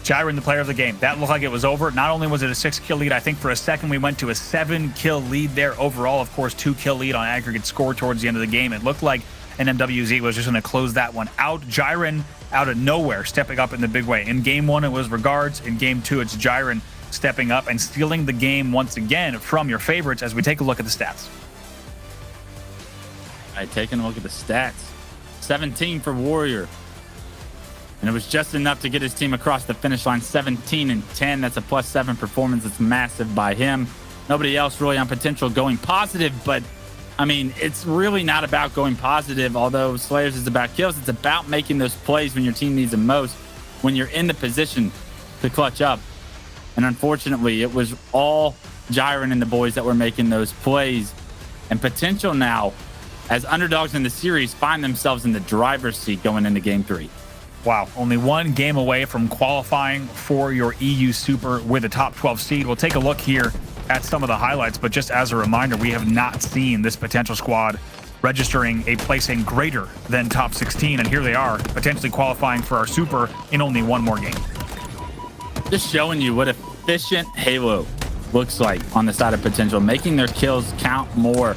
Jiren, the player of the game. That looked like it was over. Not only was it a 6-kill lead, I think for a second we went to a 7-kill lead there overall. Of course, 2-kill lead on aggregate score towards the end of the game. It looked like NMWZ was just going to close that one out. Jiren out of nowhere, stepping up in the big way. In game 1, it was Regards. In game 2, it's Jiren stepping up and stealing the game once again from your favorites as we take a look at the stats. All right, taking a look at the stats. 17 for Warrior. And it was just enough to get his team across the finish line. 17-10. That's a +7 performance. It's massive by him. Nobody else really on Potential going positive, but I mean, it's really not about going positive. Although Slayers is about kills, it's about making those plays when your team needs them most, when you're in the position to clutch up. And unfortunately, it was all Jiren and the boys that were making those plays. And Potential now, as underdogs in the series, find themselves in the driver's seat going into game 3. Wow, only 1 game away from qualifying for your EU Super with a top 12 seed. We'll take a look here at some of the highlights, but just as a reminder, we have not seen this Potential squad registering a placing greater than top 16, and here they are, potentially qualifying for our Super in only 1 more game. Just showing you what efficient Halo looks like on the side of Potential, making their kills count more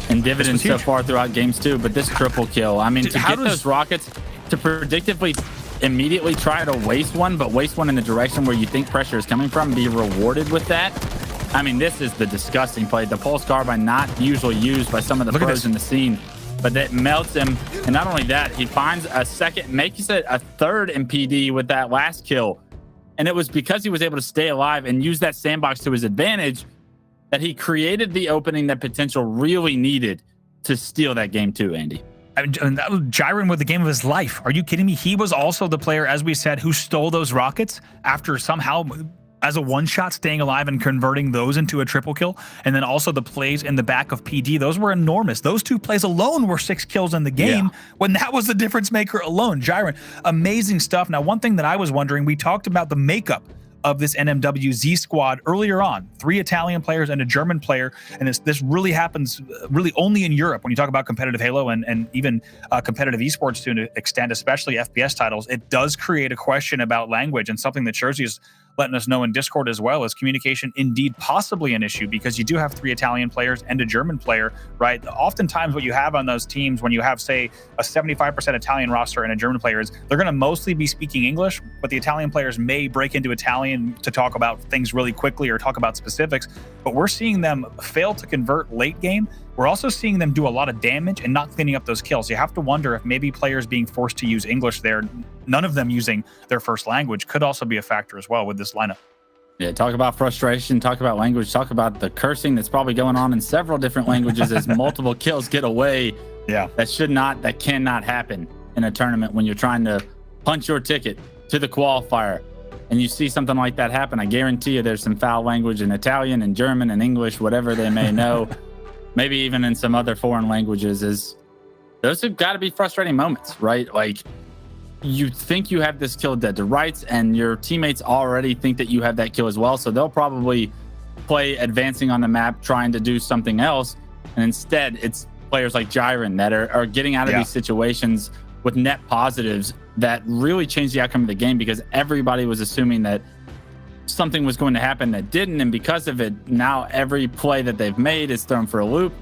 and dividends so far throughout games 2. But this triple kill, I mean, to get those rockets to predictively immediately try to waste one, but waste one in the direction where you think pressure is coming from, be rewarded with that. I mean, this is the disgusting play. The pulse carbine not usually used by some of the pros in the scene, but that melts him. And not only that, he finds a second, makes it a third in PD with that last kill. And it was because he was able to stay alive and use that sandbox to his advantage that he created the opening that Potential really needed to steal that game 2, Andy. And that was Jiren with the game of his life. Are you kidding me? He was also the player, as we said, who stole those rockets after somehow, as a one-shot, staying alive and converting those into a triple kill. And then also the plays in the back of PD. Those were enormous. Those 2 plays alone were 6 kills in the game when that was the difference maker alone. Jiren, amazing stuff. Now, one thing that I was wondering, we talked about the makeup of this NMWZ squad earlier on. 3 Italian players and a German player, and this really happens really only in Europe when you talk about competitive Halo and even competitive esports to an extent, especially FPS titles. It does create a question about language, and something that Jersey is letting us know in Discord as well, is communication indeed possibly an issue, because you do have 3 Italian players and a German player, right? Oftentimes what you have on those teams when you have, say, a 75% Italian roster and a German player is they're going to mostly be speaking English, but the Italian players may break into Italian to talk about things really quickly or talk about specifics. But we're seeing them fail to convert late game. We're also seeing them do a lot of damage and not cleaning up those kills. You have to wonder if maybe players being forced to use English there, none of them using their first language, could also be a factor as well with this lineup. Yeah, talk about frustration, talk about language, talk about the cursing that's probably going on in several different languages as multiple kills get away. Yeah. That cannot happen in a tournament when you're trying to punch your ticket to the qualifier and you see something like that happen. I guarantee you there's some foul language in Italian and German and English, whatever they may know, maybe even in some other foreign languages. Those have got to be frustrating moments, right? Like, you think you have this kill dead to rights and your teammates already think that you have that kill as well. So they'll probably play advancing on the map, trying to do something else. And instead it's players like Jiren that are getting out of these situations with net positives that really changed the outcome of the game, because everybody was assuming that something was going to happen that didn't. And because of it, now every play that they've made is thrown for a loop.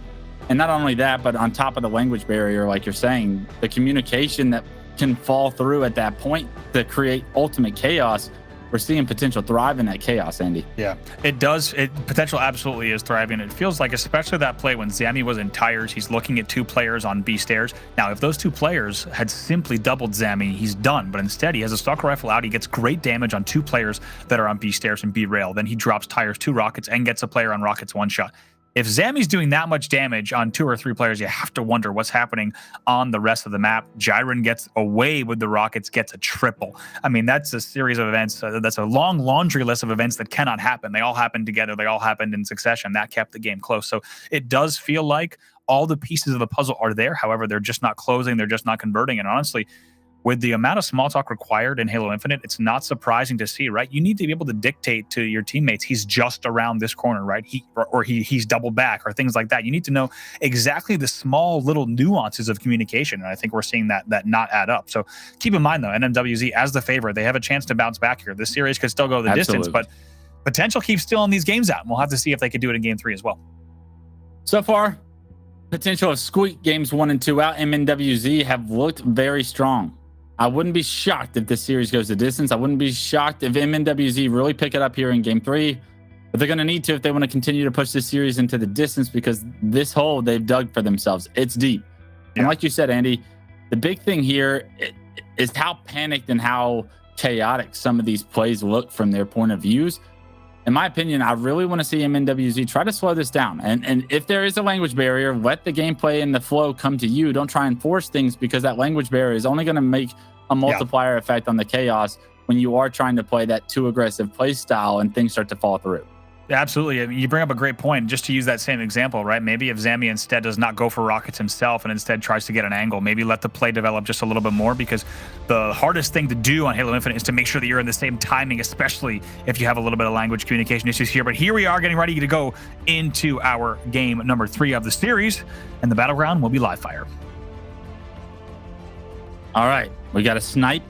And not only that, but on top of the language barrier, like you're saying, the communication that can fall through at that point to create ultimate chaos. We're seeing potential thrive in that chaos, Andy. Yeah, it does. Potential absolutely is thriving. It feels like, especially that play when Zami was in tires, he's looking at 2 players on B stairs. Now, if those 2 players had simply doubled Zami, he's done. But instead, he has a stalker rifle out. He gets great damage on 2 players that are on B stairs and B rail. Then he drops tires 2 rockets and gets a player on rockets 1 shot. If Zami's doing that much damage on 2 or 3 players, you have to wonder what's happening on the rest of the map. Jiren gets away with the rockets, gets a triple. I mean, that's a series of events. That's a long laundry list of events that cannot happen. They all happened together. They all happened in succession. That kept the game close. So it does feel like all the pieces of the puzzle are there. However, they're just not closing. They're just not converting. And honestly, with the amount of small talk required in Halo Infinite, it's not surprising to see, right? You need to be able to dictate to your teammates, he's just around this corner, right? He's double back or things like that. You need to know exactly the small little nuances of communication. And I think we're seeing that not add up. So keep in mind, though, NMWZ as the favorite, they have a chance to bounce back here. This series could still go the distance, but potential keeps stealing these games out. And we'll have to see if they could do it in game 3 as well. So far, potential of squeak games 1 and 2 out. MNWZ have looked very strong. I wouldn't be shocked if this series goes the distance. I wouldn't be shocked if MNWZ really pick it up here in game 3. But they're going to need to if they want to continue to push this series into the distance, because this hole they've dug for themselves, it's deep. And like you said, Andy, the big thing here is how panicked and how chaotic some of these plays look from their point of views. In my opinion, I really want to see MNWZ try to slow this down. And if there is a language barrier, let the gameplay and the flow come to you. Don't try and force things, because that language barrier is only going to make a multiplier effect on the chaos when you are trying to play that too aggressive play style and things start to fall through. Absolutely. I mean, you bring up a great point. Just to use that same example, right? Maybe if Zami instead does not go for rockets himself and instead tries to get an angle, maybe let the play develop just a little bit more, because the hardest thing to do on Halo Infinite is to make sure that you're in the same timing, especially if you have a little bit of language communication issues here. But here we are getting ready to go into our game number 3 of the series, and the battleground will be live fire. All right, we got a snipe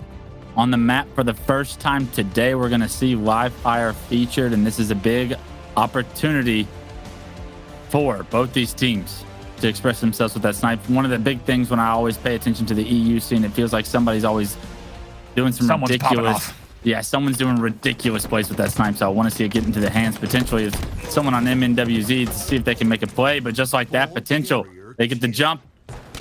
on the map for the first time today. We're going to see live fire featured, and this is a big opportunity for both these teams to express themselves with that snipe. One of the big things when I always pay attention to the EU scene, it feels like somebody's always doing someone's ridiculous. Yeah, someone's doing ridiculous plays with that snipe. So I want to see it get into the hands potentially of someone on MNWZ to see if they can make a play. But just like that, potential, they get the jump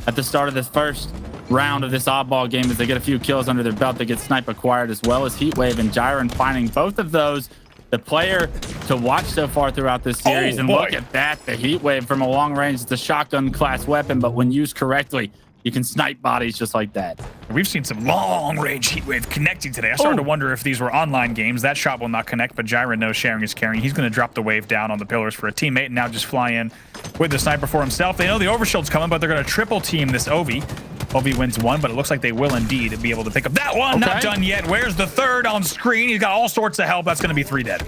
at the start of this first round of this oddball game as they get a few kills under their belt. They get snipe acquired, as well as Heatwave and Jiren finding both of those. The player to watch so far throughout this series, and look at that, the Heatwave from a long range. It's a shotgun class weapon, but when used correctly, you can snipe bodies just like that. We've seen some long-range Heatwave connecting today. I started to wonder if these were online games. That shot will not connect, but Jiren knows sharing is caring. He's going to drop the wave down on the pillars for a teammate and now just fly in with the sniper for himself. They know the overshield's coming, but they're going to triple team this Ovi. Ovi wins 1, but it looks like they will indeed be able to pick up that one. Not done yet. Where's the third on screen? He's got all sorts of help. That's going to be 3 dead.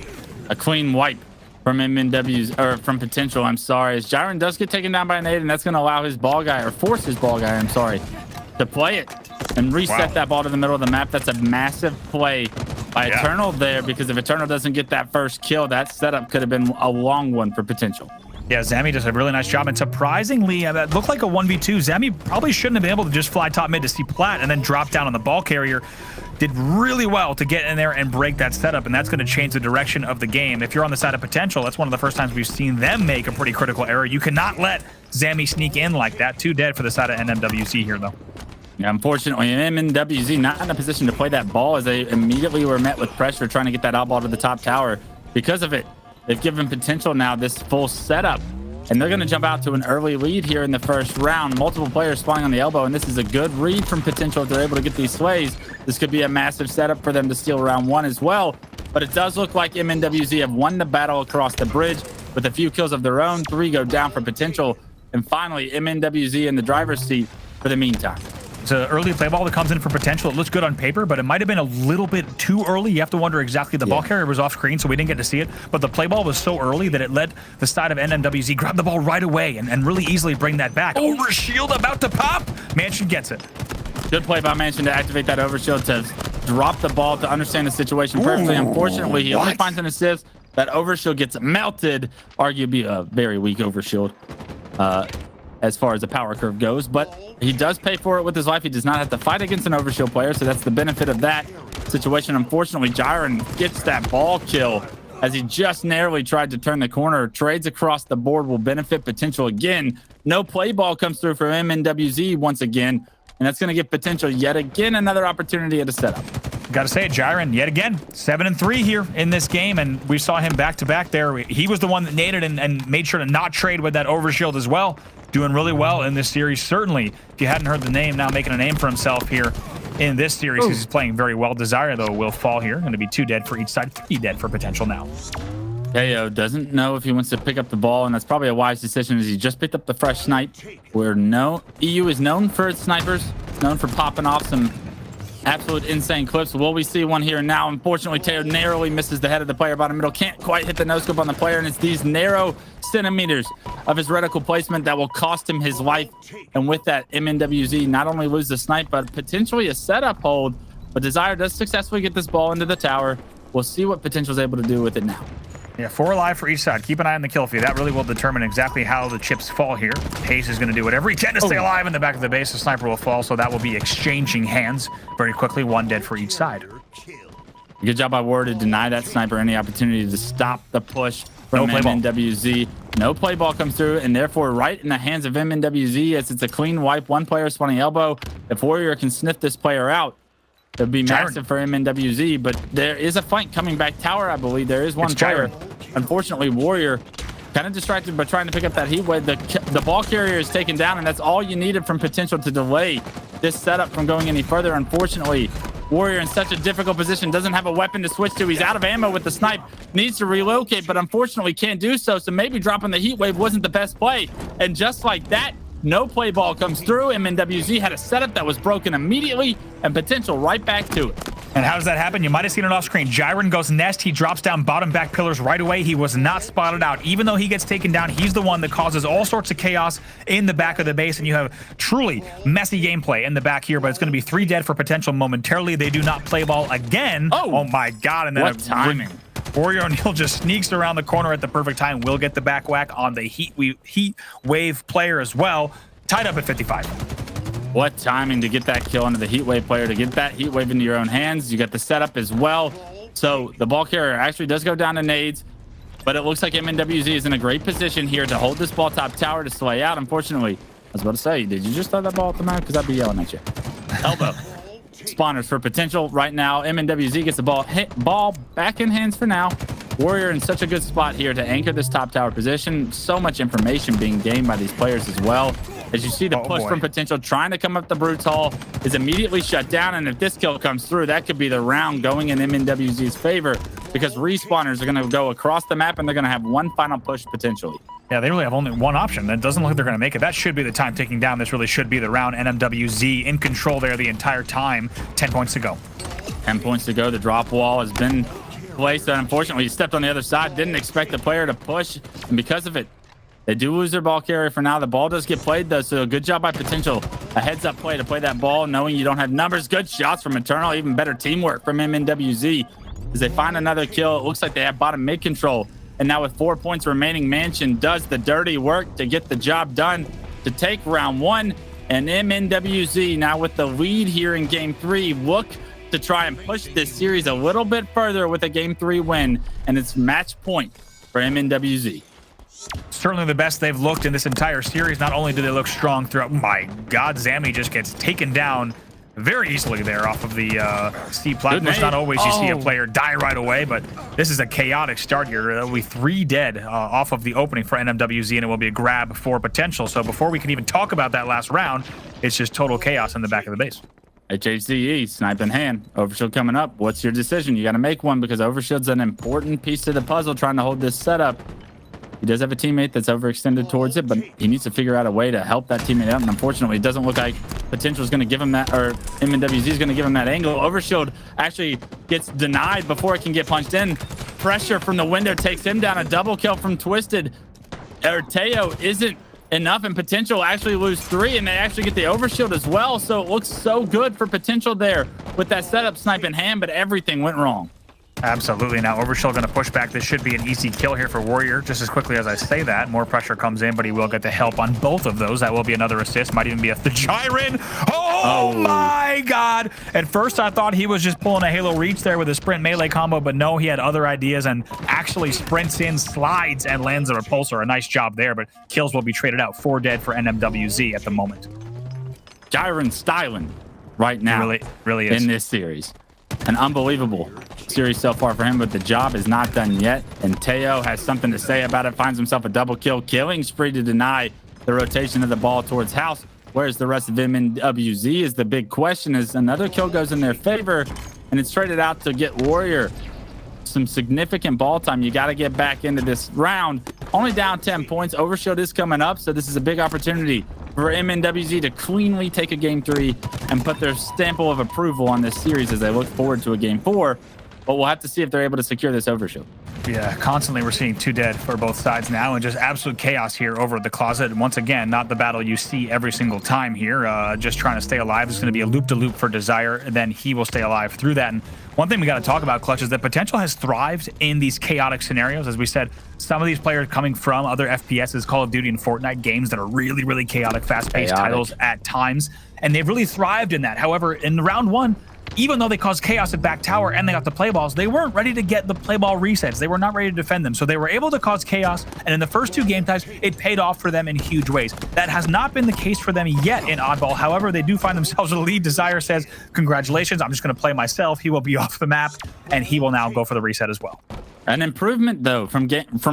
A clean wipe from MNW's, or from Potential, I'm sorry, as Jiren does get taken down by an 8, and that's going to allow his ball guy, or force his ball guy, I'm sorry, to play it and reset that ball to the middle of the map. That's a massive play by Eternal there, because if Eternal doesn't get that first kill, that setup could have been a long one for Potential. Yeah, Zami does a really nice job, and surprisingly, it looked like a 1v2. Zami probably shouldn't have been able to just fly top mid to see Plat and then drop down on the ball carrier. Did really well to get in there and break that setup, and that's going to change the direction of the game. If you're on the side of Potential, that's one of the first times we've seen them make a pretty critical error. You cannot let Zami sneak in like that. 2 dead for the side of NMWC here, though. Yeah, unfortunately, MNWZ not in a position to play that ball, as they immediately were met with pressure trying to get that out ball to the top tower. because of it, they've given Potential now this full setup, and they're going to jump out to an early lead here in the first round. Multiple players spawning on the elbow, and this is a good read from Potential if they're able to get these sways. This could be a massive setup for them to steal round 1 as well, but it does look like MNWZ have won the battle across the bridge with a few kills of their own. 3 go down for Potential, and finally MNWZ in the driver's seat for the meantime. It's an early play ball that comes in for Potential. It looks good on paper, but it might have been a little bit too early. You have to wonder exactly. The ball carrier was off screen, so we didn't get to see it. But the play ball was so early that it let the side of NMWZ grab the ball right away and really easily bring that back. Overshield about to pop. Mansion gets it. Good play by Mansion to activate that overshield to drop the ball to understand the situation perfectly. Unfortunately, he only finds an assist. That overshield gets melted. Arguably a very weak overshield as far as the power curve goes, but he does pay for it with his life. He does not have to fight against an overshield player, so that's the benefit of that situation. Unfortunately, Jiren gets that ball kill as he just narrowly tried to turn the corner. Trades across the board will benefit Potential again. No play ball comes through for MNWZ once again, and that's going to give Potential yet again another opportunity at a setup. Got to say it, Jiren, yet again, 7-3 here in this game, and we saw him back-to-back there. He was the one that naded and made sure to not trade with that overshield as well. Doing really well in this series. Certainly, if you hadn't heard the name, now making a name for himself here in this series. He's playing very well. Desire, though, will fall here. Going to be 2 dead for each side, 3 dead for Potential now. KO doesn't know if he wants to pick up the ball, and that's probably a wise decision as he just picked up the fresh snipe. EU is known for its snipers. It's known for popping off some absolute insane clips. Will we see one here now? Unfortunately, Teo narrowly misses the head of the player bottom middle. Can't quite hit the no-scope on the player, and it's these narrow centimeters of his reticle placement that will cost him his life. And with that, MNWZ not only lose the snipe, but potentially a setup hold. But Desire does successfully get this ball into the tower. We'll see what Potential is able to do with it now. Yeah, 4 alive for each side. Keep an eye on the kill feed. That really will determine exactly how the chips fall here. Hayes is going to do whatever he can to stay alive in the back of the base. The sniper will fall, so that will be exchanging hands very quickly. 1 dead for each side. Good job by War to deny that sniper any opportunity to stop the push from MNWZ. No play ball comes through, and therefore right in the hands of MNWZ as it's a clean wipe. 1 player spawning elbow. If Warrior can sniff this player out, it would be massive for MNWZ, but there is a fight coming back tower, I believe. There is one player. Unfortunately, Warrior kind of distracted by trying to pick up that heat wave. The ball carrier is taken down, and that's all you needed from Potential to delay this setup from going any further. Unfortunately, Warrior in such a difficult position, doesn't have a weapon to switch to. He's out of ammo with the snipe, needs to relocate, but unfortunately can't do so. So maybe dropping the heat wave wasn't the best play. And just like that, no play ball comes through. MNWZ had a setup that was broken immediately, and Potential right back to it. And how does that happen? You might have seen it off screen. Jiren goes nest. He drops down bottom back pillars right away. He was not spotted out. Even though he gets taken down, he's the one that causes all sorts of chaos in the back of the base. And you have truly messy gameplay in the back here, but it's going to be 3 dead for Potential momentarily. They do not play ball again. Oh my God. And then what timing. Warrior O'Neal just sneaks around the corner at the perfect time. Will get the back whack on the heat wave player as well. Tied up at 55. What timing to get that kill into the heat wave player, to get that heat wave into your own hands. You got the setup as well. So the ball carrier actually does go down to nades, but it looks like MNWZ is in a great position here to hold this ball top tower to sway out. Unfortunately, I was about to say, did you just throw that ball at the map? Because I'd be yelling at you. Elbow. Spawners for Potential right now. MNWZ gets the ball back in hands for now. Warrior in such a good spot here to anchor this top tower position. So much information being gained by these players as well. As you see, the push from Potential trying to come up the Brute's Hall is immediately shut down. And if this kill comes through, that could be the round going in MNWZ's favor, because respawners are going to go across the map and they're going to have one final push potentially. Yeah, they really have only one option. That doesn't look like they're going to make it. That should be the time ticking down. This really should be the round. NMWZ in control there the entire time. 10 points to go. 10 points to go. The drop wall has been placed. Unfortunately, he stepped on the other side. Didn't expect the player to push. And because of it, they do lose their ball carrier for now. The ball does get played, though, so a good job by Potential. A heads-up play to play that ball, knowing you don't have numbers. Good shots from Eternal. Even better teamwork from MNWZ. As they find another kill, it looks like they have bottom mid control. And now with 4 points remaining, Mansion does the dirty work to get the job done to take round 1. And MNWZ now with the lead here in Game 3 look to try and push this series a little bit further with a Game 3 win. And it's match point for MNWZ. Certainly the best they've looked in this entire series. Not only do they look strong throughout, my God, Zami just gets taken down very easily there off of the C platform. Not always you see a player die right away, but this is a chaotic start here. There will be 3 dead off of the opening for NMWZ, and it will be a grab for Potential. So before we can even talk about that last round, it's just total chaos in the back of the base. HCE, snipe in hand. Overshield coming up. What's your decision? You got to make one because Overshield's an important piece to the puzzle trying to hold this setup. He does have a teammate that's overextended towards it, but he needs to figure out a way to help that teammate out. And unfortunately, it doesn't look like Potential is going to give him that, or MNWZ is going to give him that angle. Overshield actually gets denied before it can get punched in. Pressure from the window takes him down. A double kill from Twisted. Teo isn't enough, and Potential actually lose 3, and they actually get the Overshield as well. So it looks so good for Potential there with that setup snipe in hand, but everything went wrong. Absolutely. Now Overshield going to push back. This should be an easy kill here for Warrior. Just as quickly as I say that, more pressure comes in, but he will get the help on both of those. That will be another assist. Might even be a Gyrin. Oh my God. At first I thought he was just pulling a Halo Reach there with a sprint melee combo, but no, he had other ideas and actually sprints in, slides, and lands a repulsor. A nice job there, but kills will be traded out. 4 dead for NMWZ at the moment. Gyrin styling right now. Really is. In this series. An unbelievable series so far for him, but the job is not done yet. And Teo has something to say about it. Finds himself a double kill, killing spree to deny the rotation of the ball towards House. Where's the rest of MNWZ is the big question, as another kill goes in their favor, and it's traded out to get Warrior some significant ball time. You got to get back into this round. Only down 10 points. Overshield is coming up, so this is a big opportunity for MNWZ to cleanly take a game 3 and put their stamp of approval on this series as they look forward to a game 4. But we'll have to see if they're able to secure this Overshield. Yeah, constantly we're seeing 2 dead for both sides now, and just absolute chaos here over the closet. And once again, not the battle you see every single time here. Just trying to stay alive. It's going to be a loop-to-loop for Desire, and then he will stay alive through that. And one thing we got to talk about, Clutch, is that Potential has thrived in these chaotic scenarios. As we said, some of these players coming from other FPSs, Call of Duty and Fortnite games that are really, really chaotic, fast-paced titles at times, and they've really thrived in that. However, in round 1, even though they caused chaos at back tower and they got the play balls, they weren't ready to get the play ball resets. They were not ready to defend them. So they were able to cause chaos. And in the first 2 game types, it paid off for them in huge ways. That has not been the case for them yet in Oddball. However, they do find themselves with a lead. Desire says, congratulations, I'm just going to play myself. He will be off the map, and he will now go for the reset as well. An improvement, though, from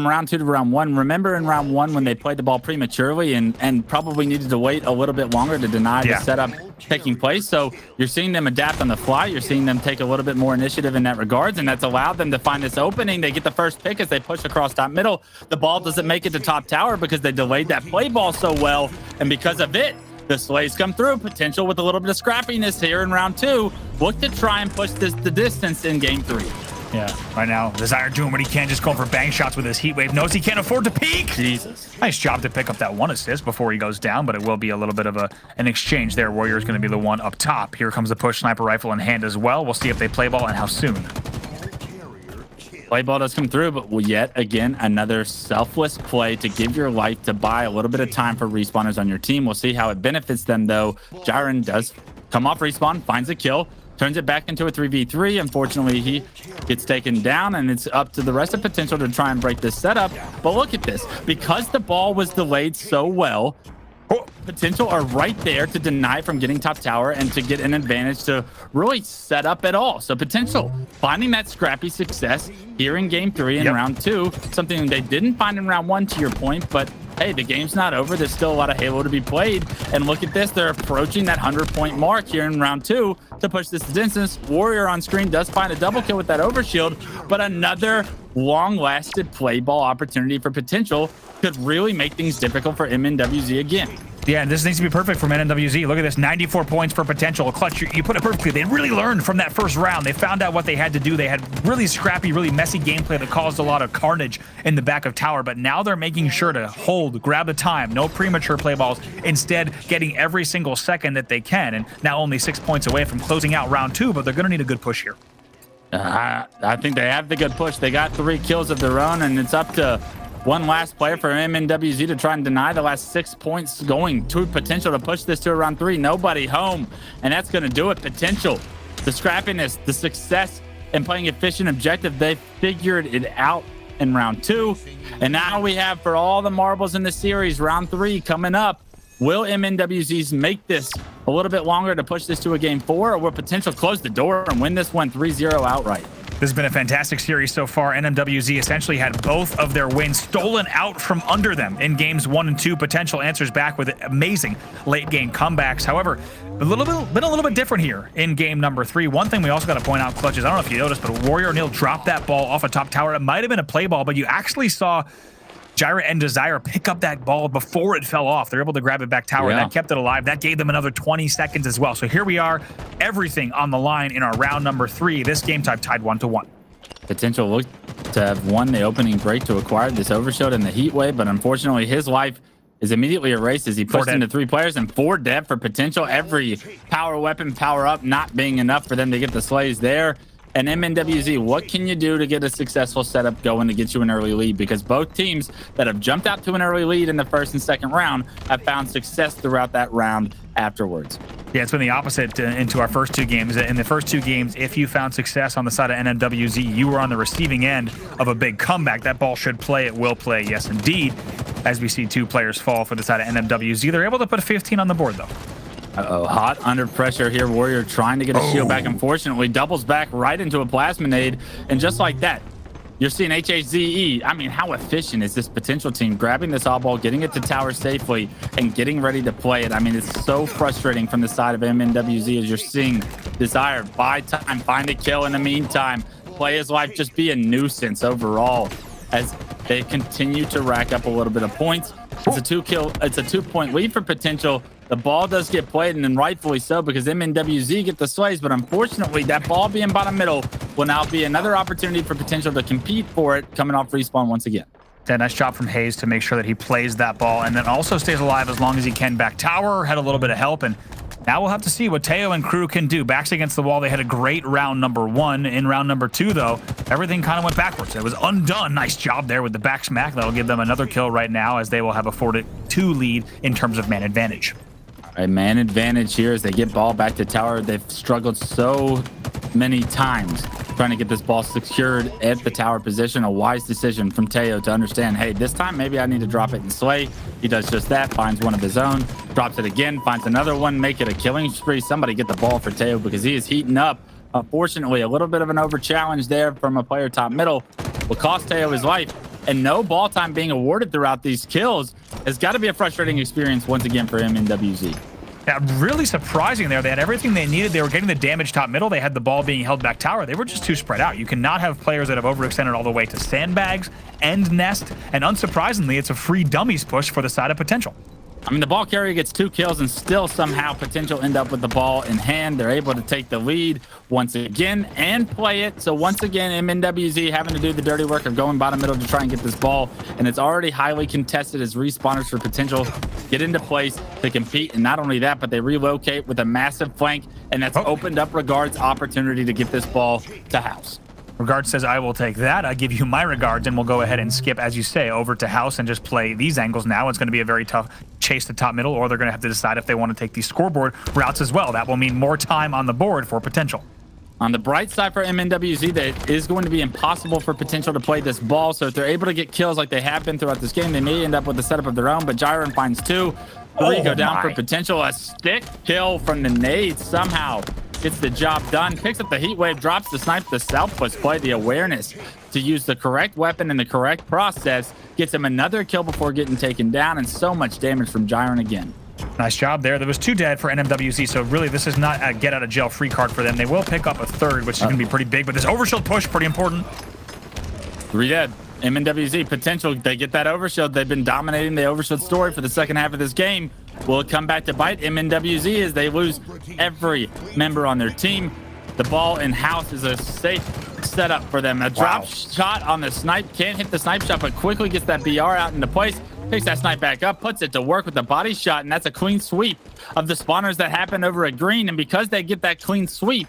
round 2 to round 1. Remember in round 1 when they played the ball prematurely and probably needed to wait a little bit longer to deny the setup taking place. So you're seeing them adapt on the fly. You're seeing them take a little bit more initiative in that regards, and that's allowed them to find this opening. They get the first pick as they push across top middle. The ball doesn't make it to top tower because they delayed that play ball so well, and because of it, the slays come through. Potential with a little bit of scrappiness here in round 2. Look to try and push the distance in game 3. Yeah, right now, Desire doing what he can, just going for bang shots with his heat wave. Knows he can't afford to peek. Jesus. Nice job to pick up that 1 assist before he goes down, but it will be a little bit of an exchange there. Warrior is going to be the one up top. Here comes the push sniper rifle in hand as well. We'll see if they play ball and how soon. Play ball does come through, but yet again, another selfless play to give your life to buy a little bit of time for respawners on your team. We'll see how it benefits them, though. Gyrin does come off respawn, finds a kill, turns it back into a 3v3. Unfortunately, he gets taken down, and it's up to the rest of Potential to try and break this setup. But look at this. Because the ball was delayed so well, Potential are right there to deny from getting top tower and to get an advantage to really set up at all. So Potential finding that scrappy success here in game 3 and round 2, something they didn't find in round 1 to your point, but hey, the game's not over. There's still a lot of Halo to be played. And look at this. They're approaching that 100-point mark here in round 2 to push this distance. Warrior on screen does find a double kill with that overshield, but another long-lasted play ball opportunity for Potential could really make things difficult for MNWZ again. Yeah, and this needs to be perfect for NMWZ. Look at this, 94 points for Potential. Clutch, you put it perfectly. They really learned from that first round. They found out what they had to do. They had really scrappy, really messy gameplay that caused a lot of carnage in the back of tower, but now they're making sure to hold, grab the time, no premature play balls, instead getting every single second that they can, and now only 6 points away from closing out round 2, but they're going to need a good push here. I think they have the good push. They got 3 kills of their own, and it's up to one last player for MNWZ to try and deny the last 6 points going to Potential to push this to round 3. Nobody home, and that's going to do it. Potential, the scrappiness, the success, and playing efficient objective, they figured it out in round 2. And now we have, for all the marbles in the series, round 3 coming up. Will MNWZs make this a little bit longer to push this to a game 4, or will Potential close the door and win this one 3-0 outright? This has been a fantastic series so far. NMWZ essentially had both of their wins stolen out from under them in games 1 and 2. Potential answers back with amazing late game comebacks. However, been a little bit different here in game number 3. One thing we also got to point out, Clutches, I don't know if you noticed, but Warrior Neil dropped that ball off a top tower. It might have been a play ball, but you actually saw Gyra and Desire pick up that ball before it fell off. They're able to grab it back tower, and that kept it alive. That gave them another 20 seconds as well. So here we are, everything on the line in our round number 3. This game type tied 1-1. Potential looked to have won the opening break to acquire this overshield in the heat wave, but unfortunately his life is immediately erased as he pushed into 3 players and 4 dead for Potential. Every power weapon power up not being enough for them to get the slays there. And MNWZ, what can you do to get a successful setup going to get you an early lead? Because both teams that have jumped out to an early lead in the first and second round have found success throughout that round afterwards. Yeah, it's been the opposite into our first 2 games. In the first 2 games, if you found success on the side of NMWZ, you were on the receiving end of a big comeback. That ball should play. It will play. Yes, indeed. As we see 2 players fall for the side of NMWZ, they're able to put 15 on the board, though. Uh-oh, hot under pressure here. Warrior trying to get a shield back. Unfortunately, doubles back right into a plasma nade. And just like that, you're seeing HCS. I mean, how efficient is this Potential team grabbing this odd ball, getting it to tower safely, and getting ready to play it? I mean, it's so frustrating from the side of MNWZ as you're seeing Desire buy time, find a kill in the meantime, play his life, just be a nuisance overall as they continue to rack up a little bit of points. It's a 2-point lead for Potential. The ball does get played, and then rightfully so, because MNWZ get the slays, but unfortunately that ball being bottom middle will now be another opportunity for Potential to compete for it coming off respawn once again. Yeah, nice job from Hayes to make sure that he plays that ball and then also stays alive as long as he can back tower. Had a little bit of help, and now we'll have to see what Teo and crew can do. Backs against the wall. They had a great round number 1. In round number 2, though, everything kind of went backwards. It was undone. Nice job there with the back smack. That'll give them another kill right now as they will have a 4-2 lead in terms of man advantage. A man advantage here as they get ball back to tower. They've struggled so many times trying to get this ball secured at the tower position. A wise decision from Teo to understand, hey, this time maybe I need to drop it and slay. He does just that, finds one of his own, drops it again, finds another one, make it a killing spree. Somebody get the ball for Teo because he is heating up. Unfortunately, a little bit of an over challenge there from a player top middle will cost Teo his life. And no ball time being awarded throughout these kills has got to be a frustrating experience once again for MNWZ. Yeah, really surprising there. They had everything they needed. They were getting the damage top middle. They had the ball being held back tower. They were just too spread out. You cannot have players that have overextended all the way to sandbags and nest. And unsurprisingly, it's a free dummies push for the side of Potential. I mean, the ball carrier gets 2 kills and still somehow Potential end up with the ball in hand. They're able to take the lead once again and play it. So once again, MNWZ having to do the dirty work of going bottom middle to try and get this ball. And it's already highly contested as respawners for Potential get into place to compete. And not only that, but they relocate with a massive flank. And that's opened up Regard's opportunity to get this ball to House. Regard says, I will take that. I give you my regards, and we'll go ahead and skip, as you say, over to House and just play these angles now. It's going to be a very tough chase to top middle, or they're going to have to decide if they want to take these scoreboard routes as well. That will mean more time on the board for Potential. On the bright side for MNWZ, that is going to be impossible for Potential to play this ball. So if they're able to get kills like they have been throughout this game, they may end up with a setup of their own, but Gyron finds 2. 3 go down for Potential. A stick kill from the nade somehow gets the job done, picks up the heat wave, drops the snipe. The Southwest play, the awareness to use the correct weapon and the correct process gets him another kill before getting taken down, and so much damage from Gyron again. Nice job there. There was 2 dead for NMWC, so really this is not a get out of jail free card for them. They will pick up a 3rd, which is going to be pretty big, but this overshield push, pretty important. 3 dead. MNWZ Potential, they get that overshield. They've been dominating the overshield story for the second half of this game. Will it come back to bite MNWZ as they lose every member on their team? The ball in House is a safe setup for them. A drop shot on the snipe. Can't hit the snipe shot, but quickly gets that BR out into place. Picks that snipe back up, puts it to work with the body shot, and that's a clean sweep of the spawners that happened over at green. And because they get that clean sweep,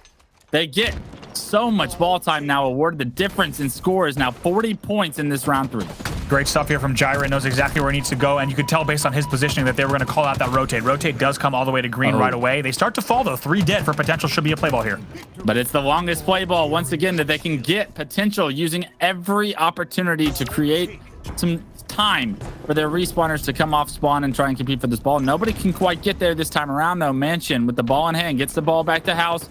they get so much ball time now awarded. The difference in score is now 40 points in this round 3. Great stuff here from Gyra. Knows exactly where he needs to go, and you could tell based on his positioning that they were going to call out that rotate. Rotate does come all the way to green right away. They start to fall, though. 3 dead for Potential. Should be a play ball here. But it's the longest play ball, once again, that they can get. Potential using every opportunity to create some time for their respawners to come off spawn and try and compete for this ball. Nobody can quite get there this time around, though. Mansion with the ball in hand gets the ball back to house.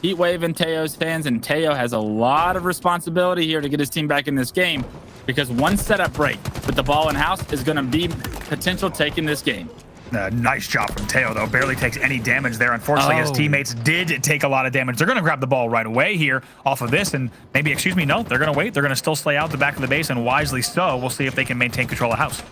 Heat wave in Teo's hands, and Teo has a lot of responsibility here to get his team back in this game, because one setup break with the ball in house is going to be potential taking this game. Nice job from Teo, though. Barely takes any damage there. Unfortunately, his teammates did take a lot of damage. They're going to grab the ball right away here off of this, and maybe, no, they're going to wait. They're going to still slay out the back of the base, and wisely so. We'll see if they can maintain control of house.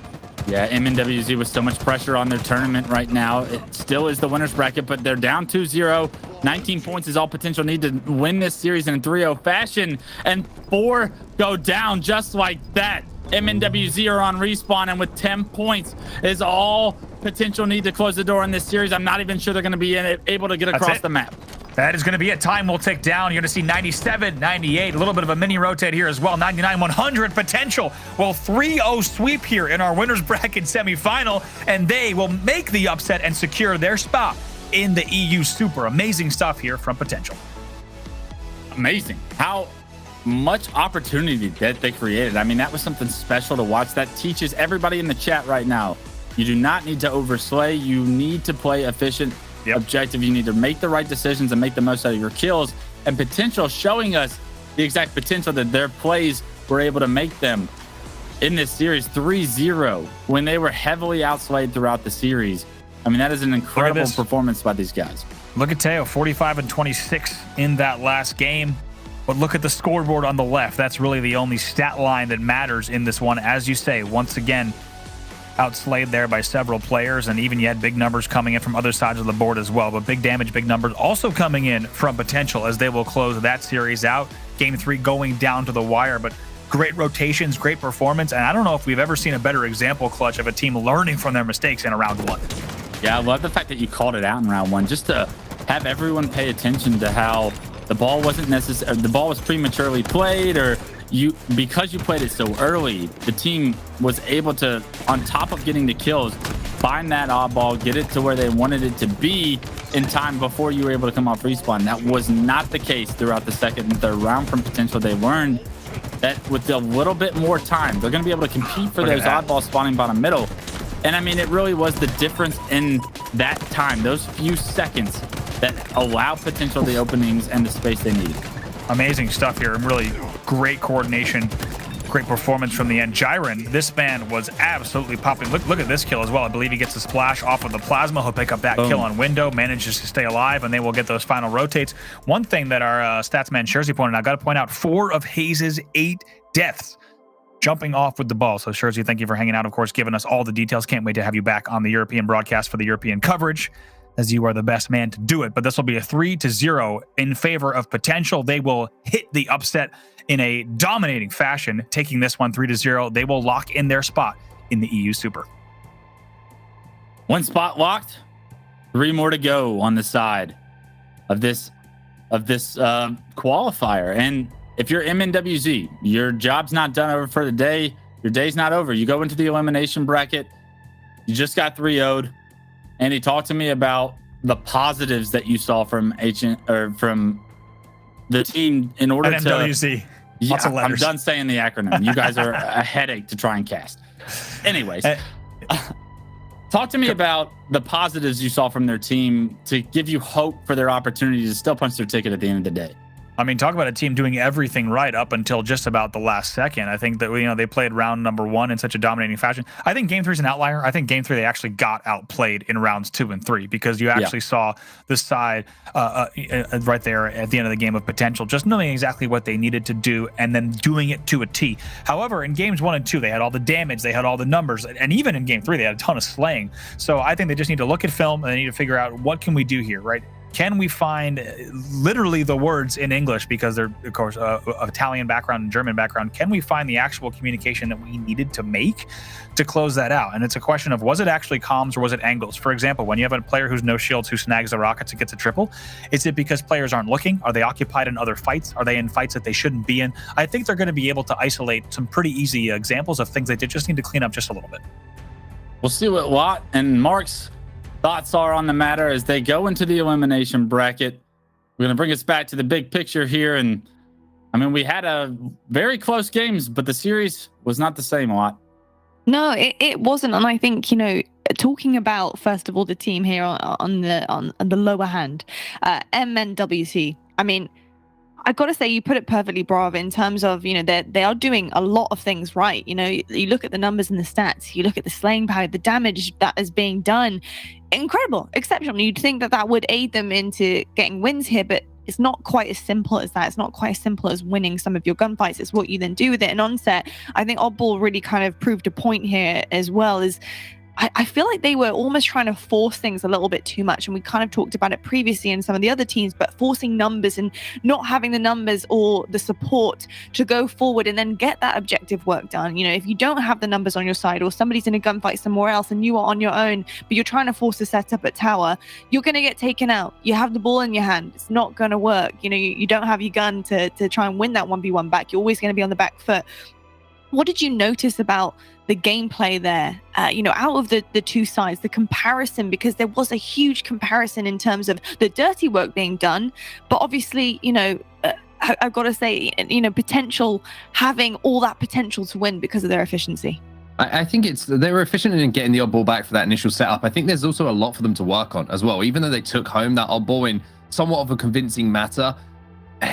Yeah, MNWZ with so much pressure on their tournament right now. It still is the winner's bracket, but they're down 2-0. 19 points is all potential need to win this series in 3-0 fashion, and 4 go down just like that. MNWZ are on respawn, and with 10 points is all potential need to close the door in this series. I'm not even sure they're going to be able to get across the map. That is going to be it. Time will tick down. You're going to see 97, 98, a little bit of a mini rotate here as well. 99, 100 potential. Well, 3-0 sweep here in our winner's bracket semifinal, and they will make the upset and secure their spot in the EU Super. Amazing stuff here from Potential. Amazing. How much opportunity that they created. I mean, that was something special to watch. That teaches everybody in the chat right now. You do not need to overslay. You need to play efficient, objective. You need to make the right decisions and make the most out of your kills. And Potential showing us the exact potential that their plays were able to make them in this series. 3-0 when they were heavily outslayed throughout the series. I mean, that is an incredible performance by these guys. Look at Teo, 45 and 26 in that last game. But look at the scoreboard on the left. That's really the only stat line that matters in this one. As you say, once again, outslayed there by several players, and even you had big numbers coming in from other sides of the board as well. But big damage, big numbers also coming in from Potential as they will close that series out. Game 3 going down to the wire, but great rotations, great performance. And I don't know if we've ever seen a better example, Clutch, of a team learning from their mistakes in a round 1. Yeah, I love the fact that you called it out in round 1, just to have everyone pay attention to how the ball wasn't necessary. The ball was prematurely played, or because you played it so early, the team was able to, on top of getting the kills, find that oddball, get it to where they wanted it to be in time before you were able to come off respawn. That was not the case throughout the second and third round from Potential. They learned that with a little bit more time, they're going to be able to compete for those oddballs spawning bottom middle. And I mean, it really was the difference in that time, those few seconds, that allow Potential the openings and the space they need. Amazing stuff here, and really great coordination, great performance from the end. Jiren, this man was absolutely popping. Look at this kill as well. I believe he gets a splash off of the plasma. He'll pick up that kill on window, manages to stay alive, and they will get those final rotates. One thing that our stats man Sherzy pointed out, got to point out, 4 of Hayes' 8 deaths jumping off with the ball. So Sherzy, thank you for hanging out, of course, giving us all the details. Can't wait to have you back on the European broadcast for the European coverage, as you are the best man to do it. But this will be a 3-0 in favor of Potential. They will hit the upset in a dominating fashion, taking this one 3-0. They will lock in their spot in the EU Super. 1 spot locked, 3 more to go on the side of this qualifier. And if you're MNWZ, your job's not done over for the day. Your day's not over. You go into the elimination bracket. You just got 3-0'd. And he talked to me about the positives that you saw from from the team in order MNWZ. Yeah, I'm done saying the acronym. You guys are a headache to try and cast. Anyways, talk to me about the positives you saw from their team to give you hope for their opportunity to still punch their ticket at the end of the day. I mean, talk about a team doing everything right up until just about the last second. I think that, they played round number 1 in such a dominating fashion. I think game 3 is an outlier. I think game 3, they actually got outplayed in rounds 2 and 3, because you actually saw the side right there at the end of the game of Potential, just knowing exactly what they needed to do and then doing it to a T. However, in games 1 and 2, they had all the damage, they had all the numbers, and even in game 3, they had a ton of slaying. So I think they just need to look at film and they need to figure out, what can we do here, right? Can we find literally the words in English, because they're, of course, of Italian background and German background? Can we find the actual communication that we needed to make to close that out? And it's a question of, was it actually comms or was it angles? For example, when you have a player who's no shields who snags the rockets and gets a triple, is it because players aren't looking? Are they occupied in other fights? Are they in fights that they shouldn't be in? I think they're going to be able to isolate some pretty easy examples of things they just need to clean up just a little bit. We'll see what Watt and Mark's thoughts are on the matter as they go into the elimination bracket. We're going to bring us back to the big picture here. And I mean, we had a very close games, but the series was not the same, Watt. No, it wasn't. And I think, talking about, first of all, the team here on the lower hand, MNWC, I mean, I got to say, you put it perfectly, Brav, in terms of, they are doing a lot of things right. You look at the numbers and the stats, you look at the slaying power, the damage that is being done. Incredible, exceptional. You'd think that would aid them into getting wins here, but it's not quite as simple as that. It's not quite as simple as winning some of your gunfights. It's what you then do with it. And Onset, I think Oddball really kind of proved a point here as well, is I feel like they were almost trying to force things a little bit too much. And we kind of talked about it previously in some of the other teams, but forcing numbers and not having the numbers or the support to go forward and then get that objective work done. If you don't have the numbers on your side, or somebody's in a gunfight somewhere else and you are on your own, but you're trying to force a setup at tower, you're going to get taken out. You have the ball in your hand. It's not going to work. You don't have your gun to try and win that 1v1 back. You're always going to be on the back foot. What did you notice about the gameplay there, out of the two sides, the comparison, because there was a huge comparison in terms of the dirty work being done, but obviously, I've got to say, potential, having all that potential to win because of their efficiency. I think they were efficient in getting the oddball back for that initial setup. I think there's also a lot for them to work on as well, even though they took home that oddball in somewhat of a convincing matter.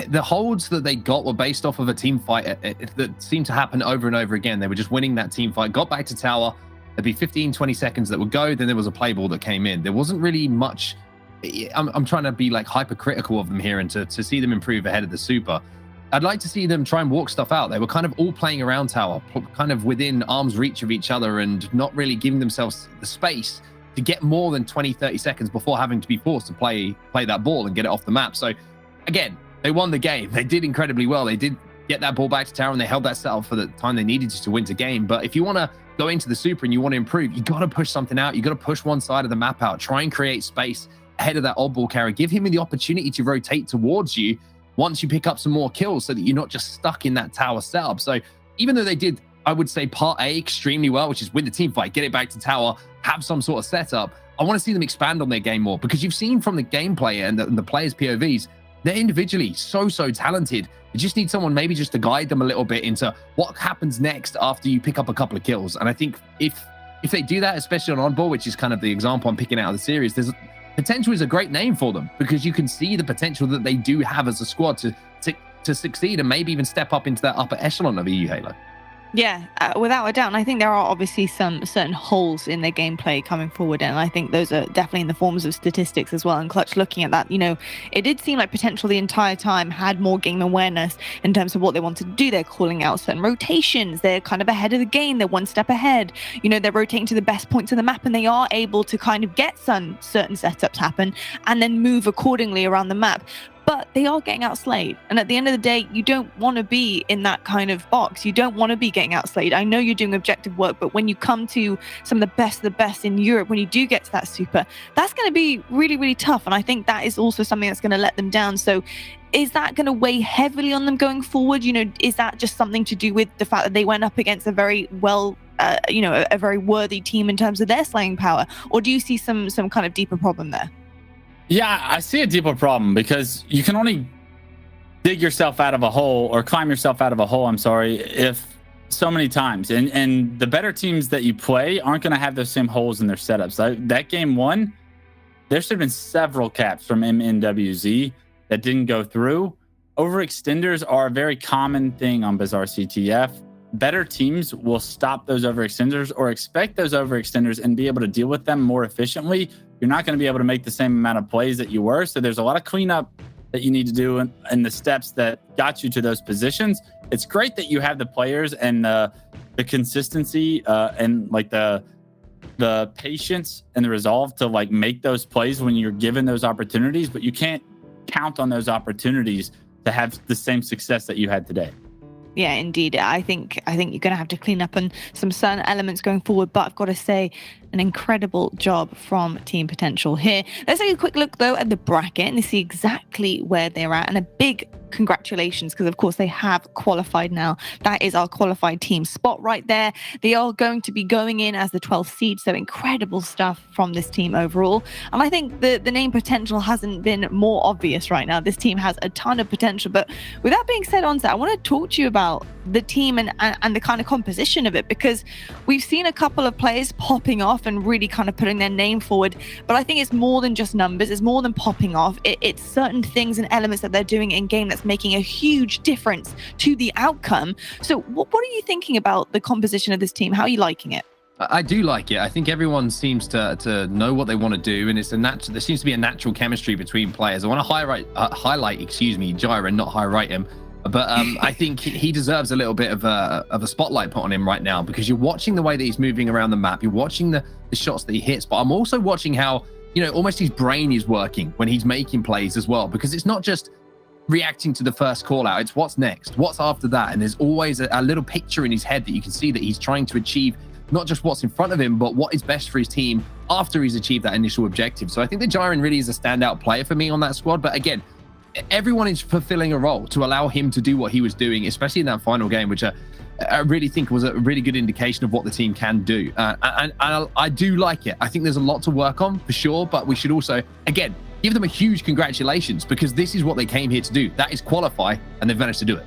The holds that they got were based off of a team fight that seemed to happen over and over again. They were just winning that team fight, got back to tower, there'd be 15, 20 seconds that would go, then there was a play ball that came in. There wasn't really much. I'm trying to be like hypercritical of them here and to see them improve ahead of the Super. I'd like to see them try and walk stuff out. They were kind of all playing around tower, kind of within arm's reach of each other and not really giving themselves the space to get more than 20, 30 seconds before having to be forced to play that ball and get it off the map. So again, they won the game. They did incredibly well. They did get that ball back to tower and they held that setup for the time they needed to win the game. But if you want to go into the Super and you want to improve, you got to push something out. You got to push one side of the map out. Try and create space ahead of that oddball carry. Give him the opportunity to rotate towards you once you pick up some more kills so that you're not just stuck in that tower setup. So even though they did, I would say, part A extremely well, which is win the team fight, get it back to tower, have some sort of setup, I want to see them expand on their game more, because you've seen from the gameplay and the players' POVs, they're individually so talented. You just need someone maybe just to guide them a little bit into what happens next after you pick up a couple of kills. And I think if they do that, especially on oddball, which is kind of the example I'm picking out of the series, there's potential is a great name for them, because you can see the potential that they do have as a squad to succeed and maybe even step up into that upper echelon of EU Halo. Yeah, without a doubt. And I think there are obviously some certain holes in their gameplay coming forward. And I think those are definitely in the forms of statistics as well. And Clutch, looking at that, it did seem like Potential the entire time had more game awareness in terms of what they wanted to do. They're calling out certain rotations. They're kind of ahead of the game. They're one step ahead. They're rotating to the best points of the map, and they are able to kind of get some certain setups happen and then move accordingly around the map. But they are getting outslayed. And at the end of the day, you don't want to be in that kind of box. You don't want to be getting outslayed. I know you're doing objective work, but when you come to some of the best in Europe, when you do get to that Super, that's going to be really, really tough. And I think that is also something that's going to let them down. So is that going to weigh heavily on them going forward? Is that just something to do with the fact that they went up against a very a very worthy team in terms of their slaying power? Or do you see some kind of deeper problem there? Yeah, I see a deeper problem, because you can only dig yourself out of a hole, or climb yourself out of a hole, if so many times. And the better teams that you play aren't going to have those same holes in their setups. That game one, there should have been several caps from MNWZ that didn't go through. Overextenders are a very common thing on Bizarre CTF. Better teams will stop those overextenders or expect those overextenders and be able to deal with them more efficiently. You're not going to be able to make the same amount of plays that you were. So there's a lot of cleanup that you need to do in the steps that got you to those positions. It's great that you have the players and the consistency and like the patience and the resolve to like make those plays when you're given those opportunities, but you can't count on those opportunities to have the same success that you had today. Yeah, indeed. I think you're going to have to clean up on some certain elements going forward. But I've got to say, an incredible job from Team Potential here. Let's take a quick look, though, at the bracket and see exactly where they're at. And a big congratulations, because, of course, they have qualified now. That is our qualified team spot right there. They are going to be going in as the 12th seed. So incredible stuff from this team overall. And I think the name Potential hasn't been more obvious right now. This team has a ton of potential. But with that being said, Onset, I want to talk to you about the team and the kind of composition of it, because we've seen a couple of players popping off and really kind of putting their name forward, but I think it's more than just numbers. It's more than popping off. It's certain things and elements that they're doing in game that's making a huge difference to the outcome. So what are you thinking about the composition of this team? How are you liking it? I do like it. I think everyone seems to know what they want to do, and there seems to be a natural chemistry between players. I want to highlight, Jiren, not highlight him, but I think he deserves a little bit of a spotlight put on him right now, because you're watching the way that he's moving around the map, you're watching the shots that he hits, but I'm also watching how, almost his brain is working when he's making plays as well, because it's not just reacting to the first call out, it's what's next, what's after that, and there's always a little picture in his head that you can see that he's trying to achieve not just what's in front of him, but what is best for his team after he's achieved that initial objective. So I think that Jiren really is a standout player for me on that squad. But again, everyone is fulfilling a role to allow him to do what he was doing, especially in that final game, which I really think was a really good indication of what the team can do. And I do like it. I think there's a lot to work on for sure, but we should also, again, give them a huge congratulations, because this is what they came here to do. That is qualify, and they've managed to do it.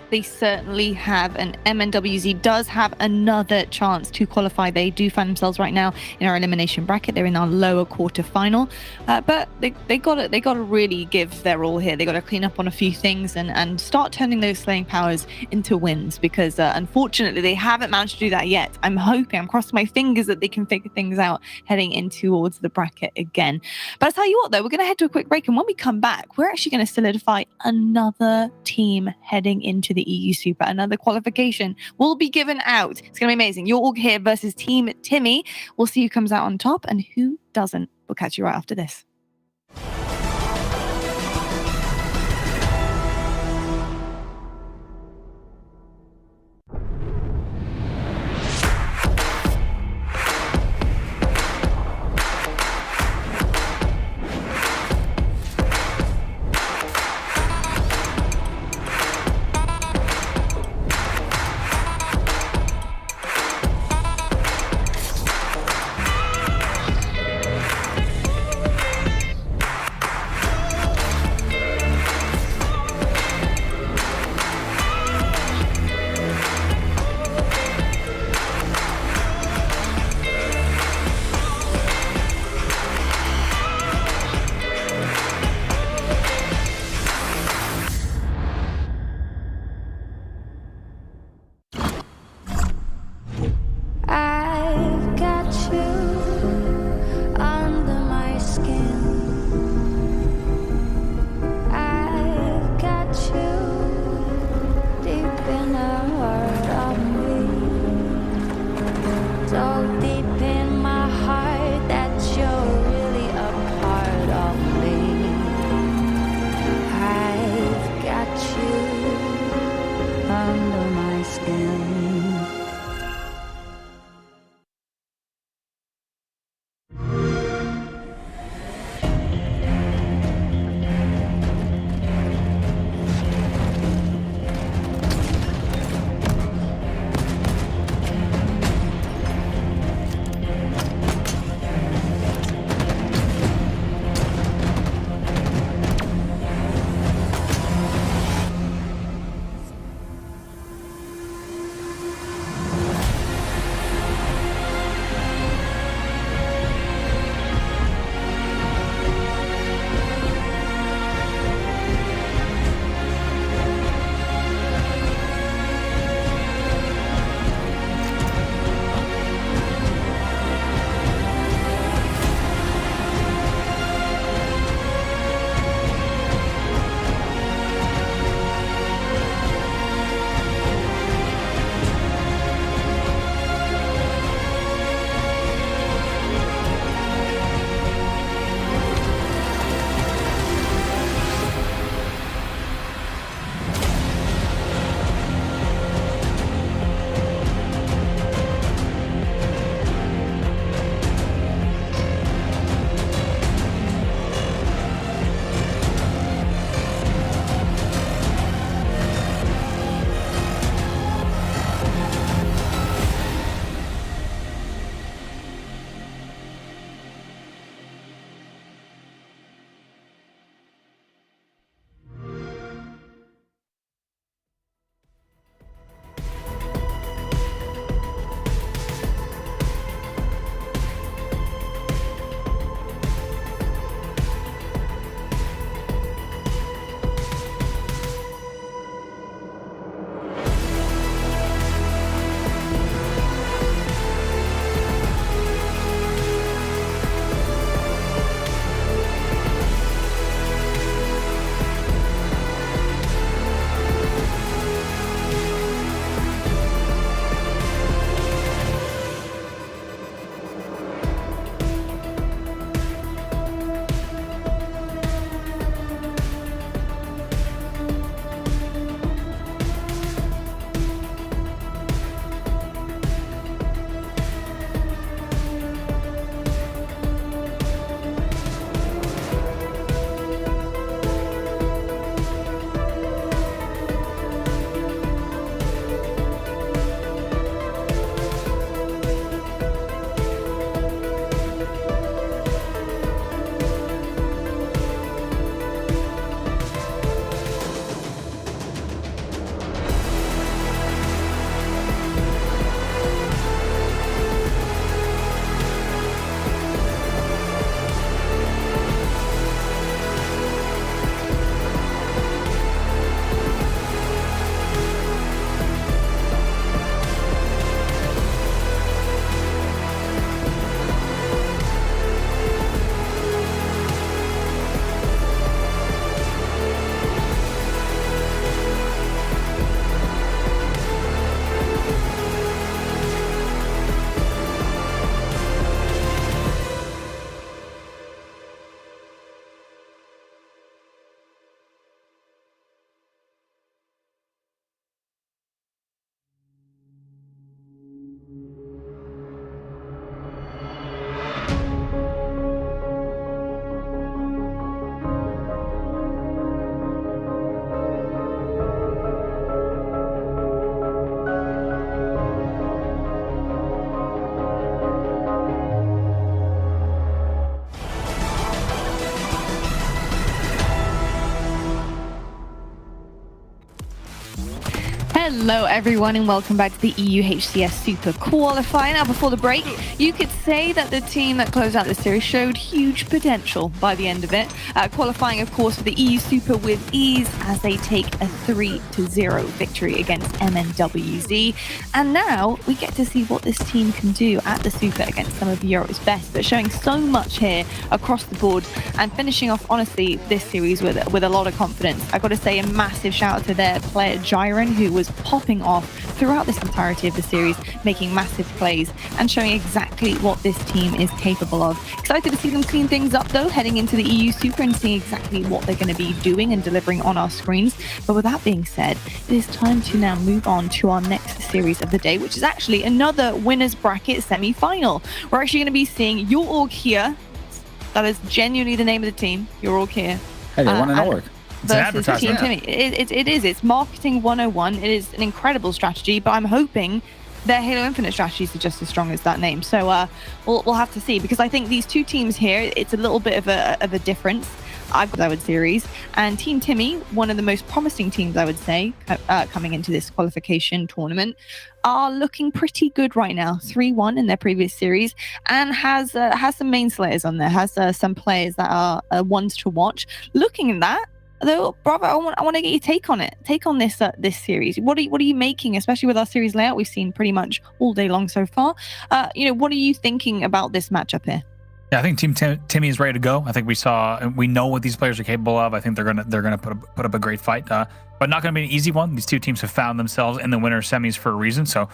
They certainly have, and MNWZ does have another chance to qualify. They do find themselves right now in our elimination bracket. They're in our lower quarterfinal, but they got to really give their all here. They got to clean up on a few things and start turning those slaying powers into wins, because unfortunately they haven't managed to do that yet. I'm crossing my fingers that they can figure things out heading in towards the bracket again. But I'll tell you what, though, we're going to head to a quick break, and when we come back, we're actually going to solidify another team heading into the EU Super. Another qualification will be given out. It's going to be amazing. You're all here versus Team Timmy. We'll see who comes out on top and who doesn't. We'll catch you right after this. I've got you under my skin. I've got you deep in the heart of me. So deep in my heart that you're really a part of me. I've got you under my skin. Hello, everyone, and welcome back to the EU HCS Super qualifier. Now, before the break, you could say that the team that closed out this series showed huge potential by the end of it. Qualifying, of course, for the EU Super with ease as they take a 3-0 victory against MNWZ. And now we get to see what this team can do at the Super against some of Europe's best, but showing so much here across the board and finishing off, honestly, this series with a lot of confidence. I got to say a massive shout out to their player Jiren, who was popping off throughout this entirety of the series, making massive plays and showing exactly what this team is capable of. Excited to see them clean things up though, heading into the EU Super and seeing exactly what they're going to be doing and delivering on our screens. But with that being said, it is time to now move on to our next series of the day, which is actually another winners bracket semi-final. We're actually going to be seeing your org here. That is genuinely the name of the team, your org here. Hey, they won an org. Versus Team Timmy. It is. It's marketing 101. It is an incredible strategy, but I'm hoping their Halo Infinite strategies are just as strong as that name. So we'll have to see, because I think these two teams here, it's a little bit of a difference. I've got our series, and Team Timmy, one of the most promising teams, I would say, coming into this qualification tournament, are looking pretty good right now. 3-1 in their previous series, and has some main slayers on there. Has some players that are ones to watch. Looking at that, though, brother, I want to get your take on it. Take on this series. What are you making, especially with our series layout we've seen pretty much all day long so far? What are you thinking about this matchup here? Yeah, I think Team Timmy is ready to go. I think we know what these players are capable of. I think they're gonna put up a great fight, but not gonna be an easy one. These two teams have found themselves in the winter semis for a reason. So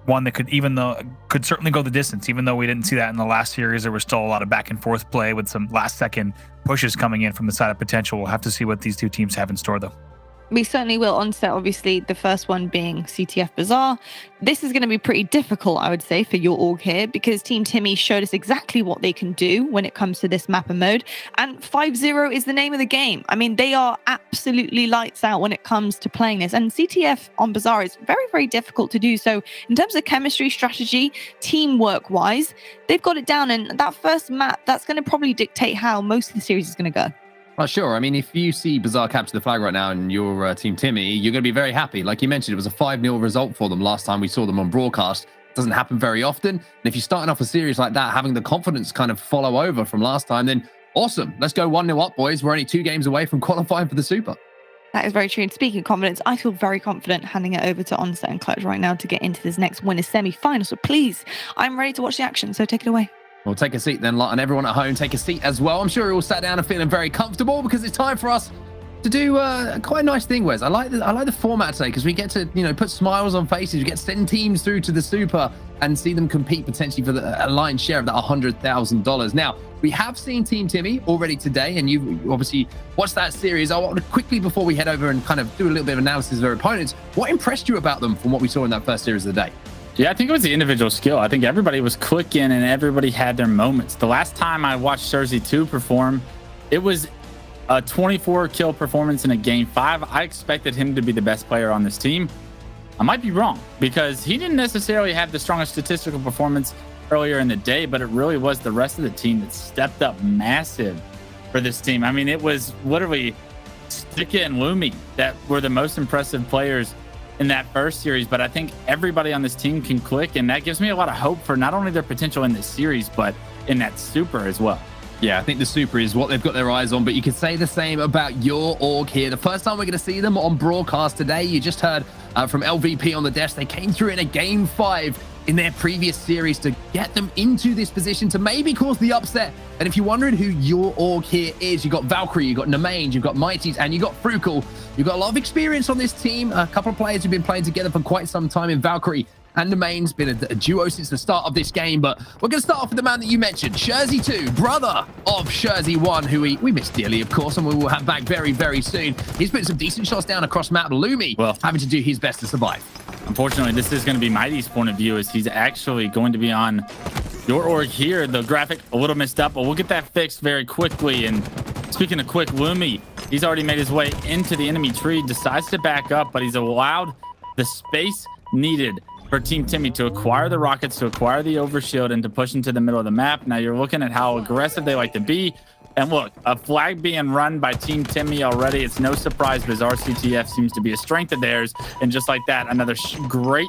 one that could certainly go the distance. Even though we didn't see that in the last series, there was still a lot of back and forth play with some last second pushes coming in from the side of potential. We'll have to see what these two teams have in store, though. We certainly will. Onset, obviously, the first one being CTF Bazaar. This is going to be pretty difficult, I would say, for your org here, because Team Timmy showed us exactly what they can do when it comes to this mapper mode. And 5-0 is the name of the game. I mean, they are absolutely lights out when it comes to playing this. And CTF on Bazaar is very, very difficult to do. So in terms of chemistry, strategy, teamwork-wise, they've got it down. And that first map, that's going to probably dictate how most of the series is going to go. Well, sure. I mean, if you see Bazaar capture the flag right now and you're Team Timmy, you're going to be very happy. Like you mentioned, it was a 5-0 result for them last time we saw them on broadcast. It doesn't happen very often. And if you're starting off a series like that, having the confidence kind of follow over from last time, then awesome. Let's go 1-0 up, boys. We're only 2 games away from qualifying for the Super. That is very true. And speaking of confidence, I feel very confident handing it over to Onset and Clutch right now to get into this next winners semi-final. So please, I'm ready to watch the action. So take it away. Well, take a seat then, Lot, and everyone at home, take a seat as well. I'm sure you're all sat down and feeling very comfortable, because it's time for us to do quite a nice thing, Wes. I like the format today, because we get to put smiles on faces. We get to send teams through to the Super and see them compete potentially for a lion's share of that $100,000. Now, we have seen Team Timmy already today, and you've obviously watched that series. I want to quickly, before we head over and kind of do a little bit of analysis of their opponents, what impressed you about them from what we saw in that first series of the day? Yeah, I think it was the individual skill. I think everybody was clicking and everybody had their moments. The last time I watched Jersey 2 perform, it was a 24 kill performance in a game 5. I expected him to be the best player on this team. I might be wrong, because he didn't necessarily have the strongest statistical performance earlier in the day, but it really was the rest of the team that stepped up massive for this team. I mean, it was literally Stika and Lumi that were the most impressive players in that first series, but I think everybody on this team can click, and that gives me a lot of hope for not only their potential in this series, but in that Super as well. Yeah, I think the Super is what they've got their eyes on, but you could say the same about your org here. The first time we're going to see them on broadcast today, you just heard from LVP on the desk. They came through in a game 5 in their previous series to get them into this position to maybe cause the upset. And if you're wondering who your org here is, you've got Valkyrie, you've got Nemaine, you've got Mighties, and you've got Frukel. You've got a lot of experience on this team. A couple of players who've been playing together for quite some time in Valkyrie and Nemaine's been a duo since the start of this game. But we're going to start off with the man that you mentioned, Jersey 2, brother of Jersey 1, who we miss dearly, of course, and we will have back very, very soon. He's put some decent shots down across map. Lumi, having to do his best to survive. Unfortunately, this is going to be Mighty's point of view, as he's actually going to be on your org here. The graphic a little messed up, but we'll get that fixed very quickly. And speaking of quick, Lumi, he's already made his way into the enemy tree, decides to back up, but he's allowed the space needed for Team Timmy to acquire the rockets, to acquire the overshield, and to push into the middle of the map. Now you're looking at how aggressive they like to be. And look, a flag being run by Team Timmy already, it's no surprise because RCTF seems to be a strength of theirs. And just like that, another great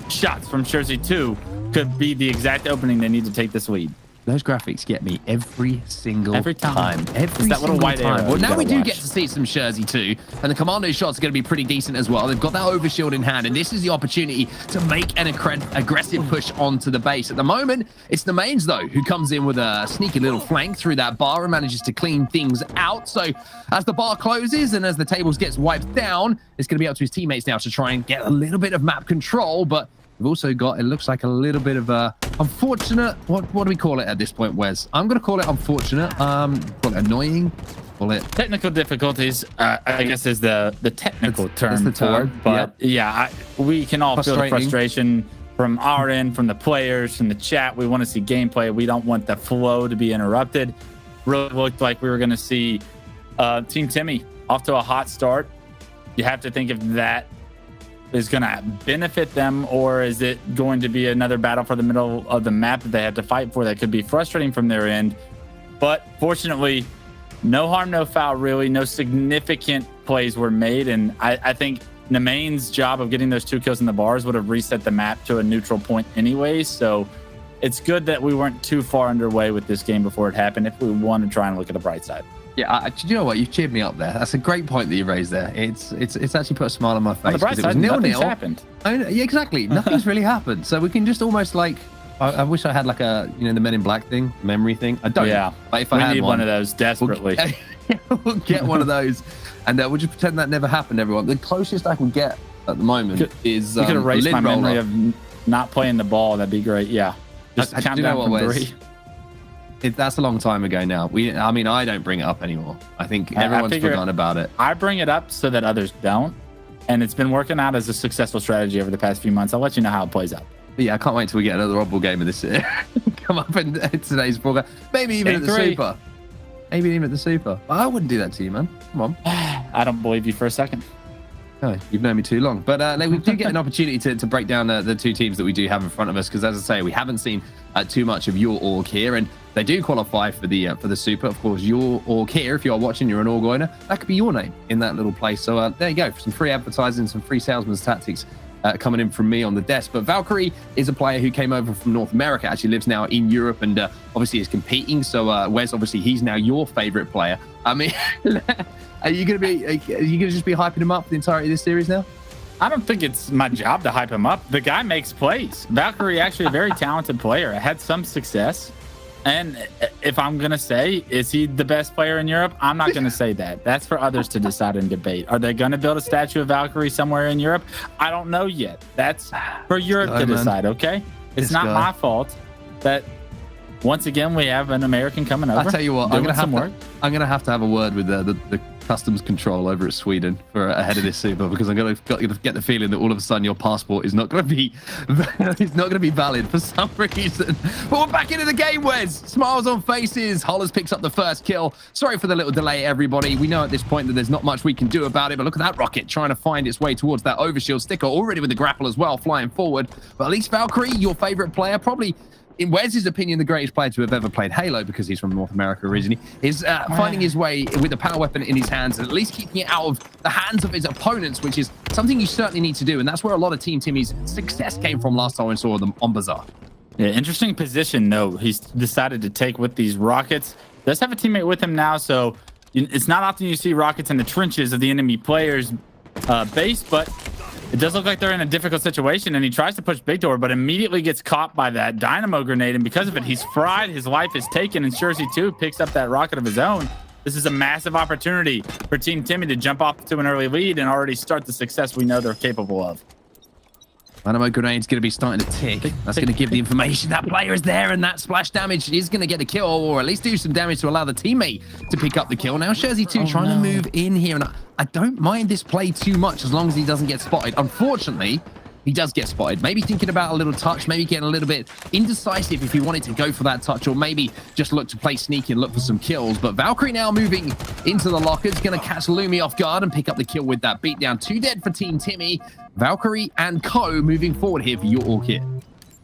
shots from Jersey 2 could be the exact opening they need to take this lead. Those graphics get me every single time. Every that little single white time. arrow Well, you now we gotta do watch. get to see some Jersey too, and the commando shots are going to be pretty decent as well. They've got that overshield in hand, and this is the opportunity to make an aggressive push onto the base. At the moment, it's the mains though who comes in with a sneaky little flank through that bar and manages to clean things out. So as the bar closes and as the tables gets wiped down, it's going to be up to his teammates now to try and get a little bit of map control, but we've also got, it looks like a little bit of a unfortunate, what do we call it at this point, Wes? I'm going to call it unfortunate, call it annoying, call it... Technical difficulties, I guess is the technical term the for it. But yeah, we can all feel the frustration from our end, from the players, from the chat. We want to see gameplay. We don't want the flow to be interrupted. Really looked like we were going to see Team Timmy off to a hot start. You have to think if that is going to benefit them, or is it going to be another battle for the middle of the map that they have to fight for that could be frustrating from their end. But fortunately, no harm, no foul, really. No significant plays were made, and I think Nemain's job of getting those 2 kills in the bars would have reset the map to a neutral point anyway, so it's good that we weren't too far underway with this game before it happened if we want to try and look at the bright side. Yeah, do you know what? You've cheered me up there. That's a great point that you raised there. It's actually put a smile on my face. On the bright because side, it was nothing's 0-0. happened. Yeah, exactly. Nothing's really happened. So we can just almost like, I wish I had like a, the Men in Black thing, memory thing. I don't. Yeah. But if I We had need one of those desperately. We'll get one of those, and we'll just pretend that never happened, everyone. The closest I can get at the moment is You could erase lid my memory roller. of not playing the ball. That'd be great. Yeah. Just Do count you know down what, from Wes? 3. That's a long time ago now. I don't bring it up anymore. I think I everyone's figure- forgotten about it. I bring it up so that others don't. And it's been working out as a successful strategy over the past few months. I'll let you know how it plays out. But yeah, I can't wait till we get another oddball game of this year. Come up in today's program. Maybe even Game at the 3. Super. Maybe even at the Super. I wouldn't do that to you, man. Come on. I don't believe you for a second. Oh, you've known me too long. But we do get an opportunity to break down the 2 teams that we do have in front of us, because as I say, we haven't seen too much of your org here, and they do qualify for the Super. Of course, your org here, if you are watching, you're an org owner, that could be your name in that little place. So there you go, some free advertising, some free salesman's tactics coming in from me on the desk. But Valkyrie is a player who came over from North America, actually lives now in Europe, and obviously is competing. So Wes, obviously he's now your favorite player. I mean, are you gonna just be hyping him up for the entirety of this series now? I don't think it's my job to hype him up. The guy makes plays. Valkyrie, actually a very talented player. Had some success. And if I'm going to say, is he the best player in Europe? I'm not going to say that. That's for others to decide and debate. Are they going to build a statue of Valkyrie somewhere in Europe? I don't know yet. That's for Europe to decide, okay? It's not my fault that, once again, we have an American coming over. I tell you what, I'm work. gonna have to have a word with the customs control over at Sweden for ahead of this Super, because I'm gonna get the feeling that all of a sudden your passport is not gonna be valid for some reason. But we're back into the game, Wes. Smiles on faces. Hollers picks up the first kill. Sorry for the little delay, everybody. We know at this point that there's not much we can do about it, but look at that rocket trying to find its way towards that overshield. Sticker already with the grapple as well, flying forward. But at least Valkyrie, your favorite player, probably, in Wes's opinion, the greatest player to have ever played Halo, because he's from North America originally, is finding his way with the power weapon in his hands, and at least keeping it out of the hands of his opponents, which is something you certainly need to do. And that's where a lot of Team Timmy's success came from last time we saw them on Bazaar. Yeah, interesting position, though. He's decided to take with these rockets. Does have a teammate with him now, so it's not often you see rockets in the trenches of the enemy player's base, but it does look like they're in a difficult situation, and he tries to push Big Door, but immediately gets caught by that dynamo grenade, and because of it, he's fried. His life is taken, and Jersey 2 picks up that rocket of his own. This is a massive opportunity for Team Timmy to jump off to an early lead and already start the success we know they're capable of. Dynamo grenade's going to be starting to tick. That's going to give the information that player is there, and that splash damage is going to get the kill, or at least do some damage to allow the teammate to pick up the kill. Now Jersey 2 trying to move in here, and I don't mind this play too much as long as he doesn't get spotted. Unfortunately, he does get spotted. Maybe thinking about a little touch, maybe getting a little bit indecisive if he wanted to go for that touch, or maybe just look to play sneaky and look for some kills. But Valkyrie now moving into the lockers, going to catch Lumi off guard and pick up the kill with that beatdown. 2 dead for Team Timmy. Valkyrie and Co moving forward here for your org here.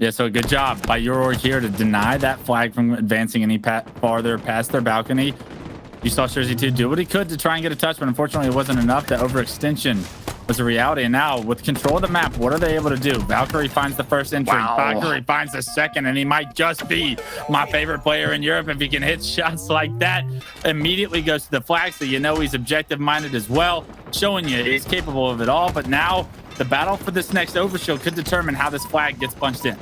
Yeah, so good job by your org here to deny that flag from advancing any farther past their balcony. You saw Jersey 2 do what he could to try and get a touch, but unfortunately it wasn't enough. That overextension was a reality. And now with control of the map, what are they able to do? Valkyrie finds the first entry. Wow. Valkyrie finds the second, and he might just be my favorite player in Europe if he can hit shots like that. Immediately goes to the flag, so you know he's objective-minded as well, showing you he's capable of it all. But now the battle for this next overshield could determine how this flag gets punched in.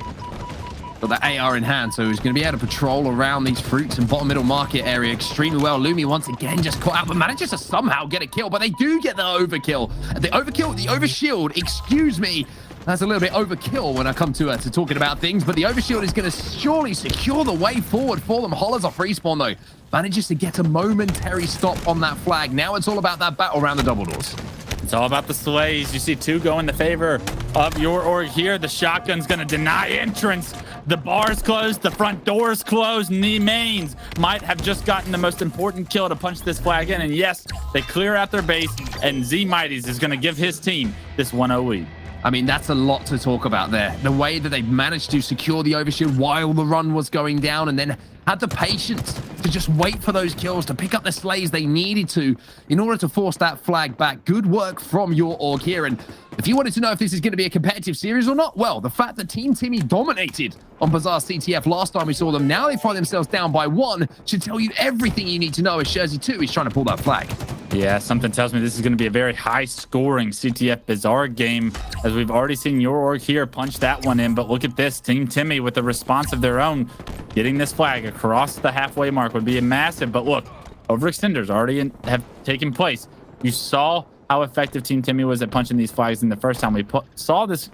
Got the AR in hand, so he's going to be able to patrol around these fruits and bottom middle market area extremely well. Lumi once again just caught out, but manages to somehow get a kill, but they do get the overkill. The overshield, excuse me. That's a little bit overkill when I come to talking about things, but the overshield is going to surely secure the way forward for them. Hollers off respawn, though. Manages to get a momentary stop on that flag. Now it's all about that battle around the double doors. It's all about the slays. You see 2 go in the favor of your org here. The shotgun's going to deny entrance. The bar's closed. The front door's closed. And the mains might have just gotten the most important kill to punch this flag in. And yes, they clear out their base. And Z Mighties is going to give his team this 1-0 lead. I mean, that's a lot to talk about there. The way that they've managed to secure the overshield while the run was going down, and then had the patience to just wait for those kills, to pick up the slays they needed to in order to force that flag back. Good work from your org here. And if you wanted to know if this is going to be a competitive series or not, well, the fact that Team Timmy dominated on Bazaar CTF last time we saw them, now they find themselves down by 1, should tell you everything you need to know as Jersey 2 is trying to pull that flag. Yeah, something tells me this is going to be a very high-scoring CTF Bazaar game, as we've already seen your org here punch that one in. But look at this. Team Timmy with a response of their own. Getting this flag across the halfway mark would be a massive. But look, overextenders already have taken place. You saw how effective Team Timmy was at punching these flags in the first time we saw this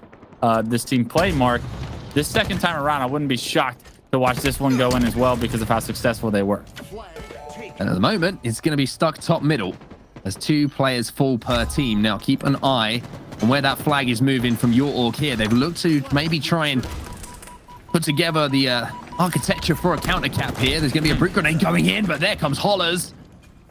this team play, Mark. This second time around, I wouldn't be shocked to watch this one go in as well because of how successful they were. And at the moment, it's going to be stuck top middle as 2 players fall per team. Now, keep an eye on where that flag is moving from your org here. They've looked to maybe try and put together the architecture for a counter cap here. There's going to be a brick grenade going in, but there comes Hollers.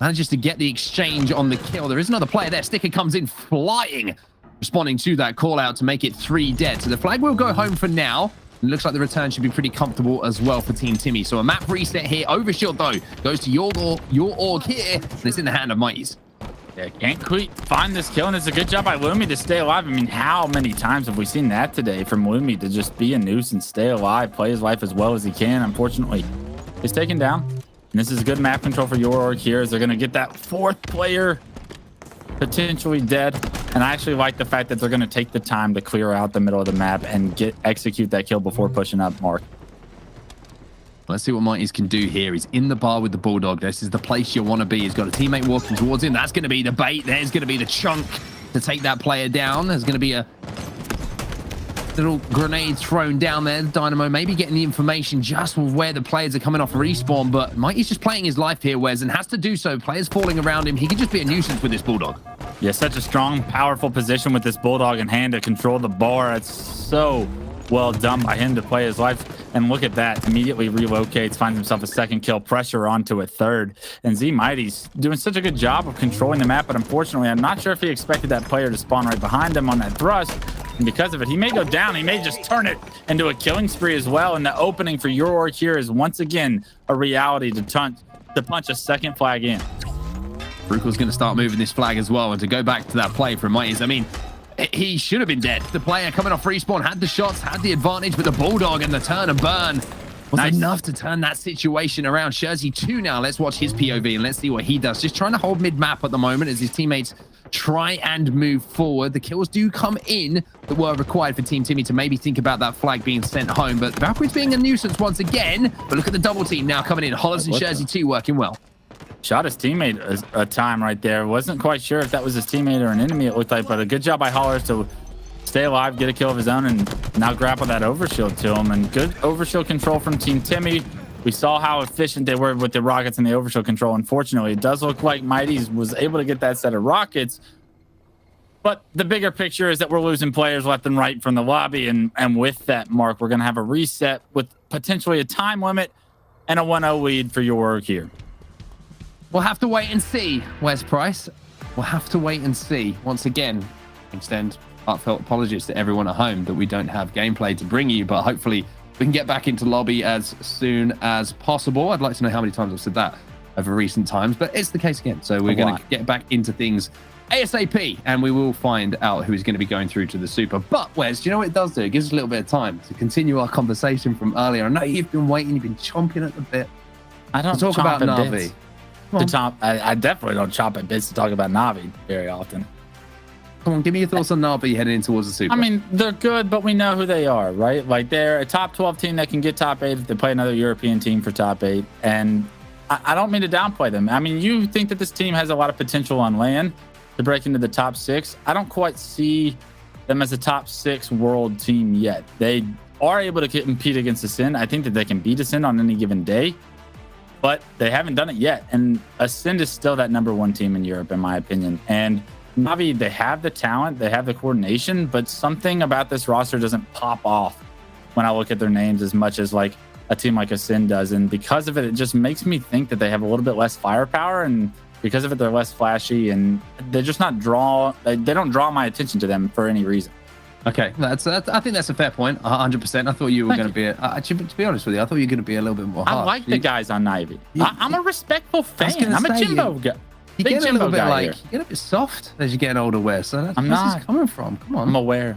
Manages to get the exchange on the kill. There is another player there. Sticker comes in flying, responding to that call out to make it 3 dead. So the flag will go home for now. It looks like the return should be pretty comfortable as well for Team Timmy. So a map reset here. Overshield, though, goes to your org here, and it's in the hand of Mighties. Yeah, can't quite find this kill, and it's a good job by Lumi to stay alive. I mean, how many times have we seen that today from Lumi to just be a nuisance, stay alive, play his life as well as he can? Unfortunately, he's taken down. And this is good map control for your org here, as they're going to get that 4th player potentially dead. And I actually like the fact that they're going to take the time to clear out the middle of the map and execute that kill before pushing up, Mark. Let's see what Mighties can do here. He's in the bar with the Bulldog. This is the place you want to be. He's got a teammate walking towards him. That's going to be the bait. There's going to be the chunk to take that player down. There's going to be a little grenade thrown down there. Dynamo maybe getting the information just with where the players are coming off respawn, but Mighty's just playing his life here, Wes, and has to do so. Players falling around him. He could just be a nuisance with this Bulldog. Yeah, such a strong, powerful position with this Bulldog in hand to control the bar. It's so well done by him to play his life. And look at that. Immediately relocates, finds himself a 2nd kill, pressure onto a 3rd. And Z Mighty's doing such a good job of controlling the map, but unfortunately, I'm not sure if he expected that player to spawn right behind him on that thrust. And because of it, he may go down. He may just turn it into a killing spree as well. And the opening for your org here is once again a reality to punch a 2nd flag in. Brukel's going to start moving this flag as well. And to go back to that play from Mighties, I mean, he should have been dead. The player coming off respawn had the shots, had the advantage, but the Bulldog and the turn and burn was enough to turn that situation around. Jersey 2 now. Let's watch his POV and let's see what he does. Just trying to hold mid-map at the moment as his teammates try and move forward. The kills do come in that were required for Team Timmy to maybe think about that flag being sent home. But Valkyrie's being a nuisance once again. But look at the double team now coming in. Hollers and Jersey 2 working well. Shot his teammate a time right there. Wasn't quite sure if that was his teammate or an enemy, it looked like, but a good job by Hollers to stay alive, get a kill of his own, and now grapple that overshield to him. And good overshield control from Team Timmy. We saw how efficient they were with the rockets and the overshield control. Unfortunately, it does look like Mighty's was able to get that set of rockets. But the bigger picture is that we're losing players left and right from the lobby. And with that, Mark, we're going to have a reset with potentially a time limit and a 1-0 lead for your org here. We'll have to wait and see, Wes Price. We'll have to wait and see. Once again, extend heartfelt apologies to everyone at home that we don't have gameplay to bring you, but hopefully we can get back into lobby as soon as possible. I'd like to know how many times I've said that. over recent times, but it's the case again. So we're going to get back into things ASAP, and we will find out who is going to be going through to the Super. But Wes, do you know what it does do? It gives us a little bit of time to continue our conversation from earlier. I know you've been waiting, you've been chomping at the bit. I don't talk about Na'Vi. I definitely don't chomp at bits to talk about Na'Vi very often. Come on, give me your thoughts on Na'Vi heading towards the Super. I mean, they're good, but we know who they are, right? Like, they're a top 12 team that can get top 8 if they play another European team for top 8. And I don't mean to downplay them. I mean, you think that this team has a lot of potential on land to break into the top 6. I don't quite see them as a top 6 world team yet. They are able to compete against Ascend. I think that they can beat Ascend on any given day, but they haven't done it yet. And Ascend is still that number 1 team in Europe, in my opinion. And Na'Vi, they have the talent, they have the coordination, but something about this roster doesn't pop off when I look at their names as much as like a team like Ascend does. And because of it, it just makes me think that they have a little bit less firepower, and because of it, they're less flashy, and they're just not they don't draw my attention to them for any reason. Okay, I think that's a fair point, 100%. I thought you were going to be, to be honest with you, I thought you were going to be a little bit more harsh. I like the guys on Na'Vi. I'm a respectful fan. I'm a Jimbo guy. You get a little bit you get a bit soft as you're getting older, Wes. So that's where this is coming from. Come on. I'm aware.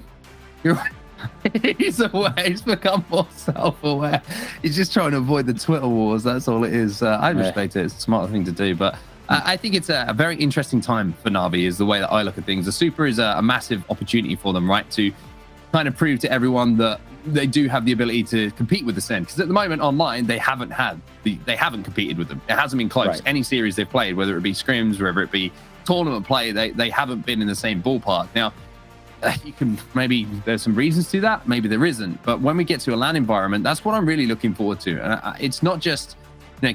He's aware. He's become more self-aware. He's just trying to avoid the Twitter wars. That's all it is. I respect it. It's a smart thing to do, but I think it's a very interesting time for Na'Vi is the way that I look at things. The Super is a massive opportunity for them, right, to kind of prove to everyone that they do have the ability to compete with Ascend. Because at the moment online, they haven't competed with them. It hasn't been close. Right. Any series they've played, whether it be scrims, whether it be tournament play, they haven't been in the same ballpark. Now, you can maybe there's some reasons to that, maybe there isn't. But when we get to a LAN environment, that's what I'm really looking forward to. And it's not just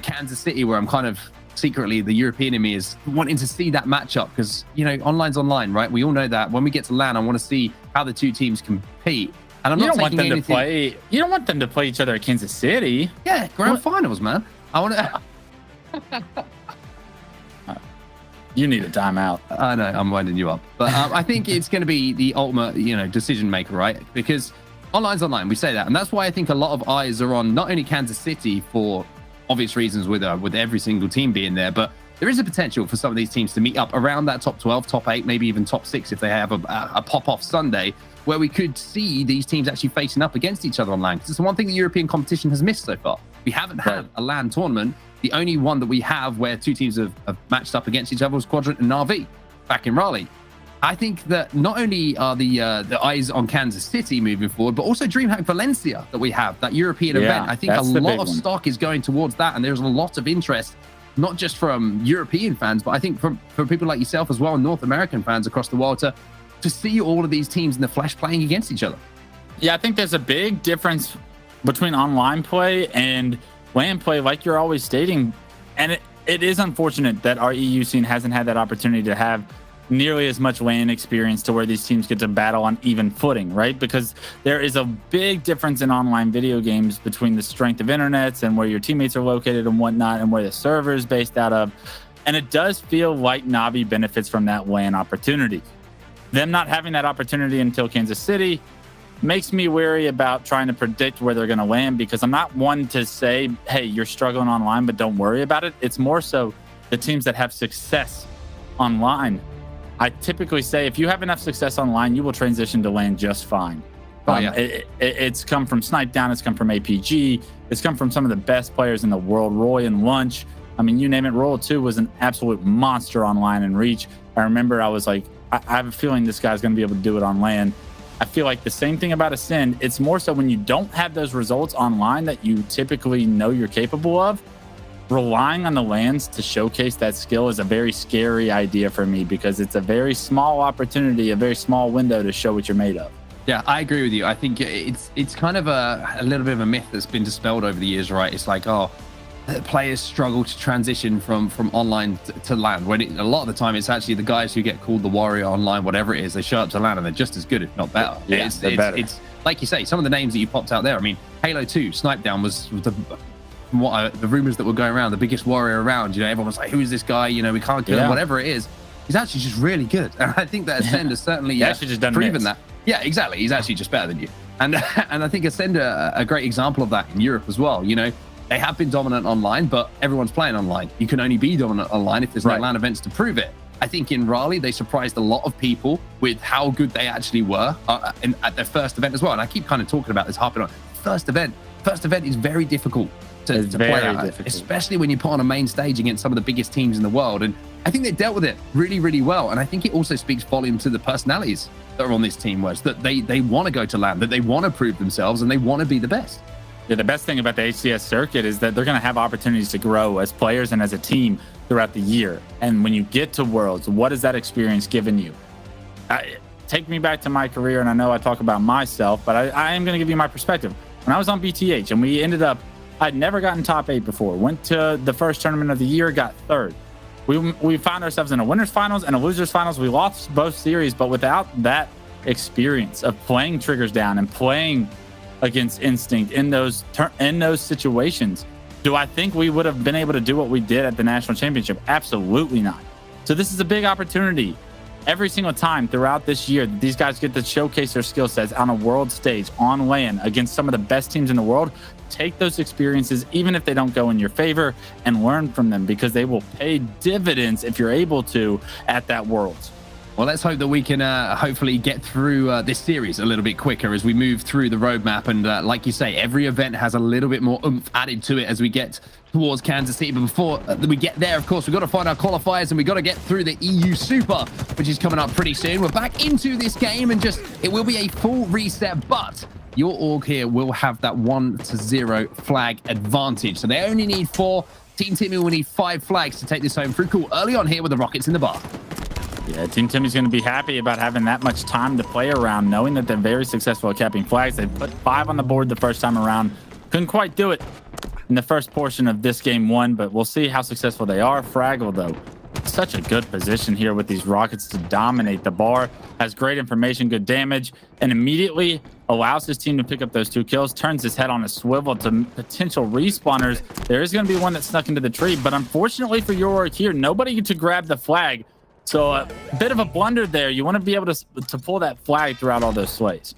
Kansas City where I'm kind of secretly the European in me is wanting to see that matchup because online's online, right? We all know that. When we get to LAN, I want to see how the two teams compete. And I'm not taking anything. You don't want them to play each other at Kansas City. Yeah, grand finals, man. I want to. You need a timeout. I know, I'm winding you up, but I think it's going to be the ultimate, decision maker, right? Because online's online. We say that, and that's why I think a lot of eyes are on not only Kansas City for obvious reasons with every single team being there, but there is a potential for some of these teams to meet up around that top 12, top 8, maybe even top 6 if they have a pop-off Sunday, where we could see these teams actually facing up against each other on LAN. Because it's the one thing the European competition has missed so far. We haven't had a LAN tournament. The only one that we have where two teams have matched up against each other was Quadrant and Na'Vi back in Raleigh. I think that not only are the eyes on Kansas City moving forward, but also DreamHack Valencia that we have, that European event. I think a lot of stock is going towards that, and there's a lot of interest, not just from European fans, but I think from people like yourself as well, North American fans across the world, to see all of these teams in the flesh playing against each other. Yeah, I think there's a big difference between online play and LAN play, like you're always stating. And it is unfortunate that our EU scene hasn't had that opportunity to have nearly as much LAN experience to where these teams get to battle on even footing, right? Because there is a big difference in online video games between the strength of internets and where your teammates are located and whatnot, and where the server is based out of. And it does feel like Na'Vi benefits from that LAN opportunity. Them not having that opportunity until Kansas City makes me wary about trying to predict where they're going to land, because I'm not one to say, hey, you're struggling online, but don't worry about it. It's more so the teams that have success online. I typically say if you have enough success online, you will transition to LAN just fine. It's come from Snipe Down, it's come from APG, it's come from some of the best players in the world, Roy and Lunch. I mean, you name it. Royal 2 was an absolute monster online and reach. I remember I was like, I have a feeling this guy's going to be able to do it on LAN. I feel like the same thing about Ascend. It's more so when you don't have those results online that you typically know you're capable of, relying on the LANs to showcase that skill is a very scary idea for me, because it's a very small opportunity, a very small window to show what you're made of. Yeah, I agree with you. I think it's kind of a little bit of a myth that's been dispelled over the years, right? It's like, players struggle to transition from online to LAN, when a lot of the time it's actually the guys who get called the warrior online, whatever it is, they show up to LAN and they're just as good, if not better. Yeah, they're better. It's like you say, some of the names that you popped out there. I mean, Halo 2, Snipe Down was the rumors that were going around, the biggest warrior around. Everyone was like, who is this guy? We can't kill him, whatever it is. He's actually just really good. And I think that Ascend has certainly proven that. Yeah, exactly. He's actually just better than you. And I think Ascend are a great example of that in Europe as well. They have been dominant online, but everyone's playing online. You can only be dominant online if there's no LAN events to prove it. I think in Raleigh, they surprised a lot of people with how good they actually were at their first event as well. And I keep kind of talking about this, harping on first event. First event is very difficult to play at, especially when you put on a main stage against some of the biggest teams in the world. And I think they dealt with it really, really well. And I think it also speaks volume to the personalities that are on this team, was that they want to go to LAN, that they want to prove themselves, and they want to be the best. Yeah, the best thing about the HCS circuit is that they're going to have opportunities to grow as players and as a team throughout the year. And when you get to Worlds, what has that experience given you? Take me back to my career, and I know I talk about myself, but I am going to give you my perspective. When I was on BTH and we ended up, I'd never gotten top 8 before, went to the first tournament of the year, got 3rd. We found ourselves in a winners finals and a losers finals. We lost both series, but without that experience of playing triggers down and playing against instinct in those situations, do I think we would have been able to do what we did at the national championship? Absolutely not. So this is a big opportunity every single time throughout this year that these guys get to showcase their skill sets on a world stage, on LAN, against some of the best teams in the world. Take those experiences, even if they don't go in your favor, and learn from them, because they will pay dividends if you're able to at that Worlds. Well, let's hope that we can hopefully get through this series a little bit quicker as we move through the roadmap. And like you say, every event has a little bit more oomph added to it as we get towards Kansas City. But before we get there, of course, we've got to find our qualifiers, and we've got to get through the EU Super, which is coming up pretty soon. We're back into this game, and it will be a full reset, but your org here will have that 1-0 flag advantage. So they only need 4. Team Timmy will need 5 flags to take this home. Through cool early on here with the Rockets in the bar. Yeah, Team Timmy's going to be happy about having that much time to play around, knowing that they're very successful at capping flags. They put 5 on the board the first time around. Couldn't quite do it in the first portion of this game 1, but we'll see how successful they are. Fraggle, though, such a good position here with these Rockets to dominate the bar. Has great information, good damage, and immediately allows his team to pick up those 2 kills. Turns his head on a swivel to potential respawners. There is going to be one that snuck into the tree, but unfortunately for your org here, nobody to grab the flag. So a bit of a blunder there. You want to be able to pull that flag throughout all those slays.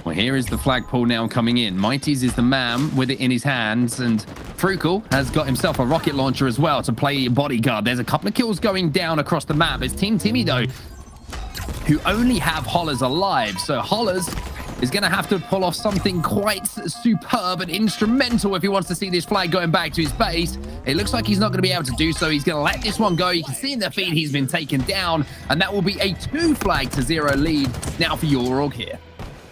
Well, here is the flagpole now coming in. Mighty's is the man with it in his hands, and Frugal has got himself a rocket launcher as well to play bodyguard. There's a couple of kills going down across the map. It's Team Timmy, though, who only have Hollers alive. So Hollers is going to have to pull off something quite superb and instrumental if he wants to see this flag going back to his base. It looks like he's not going to be able to do so. He's going to let this one go. You can see in the feed he's been taken down, and that will be a 2-flag-0 lead now for your org here.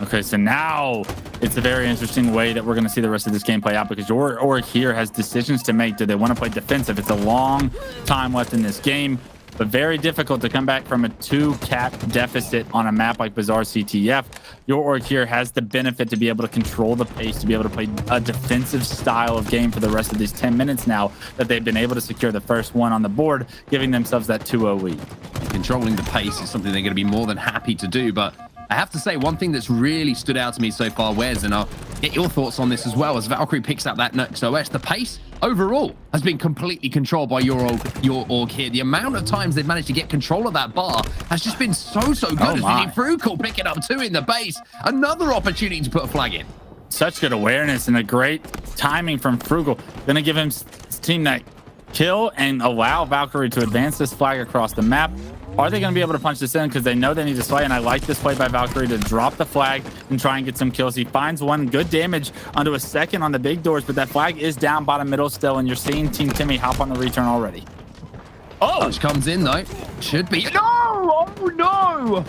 Okay, so now it's a very interesting way that we're going to see the rest of this game play out, because your org here has decisions to make. Do they want to play defensive? It's a long time left in this game, but very difficult to come back from a 2-cap deficit on a map like Bazaar CTF. Your org here has the benefit to be able to control the pace, to be able to play a defensive style of game for the rest of these 10 minutes now that they've been able to secure the first one on the board, giving themselves that 2-0 lead. Controlling the pace is something they're going to be more than happy to do, but I have to say, one thing that's really stood out to me so far, Wes, and I'll get your thoughts on this as well, as Valkyrie picks up that next OS, the pace overall has been completely controlled by your org here. The amount of times they've managed to get control of that bar has just been so good. Oh, Frugal picking up 2 in the base. Another opportunity to put a flag in. Such good awareness and a great timing from Frugal. Going to give his team that kill and allow Valkyrie to advance this flag across the map. Are they going to be able to punch this in? Because they know they need to slay, and I like this play by Valkyrie to drop the flag and try and get some kills. He finds one, good damage onto a second on the big doors, but that flag is down bottom middle still, and you're seeing Team Timmy hop on the return already. Oh, touch comes in, though. Should be. No! Oh, no!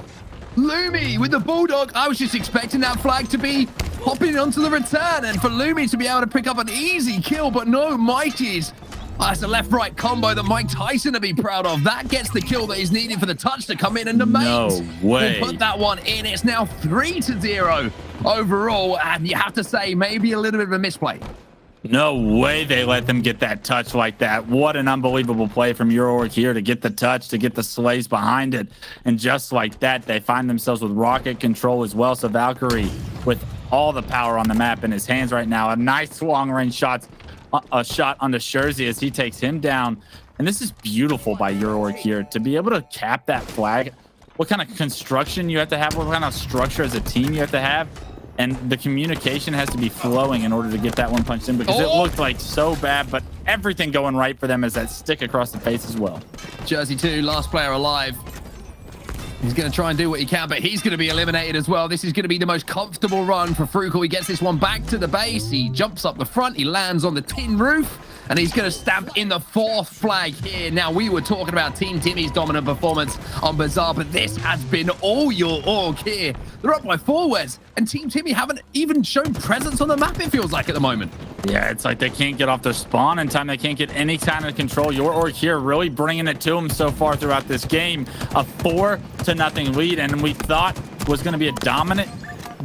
Lumi with the Bulldog. I was just expecting that flag to be hopping onto the return, and for Lumi to be able to pick up an easy kill, but no, Mighty's. That's a left-right combo that Mike Tyson to be proud of. That gets the kill that is needed for the touch to come in, and the mates will put that one in. It's now 3-0 overall, and you have to say maybe a little bit of a misplay. No way they let them get that touch like that. What an unbelievable play from your org here to get the touch, to get the slays behind it. And just like that, they find themselves with rocket control as well. So Valkyrie, with all the power on the map in his hands right now, a nice long-range shot onto Scherzi as he takes him down. And this is beautiful by your org here to be able to cap that flag. What kind of construction you have to have, what kind of structure as a team you have to have. And the communication has to be flowing in order to get that one punched in, because it looked like so bad, but everything going right for them is that stick across the face as well. Jersey 2, last player alive. He's going to try and do what he can, but he's going to be eliminated as well. This is going to be the most comfortable run for Frugal. He gets this one back to the base. He jumps up the front. He lands on the tin roof, and he's going to stamp in the 4th flag here. Now, we were talking about Team Timmy's dominant performance on Bazaar, but this has been all your org here. They're up by 4 Wes, and Team Timmy haven't even shown presence on the map, it feels like, at the moment. Yeah, it's like they can't get off their spawn in time. They can't get any kind of control. Your org here really bringing it to them so far throughout this game. A 4-0 lead, and we thought was going to be a dominant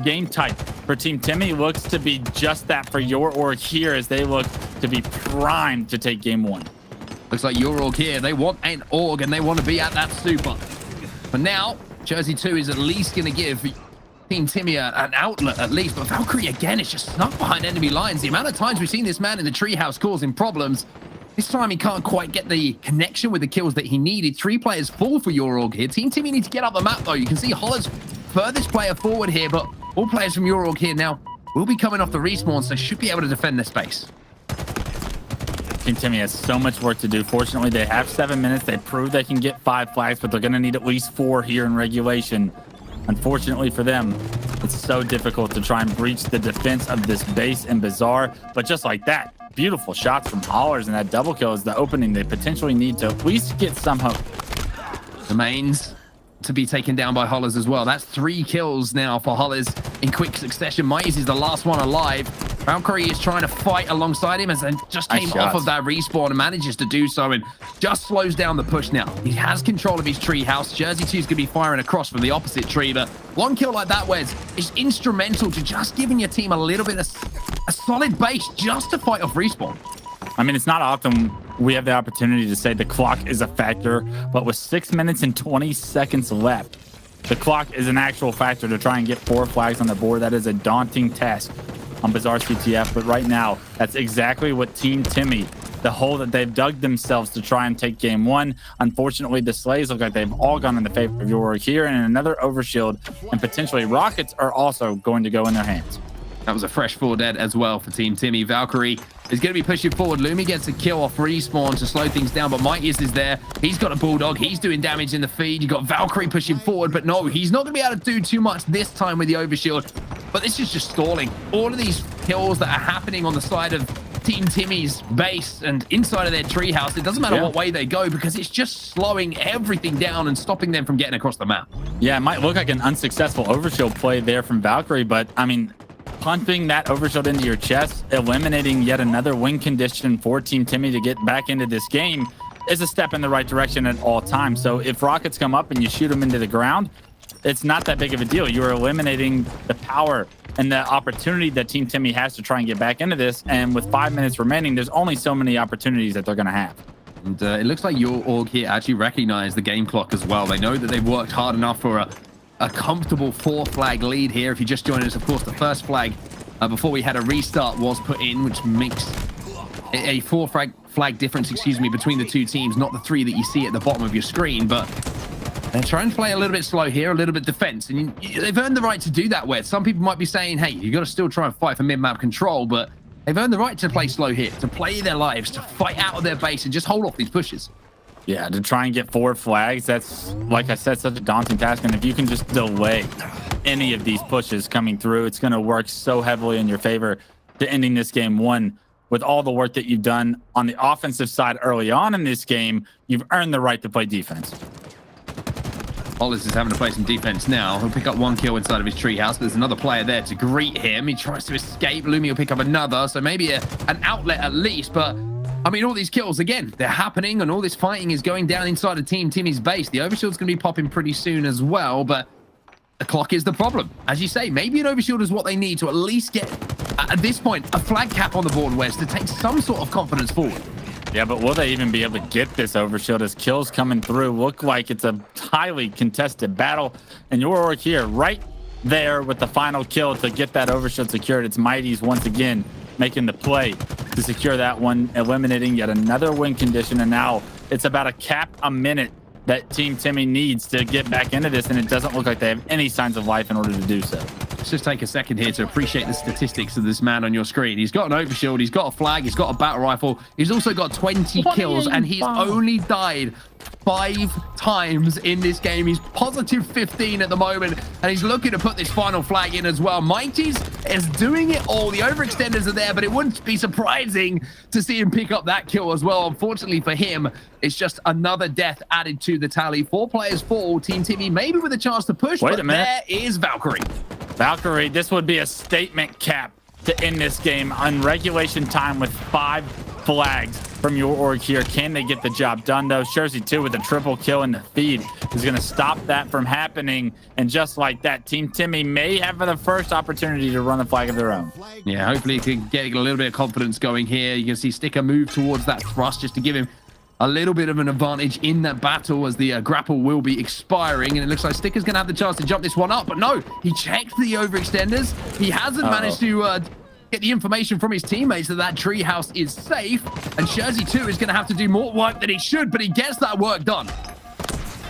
game type for Team Timmy. Looks to be just that for your org here, as they look to be primed to take game 1. Looks like your org here, they want an org, and they want to be at that super. But now, Jersey 2 is at least going to give Team Timmy an outlet at least, but Valkyrie again is just snuck behind enemy lines. The amount of times we've seen this man in the treehouse causing problems, this time he can't quite get the connection with the kills that he needed. 3 players fall for your org here. Team Timmy needs to get up the map though. You can see Holler's furthest player forward here, but all players from your org here now will be coming off the respawn, so should be able to defend their space. Team Timmy has so much work to do. Fortunately, they have 7 minutes. They proved they can get 5 flags, but they're going to need at least 4 here in regulation. Unfortunately for them, it's so difficult to try and breach the defense of this base and Bazaar. But just like that, beautiful shots from Hollers, and that double kill is the opening they potentially need to at least get some hope. The mains to be taken down by Hollers as well. That's 3 kills now for Hollers in quick succession. Mighty's is the last one alive. Valkyrie is trying to fight alongside him as they just came off of that respawn and manages to do so and just slows down the push now. He has control of his tree house. Jersey 2 is going to be firing across from the opposite tree, but one kill like that, Wes, is instrumental to just giving your team a little bit of a solid base just to fight off respawn. I mean, it's not often we have the opportunity to say the clock is a factor, but with 6 minutes and 20 seconds left, the clock is an actual factor to try and get 4 flags on the board. That is a daunting task on Bazaar CTF, but right now, that's exactly what Team Timmy, the hole that they've dug themselves to try and take game 1. Unfortunately, the Slays look like they've all gone in the favor of your org here, and another overshield, and potentially rockets are also going to go in their hands. That was a fresh 4 dead as well for Team Timmy. Valkyrie is going to be pushing forward. Lumi gets a kill off respawn to slow things down, but Mighty's is there. He's got a Bulldog. He's doing damage in the feed. You've got Valkyrie pushing forward, but no, he's not going to be able to do too much this time with the overshield. But this is just stalling. All of these kills that are happening on the side of Team Timmy's base and inside of their treehouse, it doesn't matter what way they go, because it's just slowing everything down and stopping them from getting across the map. Yeah, it might look like an unsuccessful overshield play there from Valkyrie, but I mean, pumping that overshield into your chest, eliminating yet another win condition for Team Timmy to get back into this game is a step in the right direction at all times. So if rockets come up and you shoot them into the ground, it's not that big of a deal. You're eliminating the power and the opportunity that Team Timmy has to try and get back into this. And with 5 minutes remaining, there's only so many opportunities that they're going to have. And it looks like your org here actually recognize the game clock as well. They know that they've worked hard enough for a comfortable 4 flag lead here. If you just joined us, of course, the first flag before we had a restart was put in, which makes a 4 flag difference, between the 2 teams, not the 3 that you see at the bottom of your screen. But they're trying to play a little bit slow here, a little bit defense, and they've earned the right to do that. Where some people might be saying, hey, you got to still try and fight for mid-map control, but they've earned the right to play slow here, to play their lives, to fight out of their base and just hold off these pushes. Yeah, to try and get 4 flags, that's, like I said, such a daunting task. And if you can just delay any of these pushes coming through, it's going to work so heavily in your favor to ending this game 1. With all the work that you've done on the offensive side early on in this game, you've earned the right to play defense. Hollis is having to play some defense now. He'll pick up 1 kill inside of his treehouse. There's another player there to greet him. He tries to escape. Lumi will pick up another, so maybe an outlet at least. But I mean, all these kills, again, they're happening, and all this fighting is going down inside of Team Timmy's base. The overshield's going to be popping pretty soon as well, but the clock is the problem. As you say, maybe an overshield is what they need to at least get, at this point, a flag cap on the board, Wes, to take some sort of confidence forward. Yeah, but will they even be able to get this overshield as kills coming through? Look like it's a highly contested battle. And your org here, right there with the final kill to get that overshield secured. It's Mighty's once again making the play to secure that one, eliminating yet another win condition. And now it's about a cap a minute that Team Timmy needs to get back into this, and it doesn't look like they have any signs of life in order to do so. let's just take a second here to appreciate the statistics of this man on your screen. He's got an overshield, he's got a flag, he's got a battle rifle, he's also got 20 kills, and he's only died 5 times in this game. He's positive 15 at the moment, and he's looking to put this final flag in as well. Mighty's is doing it all. The overextenders are there, but it wouldn't be surprising to see him pick up that kill as well. Unfortunately for him, it's just another death added to the tally. 4 players fall. Team Timmy maybe with a chance to push, Wait but a minute. there is Valkyrie. Valkyrie, this would be a statement cap to end this game on regulation time with 5 flags from your org here. Can they get the job done though? Jersey 2 with a triple kill in the feed is going to stop that from happening. And just like that, Team Timmy may have the first opportunity to run a flag of their own. Yeah, hopefully he can get a little bit of confidence going here. You can see Sticker move towards that thrust just to give him a little bit of an advantage in that battle, as the grapple will be expiring, and it looks like Sticker's gonna have the chance to jump this one up, but no, he checked the overextenders. He hasn't managed to get the information from his teammates that treehouse is safe, and Jersey 2 is gonna have to do more work than he should, but he gets that work done.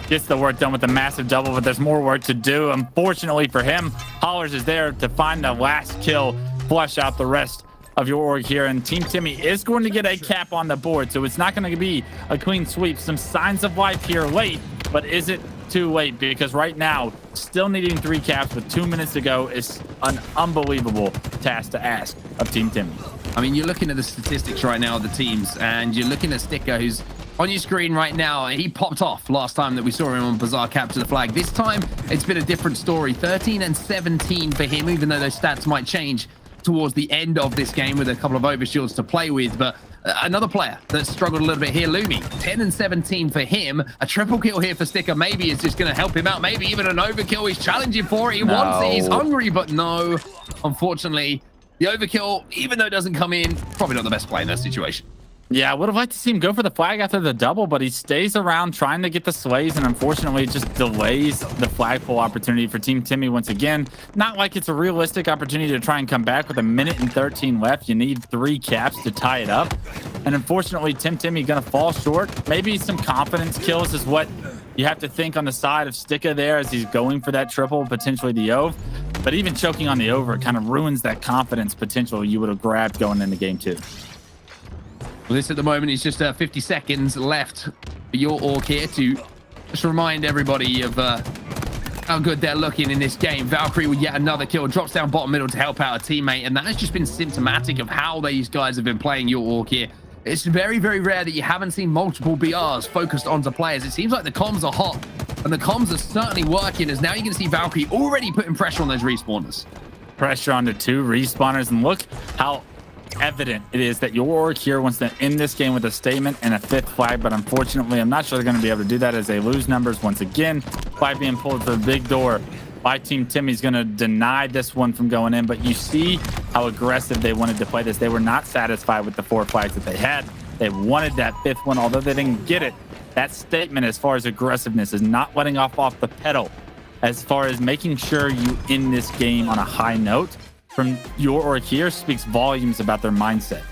Gets the work done with the massive double, but there's more work to do. Unfortunately for him, Hollers is there to find the last kill, flush out the rest of your org here, and Team Timmy is going to get a cap on the board, so it's not going to be a clean sweep. Some signs of life here late, but is it too late? Because right now, still needing 3 caps with 2 minutes to go is an unbelievable task to ask of Team Timmy. I mean, you're looking at the statistics right now of the teams, and you're looking at Sticker, who's on your screen right now. He popped off last time that we saw him on Bazaar capture the flag. This time, it's been a different story. 13 and 17 for him, even though those stats might change towards the end of this game with a couple of overshields to play with. But another player that struggled a little bit here, Lumi, 10 and 17 for him. A triple kill here for Sticker maybe is just going to help him out. Maybe even an overkill. He's challenging for it. He wants it. He's hungry, but no. Unfortunately, the overkill, even though it doesn't come in, probably not the best play in that situation. Yeah, I would have liked to see him go for the flag after the double, but he stays around trying to get the slays, and unfortunately it just delays the flagpole opportunity for Team Timmy once again. Not like it's a realistic opportunity to try and come back with 1:13 left. You need 3 caps to tie it up. And unfortunately, Team Timmy going to fall short. Maybe some confidence kills is what you have to think on the side of Sticka there as he's going for that triple, potentially the Ove. But even choking on the over kind of ruins that confidence potential you would have grabbed going into game 2. Well, this at the moment is just 50 seconds left for your org here to just remind everybody of how good they're looking in this game. Valkyrie with yet another kill, drops down bottom middle to help out a teammate, and that has just been symptomatic of how these guys have been playing your org here. It's very, very rare that you haven't seen multiple BRs focused onto players. It seems like the comms are hot, and the comms are certainly working, as now you can see Valkyrie already putting pressure on those respawners. Pressure onto 2 respawners, and look how evident it is that your org here wants to end this game with a statement and a 5th flag, but unfortunately I'm not sure they're going to be able to do that as they lose numbers once again. Flag being pulled to the big door by Team Timmy's going to deny this one from going in, but you see how aggressive they wanted to play this. They were not satisfied with the 4 flags that they had. They wanted that 5th one, although they didn't get it. That statement as far as aggressiveness is not letting off the pedal as far as making sure you end this game on a high note from your org here speaks volumes about their mindset.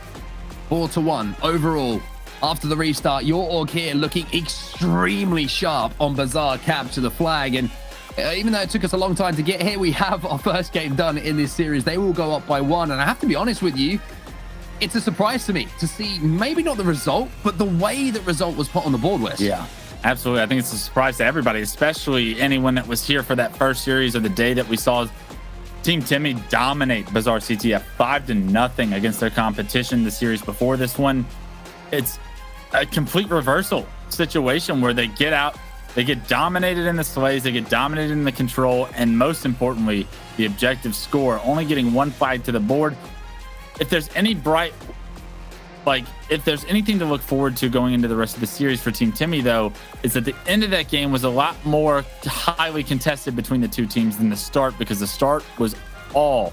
4-1 overall. After the restart, your org here looking extremely sharp on Bazaar capture the flag. And even though it took us a long time to get here, we have our first game done in this series. They will go up by 1. And I have to be honest with you, it's a surprise to me to see maybe not the result, but the way the result was put on the board, Wes. Yeah, absolutely. I think it's a surprise to everybody, especially anyone that was here for that first series or the day that we saw Team Timmy dominate Bazaar CTF 5-0 against their competition the series before this one. It's a complete reversal situation where they get out, they get dominated in the slays, they get dominated in the control, and most importantly, the objective score, only getting 1 flag to the board. If there's any if there's anything to look forward to going into the rest of the series for Team Timmy, though, is that the end of that game was a lot more highly contested between the 2 teams than the start, because the start was all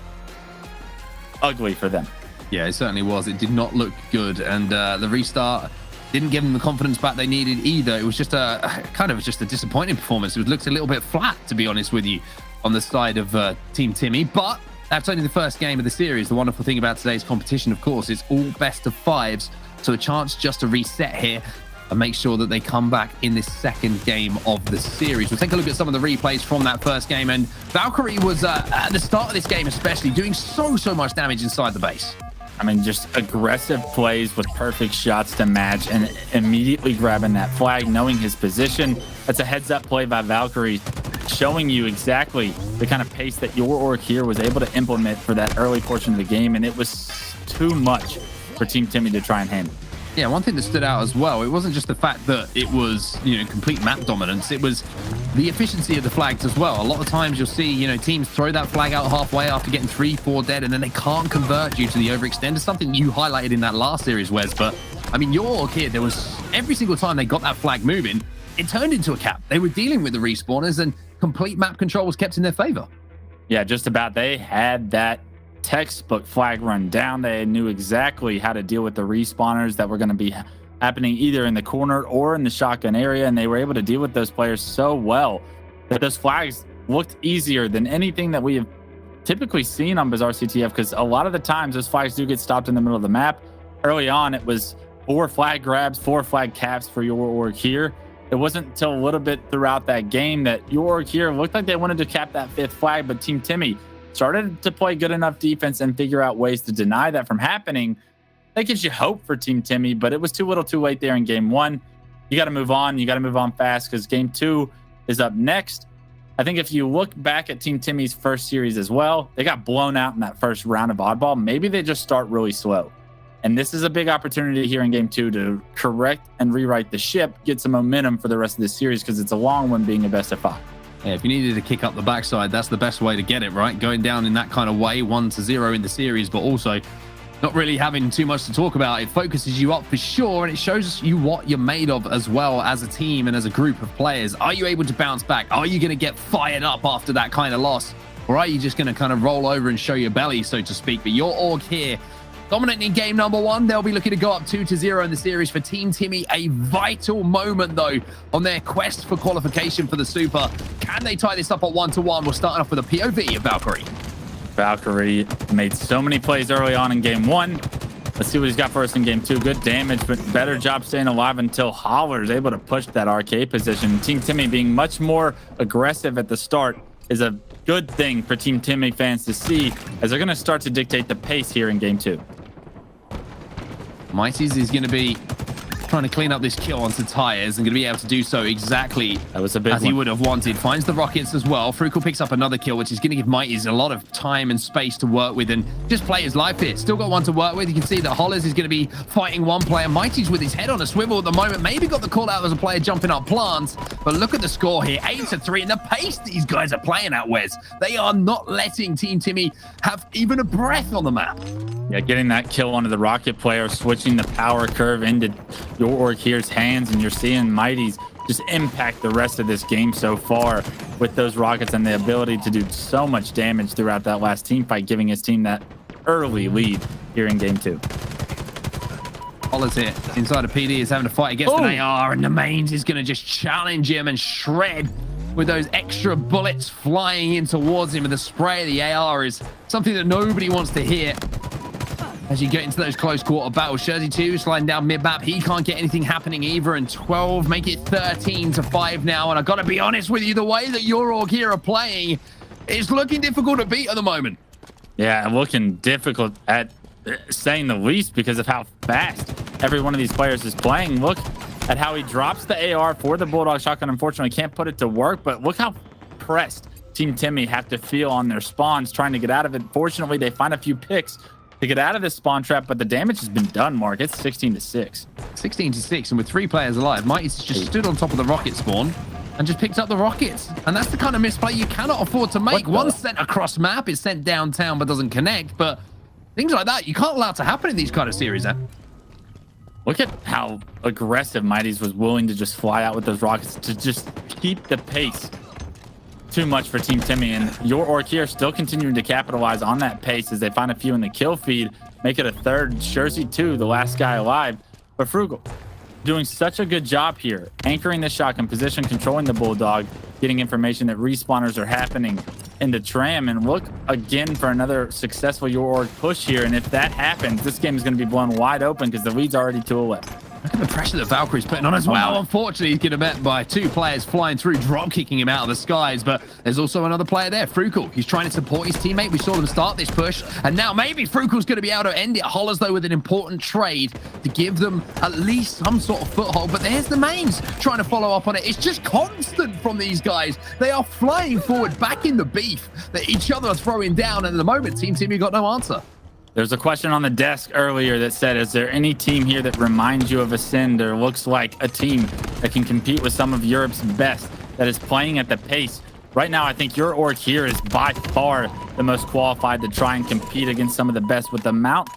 ugly for them. Yeah, it certainly was. It did not look good, and the restart didn't give them the confidence back they needed either. It was just a disappointing performance. It looked a little bit flat, to be honest with you, on the side of Team Timmy, but that's only the first game of the series. The wonderful thing about today's competition, of course, is all best of 5s. So a chance just to reset here. and make sure that they come back in this second game of the series. We'll take a look at some of the replays from that first game, and Valkyrie was at the start of this game especially doing so much damage inside the base. I mean, just aggressive plays with perfect shots to match and immediately grabbing that flag, knowing his position. That's a heads up play by Valkyrie, showing you exactly the kind of pace that your org here was able to implement for that early portion of the game, and it was too much for Team Timmy to try and handle. Yeah, one thing that stood out as well, it wasn't just the fact that it was, complete map dominance. It was the efficiency of the flags as well. A lot of times you'll see, teams throw that flag out halfway after getting 3-4 dead, and then they can't convert due to the overextend. It's something you highlighted in that last series, Wes. But, I mean, your kid, there was every single time they got that flag moving, it turned into a cap. They were dealing with the respawners, and complete map control was kept in their favor. Yeah, just about. They had that textbook flag run down. They knew exactly how to deal with the respawners that were going to be happening either in the corner or in the shotgun area, and they were able to deal with those players so well that those flags looked easier than anything that we have typically seen on Bizarre CTF, because a lot of the times those flags do get stopped in the middle of the map. Early on, it was 4 flag grabs, 4 flag caps for your org here. It wasn't until a little bit throughout that game that your org here looked like they wanted to cap that 5th flag, but Team Timmy started to play good enough defense and figure out ways to deny that from happening. That gives you hope for Team Timmy, but it was too little too late there in game 1. You got to move on. You got to move on fast, because game 2 is up next. I think if you look back at Team Timmy's first series as well, they got blown out in that first round of oddball. Maybe they just start really slow. And this is a big opportunity here in game 2 to correct and rewrite the ship, get some momentum for the rest of this series, because it's a long one being a best of 5. Yeah, if you needed to kick up the backside, that's the best way to get it, right? Going down in that kind of way, 1-0 in the series, but also not really having too much to talk about. It focuses you up for sure, and it shows you what you're made of as well as a team and as a group of players. Are you able to bounce back? Are you going to get fired up after that kind of loss? Or are you just going to kind of roll over and show your belly, so to speak? But your org here, dominating game number 1, they'll be looking to go up 2-0 in the series for Team Timmy. A vital moment, though, on their quest for qualification for the Super. Can they tie this up at 1-1? We're starting off with a POV of Valkyrie. Valkyrie made so many plays early on in game 1. Let's see what he's got for us in game 2. Good damage, but better job staying alive until Holler's able to push that RK position. Team Timmy being much more aggressive at the start is a good thing for Team Timmy fans to see, as they're going to start to dictate the pace here in game 2. Mighties is going to be trying to clean up this kill onto tires and going to be able to do so exactly as he would have wanted. Finds the rockets as well. Frugal picks up another kill, which is going to give Mighties a lot of time and space to work with and just play his life here. Still got one to work with. You can see that Hollers is going to be fighting one player. Mighties with his head on a swivel at the moment. Maybe got the call out as a player jumping up plants, but look at the score here. 8-3, and the pace these guys are playing at, Wes. They are not letting Team Timmy have even a breath on the map. Yeah, getting that kill onto the rocket player, switching the power curve into your org here's hands, and you're seeing Mighties just impact the rest of this game so far with those rockets and the ability to do so much damage throughout that last team fight, giving his team that early lead here in game 2. Holler's here inside of PD, is having to fight against an AR, and the mains is going to just challenge him and shred with those extra bullets flying in towards him. And the spray of the AR is something that nobody wants to hear as you get into those close quarter battles. Jersey 2 sliding down mid-map. He can't get anything happening either, and 12 make it 13-5 now. And I've got to be honest with you, the way that your org here are playing, it's looking difficult to beat at the moment. Yeah, looking difficult at saying the least, because of how fast every one of these players is playing. Look at how he drops the AR for the Bulldog shotgun. Unfortunately, can't put it to work, but look how pressed Team Timmy have to feel on their spawns trying to get out of it. Fortunately, they find a few picks to get out of this spawn trap, but the damage has been done, Mark. It's 16-6. 16-6, and with 3 players alive, Mighty's just stood on top of the rocket spawn and just picked up the rockets. And that's the kind of misplay you cannot afford to make. One sent across map is sent downtown but doesn't connect, but things like that, you can't allow to happen in these kind of series, eh? Look at how aggressive Mighty's was willing to just fly out with those rockets to just keep the pace. Too much for Team Timmy, and your org here still continuing to capitalize on that pace as they find a few in the kill feed, make it a third. Jersey 2, the last guy alive, but Frugal doing such a good job here, anchoring the shotgun position, controlling the Bulldog, getting information that respawners are happening in the tram, and look again for another successful your org push here. And if that happens, this game is going to be blown wide open because the lead's already 2-11. Look at the pressure that Valkyrie's putting on as well. Unfortunately, he's getting met by 2 players flying through, drop kicking him out of the skies. But there's also another player there, Frukel. He's trying to support his teammate. We saw them start this push. And now maybe Frukel's going to be able to end it. Hollers, though, with an important trade to give them at least some sort of foothold. But there's the mains trying to follow up on it. It's just constant from these guys. They are flying forward back in the beef that each other are throwing down. And at the moment, Team Timmy got no answer. There's a question on the desk earlier that said, is there any team here that reminds you of Ascend or looks like a team that can compete with some of Europe's best, that is playing at the pace? Right now, I think your org here is by far the most qualified to try and compete against some of the best. With the amount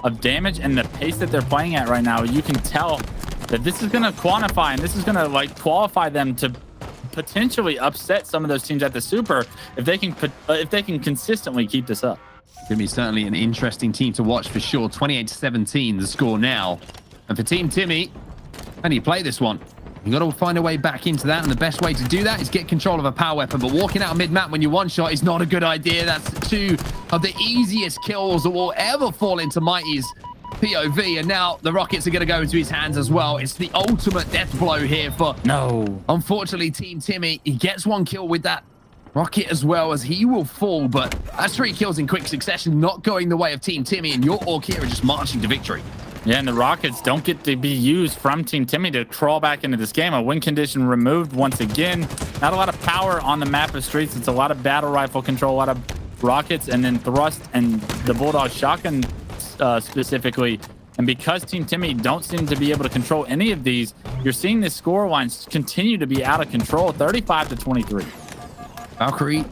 of damage and the pace that they're playing at right now, you can tell that this is going to quantify and this is going to like qualify them to potentially upset some of those teams at the Super if they can consistently keep this up. Going to be certainly an interesting team to watch for sure. 28-17 the score now. And for Team Timmy, how do you play this one? You got to find a way back into that, and the best way to do that is get control of a power weapon. But walking out mid-map when you one-shot is not a good idea. That's 2 of the easiest kills that will ever fall into Mighty's POV, and now the rockets are going to go into his hands as well. It's the ultimate death blow here for... No. Unfortunately, Team Timmy, he gets 1 kill with that rocket as well, as he will fall, but that's 3 kills in quick succession, not going the way of Team Timmy, and your org here are just marching to victory. Yeah, and the rockets don't get to be used from Team Timmy to crawl back into this game. A win condition removed once again. Not a lot of power on the map of streets. It's a lot of battle rifle control, a lot of rockets, and then thrust and the Bulldog shotgun specifically. And because Team Timmy don't seem to be able to control any of these, you're seeing this score line continue to be out of control, 35-23. Valkyrie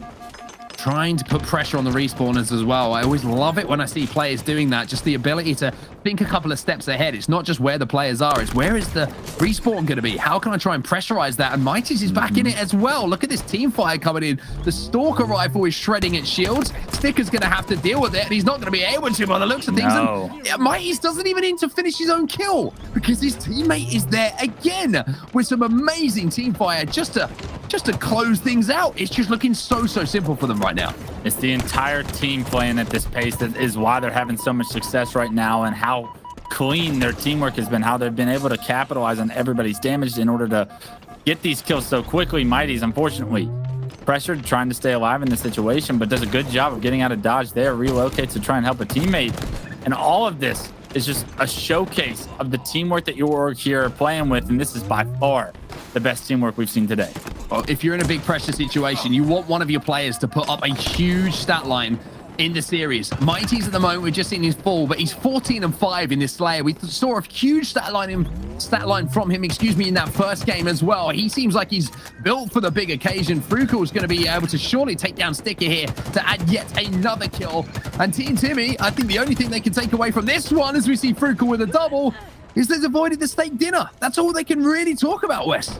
trying to put pressure on the respawners as well. I always love it when I see players doing that. Just the ability to think a couple of steps ahead. It's not just where the players are, it's where is the respawn going to be? How can I try and pressurize that? And Mighty's is back in it as well. Look at this team fire coming in. The Stalker rifle is shredding its shields. Sticker's going to have to deal with it, and he's not going to be able to by the looks of things. No. And Mighty's doesn't even need to finish his own kill because his teammate is there again with some amazing team fire just to close things out. It's just looking so simple for them right now. It's the entire team playing at this pace that is why they're having so much success right now, and how clean their teamwork has been, how they've been able to capitalize on everybody's damage in order to get these kills so quickly. Mighty's unfortunately pressured, trying to stay alive in this situation, but does a good job of getting out of dodge there, relocates to try and help a teammate. And all of this is just a showcase of the teamwork that your org here are playing with, and this is by far the best teamwork we've seen today. Well, if you're in a big pressure situation, you want one of your players to put up a huge stat line in the series. Mighty's at the moment, we've just seen his fall, but he's 14-5 in this Slayer. We saw a huge stat line from him, in that first game as well. He seems like he's built for the big occasion. Frukel's going to be able to surely take down Sticker here to add yet another kill. And Team Timmy, I think the only thing they can take away from this one, as we see Frukel with a double, is they've avoided the steak dinner. That's all they can really talk about, Wes.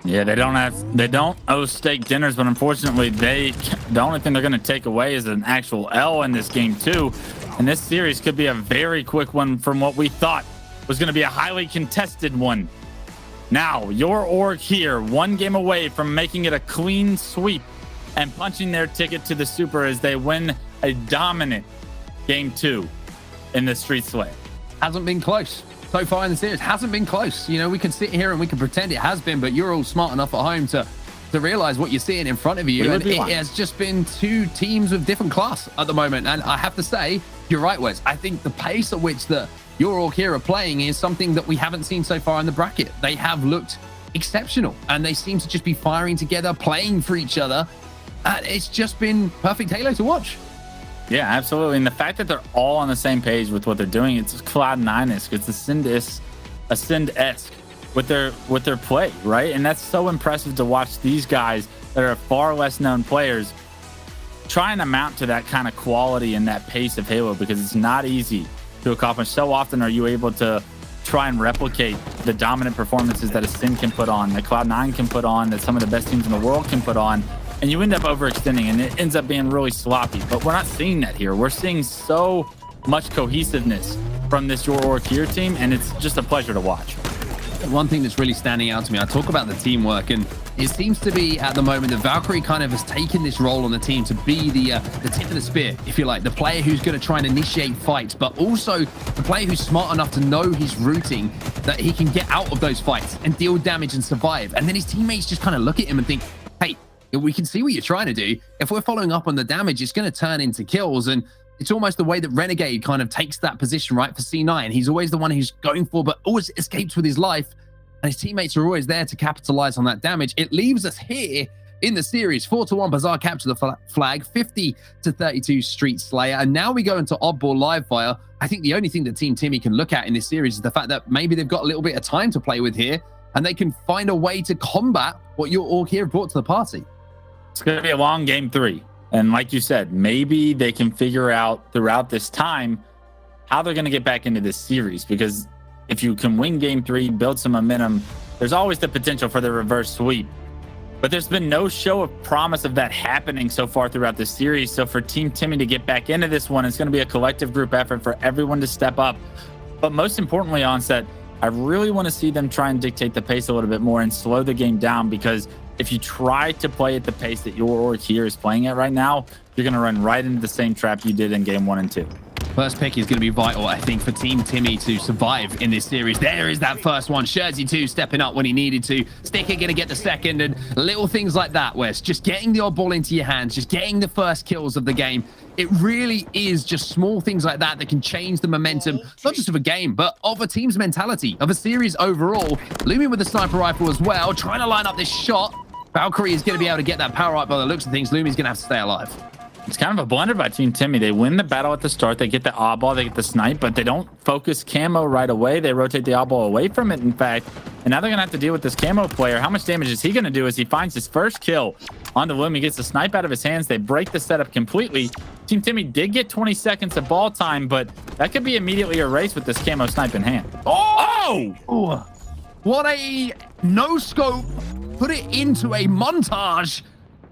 Yeah, they don't owe steak dinners, but unfortunately, the only thing they're going to take away is an actual L in this game too. And this series could be a very quick one from what we thought was going to be a highly contested one. Now, your org here, 1 game away from making it a clean sweep and punching their ticket to the Super as they win a dominant Game 2 in the Street Slay. Hasn't been close. So far in the series, hasn't been close. You know, we can sit here and we can pretend it has been, but you're all smart enough at home to realize what you're seeing in front of you. And it has just been 2 teams of different class at the moment. And I have to say, you're right, Wes. I think the pace at which your org here are playing is something that we haven't seen so far in the bracket. They have looked exceptional, and they seem to just be firing together, playing for each other. And it's just been perfect Halo to watch. Yeah, absolutely. And the fact that they're all on the same page with what they're doing, it's Cloud9-esque, it's Ascend-esque with their play, right? And that's so impressive to watch these guys that are far less known players try and amount to that kind of quality and that pace of Halo, because it's not easy to accomplish. So often are you able to try and replicate the dominant performances that Ascend can put on, that Cloud9 can put on, that some of the best teams in the world can put on. And you end up overextending, and it ends up being really sloppy. But we're not seeing that here. We're seeing so much cohesiveness from this Your Org Here team, and it's just a pleasure to watch. One thing that's really standing out to me, I talk about the teamwork, and it seems to be at the moment that Valkyrie kind of has taken this role on the team to be the tip of the spear, if you like, the player who's going to try and initiate fights, but also the player who's smart enough to know his routing, that he can get out of those fights and deal damage and survive. And then his teammates just kind of look at him and think, hey, we can see what you're trying to do. If we're following up on the damage, it's going to turn into kills. And it's almost the way that Renegade kind of takes that position, right, for C9. He's always the one who's going for, but always escapes with his life. And his teammates are always there to capitalize on that damage. It leaves us here in the series. 4-1 Bazaar capture the flag, 50-32 Street Slayer. And now we go into oddball live fire. I think the only thing that Team Timmy can look at in this series is the fact that maybe they've got a little bit of time to play with here, and they can find a way to combat what your org here brought to the party. It's going to be a long game 3. And like you said, maybe they can figure out throughout this time how they're going to get back into this series, because if you can win game 3, build some momentum, there's always the potential for the reverse sweep. But there's been no show of promise of that happening so far throughout this series. So for Team Timmy to get back into this one, it's going to be a collective group effort for everyone to step up. But most importantly, Onset, I really want to see them try and dictate the pace a little bit more and slow the game down, because if you try to play at the pace that your org here is playing at right now, you're going to run right into the same trap you did in game 1 and 2. First pick is going to be vital, I think, for Team Timmy to survive in this series. There is that first one. Sherzy 2 stepping up when he needed to. Sticker going to get the second, and little things like that, Wes. Just getting the odd ball into your hands, just getting the first kills of the game. It really is just small things like that that can change the momentum, not just of a game, but of a team's mentality, of a series overall. Lumi with the sniper rifle as well, trying to line up this shot. Valkyrie is going to be able to get that power up by the looks of things. Lumi's going to have to stay alive. It's kind of a blunder by Team Timmy. They win the battle at the start. They get the oddball, they get the snipe, but they don't focus camo right away. They rotate the oddball away from it, in fact. And now they're going to have to deal with this camo player. How much damage is he going to do as he finds his first kill onto Lumi, gets the snipe out of his hands. They break the setup completely. Team Timmy did get 20 seconds of ball time, but that could be immediately erased with this camo snipe in hand. Oh! What a no-scope. Put it into a montage.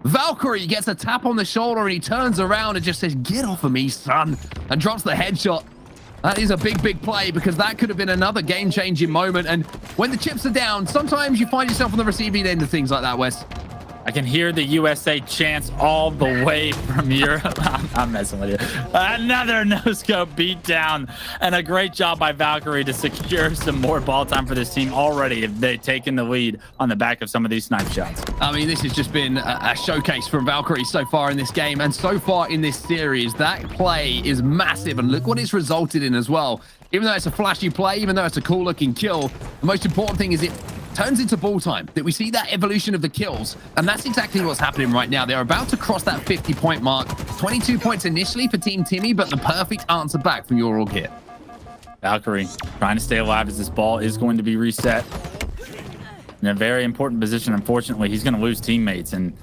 Valkyrie gets a tap on the shoulder, and he turns around and just says, "Get off of me, son," and drops the headshot. That is a big, big play, because that could have been another game-changing moment. And when the chips are down, sometimes you find yourself on the receiving end of things like that, Wes. I can hear the USA chants all the way from Europe. I'm messing with you. Another no-scope beatdown, and a great job by Valkyrie to secure some more ball time for this team already. If they've taken the lead on the back of some of these snipe shots. I mean, this has just been a showcase from Valkyrie so far in this game, and so far in this series. That play is massive, and look what it's resulted in as well. Even though it's a flashy play, even though it's a cool-looking kill, the most important thing is it turns into ball time, that we see that evolution of the kills, and that's exactly what's happening right now. They're about to cross that 50-point mark. 22 points initially for Team Timmy, but the perfect answer back from your org here. Valkyrie trying to stay alive as this ball is going to be reset. In a very important position, unfortunately, he's going to lose teammates, and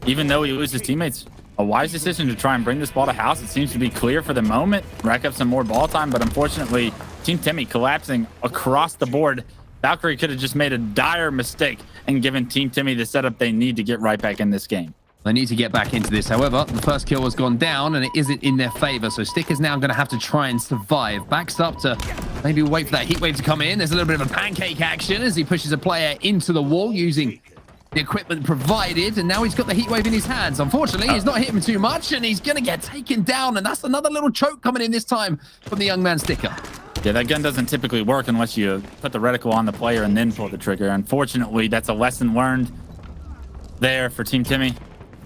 even though he loses teammates, a wise decision to try and bring this ball to house. It seems to be clear for the moment, rack up some more ball time, but unfortunately, Team Timmy collapsing across the board. Valkyrie could have just made a dire mistake and given Team Timmy the setup they need to get right back in this game. They need to get back into this. However, the first kill has gone down, and it isn't in their favor. So Sticker's now going to have to try and survive. Backs up to maybe wait for that heat wave to come in. There's a little bit of a pancake action as he pushes a player into the wall using the equipment provided, and now he's got the heat wave in his hands. Unfortunately, he's not hit him too much, and he's going to get taken down, and that's another little choke coming in this time from the young man Sticker. Yeah, that gun doesn't typically work unless you put the reticle on the player and then pull the trigger. Unfortunately, that's a lesson learned there for Team Timmy.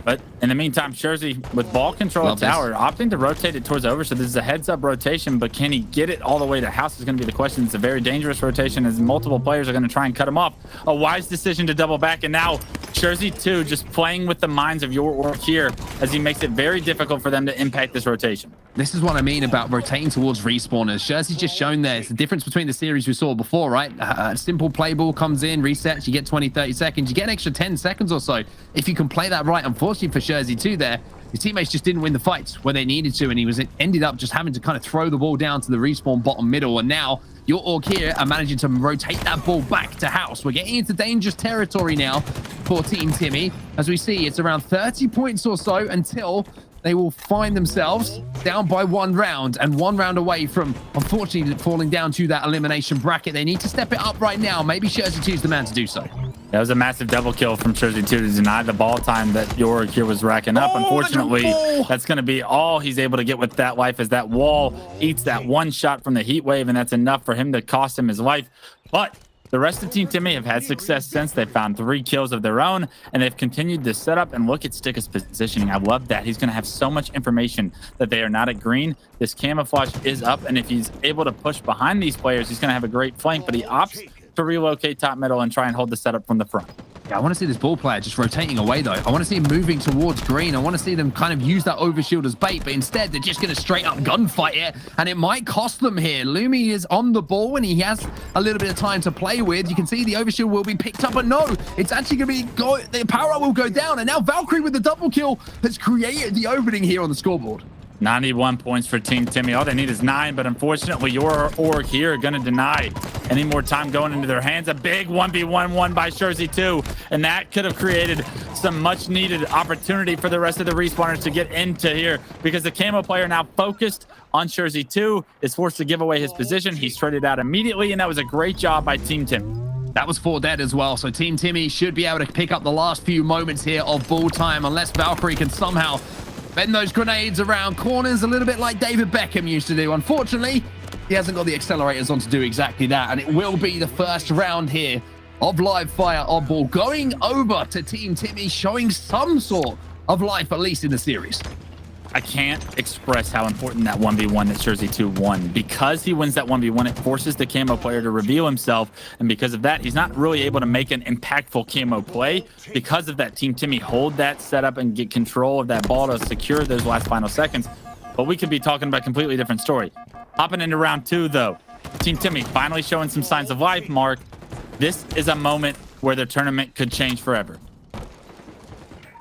But in the meantime, Sherzy with ball control at tower, opting to rotate it towards over. So this is a heads-up rotation, but can he get it all the way to house is going to be the question. It's a very dangerous rotation as multiple players are going to try and cut him off. A wise decision to double back, and now Sherzy 2 just playing with the minds of your org here as he makes it very difficult for them to impact this rotation. This is what I mean about rotating towards respawners. Sherzy's just shown there. It's the difference between the series we saw before, right? A simple play ball comes in, resets, you get 20, 30 seconds. You get an extra 10 seconds or so if you can play that right. Unfortunately for Sherzy 2 there, his teammates just didn't win the fights where they needed to, and he ended up just having to kind of throw the ball down to the respawn bottom middle. And now your org here are managing to rotate that ball back to house. We're getting into dangerous territory now for Team Timmy. As we see, it's around 30 points or so until they will find themselves down by 1 round and 1 round away from, unfortunately, falling down to that elimination bracket. They need to step it up right now. Maybe Jersey 2 is the man to do so. That was a massive double kill from Jersey 2 to deny the ball time that York here was racking up. Unfortunately, that's going to be all he's able to get with that life, as that wall eats that 1 shot from the heat wave, and that's enough for him to cost him his life. But the rest of Team Timmy have had success since. They've found 3 kills of their own, and they've continued to set up and look at Sticker's positioning. I love that. He's going to have so much information that they are not at green. This camouflage is up, and if he's able to push behind these players, he's going to have a great flank, but he opts to relocate top middle and try and hold the setup from the front. Yeah, I want to see this ball player just rotating away, though. I want to see him moving towards green. I want to see them kind of use that overshield as bait, but instead they're just going to straight up gunfight it, and it might cost them here. Lumi is on the ball, and he has a little bit of time to play with. You can see the overshield will be picked up, but no, it's actually going to be the power up will go down, and now Valkyrie with the double kill has created the opening here on the scoreboard. 91 points for Team Timmy. All they need is 9, but unfortunately, your org here are going to deny any more time going into their hands. A big 1v1 won by Jersey 2, and that could have created some much-needed opportunity for the rest of the respawners to get into here, because the camo player now focused on Jersey 2 is forced to give away his position. He's traded out immediately, and that was a great job by Team Timmy. That was 4 dead as well, so Team Timmy should be able to pick up the last few moments here of ball time, unless Valkyrie can somehow bend those grenades around corners a little bit like David Beckham used to do. Unfortunately, he hasn't got the accelerators on to do exactly that, and it will be the first round here of live fire on ball going over to Team Timmy, showing some sort of life, at least in the series. I can't express how important that 1v1 that Jersey 2 won. Because he wins that 1v1, it forces the camo player to reveal himself, and because of that, he's not really able to make an impactful camo play. Because of that, Team Timmy hold that setup and get control of that ball to secure those last final seconds. But we could be talking about a completely different story. Hopping into round 2, though, Team Timmy finally showing some signs of life, Mark. This is a moment where the tournament could change forever.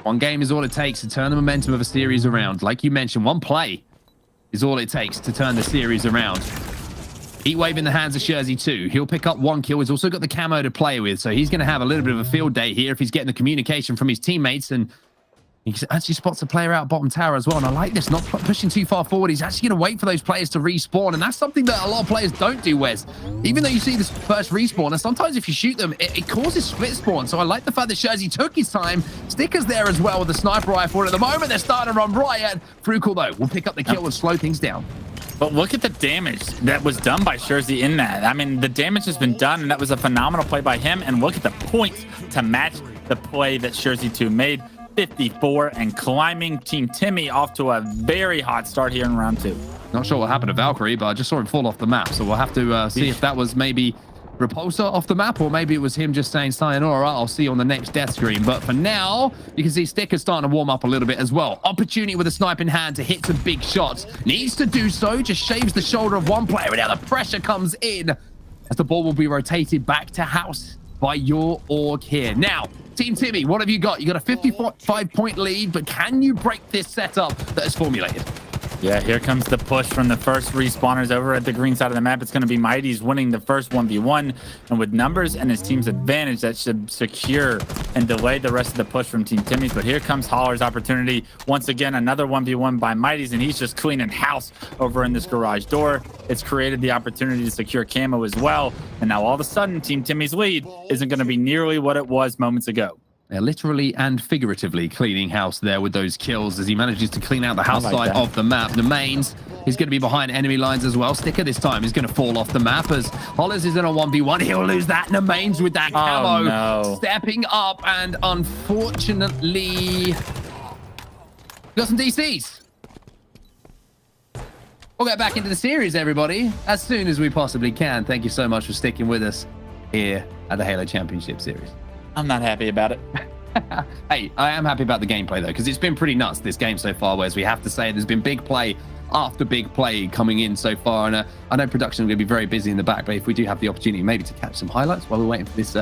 1 game is all it takes to turn the momentum of a series around. Like you mentioned, 1 play is all it takes to turn the series around. Heatwave in the hands of Jersey 2. He'll pick up 1 kill. He's also got the camo to play with, so he's going to have a little bit of a field day here if he's getting the communication from his teammates, and he actually spots the player out bottom tower as well. And I like this, not pushing too far forward. He's actually going to wait for those players to respawn. And that's something that a lot of players don't do, Wes. Even though you see this first respawn, and sometimes if you shoot them, it causes split spawn. So I like the fact that Jersey took his time. Sticker's there as well with the sniper rifle. And at the moment, they're starting to run riot. Frugal, though, will pick up the kill and slow things down. But look at the damage that was done by Jersey in that. I mean, the damage has been done, and that was a phenomenal play by him. And look at the points to match the play that Jersey 2 made. 54 and climbing. Team Timmy off to a very hot start here in round 2. Not sure what happened to Valkyrie, but I just saw him fall off the map. So we'll have to see if that was maybe Repulsor off the map, or maybe it was him just saying sayonara. I'll see you on the next death screen. But for now, you can see Sticker starting to warm up a little bit as well. Opportunity with a snipe in hand to hit some big shots. Needs to do so. Just shaves the shoulder of 1 player, and now the pressure comes in as the ball will be rotated back to house by your org here. Now, Team Timmy, what have you got? You got a 55-point lead, but can you break this setup that is formulated? Yeah, here comes the push from the first respawners over at the green side of the map. It's going to be Mighty's winning the first 1v1, and with numbers and his team's advantage, that should secure and delay the rest of the push from Team Timmy's. But here comes Holler's opportunity. Once again, another 1v1 by Mighty's, and he's just cleaning house over in this garage door. It's created the opportunity to secure camo as well, and now all of a sudden, Team Timmy's lead isn't going to be nearly what it was moments ago. They're literally and figuratively cleaning house there with those kills as he manages to clean out the house side of the map. The mains is going to be behind enemy lines as well. Sticker this time is going to fall off the map as Hollers is in a 1v1. He'll lose that. Nemains with that camo stepping up, and unfortunately got some DCs. We'll get back into the series, everybody, as soon as we possibly can. Thank you so much for sticking with us here at the Halo Championship Series. I'm not happy about it. Hey, I am happy about the gameplay, though, because it's been pretty nuts this game so far, whereas we have to say there's been big play after big play coming in so far. And I know production is going to be very busy in the back, but if we do have the opportunity maybe to catch some highlights while we're waiting for this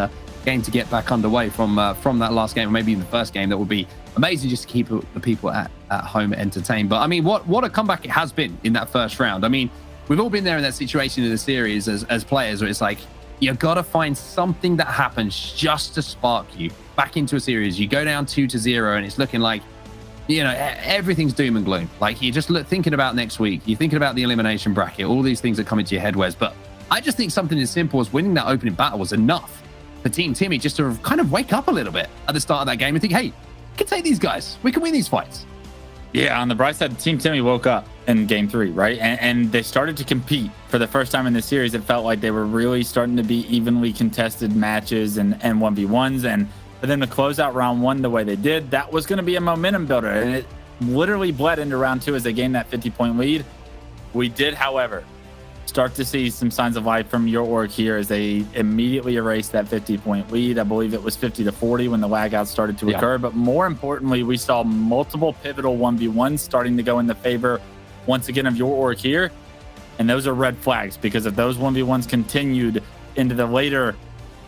game to get back underway from that last game, or maybe even the first game, that would be amazing just to keep the people at home entertained. But I mean, what a comeback it has been in that first round. I mean, we've all been there in that situation in the series as players where it's like, you got to find something that happens just to spark you back into a series. You go down 2-0 and it's looking like everything's doom and gloom. Like you're just thinking about next week. You're thinking about the elimination bracket. All these things that come into your head, Wes. But I just think something as simple as winning that opening battle was enough for Team Timmy just to kind of wake up a little bit at the start of that game and think, hey, we can take these guys. We can win these fights. Yeah, on the bright side, Team Timmy woke up in game 3, right? And they started to compete for the first time in this series. It felt like they were really starting to be evenly contested matches and 1v1s. And for them to close out round 1 the way they did, that was going to be a momentum builder. And it literally bled into round 2 as they gained that 50-point lead. We did, however, start to see some signs of life from your org here as they immediately erased that 50-point lead. I believe it was 50-40 when the lag out started to occur. But more importantly, we saw multiple pivotal 1v1s starting to go in the favor once again of your org here. And those are red flags, because if those 1v1s continued into the later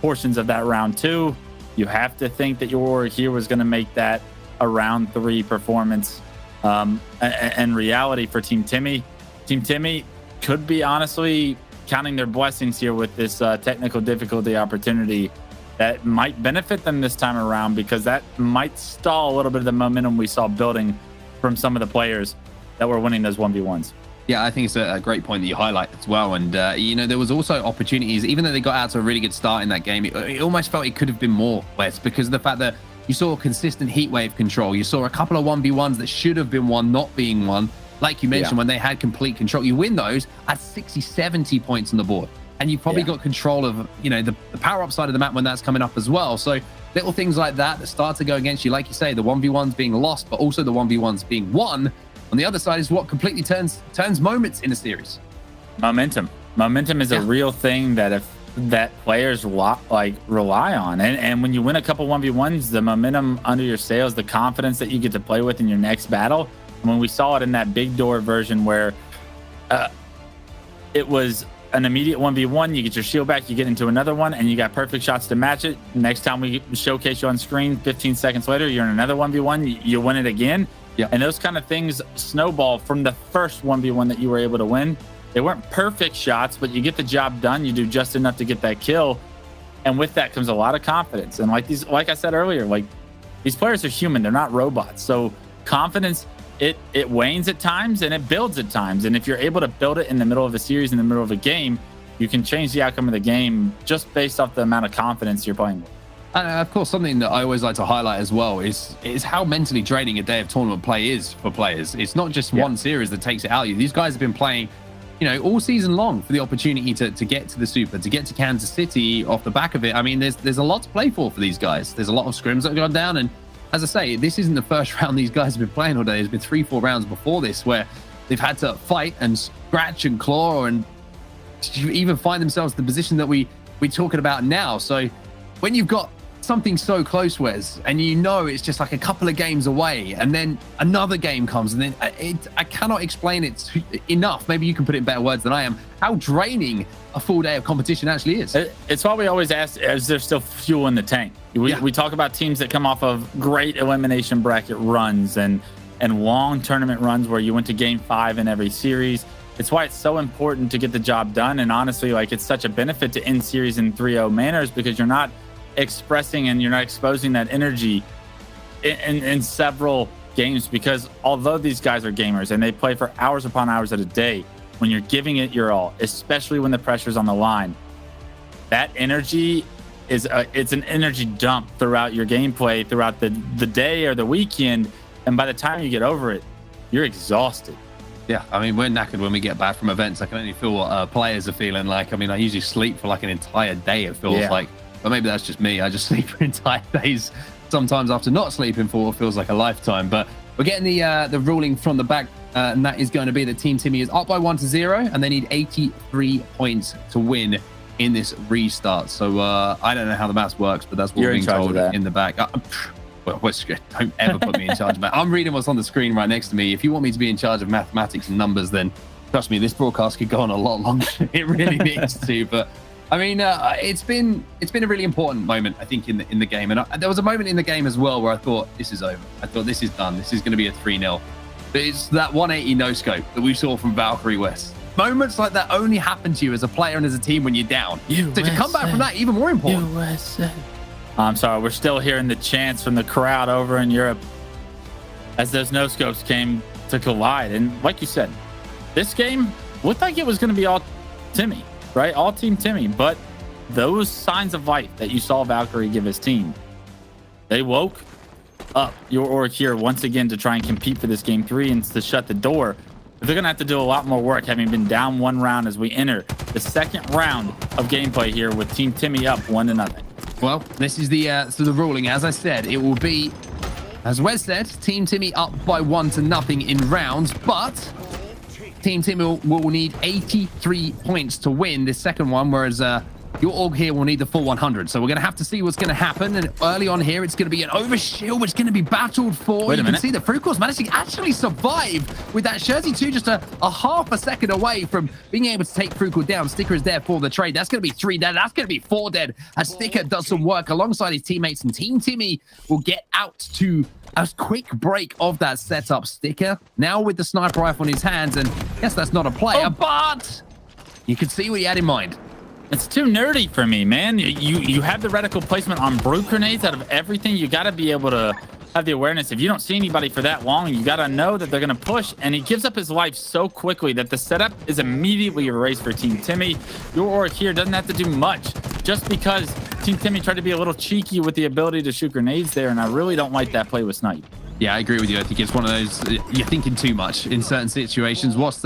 portions of that round 2, you have to think that your org here was going to make that a round 3 performance. And reality for Team Timmy. Team Timmy could be honestly counting their blessings here with this technical difficulty opportunity that might benefit them this time around, because that might stall a little bit of the momentum we saw building from some of the players that were winning those 1v1s. Yeah, I think it's a great point that you highlight as well. And, there was also opportunities, even though they got out to a really good start in that game, it almost felt it could have been more, Wes, because of the fact that you saw consistent heat wave control. You saw a couple of 1v1s that should have been won, not being won. Like you mentioned, when they had complete control, you win those at 60, 70 points on the board. And you've probably got control of, the power up side of the map when that's coming up as well. So little things like that start to go against you. Like you say, the 1v1s being lost, but also the 1v1s being won. On the other side is what completely turns moments in a series. Momentum is a real thing that players rely on. And when you win a couple 1v1s, the momentum under your sails, the confidence that you get to play with in your next battle. When we saw it in that big door version where it was an immediate 1v1, you get your shield back, you get into another one, and you got perfect shots to match it. Next time we showcase you on screen, 15 seconds later, you're in another 1v1, you win it again. Yeah. And those kind of things snowball from the first 1v1 that you were able to win. They weren't perfect shots, but you get the job done. You do just enough to get that kill. And with that comes a lot of confidence. And like I said earlier, these players are human. They're not robots. So confidence, it wanes at times and it builds at times. And if you're able to build it in the middle of a series, in the middle of a game, you can change the outcome of the game just based off the amount of confidence you're playing with. And of course, something that I always like to highlight as well is how mentally draining a day of tournament play is for players. It's not just one series that takes it out of you. These guys have been playing, all season long for the opportunity to get to the Super, to get to Kansas City off the back of it. I mean, there's a lot to play for these guys. There's a lot of scrims that have gone down. And as I say, this isn't the first round these guys have been playing all day. There's been 3-4 rounds before this where they've had to fight and scratch and claw and even find themselves in the position that we're talking about now. So when you've got something so close, Wes, and it's just like a couple of games away, and then another game comes, and then I cannot explain it enough. Maybe you can put it in better words than I am, how draining a full day of competition actually is. It's why we always ask, is there still fuel in the tank? We talk about teams that come off of great elimination bracket runs and long tournament runs where you went to game 5 in every series. It's why it's so important to get the job done. And honestly, it's such a benefit to end series in 3-0 manners, because you're not expressing and you're not exposing that energy in several games. Because although these guys are gamers and they play for hours upon hours at a day, when you're giving it your all, especially when the pressure's on the line, that energy it's an energy dump throughout your gameplay throughout the day or the weekend, and by the time you get over it, you're exhausted. Yeah, I mean, we're knackered when we get back from events. I can only feel what players are feeling like. I mean, I usually sleep for an entire day, it feels like. But maybe that's just me. I just sleep for entire days sometimes after not sleeping for what feels like a lifetime. But we're getting the ruling from the back, and that is going to be that Team Timmy is up by 1-0, and they need 83 points to win in this restart. So I don't know how the maths works, but that's what we're being told in the back. Don't ever put me in charge of math. I'm reading what's on the screen right next to me. If you want me to be in charge of mathematics and numbers, then trust me, this broadcast could go on a lot longer. It really needs to. But I mean, it's been a really important moment, I think, in the game. And there was a moment in the game as well where I thought, this is over. I thought, this is done. This is going to be a 3-0. But it's that 180 no-scope that we saw from Valkyrie West. Moments like that only happen to you as a player and as a team when you're down. So to come back from that, even more important. I'm sorry, we're still hearing the chants from the crowd over in Europe. as those no scopes came to collide. And like you said, this game looked like it was going to be all Timmy, right? All team Timmy. But those signs of life that you saw Valkyrie give his team, they woke up your org here once again to try and compete for this game 3 and to shut the door. But they're going to have to do a lot more work, having been down 1 round as we enter the second round of gameplay here with Team Timmy up 1-0. Well, this is the ruling. As I said, it will be, as Wes said, Team Timmy up by 1-0 in rounds, but Team Timmy will need 83 points to win this second one, whereas your org here will need the full 100. So we're going to have to see what's going to happen. And early on here, it's going to be an overshield, which is going to be battled for. Wait a minute. You can see that Frucos managed to actually survive with that Jersey 2 just a half a second away from being able to take Frucos down. Sticker is there for the trade. That's going to be 3 dead. That's going to be 4 dead as Sticker does some work alongside his teammates. And Team Timmy will get out to a quick break of that setup. Sticker now with the sniper rifle in his hands. And yes, that's not a player, but you can see what he had in mind. It's too nerdy for me, man. You have the reticle placement on brute grenades. Out of everything, you got to be able to have the awareness. If you don't see anybody for that long, you got to know that they're going to push. And he gives up his life so quickly that the setup is immediately erased for Team Timmy. Your org here doesn't have to do much just because Team Timmy tried to be a little cheeky with the ability to shoot grenades there. And I really don't like that play with Snipe. Yeah, I agree with you. I think it's one of those, you're thinking too much in certain situations. What's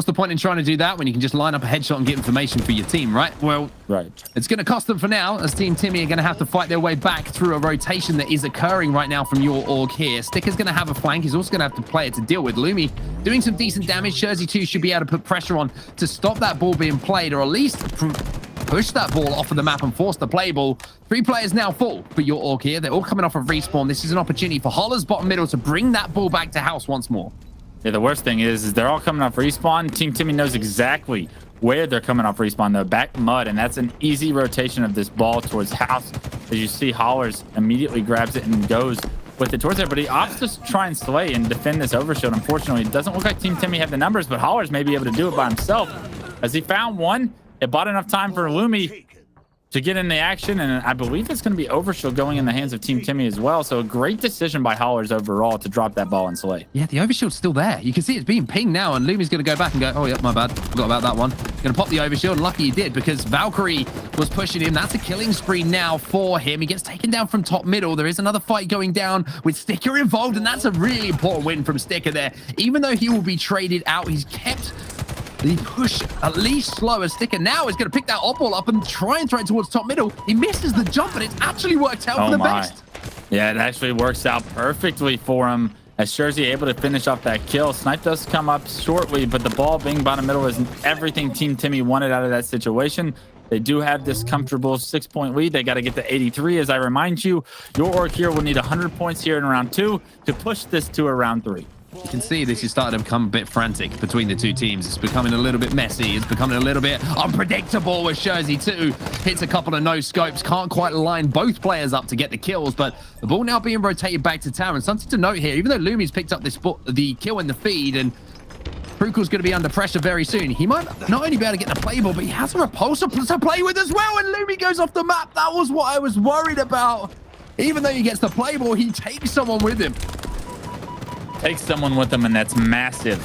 the point in trying to do that when you can just line up a headshot and get information for your team, right? Well, right. It's going to cost them for now, as Team Timmy are going to have to fight their way back through a rotation that is occurring right now from your org here. Sticker's going to have a flank. He's also going to have to play it to deal with. Lumi doing some decent damage. Jersey 2 should be able to put pressure on to stop that ball being played, or at least push that ball off of the map and force the play ball. 3 players now full for your org here. They're all coming off of respawn. This is an opportunity for Holler's bottom middle to bring that ball back to house once more. Yeah, the worst thing is they're all coming off respawn. Team Timmy knows exactly where they're coming off respawn. They're back mud, and that's an easy rotation of this ball towards house. As you see, Hollers immediately grabs it and goes with it towards there, but he opts to try and slay and defend this overshield. Unfortunately, it doesn't look like Team Timmy have the numbers, but Hollers may be able to do it by himself. As he found one, it bought enough time for Lumi to get in the action, and I believe it's going to be overshield going in the hands of Team Timmy as well. So a great decision by Hollers overall to drop that ball and slay. Yeah, the overshield's still there. You can see it's being pinged now, and Lumi's going to go back and go, oh, yeah, my bad. Forgot about that one. Going to pop the overshield, and lucky he did, because Valkyrie was pushing him. That's a killing spree now for him. He gets taken down from top middle. There is another fight going down with Sticker involved, and that's a really important win from Sticker there. Even though he will be traded out, he's kept the push at least slower. Sticker now is going to pick that op ball up and try and throw it towards top middle. He misses the jump, but it's actually worked out for the best. Yeah, it actually works out perfectly for him as Jersey able to finish off that kill. Snipe does come up shortly, but the ball being bottom middle is everything Team Timmy wanted out of that situation. They do have this comfortable 6-point lead. They got to get to 83. As I remind you, your org here will need 100 points here in round 2 to push this to a round 3. You can see this is starting to become a bit frantic between the two teams. It's becoming a little bit messy. It's becoming a little bit unpredictable with Jersey 2. Hits a couple of no scopes. Can't quite line both players up to get the kills, but the ball now being rotated back to tower. And something to note here, even though Lumi's picked up the kill in the feed, and Frukel's going to be under pressure very soon, he might not only be able to get the play ball, but he has a repulsor to play with as well, and Lumi goes off the map. That was what I was worried about. Even though he gets the play ball, he takes someone with him. Takes someone with them, and that's massive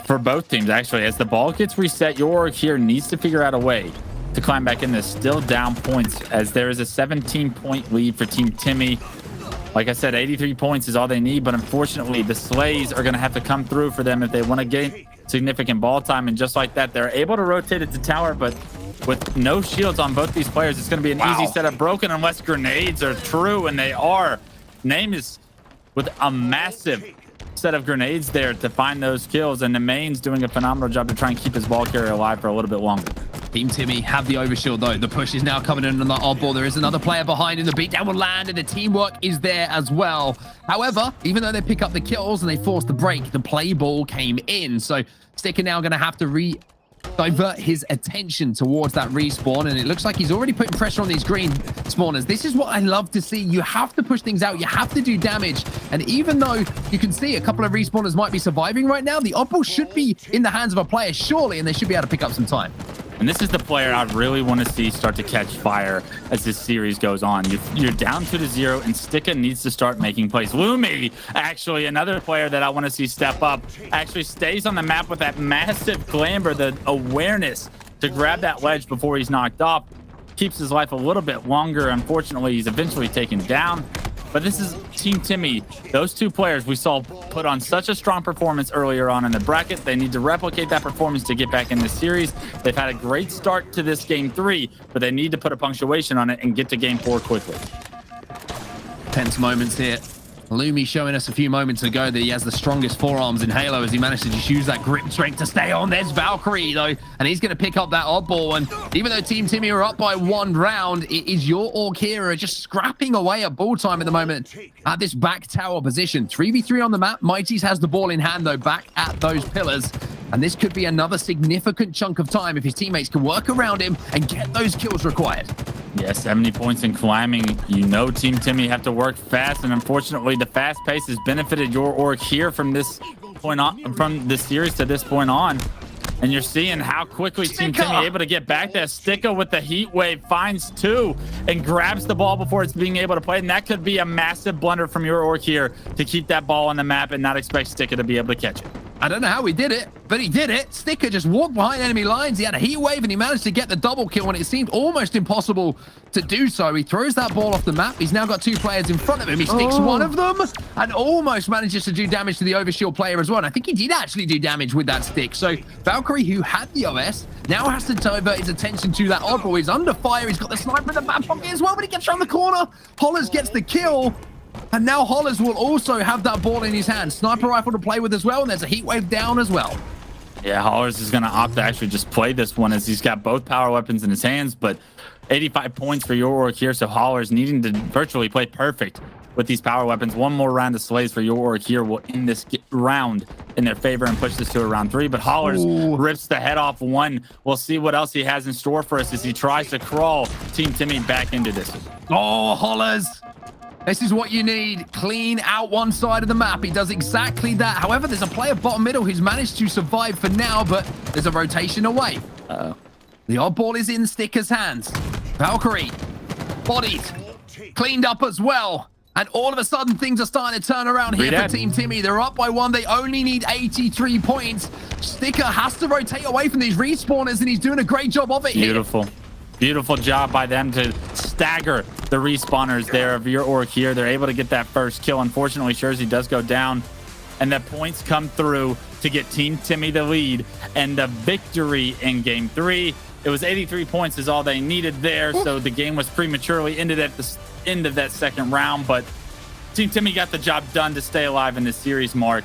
for both teams, actually. As the ball gets reset, your org here needs to figure out a way to climb back in this. Still down points, as there is a 17-point lead for Team Timmy. Like I said, 83 points is all they need, but unfortunately, the slays are going to have to come through for them if they want to gain significant ball time. And just like that, they're able to rotate it to tower, but with no shields on both these players, it's going to be an easy setup. Broken unless grenades are true, and they are. Name is with a massive set of grenades there to find those kills, and the main's doing a phenomenal job to try and keep his ball carrier alive for a little bit longer. Team Timmy have the overshield though. The push is now coming in on the odd ball. There is another player behind, and the beatdown will land, and the teamwork is there as well. However, even though they pick up the kills and they force the break, the play ball came in. So Sticker now going to have to divert his attention towards that respawn, and it looks like he's already putting pressure on these green spawners. This is what I love to see. You have to push things out. You have to do damage, and even though you can see a couple of respawners might be surviving right now, the op ball should be in the hands of a player surely, and they should be able to pick up some time. And this is the player I really want to see start to catch fire as this series goes on. You're down 2-0, and Sticka needs to start making plays. Lumi, actually, another player that I want to see step up, actually stays on the map with that massive clamber, the awareness to grab that ledge before he's knocked off. Keeps his life a little bit longer. Unfortunately, he's eventually taken down. But this is Team Timmy. Those two players we saw put on such a strong performance earlier on in the bracket. They need to replicate that performance to get back in this series. They've had a great start to this game 3, but they need to put a punctuation on it and get to game 4 quickly. Tense moments here. Lumi showing us a few moments ago that he has the strongest forearms in Halo as he managed to just use that grip strength to stay on. There's Valkyrie, though, and he's going to pick up that oddball. And even though Team Timmy are up by 1 round, it is your Orc here just scrapping away at ball time at the moment at this back tower position. 3v3 on the map. Mighties has the ball in hand, though, back at those pillars. And this could be another significant chunk of time if his teammates can work around him and get those kills required. Yeah, 70 points in climbing. You know Team Timmy have to work fast, and unfortunately the fast pace has benefited your Orc here from this point on, from this series to this point on. And you're seeing how quickly Team Timmy able to get back there. Sticka with the heat wave finds 2 and grabs the ball before it's being able to play. And that could be a massive blunder from your Orc here to keep that ball on the map and not expect Sticka to be able to catch it. I don't know how he did it, but he did it. Sticka just walked behind enemy lines. He had a heat wave and he managed to get the double kill when it seemed almost impossible to do so. He throws that ball off the map. He's now got 2 players in front of him. He sticks one of them and almost manages to do damage to the overshield player as well. And I think he did actually do damage with that stick. So Valkyrie, who had the OS, now has to divert his attention to that oddball. He's under fire. He's got the sniper in the back pocket as well, but he gets around the corner. Hollers gets the kill. And now Hollers will also have that ball in his hand. Sniper rifle to play with as well, and there's a heat wave down as well. Yeah, Hollers is going to opt to actually just play this one as he's got both power weapons in his hands, but 85 points for your Orc here, so Hollers needing to virtually play perfect with these power weapons. One more round of slays for your Orc here will end this round in their favor and push this to a round 3, but Hollers rips the head off one. We'll see what else he has in store for us as he tries to crawl Team Timmy back into this. Oh, Hollers. This is what you need. Clean out one side of the map. He does exactly that. However, there's a player bottom middle who's managed to survive for now, but there's a rotation away. Uh-oh. The odd ball is in Sticker's hands. Valkyrie, bodied, cleaned up as well. And all of a sudden, things are starting to turn around here for Team Timmy. They're up by 1. They only need 83 points. Sticker has to rotate away from these respawners, and he's doing a great job of it here. Beautiful. Beautiful job by them to stagger the respawners there of your Orc here. They're able to get that first kill. Unfortunately, Jersey does go down, and the points come through to get Team Timmy the lead and the victory in game 3. It was 83 points is all they needed there, so the game was prematurely ended at the end of that second round, but Team Timmy got the job done to stay alive in this series, Mark.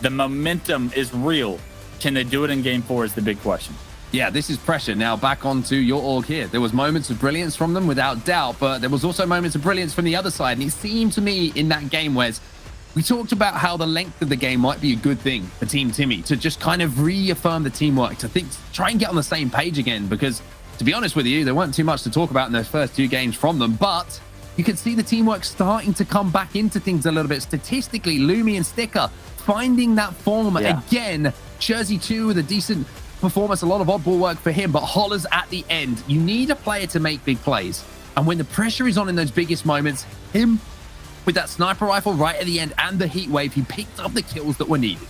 The momentum is real. Can they do it in game 4 is the big question. Yeah, this is pressure. Now back onto your Org here. There was moments of brilliance from them without doubt, but there was also moments of brilliance from the other side. And it seemed to me in that game, Wes, we talked about how the length of the game might be a good thing for Team Timmy to just kind of reaffirm the teamwork, to try and get on the same page again, because to be honest with you, there weren't too much to talk about in those first 2 games from them, but you could see the teamwork starting to come back into things a little bit. Statistically, Lumi and Sticker finding that form again. Jersey 2 with a decent performance, a lot of oddball work for him, but Hollers at the end. You need a player to make big plays. And when the pressure is on in those biggest moments, him with that sniper rifle right at the end and the heat wave, he picked up the kills that were needed.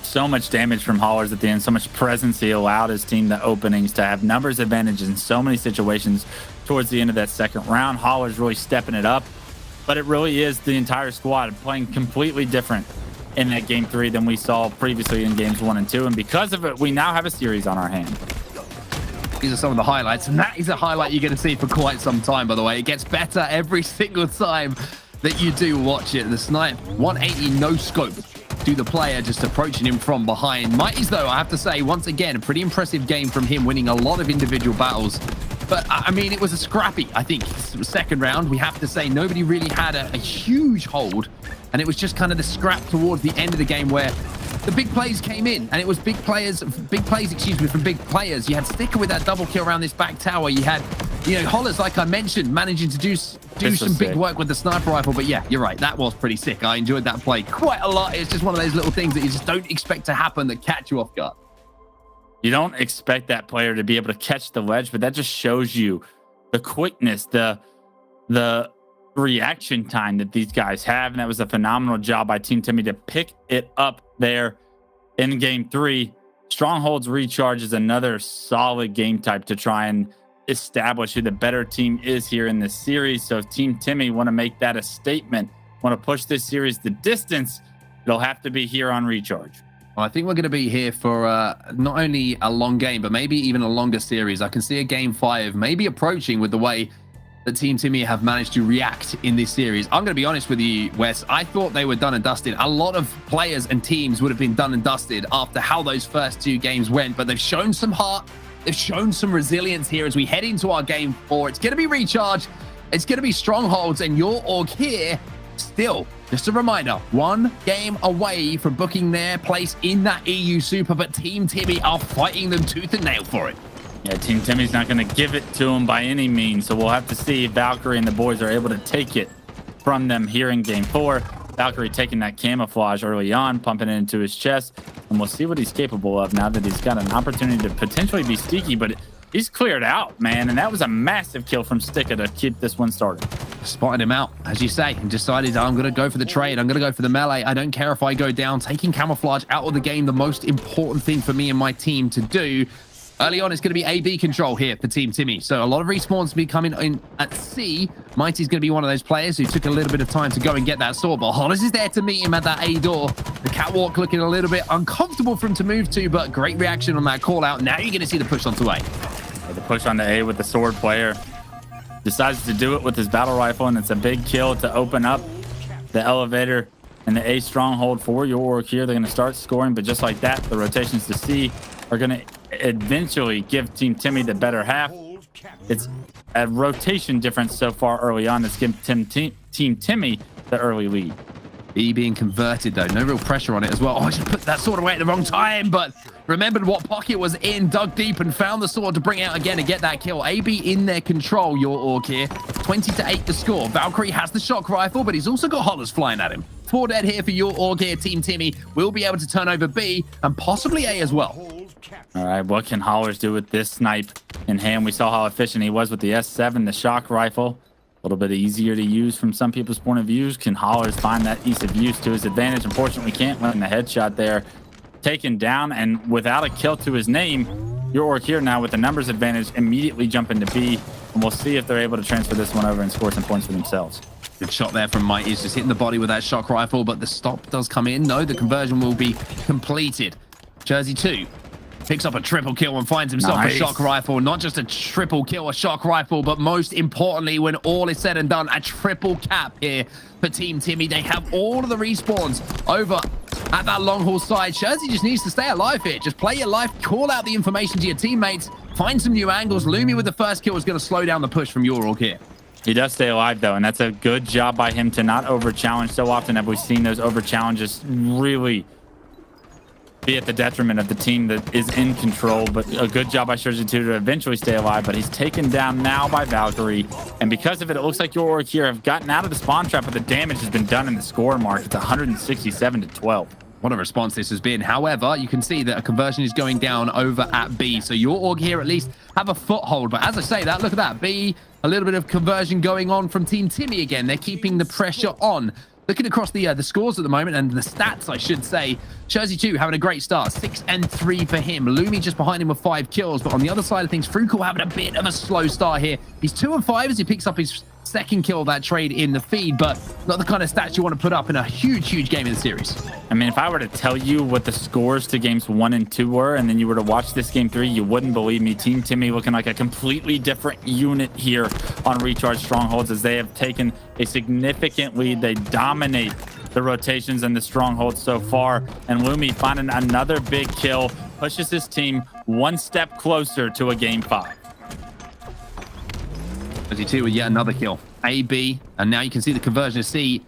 So much damage from Hollers at the end, so much presence. He allowed his team the openings to have numbers advantage in so many situations towards the end of that second round. Hollers really stepping it up, but it really is the entire squad playing completely different in that game 3 than we saw previously in games 1 and 2. And because of it, we now have a series on our hand. These are some of the highlights, and that is a highlight you're going to see for quite some time, by the way. It gets better every single time that you do watch it. The snipe, 180 no scope to the player, just approaching him from behind. Mighties, though, I have to say, once again, a pretty impressive game from him, winning a lot of individual battles. But, I mean, it was a scrappy, I think, second round. We have to say nobody really had a huge hold, and it was just kind of the scrap towards the end of the game where the big plays came in, and it was big plays, excuse me, from big players. You had Sticker with that double kill around this back tower. You had, Hollers, like I mentioned, managing to do some big work with the sniper rifle. But yeah, you're right. That was pretty sick. I enjoyed that play quite a lot. It's just one of those little things that you just don't expect to happen that catch you off guard. You don't expect that player to be able to catch the ledge, but that just shows you the quickness, the reaction time that these guys have. And that was a phenomenal job by Team Timmy to pick it up there in game 3. Strongholds Recharge is another solid game type to try and establish who the better team is here in this series. So if Team Timmy want to make that a statement, want to push this series the distance, it'll have to be here on Recharge. Well, I think we're going to be here for not only a long game, but maybe even a longer series. I can see a game 5 maybe approaching with the way that Team Timmy have managed to react in this series. I'm going to be honest with you, Wes. I thought they were done and dusted. A lot of players and teams would have been done and dusted after how those first 2 games went, but they've shown some heart. They've shown some resilience here as we head into our game 4. It's going to be Recharge. It's going to be Strongholds, and your org here still, just a reminder, 1 game away from booking their place in that EU Super, but Team Timmy are fighting them tooth and nail for it. Yeah, Team Timmy's not going to give it to him by any means, so we'll have to see if Valkyrie and the boys are able to take it from them here in game 4. Valkyrie taking that camouflage early on, pumping it into his chest, and we'll see what he's capable of now that he's got an opportunity to potentially be sneaky, but he's cleared out, man, and that was a massive kill from Sticka to keep this one started. Spotted him out, as you say, and decided I'm going to go for the trade. I'm going to go for the melee. I don't care if I go down. Taking camouflage out of the game, the most important thing for me and my team to do. Early on, it's going to be AB control here for Team Timmy. So a lot of respawns be coming in at C. Mighty's going to be one of those players who took a little bit of time to go and get that sword. But Hollis is there to meet him at that A door. The catwalk looking a little bit uncomfortable for him to move to, but great reaction on that call out. Now you're going to see the push onto A. The push on the A with the sword player. Decides to do it with his battle rifle, and it's a big kill to open up the elevator and the A stronghold for your org here. They're going to start scoring, but just like that, the rotations to C are going to eventually give Team Timmy the better half. It's a rotation difference so far early on that's given Team Timmy the early lead. B being converted, though. No real pressure on it as well. Oh, I just put that sword away at the wrong time, but remembered what pocket was in, dug deep, and found the sword to bring out again to get that kill. AB in their control, your org here. 20-8 the score. Valkyrie has the shock rifle, but he's also got Hollers flying at him. 4 dead here for your org here. Team Timmy will be able to turn over B and possibly A as well. All right, what can Hollers do with this snipe in hand? We saw how efficient he was with the S7, the shock rifle. A little bit easier to use from some people's point of views. Can Hollers find that ease of use to his advantage? Unfortunately, can't win the headshot there. Taken down, and without a kill to his name, your org here now with the numbers advantage immediately jump into B, and we'll see if they're able to transfer this one over and score some points for themselves. Good shot there from Mighty. He's just hitting the body with that shock rifle, but the stop does come in. No, the conversion will be completed. Jersey 2 picks up a triple kill and finds himself a shock rifle. Not just a triple kill, a shock rifle, but most importantly, when all is said and done, a triple cap here for Team Timmy. They have all of the respawns over at that long haul side. Jersey just needs to stay alive here. Just play your life, call out the information to your teammates, find some new angles. Lumi with the first kill is going to slow down the push from your org here. He does stay alive, though, and that's a good job by him to not over-challenge. So often have we seen those over-challenges really be at the detriment of the team that is in control, but a good job by Jersey 2 to eventually stay alive, but he's taken down now by Valkyrie, and because of it, it looks like your org here have gotten out of the spawn trap, but the damage has been done in the score mark. It's 167-12. What a response this has been. However, you can see that a conversion is going down over at B, so your org here at least have a foothold, but as I say that, look at that, B, a little bit of conversion going on from Team Timmy again. They're keeping the pressure on. Looking across the scores at the moment and the stats, I should say, Jersey 2 having a great start, 6 and 3 for him. Lumi just behind him with 5 kills, but on the other side of things, Fruko having a bit of a slow start here. He's 2 and 5 as he picks up his second kill of that trade in the feed, but not the kind of stats you want to put up in a huge game in the series. I mean, if I were to tell you what the scores to games 1 and 2 were, and then you were to watch this game 3, you wouldn't believe me. Team Timmy looking like a completely different unit here on Recharge Strongholds as they have taken a significant lead. They dominate the rotations and the strongholds so far, and Lumi finding another big kill pushes his team one step closer to a game 5. Jersey 2 with yet another kill. A, B, and now you can see the conversion to C.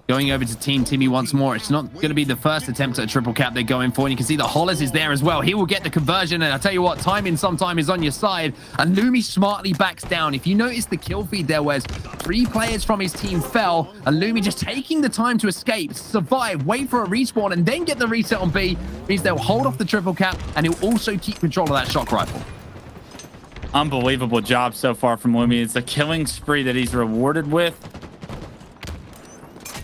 Going over to Team Timmy once more. It's not going to be the first attempt at a triple cap they're going for. And you can see the Hollis is there as well. He will get the conversion. And I tell you what, timing sometime is on your side. And Lumi smartly backs down. If you notice the kill feed there, where 3 players from his team fell. And Lumi just taking the time to escape, survive, wait for a respawn, and then get the reset on B. Means they'll hold off the triple cap. And he'll also keep control of that shock rifle. Unbelievable job so far from Lumi. It's a killing spree that he's rewarded with.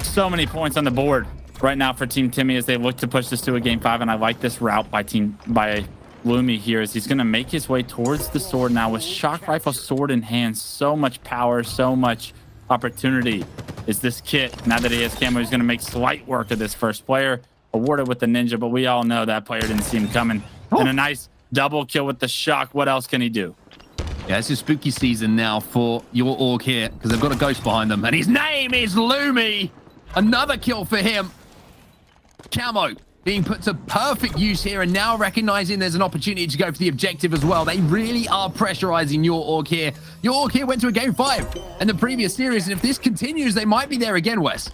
So many points on the board right now for Team Timmy as they look to push this to a game 5, and I like this route by Lumi here as he's going to make his way towards the sword now with shock rifle sword in hand. So much power, so much opportunity is this kit. Now that he has camo, he's going to make slight work of this first player, awarded with the ninja, but we all know that player didn't see him coming. And a nice double kill with the shock. What else can he do? Yeah, it's just spooky season now for your orc here because they've got a ghost behind them, and his name is Lumi. Another kill for him. Camo being put to perfect use here, and now recognizing there's an opportunity to go for the objective as well. They really are pressurizing your orc here. Your orc here went to a game 5 in the previous series, and if this continues, they might be there again, Wes.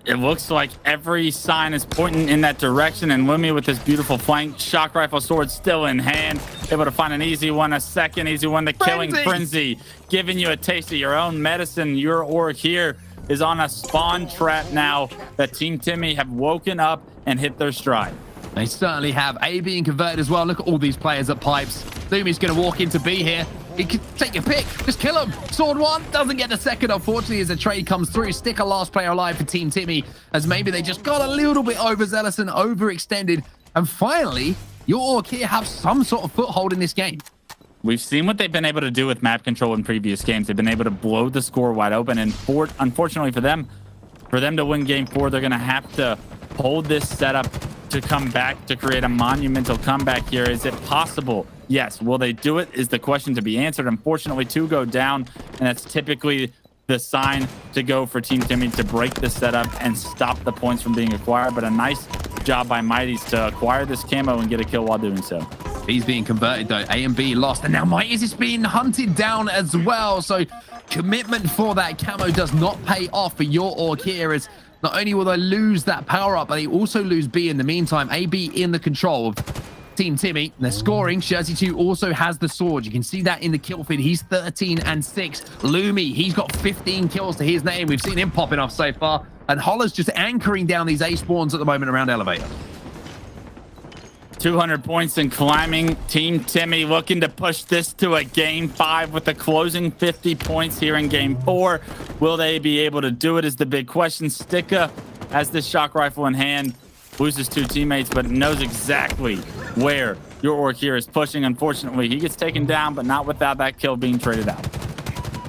It looks like every sign is pointing in that direction, and Lumi with this beautiful flank shock rifle sword still in hand, able to find an easy one, a second easy one, the killing frenzy, giving you a taste of your own medicine. Your orc here is on a spawn trap now that Team Timmy have woken up and hit their stride. They certainly have. A being converted as well. Look at all these players at pipes. Lumi's going to walk into B here. He can take your pick. Just kill him. Sword 1 doesn't get the second, unfortunately, as a trade comes through. Sticker last player alive for Team Timmy, as maybe they just got a little bit overzealous and overextended. And finally, your orc here have some sort of foothold in this game. We've seen what they've been able to do with map control in previous games. They've been able to blow the score wide open, and unfortunately for them to win game 4, they're going to have to hold this setup to come back to create a monumental comeback here. Is it possible? Yes. Will they do it is the question to be answered. Unfortunately, 2 go down, and that's typically the sign to go for Team Timmy to break the setup and stop the points from being acquired. But a nice job by Mighty's to acquire this camo and get a kill while doing so. He's being converted though. A and B lost, and now Mighty's is being hunted down as well. So commitment for that camo does not pay off for your orc here, as not only will they lose that power up, but they also lose B in the meantime. AB in the control of Team Timmy. They're scoring. Jersey 2 also has the sword. You can see that in the kill feed. He's 13 and 6. Lumi, he's got 15 kills to his name. We've seen him popping off so far. And Holler's just anchoring down these A spawns at the moment around Elevator. 200 points and climbing. Team Timmy looking to push this to a game 5 with the closing 50 points here in game 4. Will they be able to do it is the big question. Sticka has this shock rifle in hand, loses 2 teammates, but knows exactly where your orc here is pushing. Unfortunately, he gets taken down, but not without that kill being traded out.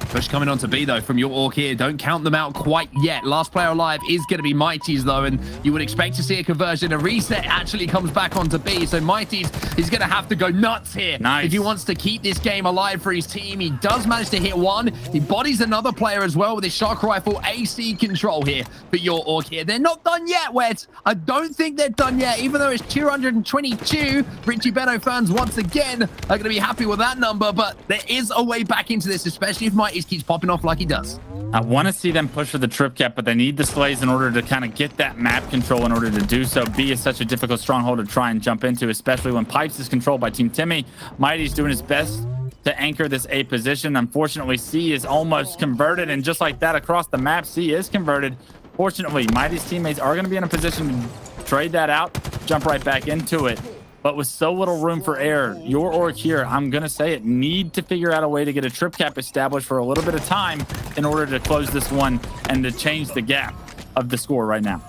Push coming on to B, though, from your orc here. Don't count them out quite yet. Last player alive is going to be Mighty's, though, and you would expect to see a conversion. A reset actually comes back onto B, so Mighty's is going to have to go nuts here. Nice. If he wants to keep this game alive for his team. He does manage to hit 1. He bodies another player as well with his shock rifle. AC control here for your orc here. They're not done yet, Wet. I don't think they're done yet, even though it's 222. Richie Beno fans, once again, are going to be happy with that number, but there is a way back into this, especially if Mighty's keeps popping off like he does. I want to see them push for the trip cap, but they need the slays in order to kind of get that map control in order to do so. B is such a difficult stronghold to try and jump into, especially when Pipes is controlled by Team Timmy. Mighty's doing his best to anchor this A position. Unfortunately, C is almost converted, and just like that across the map, C is converted. Fortunately, Mighty's teammates are going to be in a position to trade that out, jump right back into it. But with so little room for error, your orc here, I'm going to say it, need to figure out a way to get a trip cap established for a little bit of time in order to close this one and to change the gap of the score right now.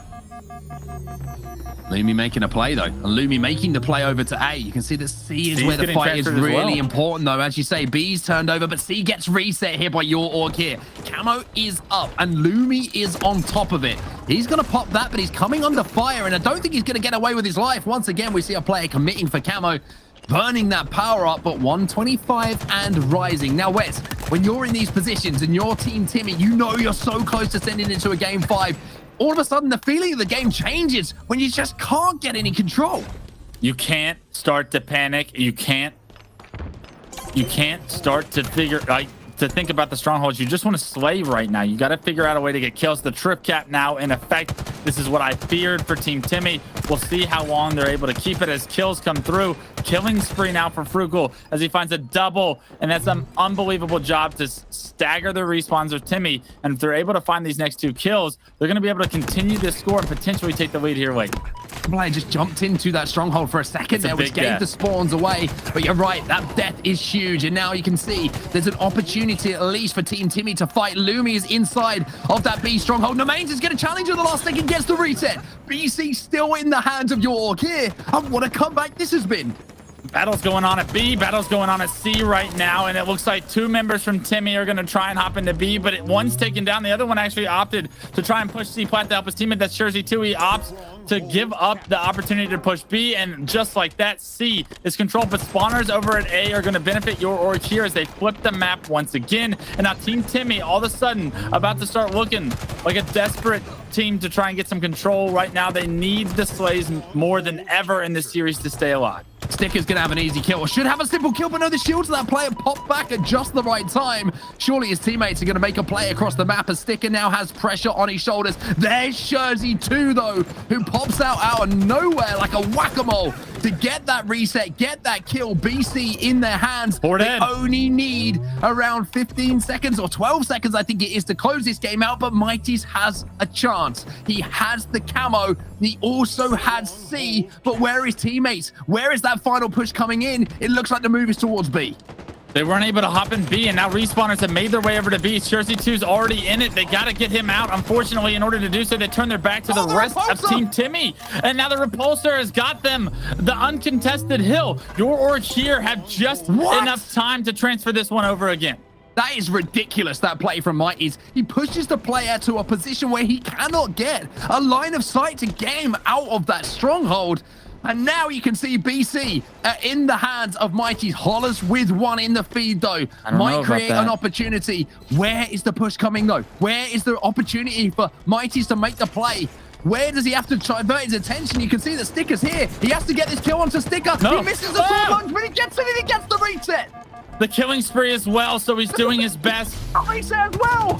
Lumi making a play, though. And Lumi making the play over to A. You can see that C is C's where the fight is transferred as really well. important, though. As you say, B's turned over, but C gets reset here by your orc here. Camo is up, and Lumi is on top of it. He's going to pop that, but he's coming under fire, and I don't think he's going to get away with his life. Once again, we see a player committing for Camo, burning that power up, but 125 and rising. Now, Wes, when you're in these positions and your Team Timmy, you know you're so close to sending into a game 5. All of a sudden, the feeling of the game changes when you just can't get any control. You can't start to panic. You can't start to figure, like, to think about the strongholds. You just want to slay right now. You got to figure out a way to get kills. The trip cap now in effect. This is what I feared for Team Timmy. We'll see how long they're able to keep it as kills come through. Killing spree now for Frugal as he finds a double, and that's an unbelievable job to stagger the respawns of Timmy. And if they're able to find these next 2 kills, they're going to be able to continue this score and potentially take the lead here late. Player just jumped into that stronghold for a second there, which gave the spawns away. But you're right, that death is huge. And now you can see there's an opportunity at least for Team Timmy to fight. Lumi is inside of that B stronghold. Namains is going to challenge at the last second, gets the reset. BC still in the hands of your orc here. And what a comeback this has been. Battle's going on at B, battle's going on at C right now, and it looks like 2 members from Timmy are going to try and hop into B, but one's taken down. The other one actually opted to try and push C plat to help his teammate. That's Jersey 2. He opts to give up the opportunity to push B, and just like that, C is controlled, but spawners over at A are going to benefit your orc here as they flip the map once again. And now Team Timmy all of a sudden about to start looking like a desperate team to try and get some control. Right now they need the slays more than ever in this series to stay alive. Sticker's gonna have an easy kill, or should have a simple kill, but no, the shields of that player pop back at just the right time. Surely his teammates are gonna make a play across the map as Sticker now has pressure on his shoulders. There's Jersey 2 though, who pops out of nowhere like a whack-a-mole to get that reset, get that kill. BC in their hands. They only need around 15 seconds or 12 seconds, I think it is, to close this game out, but Mighty's has a chance. He has the camo. He also has C, but where are his teammates? Where is that final push coming in? It looks like the move is towards B. They weren't able to hop in B, and now respawners have made their way over to B. Jersey 2's already in it. They got to get him out. Unfortunately, in order to do so, they turn their back to the rest of Team Timmy. And now the repulsor has got them the uncontested hill. Your orc here have just enough time to transfer this one over again. That is ridiculous, that play from Mighty's. He pushes the player to a position where he cannot get a line of sight to get him out of that stronghold. And now you can see BC in the hands of Mighty's. Hollers with one in the feed, though. Might create an opportunity. Where is the push coming, though? Where is the opportunity for Mighty's to make the play? Where does he have to divert his attention? You can see the Sticker's here. He has to get this kill onto Sticker. He misses the sword launch, but he gets it and he gets the reset. The killing spree as well, so he's doing his best. Reset as well.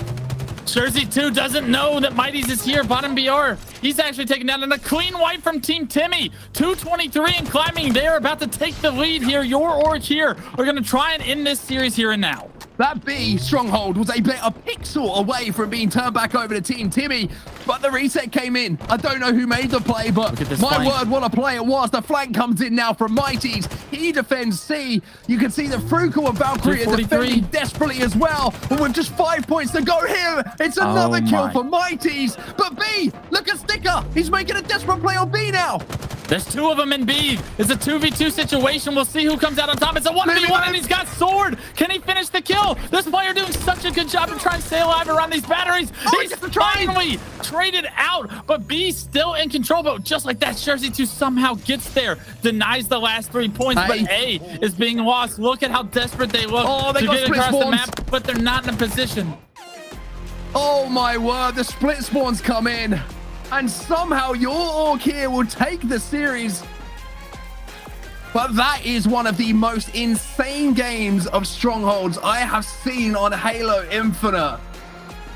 Jersey 2 doesn't know that Mighty's is here. Bottom BR. He's actually taken down, and a clean wipe from Team Timmy. 223 and climbing. They are about to take the lead here. Your orc here are going to try and end this series here and now. That B stronghold was a pixel away from being turned back over to Team Timmy, but the reset came in. I don't know who made the play, but my word, what a play it was. The flank comes in now from Mighty's. He defends C. You can see the Frugal and Valkyrie are defending desperately as well. But with just 5 points to go here, it's another kill for Mighty's. But B, look at Sticker. He's making a desperate play on B now. There's 2 of them in B. It's a 2v2 situation. We'll see who comes out on top. It's a 1v1, and he's got sword. Can he finish the kill? This player doing such a good job to try and stay alive around these batteries. He's finally traded out, but B still in control. But just like that, Jersey 2 somehow gets there, denies the last 3 points, but A is being lost. Look at how desperate they look to get across the map, but they're not in a position. Oh my word, the split spawns come in, and somehow your orc here will take the series. But that is one of the most insane games of strongholds I have seen on Halo Infinite.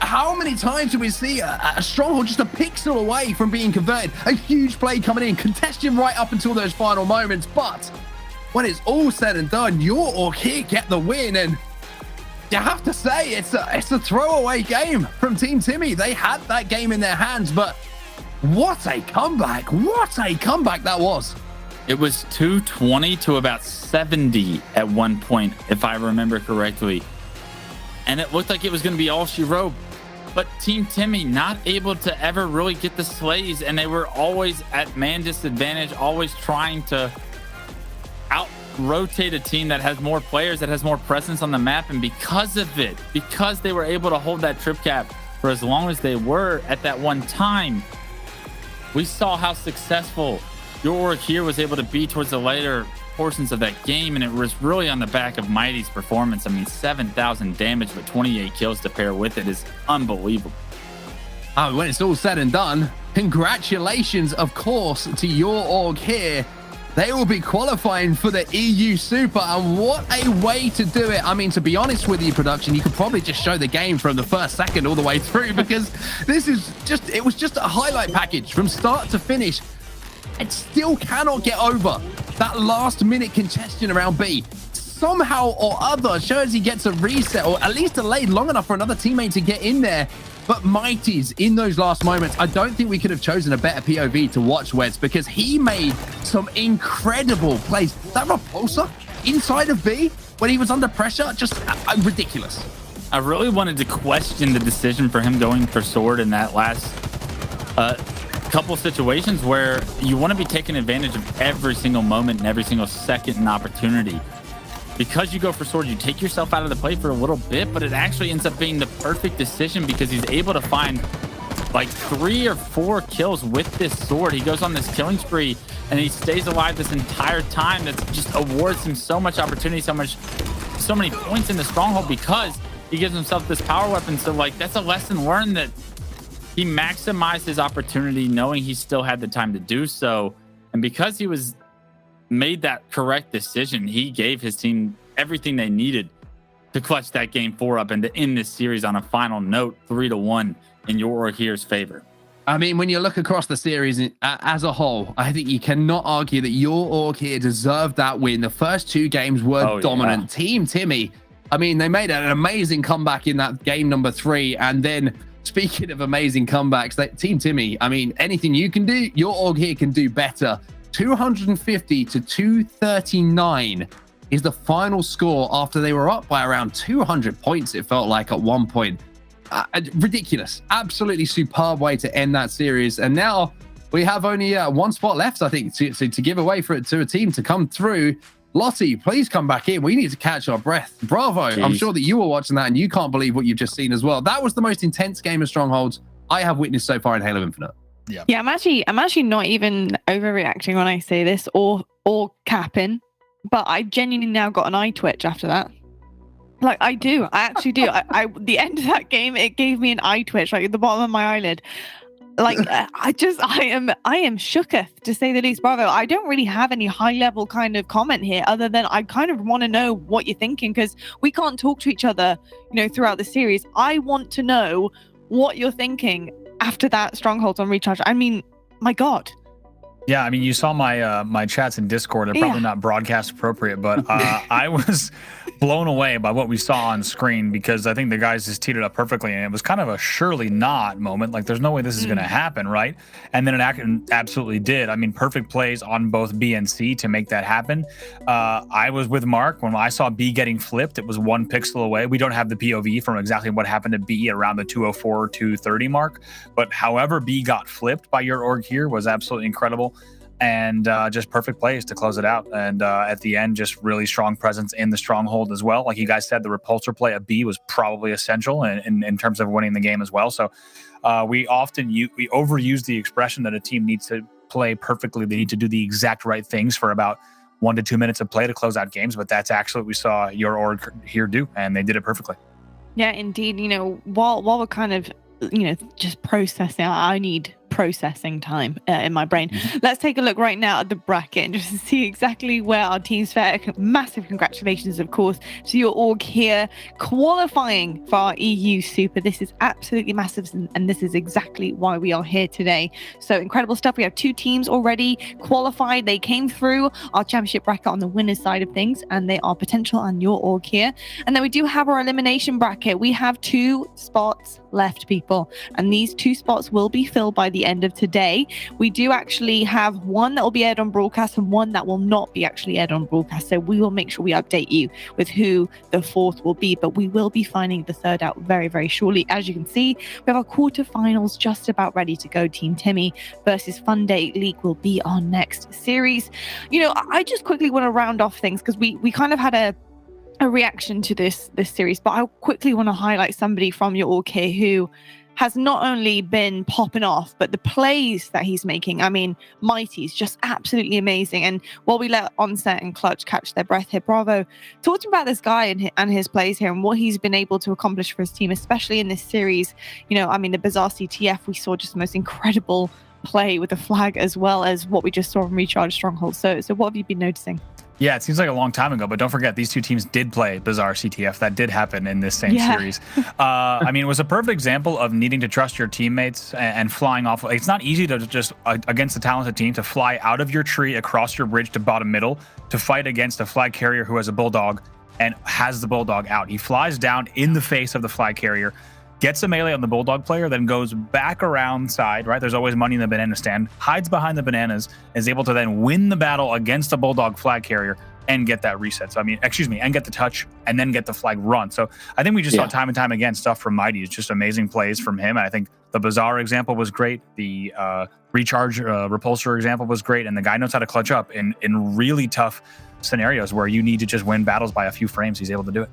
How many times do we see a stronghold just a pixel away from being converted? A huge play coming in, contested right up until those final moments. But when it's all said and done, your orc here get the win. And you have to say, it's a throwaway game from Team Timmy. They had that game in their hands, but what a comeback. What a comeback that was. It was 220 to about 70 at one point, if I remember correctly. And it looked like it was going to be all she wrote. But Team Timmy not able to ever really get the slays, and they were always at man disadvantage, always trying to out-rotate a team that has more players, that has more presence on the map. And because of it, because they were able to hold that trip cap for as long as they were at that one time, we saw how successful your orc here was able to be towards the later portions of that game, and it was really on the back of Mighty's performance. I mean, 7,000 damage, but 28 kills to pair with it is unbelievable. Oh, when it's all said and done, congratulations, of course, to your org here. they will be qualifying for the EU Super, and what a way to do it. I mean, to be honest with you, production, you could probably just show the game from the first second all the way through, because it was just a highlight package from start to finish. It still cannot get over that last minute congestion around B. Somehow or other, Jersey gets a reset, or at least delayed long enough for another teammate to get in there. But Mighty's in those last moments, I don't think we could have chosen a better POV to watch, Wes, because he made some incredible plays. That repulsor inside of B when he was under pressure, just ridiculous. I really wanted to question the decision for him going for sword in that last couple situations where you want to be taking advantage of every single moment and every single second and opportunity. Because you go for sword, you take yourself out of the play for a little bit, but it actually ends up being the perfect decision because he's able to find like 3 or 4 kills with this sword. He goes on this killing spree and he stays alive this entire time. That just awards him so much opportunity, so many points in the stronghold because he gives himself this power weapon. So like that's a lesson learned, that he maximized his opportunity knowing he still had the time to do so. And because he made that correct decision, he gave his team everything they needed to clutch that game 4 up and to end this series on a final note, 3-1 in your org here's favor. I mean, when you look across the series as a whole, I think you cannot argue that your org here deserved that win. The first 2 games were dominant. Yeah. Team Timmy, I mean, they made an amazing comeback in that game number 3. And then speaking of amazing comebacks, Team Timmy, I mean, anything you can do, your org here can do better. 250 to 239 is the final score after they were up by around 200 points, it felt like at one point. Ridiculous. Absolutely superb way to end that series. And now we have only 1 spot left, I think, to give away to a team to come through. Lottie, please come back in. We need to catch our breath. Bravo. Jeez. I'm sure that you were watching that and you can't believe what you've just seen as well. That was the most intense game of Strongholds I have witnessed so far in Halo Infinite. Yeah, I'm actually not even overreacting when I say this or capping, but I genuinely now got an eye twitch after that. Like I actually do. I the end of that game, it gave me an eye twitch, like at the bottom of my eyelid. Like I am shooketh, to say the least. Bravo. I don't really have any high level kind of comment here, other than I kind of want to know what you're thinking, because we can't talk to each other, throughout the series. I want to know what you're thinking after that Strongholds on Recharge. I mean, my God. Yeah, I mean, you saw my my chats in Discord. They're probably not broadcast appropriate, but I was blown away by what we saw on screen, because I think the guys just teed it up perfectly, and it was kind of a surely not moment. Like, there's no way this is going to happen, right? And then it absolutely did. I mean, perfect plays on both B and C to make that happen. I was with Mark when I saw B getting flipped. It was 1 pixel away. We don't have the POV from exactly what happened to B around the 204, 230 mark, but however B got flipped by your org here was absolutely incredible. And just perfect plays to close it out. And at the end, just really strong presence in the stronghold as well. Like you guys said, the repulsor play at B was probably essential in terms of winning the game as well. So we overuse the expression that a team needs to play perfectly. They need to do the exact right things for about 1 to 2 minutes of play to close out games. But that's actually what we saw your org here do, and they did it perfectly. Yeah, indeed. While we're kind of, just processing, I need processing time in my brain. Let's take a look right now at the bracket and just see exactly where our teams fare. Massive congratulations, of course, to your org here qualifying for our EU Super. This is absolutely massive, and this is exactly why we are here today. So incredible stuff. We have 2 teams already qualified. They came through our championship bracket on the winners side of things, and they are potential on your org here. And then we do have our elimination bracket. We have 2 spots left, people, and these 2 spots will be filled by the end of today. We do actually have 1 that will be aired on broadcast and 1 that will not be actually aired on broadcast. So we will make sure we update you with who the 4th will be, but we will be finding the 3rd out very, very shortly. As you can see, we have our quarterfinals just about ready to go. Team Timmy versus Fun Day League will be our next series. I just quickly want to round off things, because we kind of had a reaction to this series, but I quickly want to highlight somebody from your org here who has not only been popping off, but the plays that he's making. I mean, Mighty's just absolutely amazing. And while we let Onset and Clutch catch their breath here, Bravo, talk to me about this guy and his plays here and what he's been able to accomplish for his team, especially in this series. I mean, the Bizarre CTF, we saw just the most incredible play with the flag as well as what we just saw from Recharge Stronghold. So what have you been noticing? Yeah, it seems like a long time ago, but don't forget, these two teams did play Bizarre CTF. That did happen in this same series. I mean, it was a perfect example of needing to trust your teammates and flying off. It's not easy to just, against a talented team, to fly out of your tree, across your bridge to bottom middle, to fight against a flag carrier who has a Bulldog and has the Bulldog out. He flies down in the face of the flag carrier, gets a melee on the Bulldog player, then goes back around side, right? There's always money in the banana stand, hides behind the bananas, is able to then win the battle against the Bulldog flag carrier and get that reset. So, I mean, and get the touch and then get the flag run. So I think we just saw time and time again stuff from Mighty. It's just amazing plays from him. And I think the Bizarre example was great. The Recharge Repulsor example was great. And the guy knows how to clutch up in really tough scenarios where you need to just win battles by a few frames. He's able to do it.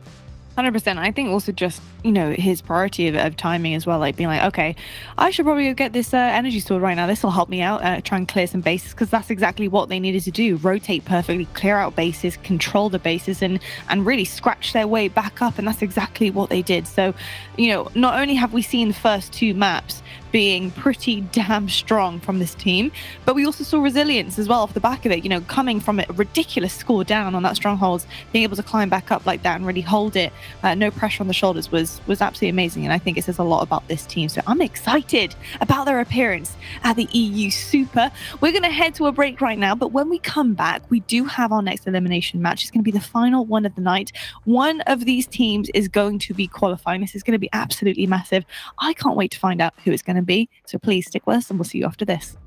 100%. I think also just, his priority of timing as well, like being like, okay, I should probably go get this energy sword right now. This will help me out, try and clear some bases, because that's exactly what they needed to do. Rotate perfectly, clear out bases, control the bases, and really scratch their way back up. And that's exactly what they did. So, not only have we seen the first two maps being pretty damn strong from this team, but we also saw resilience as well off the back of it, coming from a ridiculous score down on that strongholds, being able to climb back up like that and really hold it, no pressure on the shoulders was absolutely amazing. And I think it says a lot about this team. So I'm excited about their appearance at the EU Super. We're going to head to a break right now, but when we come back, we do have our next elimination match. It's going to be the final one of the night. One of these teams is going to be qualifying. This is going to be absolutely massive. I can't wait to find out who it's going to be. So please stick with us and we'll see you after this.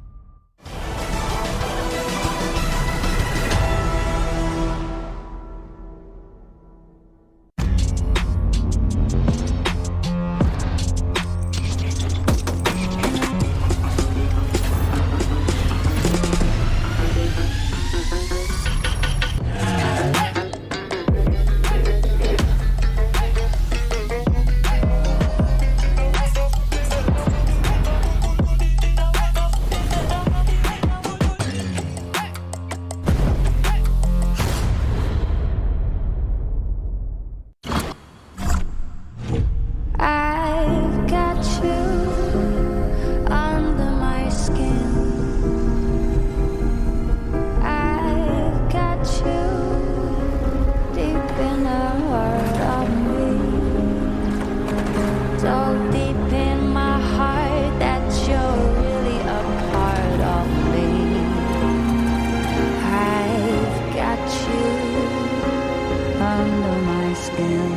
I've got you under my skin. I've got you deep in the heart of me. So deep in my heart that you're really a part of me. I've got you under my skin.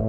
The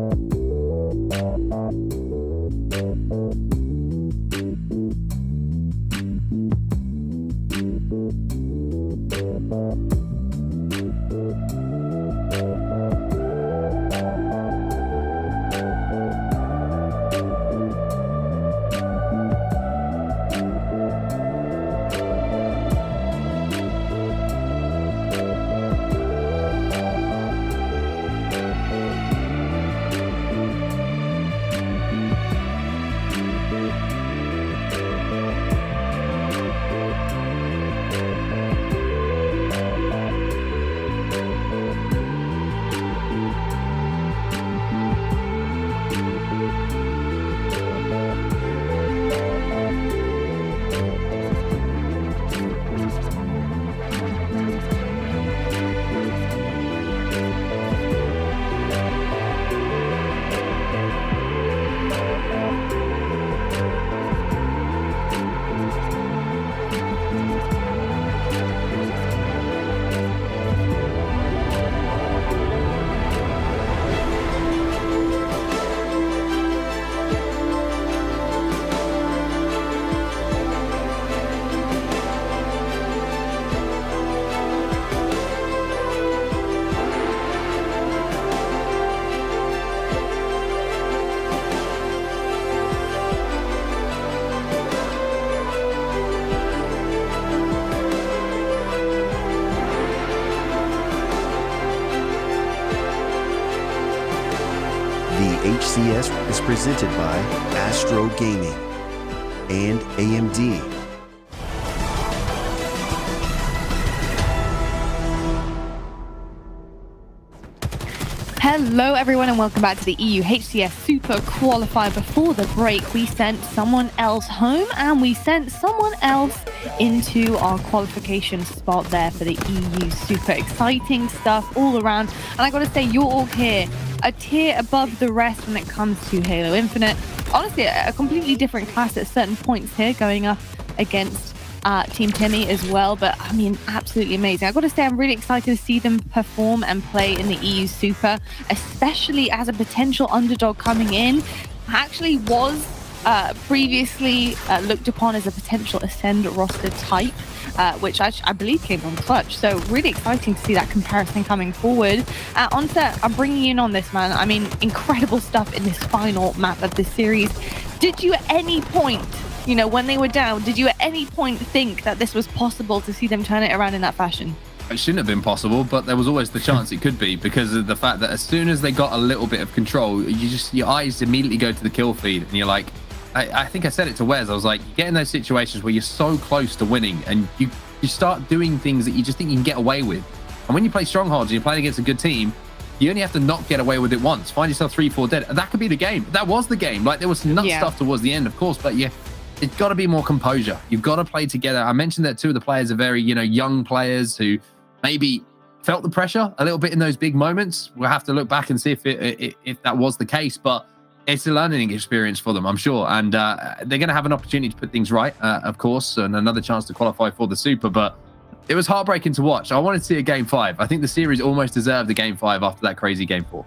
HCS is presented by Astro Gaming and AMD. Hello everyone and welcome back to the EU HCS Super qualifier. Before the break, we sent someone else home and we sent someone else into our qualification spot there for the EU Super. Exciting stuff all around. And I gotta say, you're all here a tier above the rest when it comes to Halo Infinite. Honestly, a completely different class at certain points here, going up against Team Timmy as well, but I mean, absolutely amazing. I've got to say, I'm really excited to see them perform and play in the EU Super, especially as a potential underdog coming in. Actually was previously looked upon as a potential Ascend roster type, which I believe came on Clutch. So really exciting to see that comparison coming forward. Onset, I'm bringing you in on this, man. I mean, incredible stuff in this final map of this series. Did you at any point, you know, when they were down, did you at any point think that this was possible to see them turn it around in that fashion? It shouldn't have been possible, but there was always the chance it could be, because of the fact that as soon as they got a little bit of control, your eyes immediately go to the kill feed and you're like, I think I said it to Wes, I was like, you get in those situations where you're so close to winning and you start doing things that you just think you can get away with. And when you play Strongholds and you're playing against a good team, you only have to not get away with it once. Find yourself 3-4 dead. That could be the game. That was the game. Like, there was some nuts stuff towards the end, of course, but it's got to be more composure. You've got to play together. I mentioned that two of the players are very, young players who maybe felt the pressure a little bit in those big moments. We'll have to look back and see if that was the case, but it's a learning experience for them, I'm sure. And they're going to have an opportunity to put things right, of course, and another chance to qualify for the Super. But it was heartbreaking to watch. I wanted to see a Game 5. I think the series almost deserved a Game 5 after that crazy Game 4.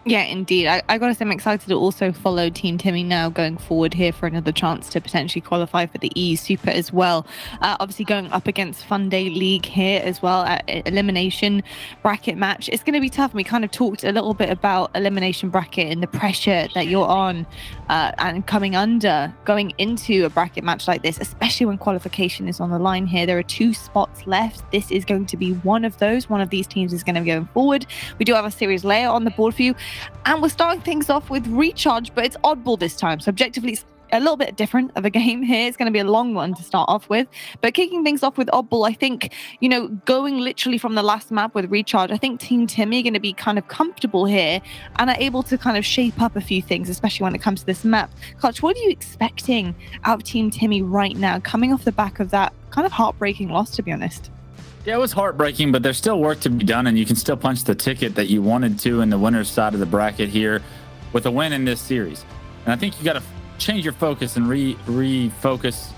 Yeah, indeed. I got to say, I'm excited to also follow Team Timmy now going forward here for another chance to potentially qualify for the EU Super as well. Obviously going up against Fun Day League here as well at elimination bracket match. It's going to be tough. We kind of talked a little bit about elimination bracket and the pressure that you're on and coming under going into a bracket match like this, especially when qualification is on the line here. There are 2 spots left. This is going to be one of those. One of these teams is going to be going forward. We do have a series layer on the board for you. And we're starting things off with Recharge, but it's oddball this time. So objectively, it's a little bit different of a game here. It's going to be a long one to start off with. But kicking things off with oddball, I think, going literally from the last map with Recharge, I think Team Timmy are going to be kind of comfortable here and are able to kind of shape up a few things, especially when it comes to this map. Clutch, what are you expecting out of Team Timmy right now, coming off the back of that kind of heartbreaking loss, to be honest? Yeah, it was heartbreaking, but there's still work to be done, and you can still punch the ticket that you wanted to in the winner's side of the bracket here with a win in this series. And I think you got to change your focus and refocus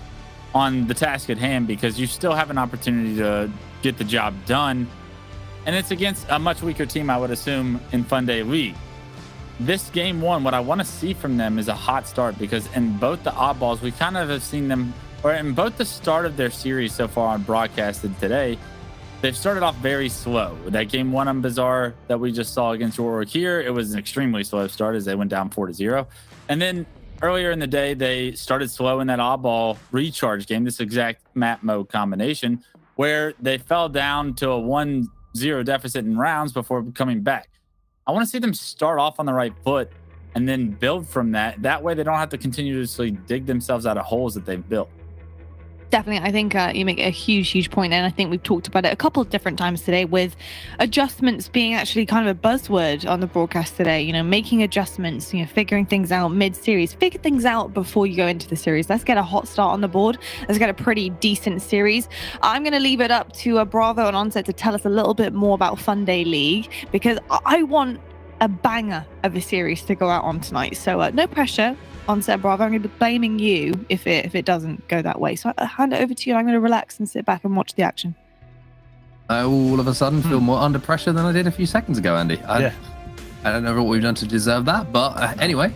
on the task at hand, because you still have an opportunity to get the job done. And it's against a much weaker team, I would assume, in Fun Day League. this game one, what I want to see from them is a hot start, because in both the oddballs, we kind of have seen them, or in both the start of their series so far on broadcasted today, they've started off very slow. That game one on Bizarre that we just saw against Warwick here, it was an extremely slow start as they went down 4-0. And then earlier in the day, they started slow in that oddball recharge game, this exact map mode combination, where they fell down to a 1-0 deficit in rounds before coming back. I want to see them start off on the right foot and then build from that. That way they don't have to continuously dig themselves out of holes that they've built. Definitely. I think you make a huge point. And I think we've talked about it a couple of different times today, with adjustments being actually kind of a buzzword on the broadcast today. You know, making adjustments, you know, figuring things out mid-series. Figure things out before you go into the series. Let's get a hot start on the board. Let's get a pretty decent series. I'm going to leave it up to Bravo and Onset to tell us a little bit more about Fun Day League, because I want a banger of a series to go out on tonight. So no pressure. Onset Bravo, I'm going to be blaming you if it doesn't go that way. So I hand it over to you, and I'm going to relax and sit back and watch the action. I all of a sudden feel more under pressure than I did a few seconds ago, Andy. I don't know what we've done to deserve that, but anyway,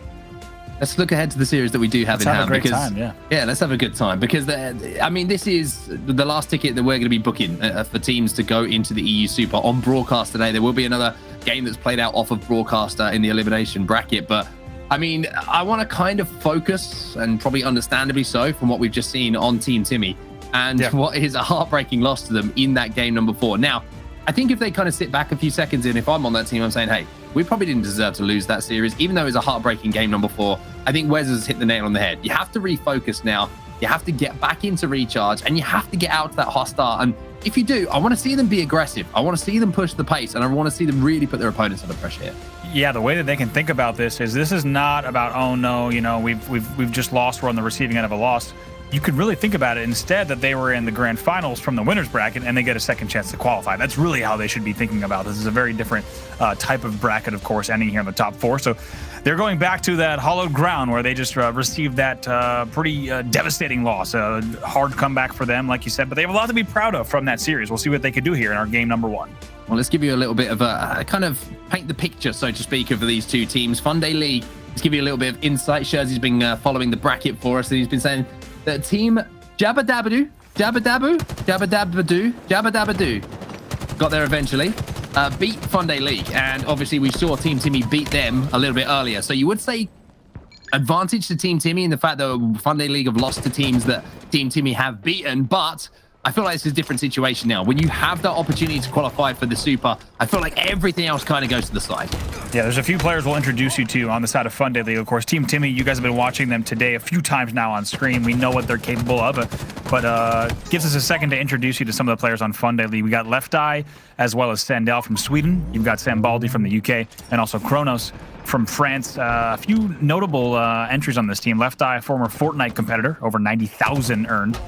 let's look ahead to the series that we do have in hand. Let's have a good time, because this is the last ticket that we're going to be booking for teams to go into the EU Super on broadcast today. There will be another game that's played out off of broadcaster in the elimination bracket, but I mean, I want to kind of focus, and probably understandably so, from what we've just seen on Team Timmy and what is a heartbreaking loss to them in that game number 4. Now, I think if they kind of sit back a few seconds in, if I'm on that team, I'm saying, hey, we probably didn't deserve to lose that series, even though it was a heartbreaking game number 4. I think Wes has hit the nail on the head. You have to refocus now. You have to get back into recharge, and you have to get out to that hot start. And if you do, I want to see them be aggressive. I want to see them push the pace, and I want to see them really put their opponents under pressure here. Yeah, the way that they can think about this is not about, oh no, you know, we've just lost, we're on the receiving end of a loss. You could really think about it instead that they were in the grand finals from the winners bracket and they get a second chance to qualify. That's really how they should be thinking about this. Is a very different type of bracket, of course, ending here in the top 4. So they're going back to that hallowed ground where they just received that pretty devastating loss. A hard comeback for them, like you said, but they have a lot to be proud of from that series. We'll see what they could do here in our game number 1. Well, let's give you a little bit of a kind of paint the picture, so to speak, of these two teams. Fun Day League, let's give you a little bit of insight. Shirzy's been following the bracket for us, and he's been saying that team Jabba Dabba Doo got there eventually, beat Fun Day League, and obviously we saw Team Timmy beat them a little bit earlier. So you would say advantage to Team Timmy in the fact that Fun Day League have lost to teams that Team Timmy have beaten, but I feel like it's a different situation now. When you have that opportunity to qualify for the Super, I feel like everything else kind of goes to the side. Yeah, there's a few players we'll introduce you to on the side of Fun Day League. Of course, Team Timmy, you guys have been watching them today a few times now on screen. We know what they're capable of, but gives us a second to introduce you to some of the players on Fun Day League. We got Left Eye, as well as Sandel from Sweden. You've got Sambaldi from the UK, and also Kronos from France. A few notable entries on this team. Left Eye, a former Fortnite competitor, over 90,000 earned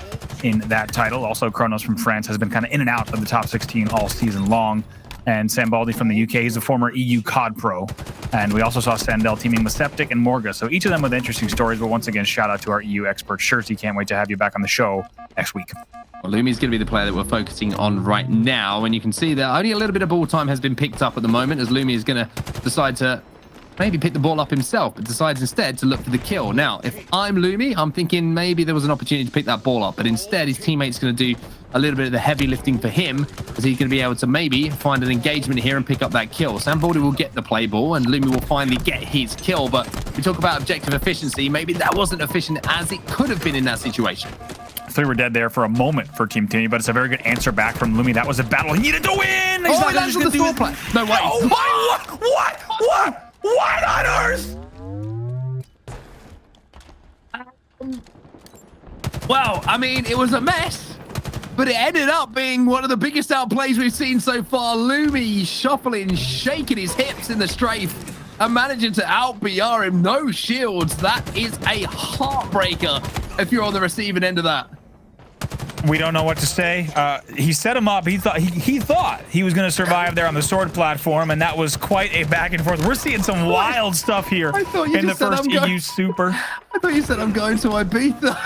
in that title. Also, Kronos from France has been kind of in and out of the top 16 all season long. And Sambaldi from the UK, he's a former EU COD pro. And we also saw Sandel teaming with Septic and Morga. So each of them with interesting stories. But once again, shout out to our EU expert, Shirzy. Can't wait to have you back on the show next week. Well, Lumi's going to be the player that we're focusing on right now. And you can see that only a little bit of ball time has been picked up at the moment, as Lumi is going to decide to maybe pick the ball up himself, but decides instead to look for the kill. Now, if I'm Lumi, I'm thinking maybe there was an opportunity to pick that ball up, but instead his teammate's going to do a little bit of the heavy lifting for him, as he's going to be able to maybe find an engagement here and pick up that kill. Sambaldi will get the play ball, and Lumi will finally get his kill, but we talk about objective efficiency. Maybe that wasn't efficient as it could have been in that situation. 3 were dead there for a moment for Team Timmy, but it's a very good answer back from Lumi. That was a battle he needed to win! He's not that's just the do sword play. No, wait. What on earth? Well, I mean, it was a mess, but it ended up being one of the biggest outplays we've seen so far. Lumi shuffling, shaking his hips in the strafe, and managing to out-BR him. No shields. That is a heartbreaker if you're on the receiving end of that. We don't know what to say. He set him up. He thought he was going to survive there on the sword platform, and that was quite a back and forth. We're seeing some wild stuff here in the first EU Super. I thought you said I'm going to Ibiza.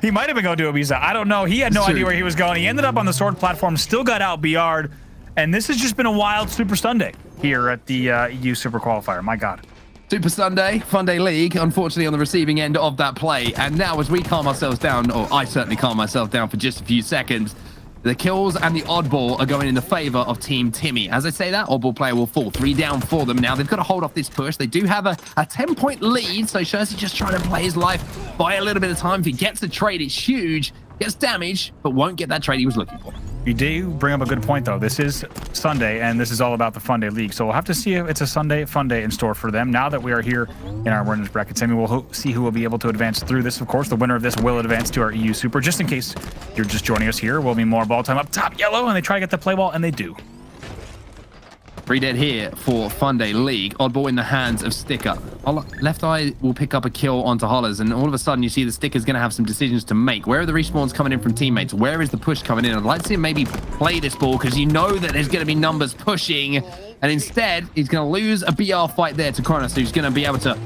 He might have been going to Ibiza. I don't know. He had no idea where he was going. He ended up on the sword platform, still got out BR'd, and this has just been a wild Super Sunday. here at the EU Super qualifier. My God. Super Sunday, Fun Day League, unfortunately on the receiving end of that play. And now as we calm ourselves down, or I certainly calm myself down for just a few seconds, the kills and the oddball are going in the favor of Team Timmy. As I say that, oddball player will fall. 3 down for them. Now they've got to hold off this push. They do have a 10-point lead, so Jersey just trying to play his life, buy a little bit of time. If he gets the trade, it's huge. Gets damage, but won't get that trade he was looking for. You do bring up a good point, though. This is Sunday, and this is all about the Fun Day League. So we'll have to see if it's a Sunday Fun Day in store for them. Now that we are here in our winners bracket, Timmy, we'll see who will be able to advance through this. Of course, the winner of this will advance to our EU Super. Just in case you're just joining us here, will be more ball time up top, yellow, and they try to get the play ball, and they do. 3 dead here for Fun Day League. Oddball in the hands of Sticker. Left Eye will pick up a kill onto Hollers, and all of a sudden you see the Sticker's going to have some decisions to make. Where are the respawns coming in from teammates? Where is the push coming in? I'd like to see him maybe play this ball, because you know that there's going to be numbers pushing, and instead he's going to lose a BR fight there to Kronos, who's going to be able to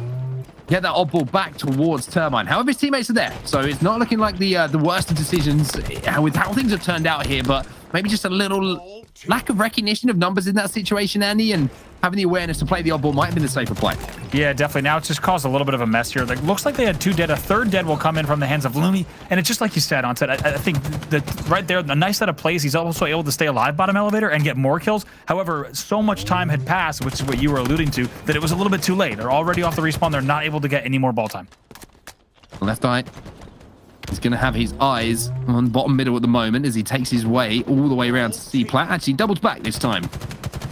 get that oddball back towards Turbine. However, his teammates are there, so it's not looking like the worst of decisions with how things have turned out here, but maybe just a little lack of recognition of numbers in that situation, Andy, and having the awareness to play the oddball might have been the safer play. Yeah, definitely. Now it's just caused a little bit of a mess here. Like, looks like they had 2 dead. A 3rd dead will come in from the hands of Lumi, and it's just like you said, Onset. I think that right there, a nice set of plays. He's also able to stay alive bottom elevator and get more kills. However, so much time had passed, which is what you were alluding to, that it was a little bit too late. They're already off the respawn. They're not able to get any more ball time. Left Eye. He's going to have his eyes on bottom middle at the moment as he takes his way all the way around to C-Plat. Actually, doubles back this time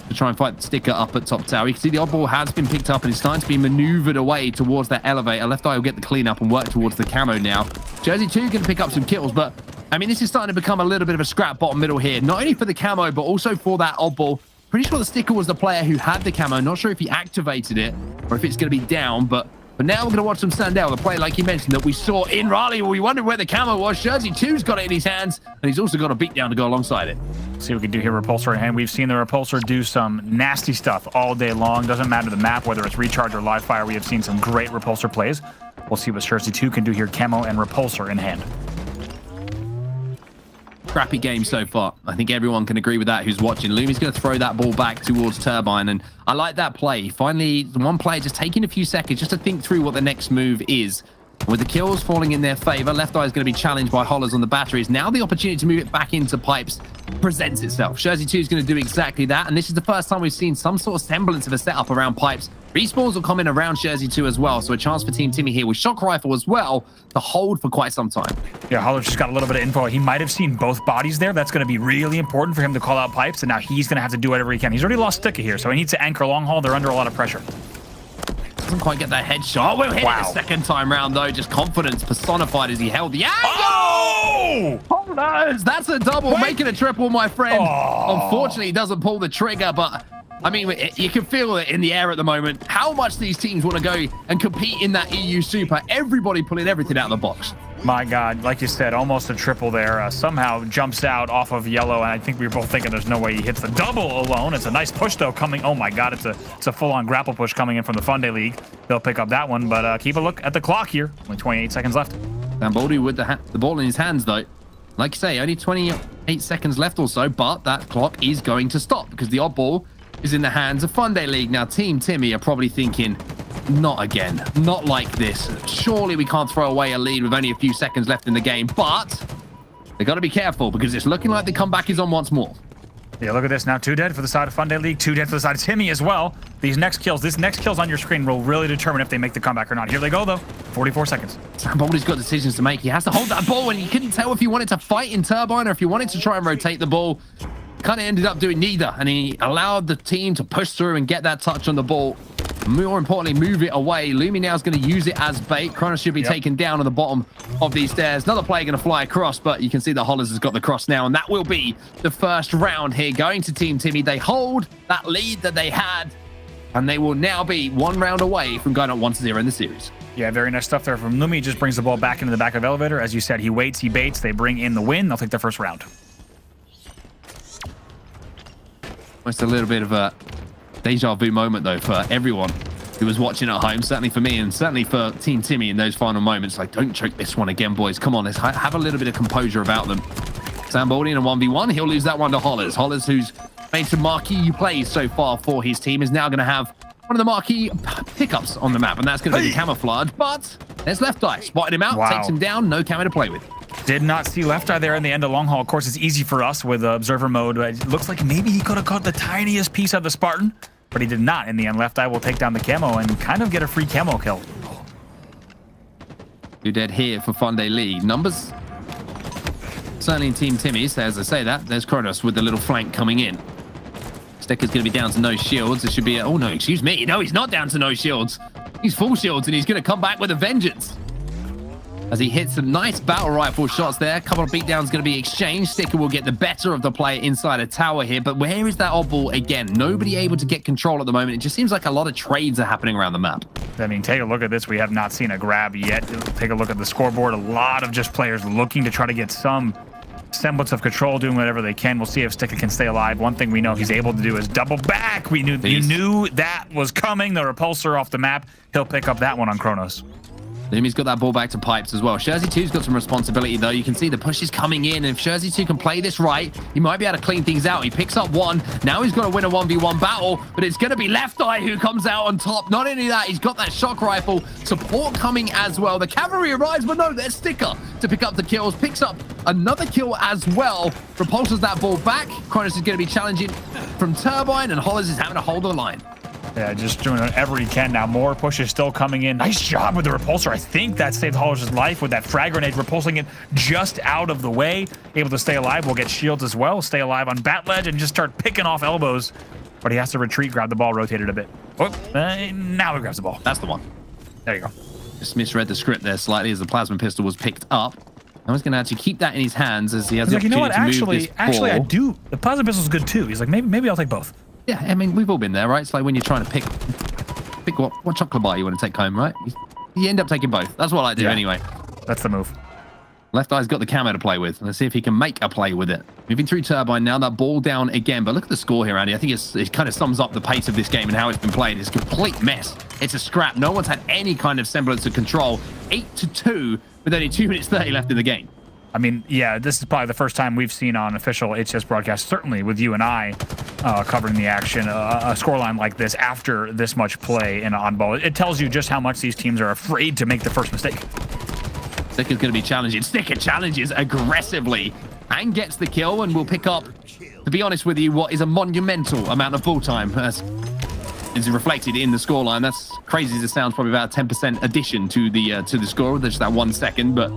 to try and fight the Sticker up at top tower. You can see the oddball has been picked up and it's starting to be maneuvered away towards that elevator. Left Eye will get the cleanup and work towards the camo now. Jersey 2 going to pick up some kills, but I mean, this is starting to become a little bit of a scrap bottom middle here. Not only for the camo, but also for that oddball. Pretty sure the Sticker was the player who had the camo. Not sure if he activated it or if it's going to be down, but now we're going to watch them stand out. The play, like you mentioned, that we saw in Raleigh, where we wondered where the camo was. Jersey 2's got it in his hands, and he's also got a beat down to go alongside it. See what we can do here. Repulsor in hand. We've seen the Repulsor do some nasty stuff all day long. Doesn't matter the map, whether it's Recharge or Live Fire. We have seen some great Repulsor plays. We'll see what Jersey 2 can do here. Camo and Repulsor in hand. Crappy game so far. I think everyone can agree with that who's watching. Lumi's going to throw that ball back towards Turbine, and I like that play. Finally, one player just taking a few seconds just to think through what the next move is. With the kills falling in their favor, Left Eye is going to be challenged by Hollers on the batteries. Now the opportunity to move it back into pipes presents itself. Jersey 2 is going to do exactly that, and this is the first time we've seen some sort of semblance of a setup around pipes. Respawns will come in around Jersey 2 as well, so a chance for Team Timmy here with Shock Rifle as well to hold for quite some time. Yeah, Hollers just got a little bit of info. He might have seen both bodies there. That's going to be really important for him to call out pipes, and now he's going to have to do whatever he can. He's already lost Sticker here, so he needs to anchor long haul. They're under a lot of pressure. Doesn't quite get that headshot. We'll hit it a second time round, though. Just confidence personified as he held the angle. Oh! Hollers! That's a double, making a triple, my friend. Oh. Unfortunately, he doesn't pull the trigger, but I mean, you can feel it in the air at the moment. How much these teams want to go and compete in that EU Super. Everybody pulling everything out of the box. My God, like you said, almost a triple there. Somehow jumps out off of yellow, and I think we were both thinking there's no way he hits the double alone. It's a nice push, though, coming. Oh, my God, it's a full-on grapple push coming in from the Fun Day League. They'll pick up that one, but keep a look at the clock here. Only 28 seconds left. Zamboldi with the ball in his hands, though. Like you say, only 28 seconds left or so, but that clock is going to stop because the oddball is in the hands of Fun Day League. Now, Team Timmy are probably thinking, not again, not like this. Surely we can't throw away a lead with only a few seconds left in the game, but they got to be careful because it's looking like the comeback is on once more. Yeah, look at this now. 2 dead for the side of Fun Day League, 2 dead for the side of Timmy as well. This next kills on your screen will really determine if they make the comeback or not. Here they go, though. 44 seconds. Zamboldi's got decisions to make. He has to hold that ball, and you couldn't tell if he wanted to fight in Turbine or if he wanted to try and rotate the ball. Kind of ended up doing neither, and he allowed the team to push through and get that touch on the ball. More importantly, move it away. Lumi now is going to use it as bait. Kronos should be taken down on the bottom of these stairs. Another player going to fly across, but you can see that Hollers has got the cross now, and that will be the first round here going to Team Timmy. They hold that lead that they had, and they will now be 1 round away from going up 1-0 in the series. Yeah, very nice stuff there from Lumi. Just brings the ball back into the back of the elevator. As you said, he waits, he baits. They bring in the win. They'll take their first round. Almost a little bit of a deja vu moment, though, for everyone who was watching at home. Certainly for me and certainly for Team Timmy in those final moments. Like, don't choke this one again, boys. Come on, let's have a little bit of composure about them. Zamboldi in a 1v1. He'll lose that one to Hollers. Hollers, who's made some marquee plays so far for his team, is now going to have one of the marquee pickups on the map, and that's going to be the camouflage. But there's Left Eye. Spotted him out, takes him down, no camo to play with. Did not see Left Eye there in the end of long haul. Of course, it's easy for us with observer mode. It looks like maybe he could have caught the tiniest piece of the Spartan, but he did not. In the end, Left Eye will take down the camo and kind of get a free camo kill. 2 dead here for Funday League. Numbers certainly in Team Timmy's. As I say that, there's Kronos with the little flank coming in. Sticker's going to be down to no shields. It should be oh no, excuse me. No, he's not down to no shields. He's full shields, and he's going to come back with a vengeance. As he hits some nice battle rifle shots there. A couple of beatdowns going to be exchanged. Sticker will get the better of the player inside a tower here. But where is that oddball again? Nobody able to get control at the moment. It just seems like a lot of trades are happening around the map. I mean, take a look at this. We have not seen a grab yet. Take a look at the scoreboard. A lot of just players looking to try to get some semblance of control, doing whatever they can. We'll see if Sticker can stay alive. One thing we know he's able to do is double back. You knew that was coming. The repulsor off the map. He'll pick up that one on Kronos. He's got that ball back to Pipes as well. Sherzy 2's got some responsibility, though. You can see the push is coming in, and if Sherzy 2 can play this right, he might be able to clean things out. He picks up one. Now he's got to win a 1v1 battle, but it's going to be Left Eye who comes out on top. Not only that, he's got that shock rifle. Support coming as well. The cavalry arrives, but no, there's Sticker to pick up the kills. Picks up another kill as well. Repulses that ball back. Kronos is going to be challenging from Turbine, and Hollis is having to hold the line. Yeah, just doing whatever he can now. More pushes still coming in. Nice job with the repulsor. I think that saved Hollis' life with that frag grenade, repulsing it just out of the way. Able to stay alive. We'll get shields as well. Stay alive on bat ledge and just start picking off elbows. But he has to retreat, grab the ball, rotate it a bit. Oh, now he grabs the ball. That's the one. There you go. Just misread the script there slightly as the plasma pistol was picked up. I was going to actually keep that in his hands as he has the opportunity to move this ball. Actually, I do. The plasma pistol's good too. He's like, maybe I'll take both. Yeah, I mean, we've all been there, right? It's like when you're trying to pick what chocolate bar you want to take home, right? You end up taking both. That's what I do anyway. That's the move. Left Eye's got the camo to play with. Let's see if he can make a play with it. Moving through Turbine now, that ball down again. But look at the score here, Andy. I think it kind of sums up the pace of this game and how it's been played. It's a complete mess. It's a scrap. No one's had any kind of semblance of control. 8-2 with only 2 minutes 30 left in the game. I mean, yeah, this is probably the first time we've seen on official HCS broadcast, certainly with you and I covering the action, a scoreline like this after this much play in on ball. It tells you just how much these teams are afraid to make the first mistake. Sticker's going to be challenging. Sticker challenges aggressively and gets the kill, and will pick up, to be honest with you, what is a monumental amount of ball time. Is reflected in the scoreline. That's crazy as it sounds, probably about a 10% addition to the score. There's that 1 second, but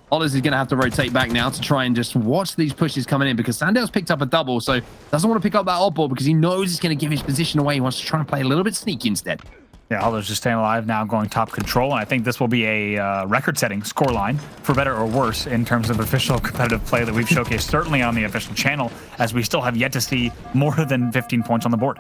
Hollis is going to have to rotate back now to try and just watch these pushes coming in, because Sandel's picked up a double, so doesn't want to pick up that oddball because he knows he's going to give his position away. He wants to try and play a little bit sneaky instead. Yeah, Hollis just staying alive now, going top control, and I think this will be a record-setting scoreline, for better or worse, in terms of official competitive play that we've showcased, certainly on the official channel, as we still have yet to see more than 15 points on the board.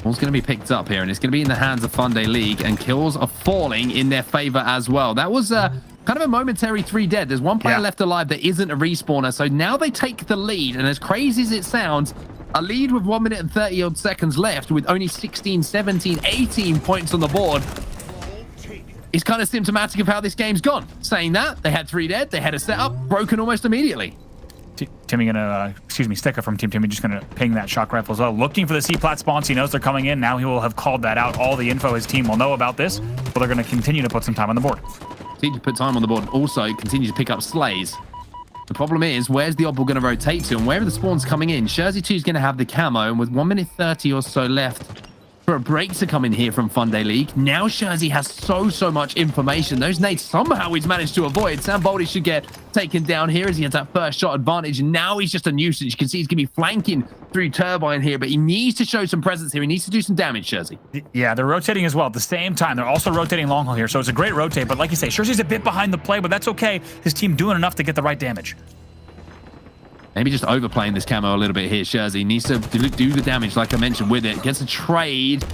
Ball's going to be picked up here, and it's going to be in the hands of Funday League, and kills are falling in their favor as well. That was kind of a momentary 3 dead. There's one player left alive that isn't a respawner, so now they take the lead, and as crazy as it sounds, a lead with 1 minute and 30 odd seconds left with only 16, 17, 18 points on the board is kind of symptomatic of how this game's gone. Saying that, they had 3 dead, they had a setup, broken almost immediately. Timmy gonna, Sticker from Team Timmy just gonna ping that shock rifle as well. Looking for the C-plat spawns. He knows they're coming in. Now he will have called that out. All the info his team will know about this, but they're gonna continue to put some time on the board. Continue to put time on the board. Also, continue to pick up slays. The problem is, where's the oddball going to rotate to? And wherever the spawn's coming in, Sherzy 2 is going to have the camo. And with 1 minute 30 or so left for a break to come in here from Funday League, now Sherzy has so much information. Those nades somehow he's managed to avoid. Sam Boldy should get taken down here as he has that first shot advantage. And now he's just a nuisance. You can see he's going to be flanking through Turbine here, but he needs to show some presence here. He needs to do some damage, Sherzy. Yeah, they're rotating as well at the same time. They're also rotating long haul here, so it's a great rotate. But like you say, Sherzy's a bit behind the play, but that's okay. His team doing enough to get the right damage. Maybe just overplaying this camo a little bit here. Sherzy needs to do the damage, like I mentioned, with it. Gets a trade,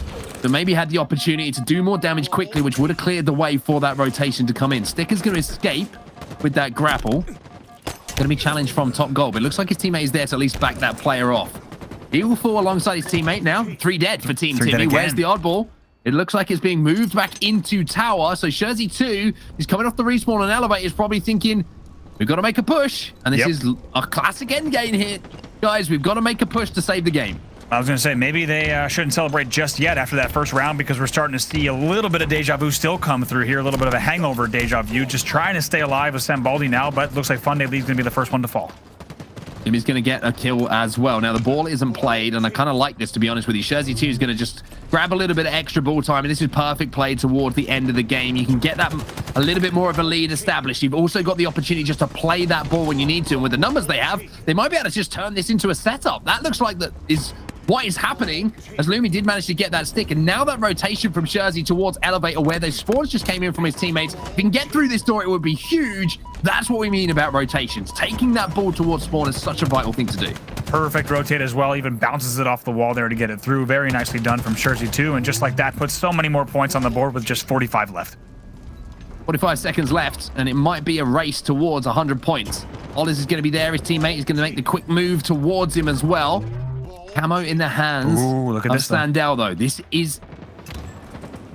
so maybe had the opportunity to do more damage quickly, which would have cleared the way for that rotation to come in. Sticker's going to escape with that grapple. Going to be challenged from top goal, but it looks like his teammate is there to at least back that player off. He will fall alongside his teammate now. 3 dead for Team Timmy. Where's the oddball? It looks like it's being moved back into tower. So Sherzy 2 is coming off the respawn, and Elevate is probably thinking, We've got to make a push, and this Yep. is a classic end game here. Guys, we've got to make a push to save the game. I was going to say, maybe they shouldn't celebrate just yet after that first round, because we're starting to see a little bit of deja vu still come through here, a little bit of a hangover deja vu, just trying to stay alive with Sambaldi now, but looks like Funday Lee's going to be the first one to fall. Timmy's going to get a kill as well. Now, the ball isn't played, and I kind of like this, to be honest with you. Jersey 2 is going to just grab a little bit of extra ball time, and this is perfect play towards the end of the game. You can get that a little bit more of a lead established. You've also got the opportunity just to play that ball when you need to, and with the numbers they have, they might be able to just turn this into a setup. That looks like that is what is happening, as Lumi did manage to get that stick, and now that rotation from Jersey towards Elevator, where those spawns just came in from his teammates. If he can get through this door, it would be huge. That's what we mean about rotations. Taking that ball towards spawn is such a vital thing to do. Perfect rotate as well, even bounces it off the wall there to get it through. Very nicely done from Jersey 2, and just like that, puts so many more points on the board with just 45 left. 45 seconds left, and it might be a race towards 100 points. Hollis is going to be there. His teammate is going to make the quick move towards him as well. Camo in the hands look at of this, Sandel, though. This is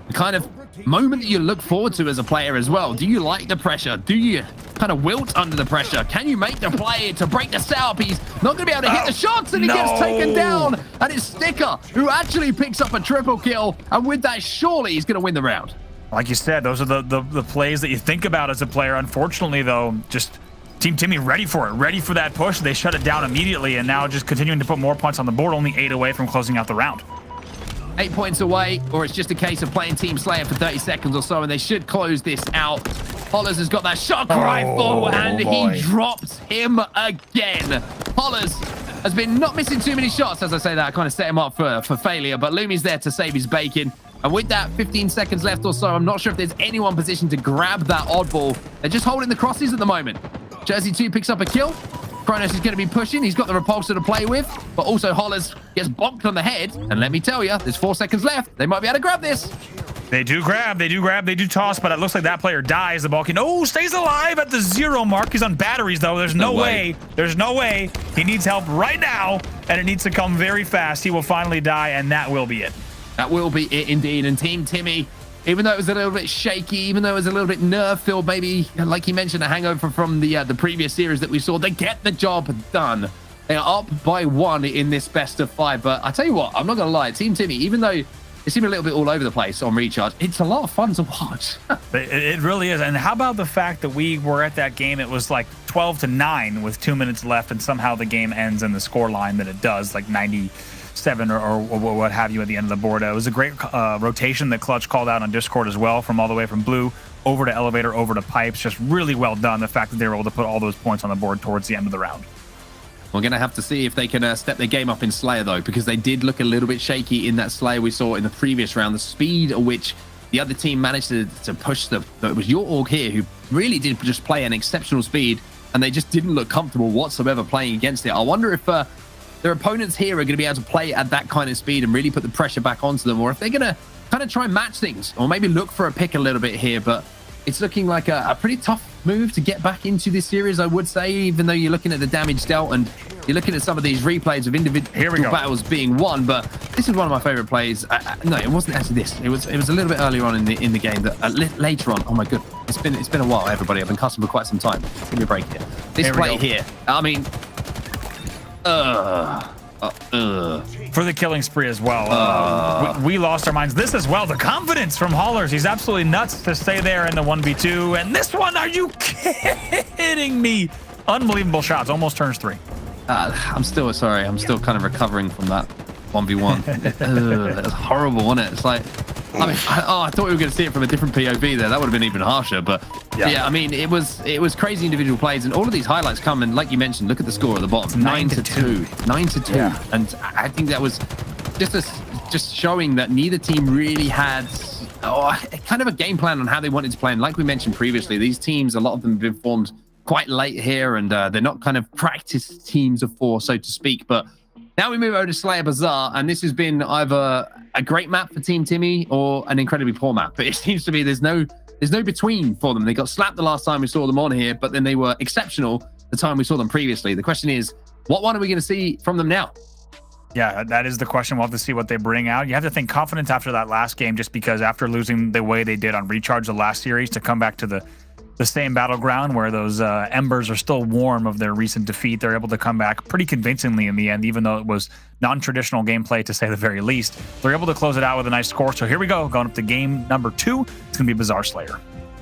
the kind of moment that you look forward to as a player as well. Do you like the pressure? Do you kind of wilt under the pressure? Can you make the play to break the setup? He's not going to be able to hit the shots, and he gets taken down. And it's Sticker who actually picks up a triple kill. And with that, surely he's going to win the round. Like you said, those are the plays that you think about as a player. Unfortunately, though, just Team Timmy ready for it, ready for that push. They shut it down immediately, and now just continuing to put more points on the board, only 8 away from closing out the round. 8 points away, or it's just a case of playing Team Slayer for 30 seconds or so, and they should close this out. Hollers has got that shock rifle, and he drops him again. Hollers has been not missing too many shots. As I say that, I kind of set him up for failure, but Lumi's there to save his bacon. And with that 15 seconds left or so, I'm not sure if there's anyone positioned to grab that oddball. They're just holding the crosses at the moment. Jersey 2 picks up a kill. Kronos is going to be pushing. He's got the repulsor to play with, but also Hollers gets bonked on the head. And let me tell you, there's 4 seconds left. They might be able to grab this. They do grab, they do toss, but it looks like that player dies. The Balkan, stays alive at the 0 mark. He's on batteries, though. There's no way. There's no way. He needs help right now, and it needs to come very fast. He will finally die, and that will be it. That will be it indeed. And Team Timmy, even though it was a little bit shaky, even though it was a little bit nerve-filled, maybe, like you mentioned, a hangover from the previous series that we saw, they get the job done. They are up by 1 in this best of 5. But I tell you what, I'm not going to lie. Team Timmy, even though it seemed a little bit all over the place on recharge, it's a lot of fun to watch. It really is. And how about the fact that we were at that game, it was like 12-9 with 2 minutes left, and somehow the game ends in the score line that it does, like 97 or what have you at the end of the board. It was a great rotation that Clutch called out on Discord as well, from all the way from blue over to elevator, over to pipes. Just really well done, the fact that they were able to put all those points on the board towards the end of the round. We're going to have to see if they can step their game up in Slayer, though, because they did look a little bit shaky in that Slayer we saw in the previous round. The speed at which the other team managed to push it was your org here, who really did just play an exceptional speed, and they just didn't look comfortable whatsoever playing against it. I wonder if their opponents here are going to be able to play at that kind of speed and really put the pressure back onto them, or if they're going to kind of try and match things, or maybe look for a pick a little bit here. But it's looking like a pretty tough move to get back into this series, I would say, even though you're looking at the damage dealt and you're looking at some of these replays of individual battles being won. But this is one of my favorite plays. No, it wasn't actually this. It was a little bit earlier on in the game that later on. Oh my god, it's been a while, everybody. I've been custom for quite some time. Give me a break here. This play here. I mean, for the killing spree as well. We lost our minds. This as well, the confidence from Hollers. He's absolutely nuts to stay there in the 1v2. And this one, are you kidding me? Unbelievable shots, almost turns 3. I'm still kind of recovering from that 1v1. That was horrible, wasn't it? It's like, I mean, I thought we were going to see it from a different POV there. That would have been even harsher. But yeah, I mean, it was crazy individual plays, and all of these highlights come, and like you mentioned, look at the score at the bottom, 9-2, 9-2, yeah. And I think that was just showing that neither team really had kind of a game plan on how they wanted to play. And like we mentioned previously, these teams, a lot of them have been formed quite late here, and they're not kind of practice teams of 4, so to speak. But now we move over to Slayer Bazaar, and this has been either a great map for Team Timmy or an incredibly poor map. But it seems to be there's no between for them. They got slapped the last time we saw them on here, but then they were exceptional the time we saw them previously. The question is, what one are we going to see from them now? Yeah, that is the question. We'll have to see what they bring out. You have to think confidence after that last game, just because after losing the way they did on Recharge the last series, to come back to the the same battleground where those embers are still warm of their recent defeat. They're able to come back pretty convincingly in the end, even though it was non-traditional gameplay to say the very least. They're able to close it out with a nice score. So here we go, going up to game number 2. It's going to be Bazaar Slayer.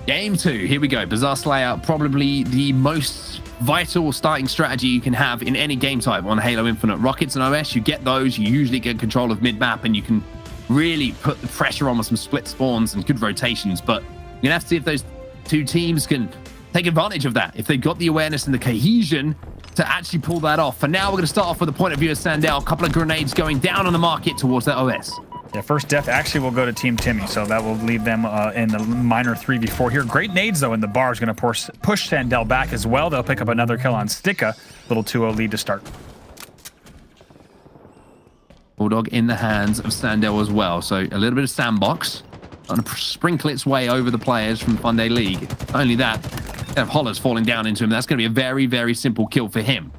Game 2, here we go. Bazaar Slayer, probably the most vital starting strategy you can have in any game type on Halo Infinite. Rockets and OS, you get those, you usually get control of mid-map, and you can really put the pressure on with some split spawns and good rotations. But you're going to have to see if those two teams can take advantage of that, if they've got the awareness and the cohesion to actually pull that off. For now, we're going to start off with the point of view of Sandel. A couple of grenades going down on the market towards that OS. Yeah, first death actually will go to Team Timmy, so that will leave them in the minor 3v4 here. Great nades, though, in the bar is going to push Sandel back as well. They'll pick up another kill on Sticka. Little 2-0 lead to start. Bulldog in the hands of Sandel as well. So a little bit of sandbox. Going to sprinkle its way over the players from Fun Day League. Not only that, have Hollers falling down into him. That's going to be a very, very simple kill for him.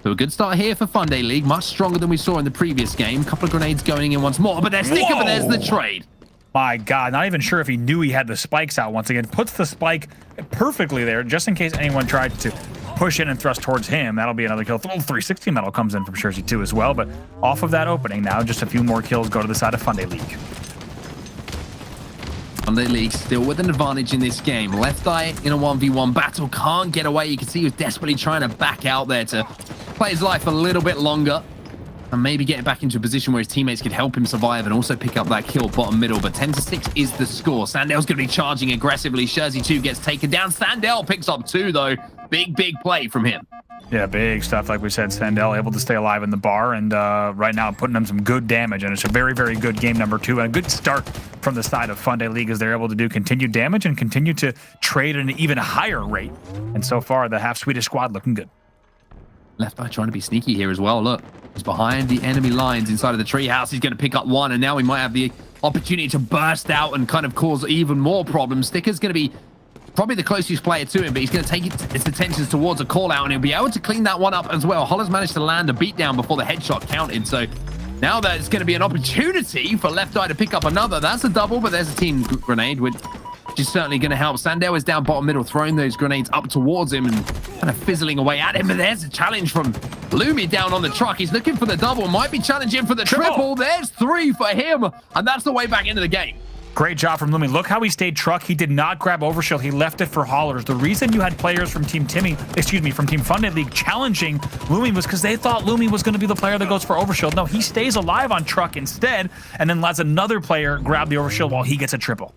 So a good start here for Fun Day League. Much stronger than we saw in the previous game. A couple of grenades going in once more, but there's Sticker, but there's the trade. My God, not even sure if he knew he had the spikes out once again. Puts the spike perfectly there, just in case anyone tried to push in and thrust towards him. That'll be another kill. 360 medal comes in from Jersey 2 as well, but off of that opening now, just a few more kills go to the side of Fun Day League. Fun Day League still with an advantage in this game. Left Eye in a 1v1 battle, can't get away. You can see he was desperately trying to back out there to play his life a little bit longer and maybe get back into a position where his teammates could help him survive and also pick up that kill bottom middle. But 10-6 is the score. Sandel's going to be charging aggressively. Jersey 2 gets taken down. Sandel picks up 2, though. Big play from him. Yeah, big stuff. Like we said, Sandel able to stay alive in the bar, and right now putting them some good damage. And it's a very, very good game number 2, and a good start from the side of Fun Day League as they're able to do continued damage and continue to trade at an even higher rate. And so far, the half Swedish squad looking good. Left Eye trying to be sneaky here as well. Look, he's behind the enemy lines inside of the treehouse. He's going to pick up 1, and now he might have the opportunity to burst out and kind of cause even more problems. Sticker's going to be probably the closest player to him, but he's going to take its attentions towards a call out, and he'll be able to clean that one up as well. Holler's managed to land a beatdown before the headshot counted, so now there's going to be an opportunity for Left Eye to pick up another. That's a double, but there's a team grenade, which is certainly going to help. Sandel is down bottom middle, throwing those grenades up towards him and kind of fizzling away at him. But there's a challenge from Lumi down on the truck. He's looking for the double, might be challenging for the triple. There's 3 for him, and that's the way back into the game. Great job from Lumi. Look how he stayed truck. He did not grab Overshield. He left it for Hollers. The reason you had players from Team Fun Day League challenging Lumi was because they thought Lumi was going to be the player that goes for Overshield. No, he stays alive on truck instead, and then lets another player grab the Overshield while he gets a triple.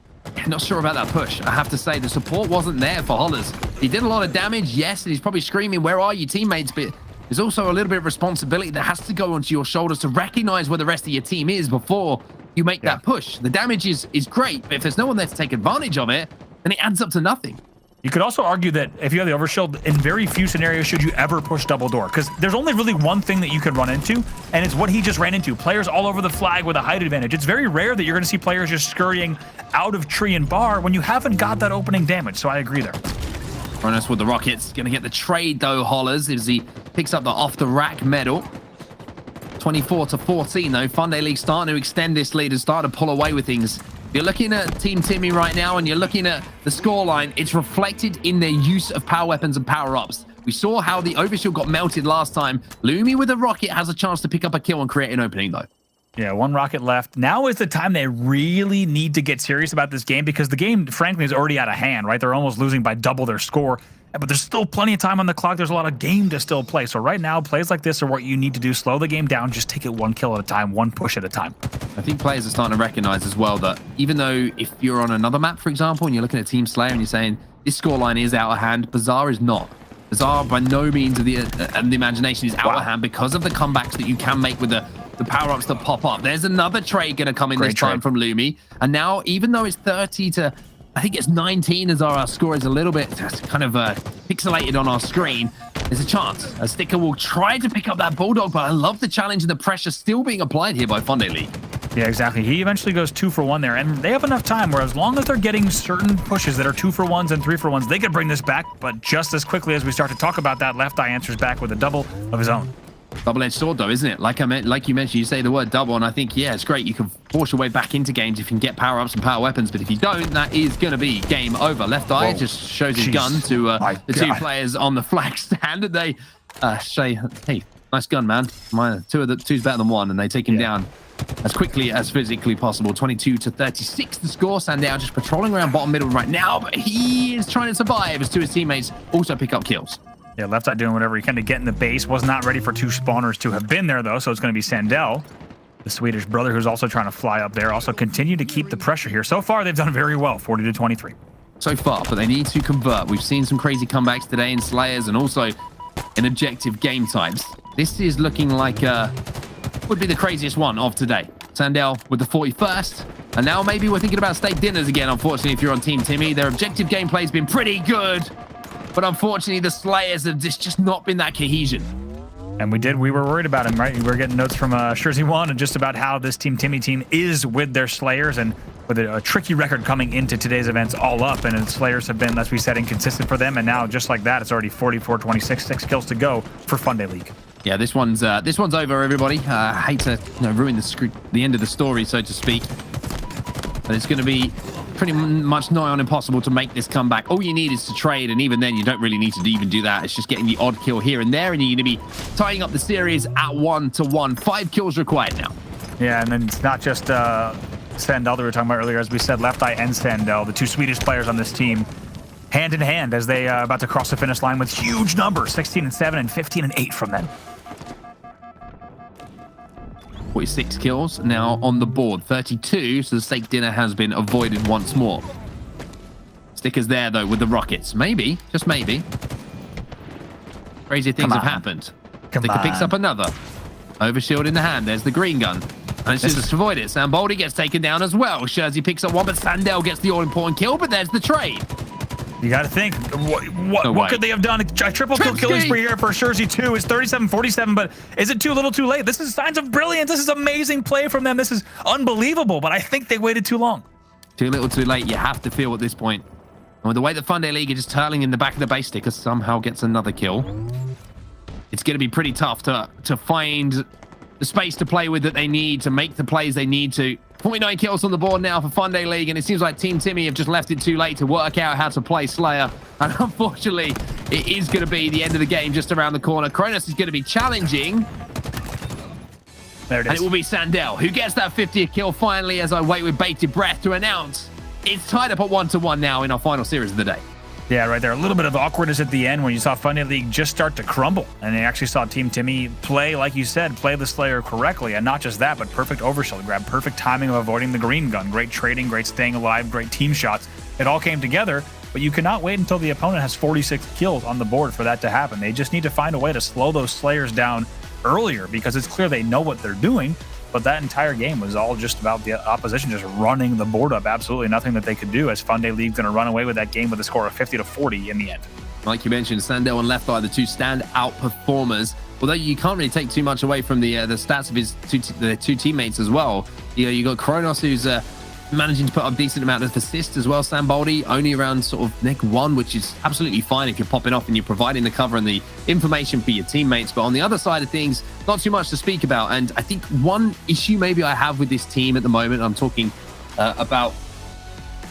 Not sure about that push. I have to say, the support wasn't there for Hollers. He did a lot of damage, yes, and he's probably screaming, "Where are you, teammates?" But there's also a little bit of responsibility that has to go onto your shoulders to recognize where the rest of your team is before you make that push. The damage is great, but if there's no one there to take advantage of it, then it adds up to nothing. You could also argue that if you have the Overshield, in very few scenarios should you ever push double door, because there's only really one thing that you could run into, and it's what he just ran into. Players all over the flag with a height advantage. It's very rare that you're going to see players just scurrying out of tree and bar when you haven't got that opening damage, so I agree there. Kronos with the rockets. Going to get the trade, though, Hollers, as he picks up the off-the-rack medal. 24-14, though. Fun Day League starting to extend this lead and start to pull away with things. You're looking at Team Timmy right now, and you're looking at the scoreline. It's reflected in their use of power weapons and power-ups. We saw how the Overshield got melted last time. Lumi with a rocket has a chance to pick up a kill and create an opening, though. Yeah, 1 rocket left. Now is the time they really need to get serious about this game, because the game, frankly, is already out of hand, right? They're almost losing by double their score. But there's still plenty of time on the clock. There's a lot of game to still play. So right now, plays like this are what you need to do. Slow the game down. Just take it 1 kill at a time, 1 push at a time. I think players are starting to recognize as well that even though if you're on another map, for example, and you're looking at Team Slayer and you're saying this scoreline is out of hand, Bazaar is not. Bazaar by no means of the imagination is out of hand because of the comebacks that you can make with the power-ups that pop up. There's another trade going to come in this time from Lumi. And now, even though it's 30 to... I think it's 19 as our score is a little bit kind of pixelated on our screen. There's a chance. A Sticker will try to pick up that Bulldog, but I love the challenge and the pressure still being applied here by Fun Day League. Yeah, exactly. He eventually goes 2 for 1 there, and they have enough time where as long as they're getting certain pushes that are 2 for 1s and 3 for 1s, they could bring this back. But just as quickly as we start to talk about that, Left Eye answers back with a double of his own. Double-edged sword, though, isn't it? Like you mentioned, you say the word double, and I think, yeah, it's great. You can force your way back into games if you can get power-ups and power weapons, but if you don't, that is going to be game over. Left Eye just shows his gun to the two players on the flag stand, and they say, hey, nice gun, man. Two's better than one, and they take him down as quickly as physically possible. 22-36 the score. Sandow just patrolling around bottom middle right now, but he is trying to survive as two of his teammates also pick up kills. Yeah, Left Eye doing whatever he can to get in the base. Was not ready for two spawners to have been there, though, so it's going to be Sandell, the Swedish brother, who's also trying to fly up there. Also continue to keep the pressure here. So far, they've done very well, 40-23. So far, but they need to convert. We've seen some crazy comebacks today in Slayers and also in objective game types. This is looking like would be the craziest one of today. Sandell with the 41st. And now maybe we're thinking about steak dinners again, unfortunately, if you're on Team Timmy. Their objective gameplay's been pretty good. But unfortunately, the Slayers have just not been that cohesion. And we were worried about him, right? We were getting notes from Sherzy1 and just about how this Team Timmy team is with their Slayers, and with a tricky record coming into today's events all up. And the Slayers have been, as we said, inconsistent for them. And now, just like that, it's already 44-26, 6 kills to go for Fun Day League. Yeah, this one's over, everybody. I hate to ruin the end of the story, so to speak. But it's going to be pretty much nigh on impossible to make this comeback. All you need is to trade, and even then you don't really need to even do that. It's just getting the odd kill here and there, and you're going to be tying up the series at 1-1. 5 kills required now. Yeah, and then it's not just Sandell that we were talking about earlier. As we said, Left Eye and Sandell, the two Swedish players on this team, hand in hand as they about to cross the finish line with huge numbers, 16-7 and 15-8 from them. 46 kills now on the board, 32, so the steak dinner has been avoided once more. Stickers there, though, with the rockets. Maybe, just maybe. Crazy things have happened. Sticker picks up another. Overshield in the hand. There's the green gun. And it's just to avoid it. Samboldi gets taken down as well. Sherzy picks up one, but Sandell gets the all-important kill, but there's the trade. You got to think, what could they have done? A triple kill killing spree here for Sherzy 2 is 37-47, but is it too little too late? This is signs of brilliance. This is amazing play from them. This is unbelievable, but I think they waited too long. Too little too late, you have to feel at this point. And with the way that Fun Day League is just turling in the back of the base, Sticker somehow gets another kill. It's going to be pretty tough to find the space to play with that they need to make the plays they need to. 49 kills on the board now for Fun Day League, and it seems like Team Timmy have just left it too late to work out how to play Slayer. And unfortunately, it is going to be the end of the game just around the corner. Kronos is going to be challenging. There it is. And it will be Sandell who gets that 50th kill finally, as I wait with bated breath to announce it's tied up at 1-1 now in our final series of the day. Yeah, right there. A little bit of awkwardness at the end when you saw Fun Day League just start to crumble. And they actually saw Team Timmy play, like you said, play the Slayer correctly. And not just that, but perfect overshield grab, perfect timing of avoiding the green gun, great trading, great staying alive, great team shots. It all came together, but you cannot wait until the opponent has 46 kills on the board for that to happen. They just need to find a way to slow those Slayers down earlier, because it's clear they know what they're doing. But that entire game was all just about the opposition just running the board up. Absolutely nothing that they could do, as Fun Day League's going to run away with that game with a score of 50-40 in the end. Like you mentioned, Sandell and Left Eye, the two standout performers. Although you can't really take too much away from the stats of his two teammates as well. You got Kronos, who's managing to put up a decent amount of assists as well. Samboldi only around sort of nick 1, which is absolutely fine if you're popping off and you're providing the cover and the information for your teammates. But on the other side of things, not too much to speak about. And I think one issue maybe I have with this team at the moment, I'm talking about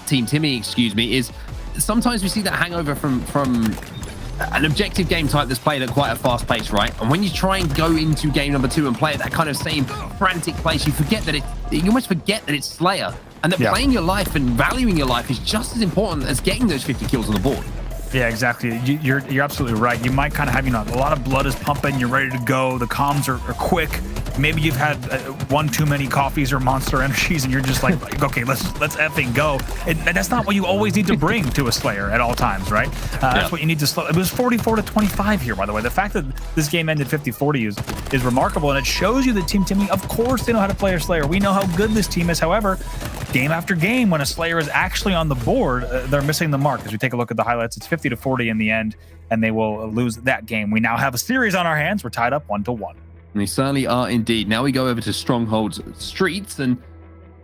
Team Timmy, excuse me, is sometimes we see that hangover from an objective game type that's played at quite a fast pace, right? And when you try and go into game number 2 and play at that kind of same frantic pace, you almost forget that it's Slayer. And that playing your life and valuing your life is just as important as getting those 50 kills on the board. Yeah, exactly. You're absolutely right. You might kind of have, a lot of blood is pumping. You're ready to go. The comms are quick. Maybe you've had one too many coffees or Monster Energies, and you're just like okay, let's effing go. And that's not what you always need to bring to a Slayer at all times, right? That's what you need to slow. It was 44-25 here, by the way. The fact that this game ended 50-40 is remarkable, and it shows you that Team Timmy, of course, they know how to play a Slayer. We know how good this team is. However, game after game, when a Slayer is actually on the board, they're missing the mark. As we take a look at the highlights, it's 50-40 in the end, and they will lose that game. We now have a series on our hands. We're tied up 1-1. And they certainly are indeed. Now we go over to Stronghold's Streets, and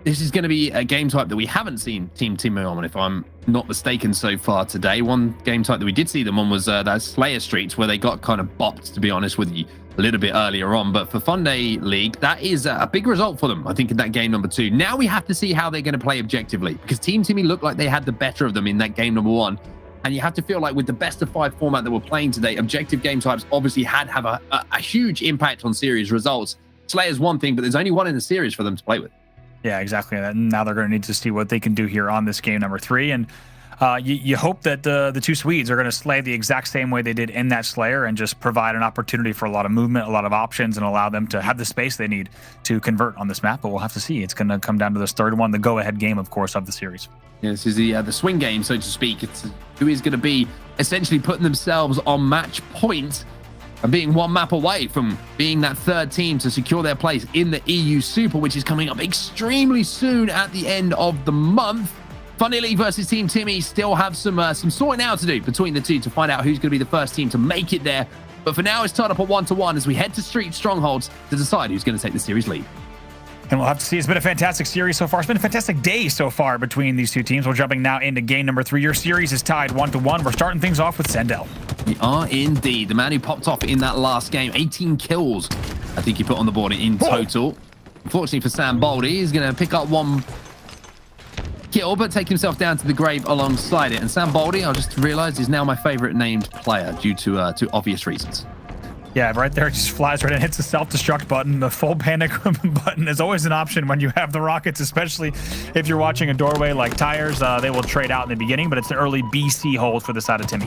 this is going to be a game type that we haven't seen Team Timmy on, if I'm not mistaken, so far today. One game type that we did see them on was that Slayer Streets, where they got kind of bopped, to be honest with you. a little bit earlier on. But for Funday League, that is a big result for them, I think, in that game number 2. Now we have to see how they're going to play objectively, because Team Timmy looked like they had the better of them in that game number 1. And you have to feel like with the best of 5 format that we're playing today, objective game types obviously have a huge impact on series results. Slayer's one thing, but there's only one in the series for them to play with. Yeah, exactly. And now they're going to need to see what they can do here on this game number 3. And you hope that the two Swedes are going to slay the exact same way they did in that Slayer and just provide an opportunity for a lot of movement, a lot of options, and allow them to have the space they need to convert on this map. But we'll have to see. It's going to come down to this third one, the go-ahead game, of course, of the series. Yeah, this is the swing game, so to speak. It's who is going to be essentially putting themselves on match point and being one map away from being that third team to secure their place in the EU Super, which is coming up extremely soon at the end of the month. Funny League versus Team Timmy still have some sorting out to do between the two to find out who's going to be the first team to make it there. But for now, it's tied up at 1-1 as we head to Street Strongholds to decide who's going to take the series lead. And we'll have to see. It's been a fantastic series so far. It's been a fantastic day so far between these two teams. We're jumping now into game number 3. Your series is tied 1-1. We're starting things off with Sandel. We are indeed. The man who popped off in that last game, 18 kills, I think he put on the board in total. Unfortunately for Sam Baldy, he's going to pick up 1 kill, but take himself down to the grave alongside it. And Sam Baldy, I just realized, is now my favorite named player due to obvious reasons. Yeah, right there, it just flies right in, hits the self-destruct button. The full panic button is always an option when you have the rockets, especially if you're watching a doorway like Tires. They will trade out in the beginning, but it's an early BC hold for the side of Timmy.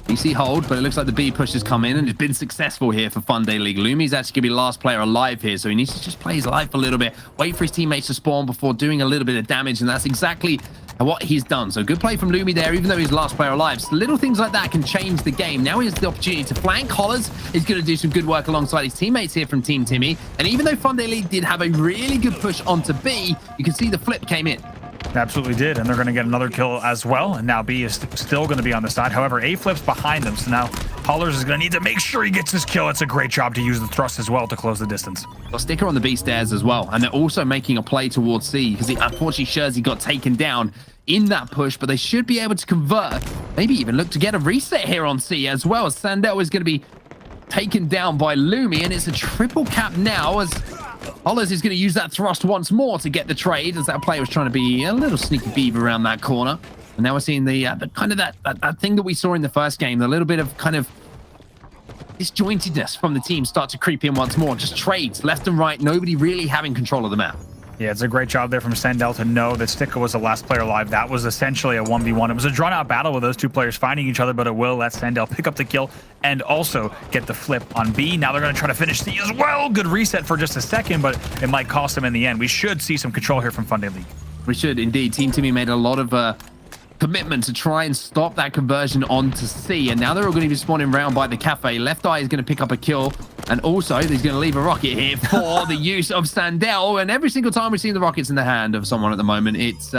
BC hold, but it looks like the B push has come in and it's been successful here for Fun Day League. Lumi's actually going to be the last player alive here, so he needs to just play his life a little bit, wait for his teammates to spawn before doing a little bit of damage, and that's exactly what he's done. So good play from Lumi there, even though he's last player alive. So little things like that can change the game. Now he has the opportunity to flank. Hollers is going to do some good work alongside his teammates here from Team Timmy. And even though Fun Day League did have a really good push onto B, you can see the flip came in. Absolutely did, and they're going to get another kill as well, and now B is still going to be on the side. However, A flips behind them, so now Hollers is going to need to make sure he gets his kill. It's a great job to use the thrust as well to close the distance. Well, sticker on the B stairs as well, and they're also making a play towards C, because unfortunately Shurzy got taken down in that push, but they should be able to convert, maybe even look to get a reset here on C as well, as Sandel is going to be taken down by Lumi, and it's a triple cap now as Hollers is going to use that thrust once more to get the trade, as that player was trying to be a little sneaky beaver around that corner. And now we're seeing the kind of that thing that we saw in the first game, the little bit of kind of disjointedness from the team start to creep in once more. Just trades left and right, nobody really having control of the map. Yeah, it's a great job there from Sandel to know that Sticker was the last player alive. That was essentially a 1v1. It was a drawn-out battle with those two players finding each other, but it will let Sandel pick up the kill and also get the flip on B. Now they're going to try to finish C as well. Good reset for just a second, but it might cost them in the end. We should see some control here from Fun Day League. We should indeed. Team Timmy made a lot of commitment to try and stop that conversion onto C, and now they're all going to be spawning round by the cafe. Left Eye is going to pick up a kill, and also he's going to leave a rocket here for the use of Sandel. And every single time we see the rockets in the hand of someone at the moment, it's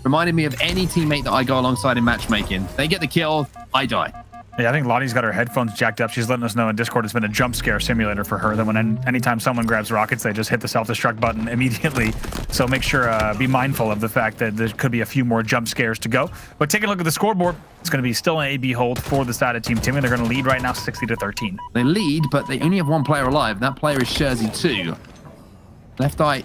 reminded me of any teammate that I go alongside in matchmaking. They get the kill, I die. Yeah, I think Lottie's got her headphones jacked up. She's letting us know in Discord it's been a jump scare simulator for her. That when anytime someone grabs rockets, they just hit the self-destruct button immediately. So make sure, be mindful of the fact that there could be a few more jump scares to go. But taking a look at the scoreboard, it's going to be still an AB hold for the side of Team Timmy. They're going to lead right now 60-13. They lead, but they only have one player alive. That player is Shurzy 2. Left Eye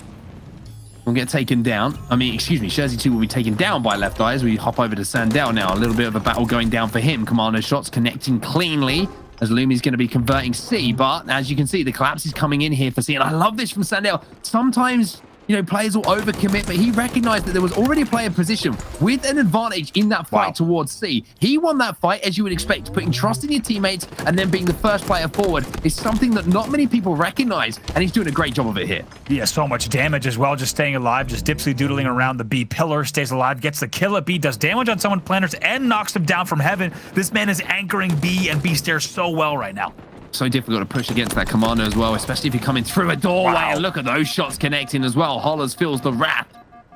will get taken down. Shurzy 2 will be taken down by Left Eye as we hop over to Sandel now. A little bit of a battle going down for him. Commando shots connecting cleanly as Lumi's going to be converting C. But as you can see, the collapse is coming in here for C. And I love this from Sandel. Sometimes, players will overcommit, but he recognized that there was already a player position with an advantage in that fight towards C. He won that fight, as you would expect. Putting trust in your teammates and then being the first player forward is something that not many people recognize, and he's doing a great job of it here. Yeah, so much damage as well, just staying alive, just dipsy doodling around the B pillar, stays alive, gets the kill at B, does damage on someone planters, and knocks him down from heaven. This man is anchoring B and B stairs so well right now. So difficult to push against that Commando as well, especially if you're coming through a doorway. And look at those shots connecting as well. Hollers feels the wrath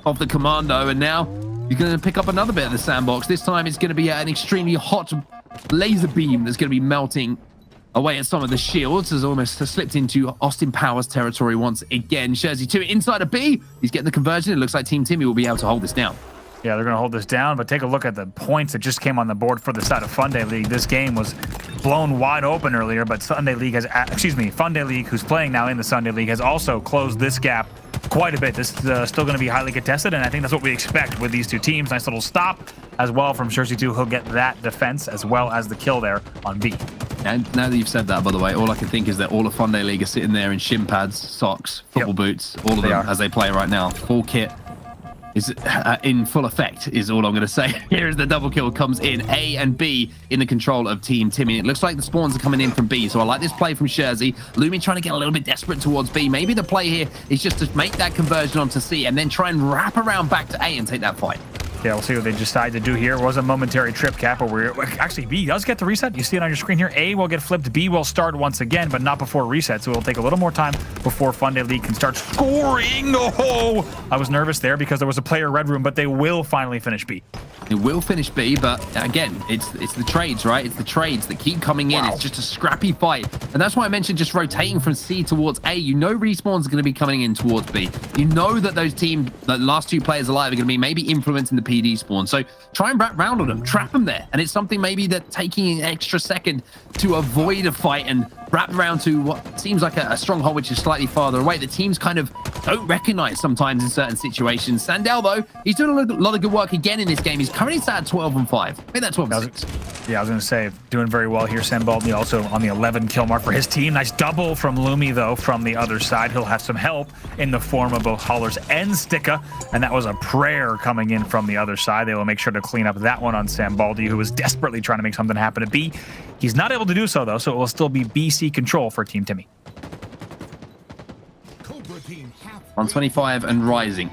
of the Commando, and now you're going to pick up another bit of the sandbox. This time it's going to be an extremely hot laser beam that's going to be melting away at some of the shields. Has almost slipped into Austin Powers territory once again. Shurzy 2 inside of B. He's getting the conversion. It looks like Team Timmy will be able to hold this down. Yeah, they're going to hold this down, but take a look at the points that just came on the board for the side of Funday League. This game was blown wide open earlier, but Sunday League Funday League, who's playing now in the Sunday League, has also closed this gap quite a bit. This is still going to be highly contested, and I think that's what we expect with these two teams. Nice little stop as well from HCS 2. He'll get that defense as well as the kill there on B. And now that you've said that, by the way, all I can think is that all of Funday League are sitting there in shin pads, socks, football boots, all of them as they play right now. Full kit is in full effect, is all I'm going to say. Here as the double kill comes in. A and B in the control of Team Timmy. It looks like the spawns are coming in from B, so I like this play from HCS. Lumi trying to get a little bit desperate towards B. Maybe the play here is just to make that conversion onto C and then try and wrap around back to A and take that fight. Yeah, we'll see what they decide to do here. It was a momentary trip cap, but actually B does get the reset. You see it on your screen here. A will get flipped. B will start once again, but not before reset. So it'll take a little more time before Funday League can start scoring. Oh, I was nervous there because there was a player red room, but they will finally finish B. It will finish B, but again, it's the trades, right? It's the trades that keep coming in. It's just a scrappy fight. And that's why I mentioned just rotating from C towards A. You know respawns are going to be coming in towards B. You know that the last two players alive are going to be maybe influencing the PD spawn. So try and wrap round on them, trap them there. And it's something maybe that taking an extra second to avoid a fight and wrap around to what seems like a stronghold, which is slightly farther away. The teams kind of don't recognize sometimes in certain situations. Sandel, though, he's doing a lot of good work again in this game. He's currently sat at 12-5. Maybe that's 12-6. Yeah, I was going to say, doing very well here. Sambaldi also on the 11 kill mark for his team. Nice double from Lumi, though, from the other side. He'll have some help in the form of both Hollers and Sticka, and that was a prayer coming in from the other side. They will make sure to clean up that one on Sambaldi, who was desperately trying to make something happen at B. He's not able to do so, though, so it will still be BC control for Team Timmy. On 25 and rising.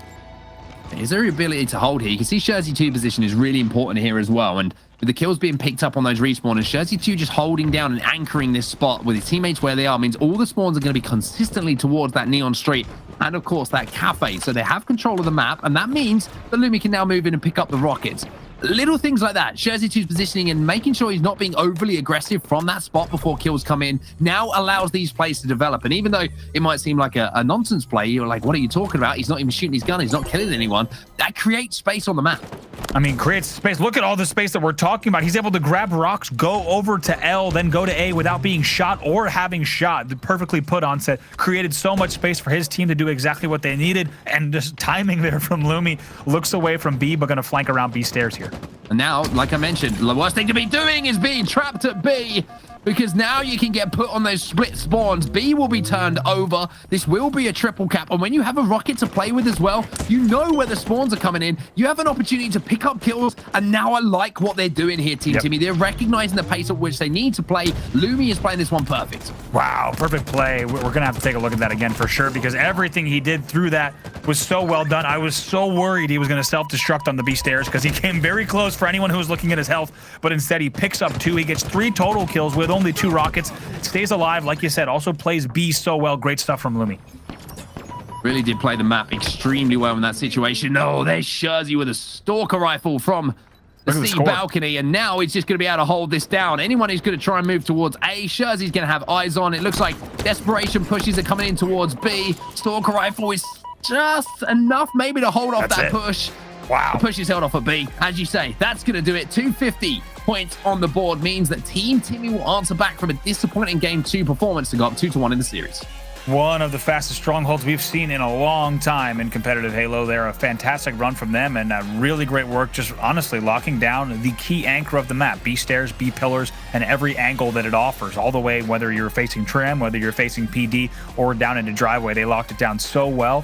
Is there ability to hold here? You can see HCS 2 position is really important here as well. And with the kills being picked up on those respawns, and HCS 2 just holding down and anchoring this spot with his teammates where they are, means all the spawns are going to be consistently towards that neon street and, of course, that cafe. So they have control of the map, and that means that Lumi can now move in and pick up the rockets. Little things like that. HCS 2's positioning and making sure he's not being overly aggressive from that spot before kills come in now allows these plays to develop. And even though it might seem like a nonsense play, you're like, what are you talking about? He's not even shooting his gun. He's not killing anyone. That creates space on the map. I mean, creates space. Look at all the space that we're talking about. He's able to grab rocks, go over to L, then go to A without being shot or having shot. Perfectly put on set. Created so much space for his team to do exactly what they needed. And just timing there from Lumi. Looks away from B, but going to flank around B stairs here. And now, like I mentioned, the worst thing to be doing is being trapped at B, because now you can get put on those split spawns. B will be turned over. This will be a triple cap. And when you have a rocket to play with as well, you know where the spawns are coming in. You have an opportunity to pick up kills. And now I like what they're doing here, Team Timmy. They're recognizing the pace at which they need to play. Lumi is playing this one perfect. Wow, perfect play. We're going to have to take a look at that again for sure, because everything he did through that was so well done. I was so worried he was going to self-destruct on the B stairs because he came very close for anyone who was looking at his health. But instead, he picks up 2. He gets 3 total kills with only 2 rockets. Stays alive, like you said, also plays B so well. Great stuff from Lumi. Really did play the map extremely well in that situation. Oh, there's HCS with a stalker rifle from the C balcony, and now he's just going to be able to hold this down. Anyone who's going to try and move towards A, HCS is going to have eyes on. It looks like desperation pushes are coming in towards B. Stalker rifle is just enough maybe to hold off that push. Wow. The push is held off at B. As you say, that's going to do it. 250 points on the board means that Team Timmy will answer back from a disappointing Game 2 performance to go up 2-1 in the series. One of the fastest strongholds we've seen in a long time in competitive Halo. They're a fantastic run from them, and really great work just honestly locking down the key anchor of the map. B stairs, B pillars, and every angle that it offers, all the way whether you're facing trim, whether you're facing PD, or down into driveway. They locked it down so well.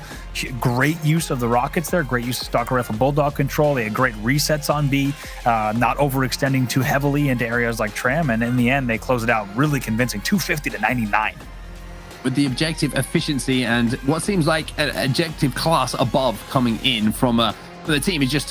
Great use of the rockets there, great use of stalker rifle bulldog control. They had great resets on B, not overextending too heavily into areas like trim, and in the end they close it out really convincing, 250-99. With the objective efficiency and what seems like an objective class above coming in from the team who's just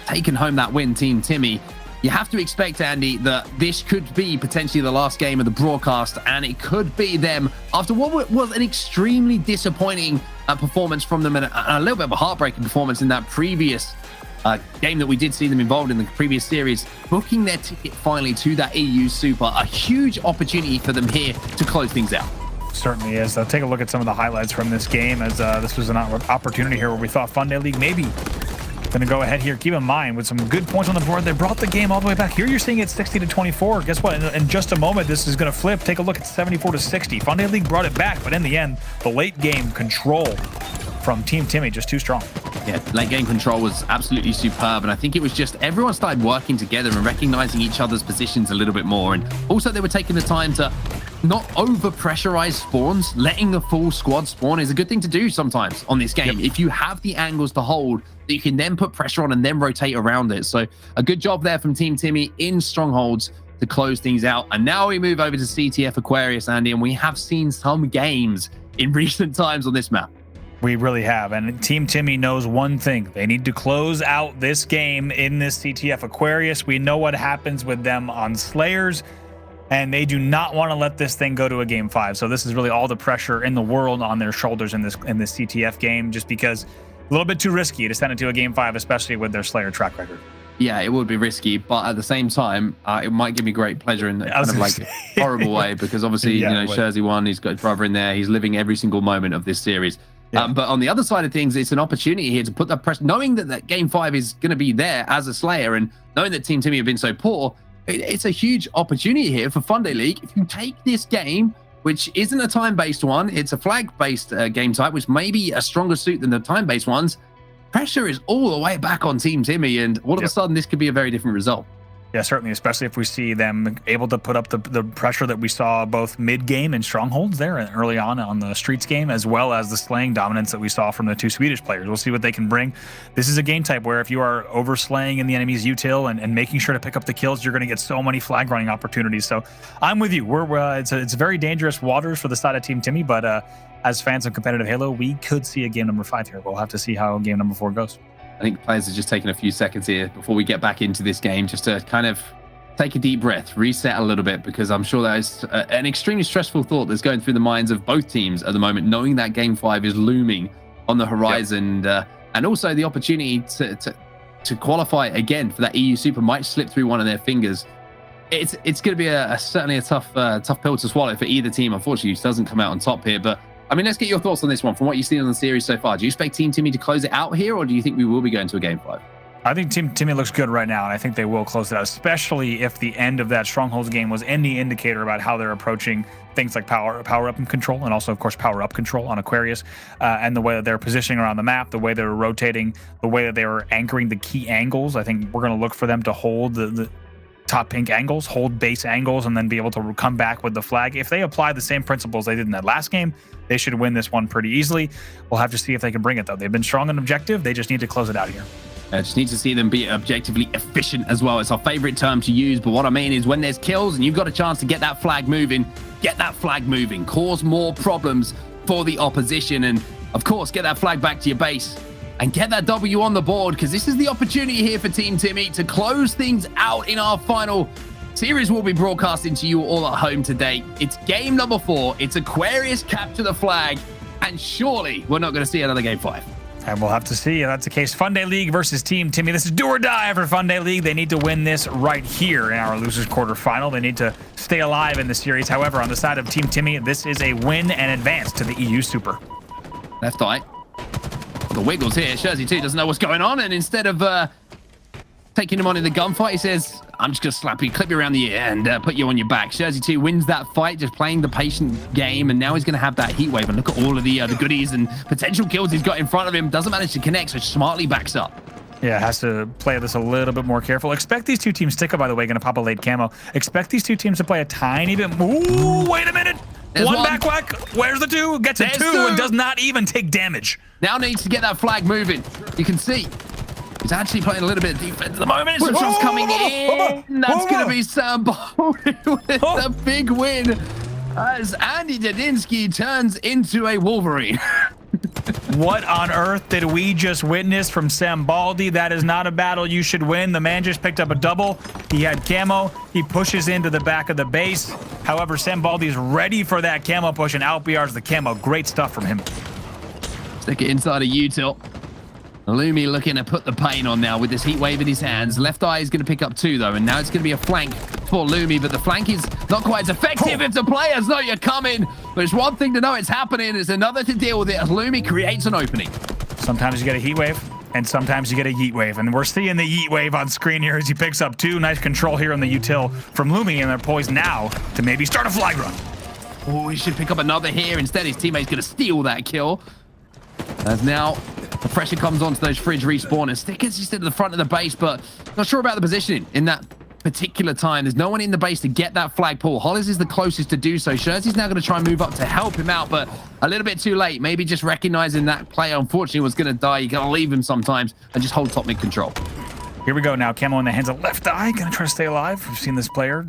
taken home that win, Team Timmy, you have to expect, Andy, that this could be potentially the last game of the broadcast, and it could be them after what was an extremely disappointing performance from them, and a little bit of a heartbreaking performance in that previous game that we did see them involved in the previous series, booking their ticket finally to that EU Super. A huge opportunity for them here to close things out. Certainly is. Take a look at some of the highlights from this game, as this was an opportunity here where we thought Funday League maybe Going to go ahead here. Keep in mind, with some good points on the board, they brought the game all the way back. Here you're seeing it 60-24. Guess what? In just a moment, this is going to flip. Take a look at 74-60. Fun Day League brought it back, but in the end, the late game control from Team Timmy just too strong. Yeah, late game control was absolutely superb, and I think it was just everyone started working together and recognizing each other's positions a little bit more, and also they were taking the time to not over pressurize spawns. Letting the full squad spawn is a good thing to do sometimes on this game. If you have the angles to hold, you can then put pressure on and then rotate around it. So a good job there from Team Timmy in strongholds to close things out. And now we move over to CTF Aquarius, Andy, and we have seen some games in recent times on this map. We really have. And Team Timmy knows one thing. They need to close out this game in this CTF Aquarius. We know what happens with them on Slayers, and they do not want to let this thing go to a game 5. So this is really all the pressure in the world on their shoulders in this CTF game, just because a little bit too risky to send it to a game 5, especially with their Slayer track record. Yeah, it would be risky, but at the same time, it might give me great pleasure in kind of like horrible way, because obviously, you know, Jersey won, he's got his brother in there, he's living every single moment of this series. Yeah. But on the other side of things, it's an opportunity here to put that pressure, knowing that game 5 is going to be there as a Slayer, and knowing that Team Timmy have been so poor, it's a huge opportunity here for Fun Day League. If you take this game, which isn't a time-based one, it's a flag-based game type, which may be a stronger suit than the time-based ones, pressure is all the way back on Team Timmy, and all of a sudden, this could be a very different result. Yeah, certainly, especially if we see them able to put up the pressure that we saw both mid-game and Strongholds there and early on the Streets game, as well as the slaying dominance that we saw from the 2 Swedish players. We'll see what they can bring. This is a game type where if you are overslaying in the enemy's util and making sure to pick up the kills, you're going to get so many flag running opportunities. So I'm with you. It's very dangerous waters for the side of Team Timmy, but as fans of competitive Halo, we could see a game number 5 here. We'll have to see how game number 4 goes. I think players are just taking a few seconds here before we get back into this game, just to kind of take a deep breath, reset a little bit, because I'm sure that is an extremely stressful thought that's going through the minds of both teams at the moment, knowing that game 5 is looming on the horizon, and also the opportunity to qualify again for that EU Super might slip through one of their fingers. It's going to be certainly a tough pill to swallow for either team. Unfortunately, it doesn't come out on top here, but I mean, let's get your thoughts on this one. From what you've seen on the series so far, do you expect Team Timmy to close it out here, or do you think we will be going to a game 5? I think Team Timmy looks good right now, and I think they will close it out, especially if the end of that Strongholds game was any indicator about how they're approaching things like power up and control, and also, of course, power up control on Aquarius, and the way that they're positioning around the map, the way they're rotating, the way that they were anchoring the key angles. I think we're going to look for them to hold the top pink angles, hold base angles, and then be able to come back with the flag. If they apply the same principles they did in that last game, they should win this one pretty easily. We'll have to see if they can bring it, though. They've been strong and objective. They just need to close it out here. I just need to see them be objectively efficient as well. It's our favorite term to use, but what I mean is when there's kills and you've got a chance to get that flag moving, cause more problems for the opposition, and of course, get that flag back to your base and get that W on the board, because this is the opportunity here for Team Timmy to close things out in our final series. Will be broadcasting to you all at home today. It's game number 4. It's Aquarius capture the flag, and surely we're not going to see another game 5. And we'll have to see if that's the case. Fun Day League versus Team Timmy. This is do or die for Fun Day League. They need to win this right here in our losers quarterfinal. They need to stay alive in the series. However, on the side of Team Timmy, this is a win and advance to the EU Super. Left eye. The wiggles here. Jersey 2 doesn't know what's going on, and instead of taking him on in the gunfight, he says, I'm just going to slap you, clip you around the ear, and put you on your back. Jersey 2 wins that fight, just playing the patient game, and now he's going to have that heat wave. And look at all of the goodies and potential kills he's got in front of him. Doesn't manage to connect, so smartly backs up. Yeah, has to play this a little bit more careful. Expect these two teams, Sticka, by the way, going to pop a late camo. Expect these two teams to play a tiny bit. Ooh, wait a minute. One back whack. Where's the 2? Gets a 2 and does not even take damage. Now needs to get that flag moving. You can see he's actually playing a little bit of defense at the moment. Some shots coming in. That's going to be Sam Baldy with a big win as Andy Dadinsky turns into a Wolverine. What on earth did we just witness from Sam Baldy? That is not a battle you should win. The man just picked up a double. He had camo. He pushes into the back of the base. However, Sam Baldy is ready for that camo push, and out BRs the camo. Great stuff from him. Stick it inside of util. Lumi looking to put the pain on now with this heat wave in his hands. Left eye is going to pick up 2, though, and now it's going to be a flank for Lumi, but the flank is not quite as effective if the players know you're coming. But it's one thing to know it's happening, it's another to deal with it as Lumi creates an opening. Sometimes you get a heat wave, and sometimes you get a yeet wave, and we're seeing the yeet wave on screen here as he picks up 2. Nice control here on the util from Lumi, and they're poised now to maybe start a flag run. Oh, he should pick up another here. Instead, his teammate's going to steal that kill. As now the pressure comes onto those fridge respawn, and Stickers just at the front of the base, but not sure about the positioning in that particular time. There's no one in the base to get that flagpole. Hollis is the closest to do so. Scherzy's now going to try and move up to help him out, but a little bit too late. Maybe just recognizing that player unfortunately was going to die. You got to leave him sometimes and just hold top mid control. Here we go now. Camo in the hands of Left Eye. Going to try to stay alive. We've seen this player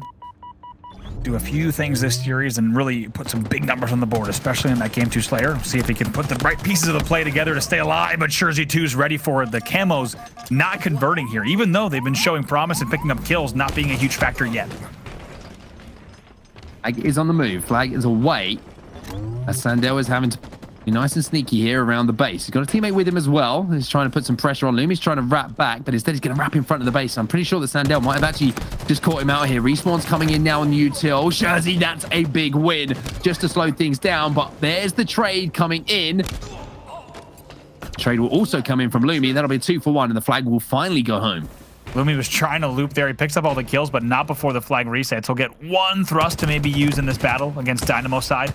do a few things this series and really put some big numbers on the board, especially in that Game 2 Slayer. See if he can put the right pieces of the play together to stay alive, but Scherzy 2's ready for it. The Camo's not converting here, even though they've been showing promise and picking up kills, not being a huge factor yet. Flag is on the move. Flag is away. As Sandel is having to be nice and sneaky here around the base. He's got a teammate with him as well. He's trying to put some pressure on Loom. He's trying to wrap back, but instead he's going to wrap in front of the base. I'm pretty sure that Sandel might have actually just caught him out here. Respawn's coming in now on the util. Scherzy, that's a big win just to slow things down, but there's the trade coming in. Trade will also come in from Lumi. That'll be a 2-for-1, and the flag will finally go home. Lumi was trying to loop there. He picks up all the kills, but not before the flag resets. He'll get one thrust to maybe use in this battle against Dynamo side.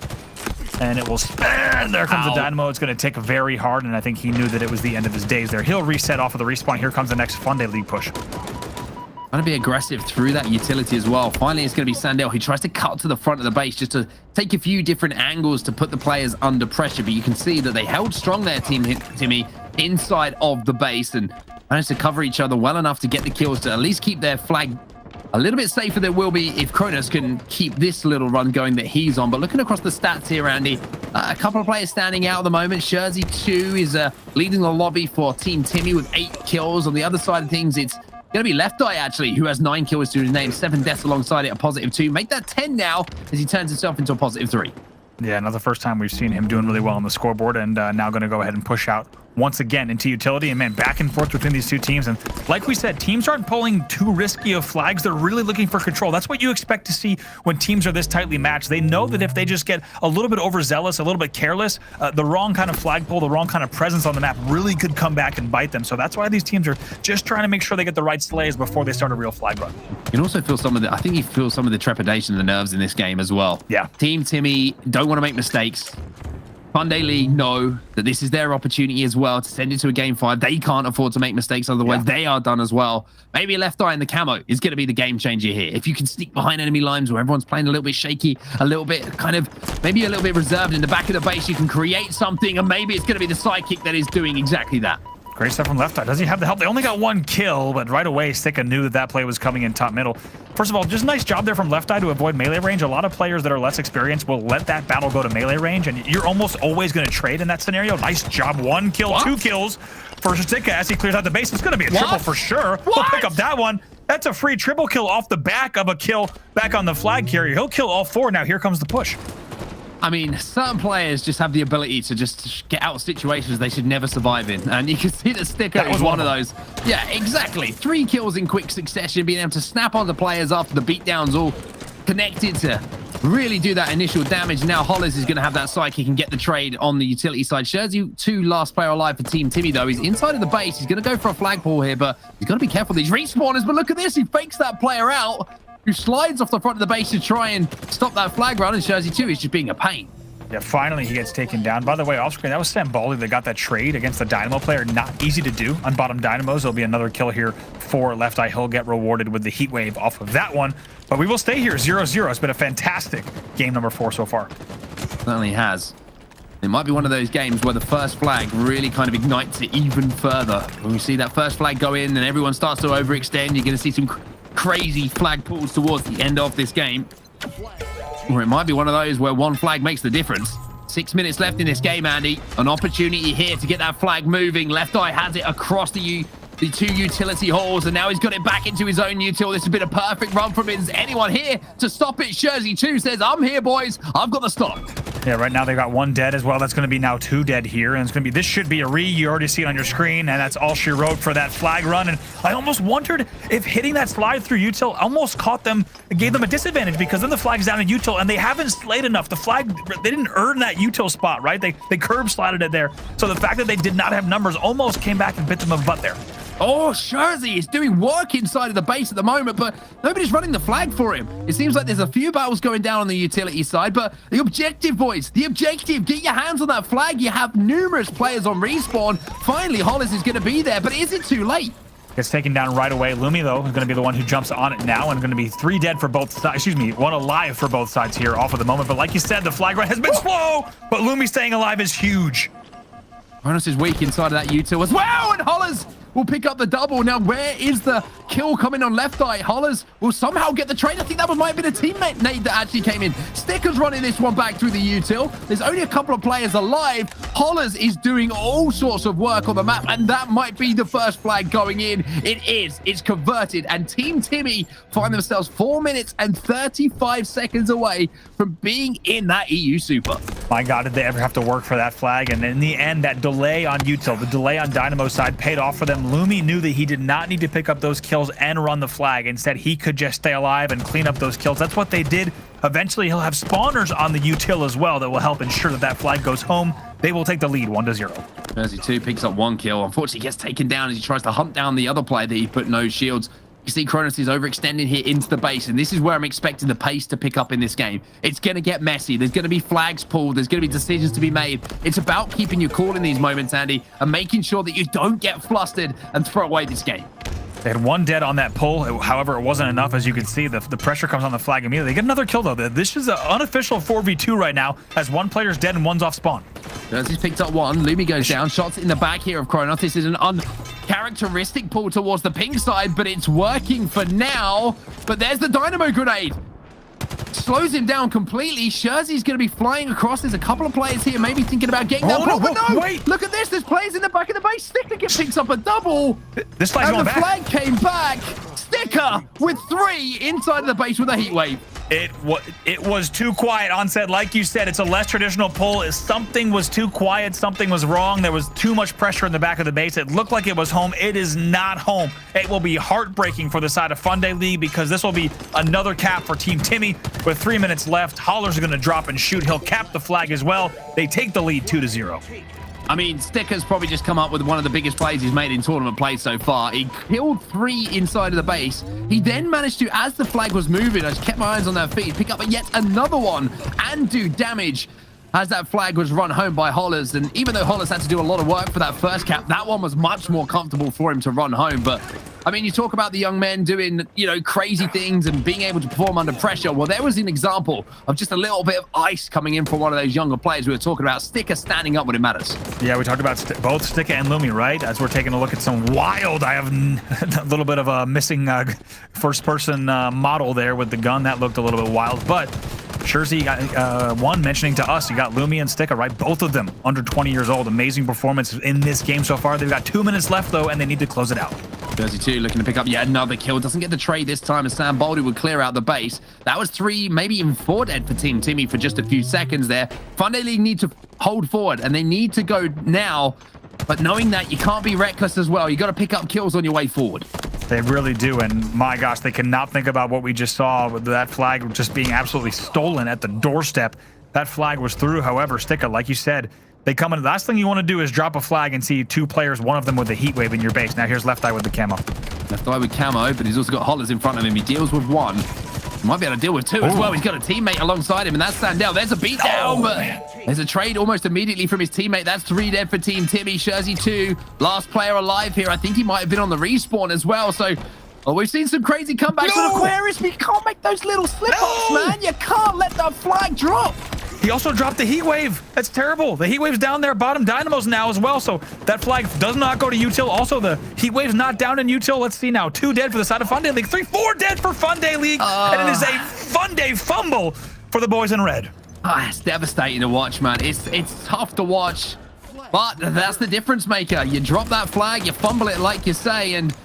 And it will spin. There comes the Dynamo. It's going to tick very hard, and I think he knew that it was the end of his days there. He'll reset off of the respawn. Here comes the next Funday league push. Going to be aggressive through that utility as well. Finally, it's going to be Sandel who tries to cut to the front of the base just to take a few different angles to put the players under pressure. But you can see that they held strong there, Timmy, inside of the base and managed to cover each other well enough to get the kills to at least keep their flag a little bit safer than it will be if Kronos can keep this little run going that he's on. But looking across the stats here, Andy, a couple of players standing out at the moment. Scherzy 2 is leading the lobby for Team Timmy with 8 kills. On the other side of things, it's going to be Left Eye, actually, who has 9 kills to his name, 7 deaths alongside it, a +2. Make that 10 now as he turns himself into a +3. Yeah, not the first time we've seen him doing really well on the scoreboard, and now going to go ahead and push out once again into utility. And man, back and forth between these two teams. And like we said, teams aren't pulling too risky of flags. They're really looking for control. That's what you expect to see when teams are this tightly matched. They know that if they just get a little bit overzealous, a little bit careless, the wrong kind of flag pull, the wrong kind of presence on the map really could come back and bite them. So that's why these teams are just trying to make sure they get the right slays before they start a real flag run. You can also feel some of the, I think you feel some of the trepidation and the nerves in this game as well. Yeah. Team Timmy don't want to make mistakes. Funday League know that this is their opportunity as well to send it to a game 5. They can't afford to make mistakes, otherwise they are done as well. Maybe Left Eye in the camo is going to be the game changer here. If you can sneak behind enemy lines where everyone's playing a little bit shaky, a little bit kind of, maybe a little bit reserved in the back of the base, you can create something, and maybe it's going to be the sidekick that is doing exactly that. Great stuff from Left Eye. Does he have the help? They only got 1 kill, but right away, Stika knew that play was coming in top middle. First of all, just a nice job there from Left Eye to avoid melee range. A lot of players that are less experienced will let that battle go to melee range, and you're almost always going to trade in that scenario. Nice job. 1 kill, 2 kills for Stika as he clears out the base. It's going to be a triple for sure. He'll pick up that one. That's a free triple kill off the back of a kill back on the flag carrier. He'll kill all 4. Now here comes the push. I mean, certain players just have the ability to just get out of situations they should never survive in. And you can see that Sticker is one of those. Yeah, exactly. 3 kills in quick succession, being able to snap onto players after the beatdowns all connected to really do that initial damage. Now Hollis is going to have that sidekick and get the trade on the utility side. Scherzy 2, last player alive for Team Timmy, though. He's inside of the base. He's going to go for a flagpole here, but he's got to be careful of these respawners. But look at this. He fakes that player out, who slides off the front of the base to try and stop that flag run, and Scherzy 2 is just being a pain. Yeah, finally he gets taken down. By the way, off screen, that was Samboli that got that trade against the Dynamo player. Not easy to do on bottom Dynamos. There'll be another kill here for Left Eye. He'll get rewarded with the heat wave off of that one. But we will stay here 0-0. It's been a fantastic game number 4 so far. Certainly has. It might be one of those games where the first flag really kind of ignites it even further. When we see that first flag go in and everyone starts to overextend, you're going to see some crazy flag pulls towards the end of this game. Or it might be one of those where 1 flag makes the difference. 6 minutes left in this game, Andy. An opportunity here to get that flag moving. Left Eye has it across the 2 utility halls, and now he's got it back into his own util. This has been a perfect run from him. Is anyone here to stop it? Scherzy 2 says, I'm here, boys. I've got the stop. Yeah, right now they've got 1 dead as well. That's going to be now 2 dead here. And it's going to be, this should be a re. You already see it on your screen. And that's all she wrote for that flag run. And I almost wondered if hitting that slide through util almost caught them, gave them a disadvantage, because then the flag's down in util and they haven't slayed enough. The flag, they didn't earn that util spot, right? They curb slided it there. So the fact that they did not have numbers almost came back and bit them a butt there. Oh, Jersey is doing work inside of the base at the moment, but nobody's running the flag for him. It seems like there's a few battles going down on the utility side, but the objective, boys, the objective, get your hands on that flag. You have numerous players on respawn. Finally, Hollis is going to be there, but is it too late? Gets taken down right away. Lumi, though, is going to be the one who jumps on it now, and going to be 3 dead for both sides. Excuse me, 1 alive for both sides here off of the moment. But like you said, the flag run has been slow, but Lumi staying alive is huge. Kronos is weak inside of that util as well, and Hollis will pick up the double. Now, where is the kill coming on left eye? Hollis will somehow get the trade. I think that might have been a teammate nade that actually came in. Sticker's running this one back through the util. There's only a couple of players alive. Hollis is doing all sorts of work on the map, and that might be the first flag going in. It is. It's converted, and Team Timmy find themselves 4 minutes and 35 seconds away from being in that EU Super. My God, did they ever have to work for that flag? And in the end, that delay on util, the delay on Dynamo's side paid off for them. Lumi knew that he did not need to pick up those kills and run the flag. Instead, he could just stay alive and clean up those kills. That's what they did. Eventually, he'll have spawners on the util as well that will help ensure that that flag goes home. They will take the lead 1-0. Jersey 2 picks up 1 kill. Unfortunately, gets taken down as he tries to hunt down the other player that he put no shields. You see Kronos is overextending here into the base, and this is where I'm expecting the pace to pick up in this game. It's going to get messy. There's going to be flags pulled. There's going to be decisions to be made. It's about keeping your cool in these moments, Andy, and making sure that you don't get flustered and throw away this game. They had 1 dead on that pull. However, it wasn't enough. As you can see, the pressure comes on the flag immediately. They get another kill, though. This is an unofficial 4v2 right now, as 1 player's dead and 1's off spawn. Jersey's picked up 1. Lumi goes down. Shots in the back here of Kronos. This is an uncharacteristic pull towards the pink side, but it's working for now. But there's the dynamo grenade. Slows him down completely. Jersey's going to be flying across. There's a couple of players here maybe thinking about getting that pull, but no! Wait. Look at this. There's players in the back of the base. Sticker picks up a double. This flag's and going the back. flag came back. Sticker with 3 inside of the base with a heat wave. It was too quiet on set. Like you said, it's a less traditional pull. Something was too quiet. Something was wrong. There was too much pressure in the back of the base. It looked like it was home. It is not home. It will be heartbreaking for the side of Fun Day League, because this will be another cap for Team Timmy with 3 minutes left. Holler's going to drop and shoot. He'll cap the flag as well. They take the lead 2-0. I mean, Sticker's probably just come up with one of the biggest plays he's made in tournament play so far. He killed 3 inside of the base. He then managed to, as the flag was moving, I just kept my eyes on that feed, pick up yet another one and do damage as that flag was run home by Hollis. And even though Hollis had to do a lot of work for that first cap, that one was much more comfortable for him to run home. But I mean, you talk about the young men doing, you know, crazy things and being able to perform under pressure. Well, there was an example of just a little bit of ice coming in for one of those younger players we were talking about. Sticker standing up when it matters. Yeah, we talked about both Sticker and Lumi, right? As we're taking a look at some wild, I have a little bit of a missing first-person model there with the gun. That looked a little bit wild, but Jersey got one mentioning to us. You got Lumi and Sticker, right? Both of them under 20 years old. Amazing performance in this game so far. They've got 2 minutes left, though, and they need to close it out. Jersey 2 looking to pick up yet another kill. Doesn't get the trade this time, as Sam Baldy would clear out the base. That was 3, maybe even 4 dead for Team Timmy for just a few seconds there. Fun Day League need to hold forward, and they need to go now. But knowing that, you can't be reckless as well. You got to pick up kills on your way forward. They really do, and my gosh, they cannot think about what we just saw with that flag just being absolutely stolen at the doorstep. That flag was through. However, Sticker, like you said, they come in. The last thing you want to do is drop a flag and see 2 players, one of them with a heat wave in your base. Now here's Left Eye with the camo. Left Eye with camo, but he's also got Hollers in front of him. He deals with 1. He might be able to deal with 2 as well. He's got a teammate alongside him, and that's Sandell. There's a beatdown, but there's a trade almost immediately from his teammate. That's 3 dead for Team Timmy. Jersey 2, last player alive here. I think he might have been on the respawn as well. So, we've seen some crazy comebacks on Aquarius, but you can't make those little slip-ups, man. You can't let that flag drop. He also dropped the heat wave. That's terrible. The heat wave's down there, bottom dynamos now as well. So that flag does not go to util. Also, the heat wave's not down in util. Let's see now. 2 dead for the side of Fun Day League. 4 dead for Fun Day League. And it is a Fun Day fumble for the boys in red. It's devastating to watch, man. It's tough to watch, but that's the difference maker. You drop that flag, you fumble it like you say, and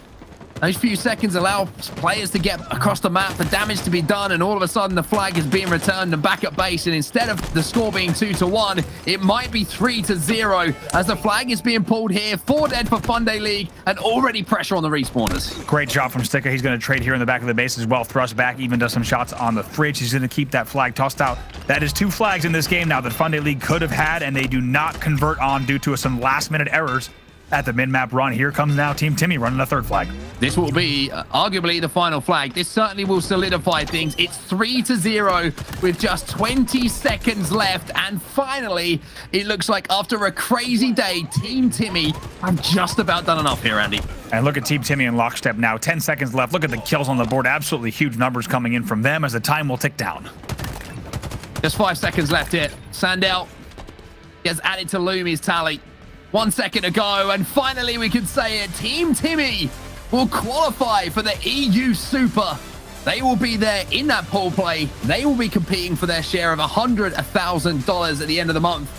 Those few seconds allow players to get across the map, the damage to be done, and all of a sudden the flag is being returned and back at base. And instead of the score being 2-1, it might be 3-0 as the flag is being pulled here. 4 dead for Funday League and already pressure on the respawners. Great job from Sticka. He's going to trade here in the back of the base as well. Thrust back, even does some shots on the fridge. He's going to keep that flag tossed out. That is 2 flags in this game now that Funday League could have had, and they do not convert on due to some last-minute errors at the mid-map run. Here comes now Team Timmy running a 3rd flag. This will be arguably the final flag. This certainly will solidify things. It's 3-0 with just 20 seconds left. And finally, it looks like after a crazy day, Team Timmy have just about done enough here, Andy. And look at Team Timmy in lockstep now. 10 seconds left. Look at the kills on the board. Absolutely huge numbers coming in from them as the time will tick down. Just 5 seconds left here. Sandel gets added to Lumi's tally. 1 second to go, and finally we can say it. Team Timmy will qualify for the EU Super. They will be there in that pool play. They will be competing for their share of $100,000 at the end of the month.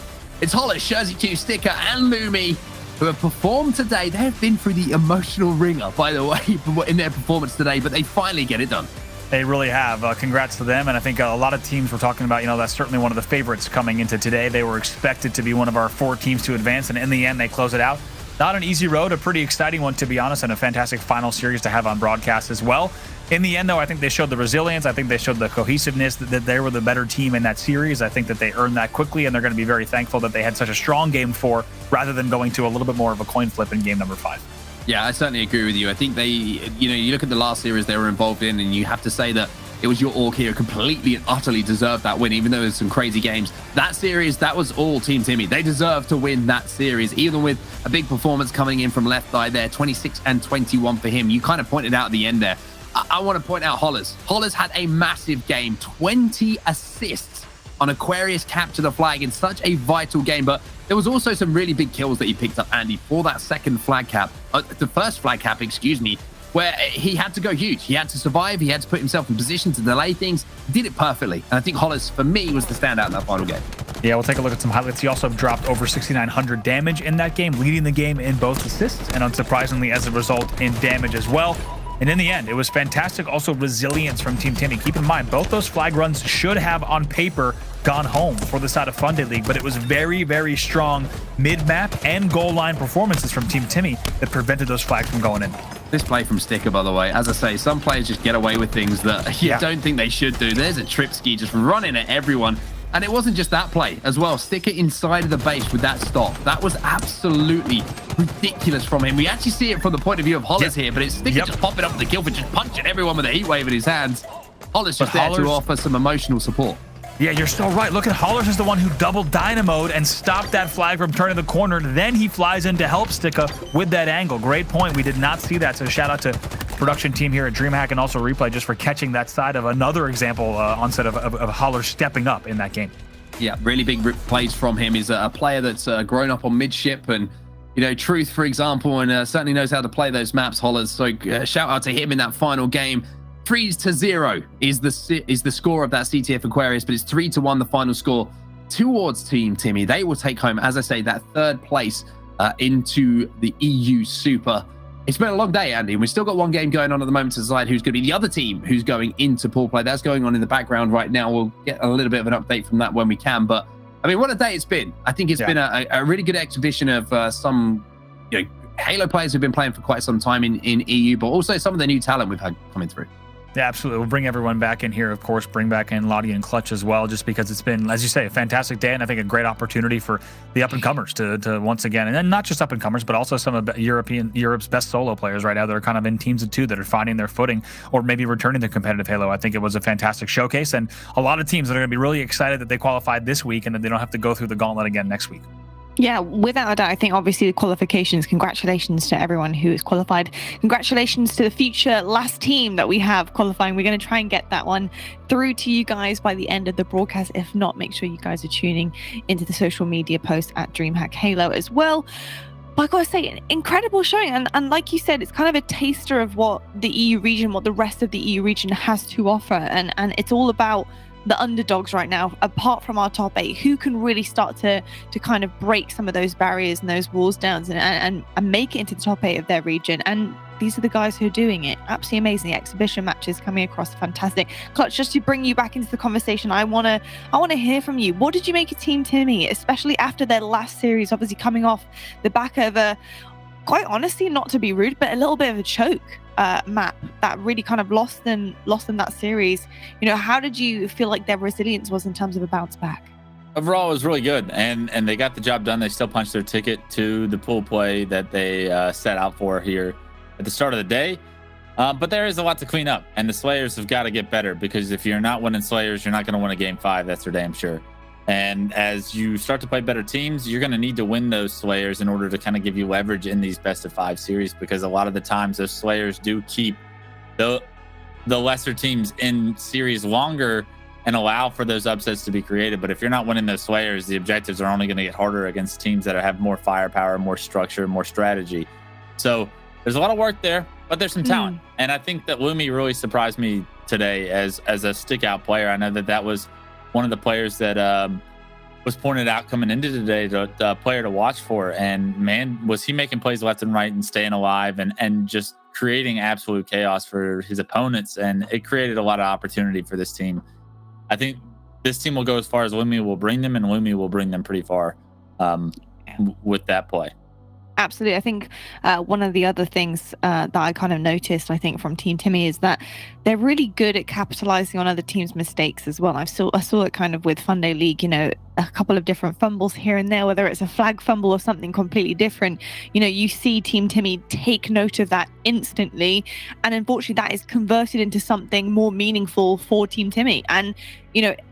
It's Hollis, Jersey2, Sticker, and Lumi who have performed today. They have been through the emotional ringer, by the way, in their performance today, but they finally get it done. They really have. Congrats to them. And I think a lot of teams were talking about, that's certainly one of the favorites coming into today. They were expected to be one of our 4 teams to advance. And in the end, they close it out. Not an easy road, a pretty exciting one, to be honest, and a fantastic final series to have on broadcast as well. In the end, though, I think they showed the resilience. I think they showed the cohesiveness that they were the better team in that series. I think that they earned that quickly, and they're going to be very thankful that they had such a strong game 4 rather than going to a little bit more of a coin flip in game number 5. Yeah, I certainly agree with you. I think they, you look at the last series they were involved in, and you have to say that it was your Orc here completely and utterly deserved that win, even though there's some crazy games. That series, that was all Team Timmy. They deserved to win that series, even with a big performance coming in from Left Eye there, 26 and 21 for him. You kind of pointed out at the end there. I want to point out Hollis. Hollis had a massive game, 20 assists on Aquarius capture the flag in such a vital game, but there was also some really big kills that he picked up, Andy, for that second flag cap, the first flag cap, excuse me, where he had to go huge. He had to survive. He had to put himself in position to delay things. He did it perfectly. And I think Hollis, for me, was the standout in that final game. Yeah, we'll take a look at some highlights. He also dropped over 6,900 damage in that game, leading the game in both assists and, unsurprisingly, as a result, in damage as well. And in the end, it was fantastic. Also, resilience from Team Timmy. Keep in mind, both those flag runs should have, on paper, gone home for the side of Funded League, but it was very, very strong mid-map and goal line performances from Team Timmy that prevented those flags from going in. This play from Sticker, by the way, as I say, some players just get away with things that you don't think they should do. There's a trip ski just running at everyone. And it wasn't just that play as well. Sticker inside of the base with that stop. That was absolutely ridiculous from him. We actually see it from the point of view of Hollis here, but it's Sticker just popping up with the kill for just punching everyone with a heat wave in his hands. Hollis just there to offer some emotional support. Yeah, you're still right. Look at Hollers is the one who double dynamoed and stopped that flag from turning the corner. Then he flies in to help Sticka with that angle. Great point. We did not see that. So shout out to production team here at DreamHack and also Replay just for catching that side of another example onset of Holler stepping up in that game. Yeah, really big plays from him. He's a player that's grown up on midship and, Truth, for example, and certainly knows how to play those maps, Hollers. So shout out to him in that final game. 3-0 is the score of that CTF Aquarius, but it's 3-1 the final score towards Team Timmy. They will take home, as I say, that 3rd place into the EU Super. It's been a long day, Andy, and we've still got one game going on at the moment to decide who's going to be the other team who's going into pool play. That's going on in the background right now. We'll get a little bit of an update from that when we can. But, I mean, what a day it's been. I think it's been a really good exhibition of some Halo players who've been playing for quite some time in EU, but also some of the new talent we've had coming through. Yeah, absolutely. We'll bring everyone back in here, of course, bring back in Lottie and Clutch as well, just because it's been, as you say, a fantastic day and I think a great opportunity for the up-and-comers to once again, and then not just up-and-comers, but also some of Europe's best solo players right now that are kind of in teams of 2 that are finding their footing or maybe returning to competitive Halo. I think it was a fantastic showcase and a lot of teams that are going to be really excited that they qualified this week and that they don't have to go through the gauntlet again next week. Yeah, without a doubt, I think obviously the qualifications, congratulations to everyone who is qualified. Congratulations to the future last team that we have qualifying. We're going to try and get that one through to you guys by the end of the broadcast. If not, make sure you guys are tuning into the social media post at DreamHack Halo as well. But I gotta say, an incredible showing. And like you said, it's kind of a taster of what the EU region, what the rest of the EU region has to offer. And it's all about the underdogs right now, apart from our top 8, who can really start to kind of break some of those barriers and those walls down and make it into the top 8 of their region. And these are the guys who are doing it. Absolutely amazing. The exhibition matches coming across fantastic. Clutch, just to bring you back into the conversation, I want to hear from you. What did you make of Team Timmy, especially after their last series, obviously coming off the back of a, quite honestly, not to be rude, but a little bit of a choke map that really kind of lost them that series. How did you feel like their resilience was in terms of a bounce back? Overall, it was really good, and they got the job done. They still punched their ticket to the pool play that they set out for here at the start of the day. But there is a lot to clean up, and the Slayers have got to get better, because if you're not winning Slayers, you're not going to win a Game 5. That's for damn sure. And as you start to play better teams, you're going to need to win those Slayers in order to kind of give you leverage in these best-of-5 series, because a lot of the times those Slayers do keep the lesser teams in series longer and allow for those upsets to be created. But if you're not winning those Slayers, the objectives are only going to get harder against teams that have more firepower, more structure, more strategy. So there's a lot of work there, but there's some talent. And I think that Lumi really surprised me today as a stick-out player. I know that was one of the players that was pointed out coming into today, the player to watch for. And man, was he making plays left and right and staying alive and just creating absolute chaos for his opponents. And it created a lot of opportunity for this team. I think this team will go as far as Lumi will bring them, and Lumi will bring them pretty far with that play. Absolutely. I think one of the other things that I kind of noticed, I think, from Team Timmy is that they're really good at capitalizing on other teams' mistakes as well. I saw it kind of with Fun Day League, a couple of different fumbles here and there, whether it's a flag fumble or something completely different. You see Team Timmy take note of that instantly, and unfortunately that is converted into something more meaningful for Team Timmy. And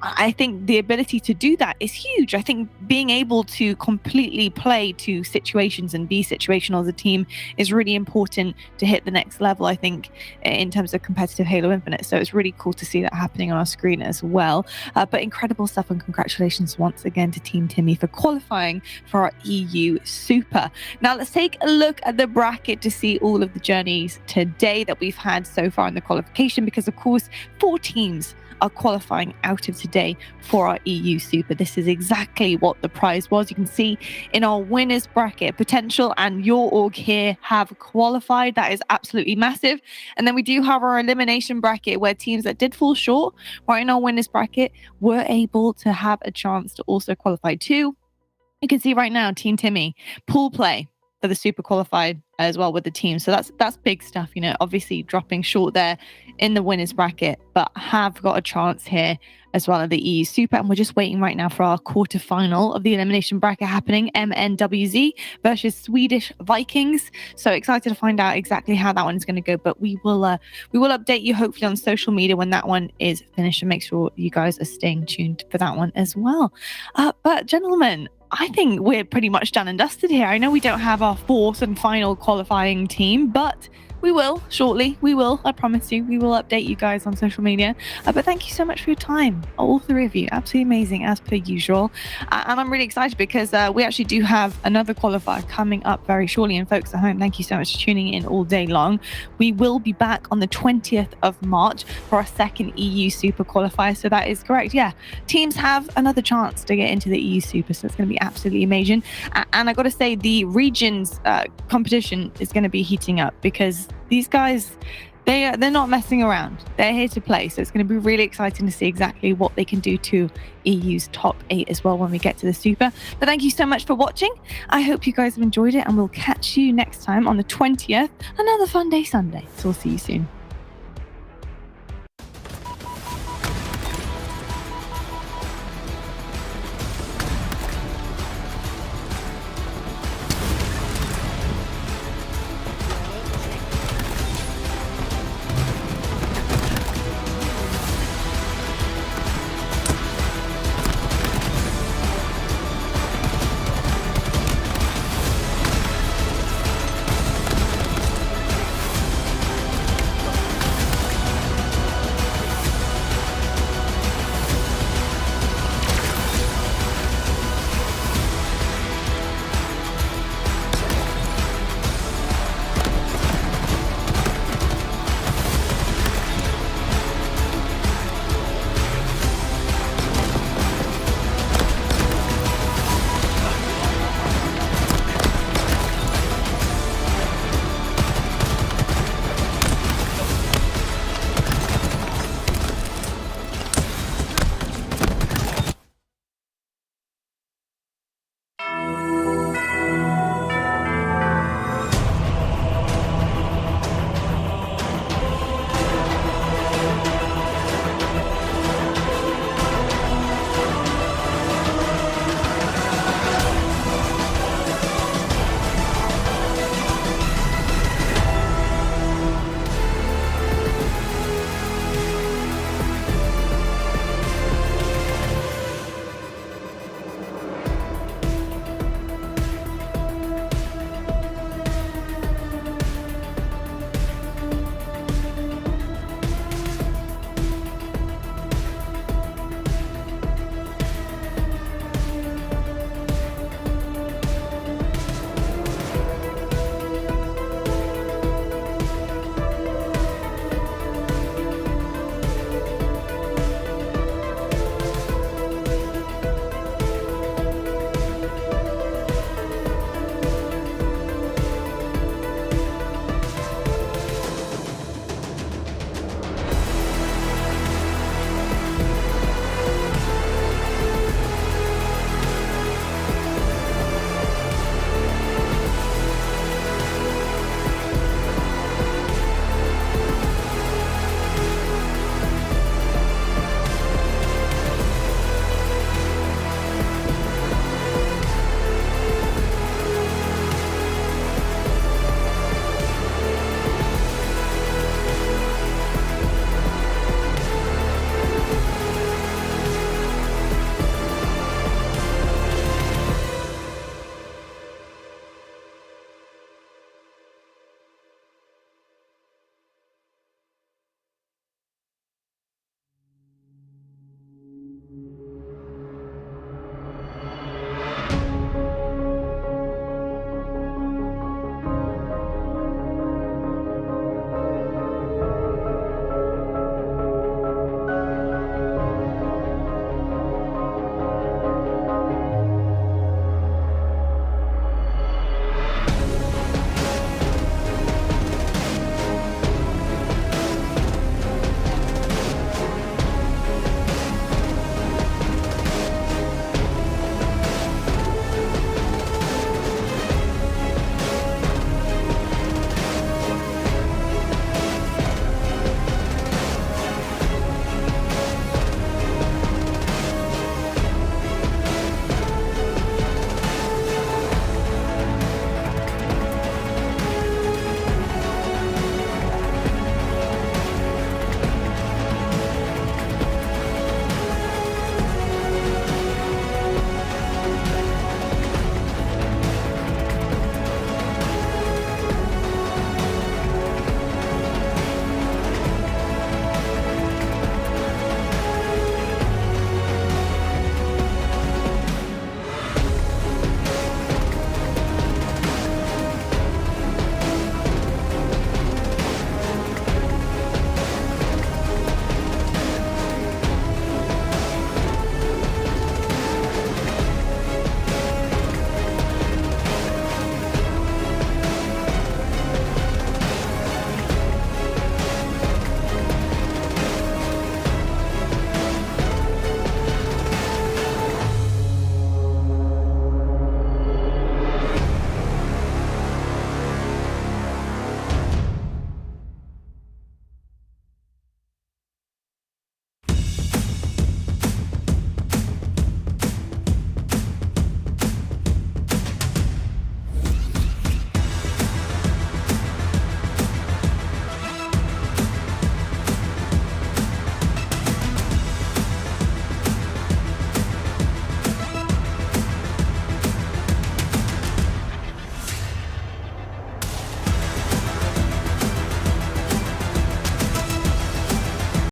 I think the ability to do that is huge. I think being able to completely play to situations and be situational as a team is really important to hit the next level, I think, in terms of competitive Halo Infinite. So it's really cool to see that happening on our screen as well. But incredible stuff, and congratulations once again to Team Timmy for qualifying for our EU Super. Now let's take a look at the bracket to see all of the journeys today that we've had so far in the qualification, because of course 4 teams are qualifying out of today for our EU Super. This is exactly what the prize was. You can see in our winners bracket, Potential and Your Org here have qualified. That is absolutely massive. And then we do have our elimination bracket, where teams that did fall short right in our winners bracket were able to have a chance to also qualify too. You can see right now Team Timmy pool play for the Super qualified as well with the team. So that's big stuff, obviously dropping short there in the winners bracket, but have got a chance here as well at the EU Super. And we're just waiting right now for our quarterfinal of the elimination bracket happening, MNWZ versus Swedish Vikings. So excited to find out exactly how that one is going to go, but we will update you hopefully on social media when that one is finished, and make sure you guys are staying tuned for that one as well. But gentlemen, I think we're pretty much done and dusted here. I know we don't have our 4th and final qualifying team, but we will shortly. We will, I promise you. We will update you guys on social media. But thank you so much for your time, all 3 of you. Absolutely amazing, as per usual. And I'm really excited because we actually do have another qualifier coming up very shortly. And folks at home, thank you so much for tuning in all day long. We will be back on the 20th of March for our 2nd EU Super qualifier. So that is correct. Yeah, teams have another chance to get into the EU Super. So it's going to be absolutely amazing. And I got to say, the regions competition is going to be heating up, because these guys, they're not messing around. They're here to play. So it's going to be really exciting to see exactly what they can do to EU's top 8 as well when we get to the Super. But thank you so much for watching. I hope you guys have enjoyed it, and we'll catch you next time on the 20th, another fun day Sunday. So we'll see you soon.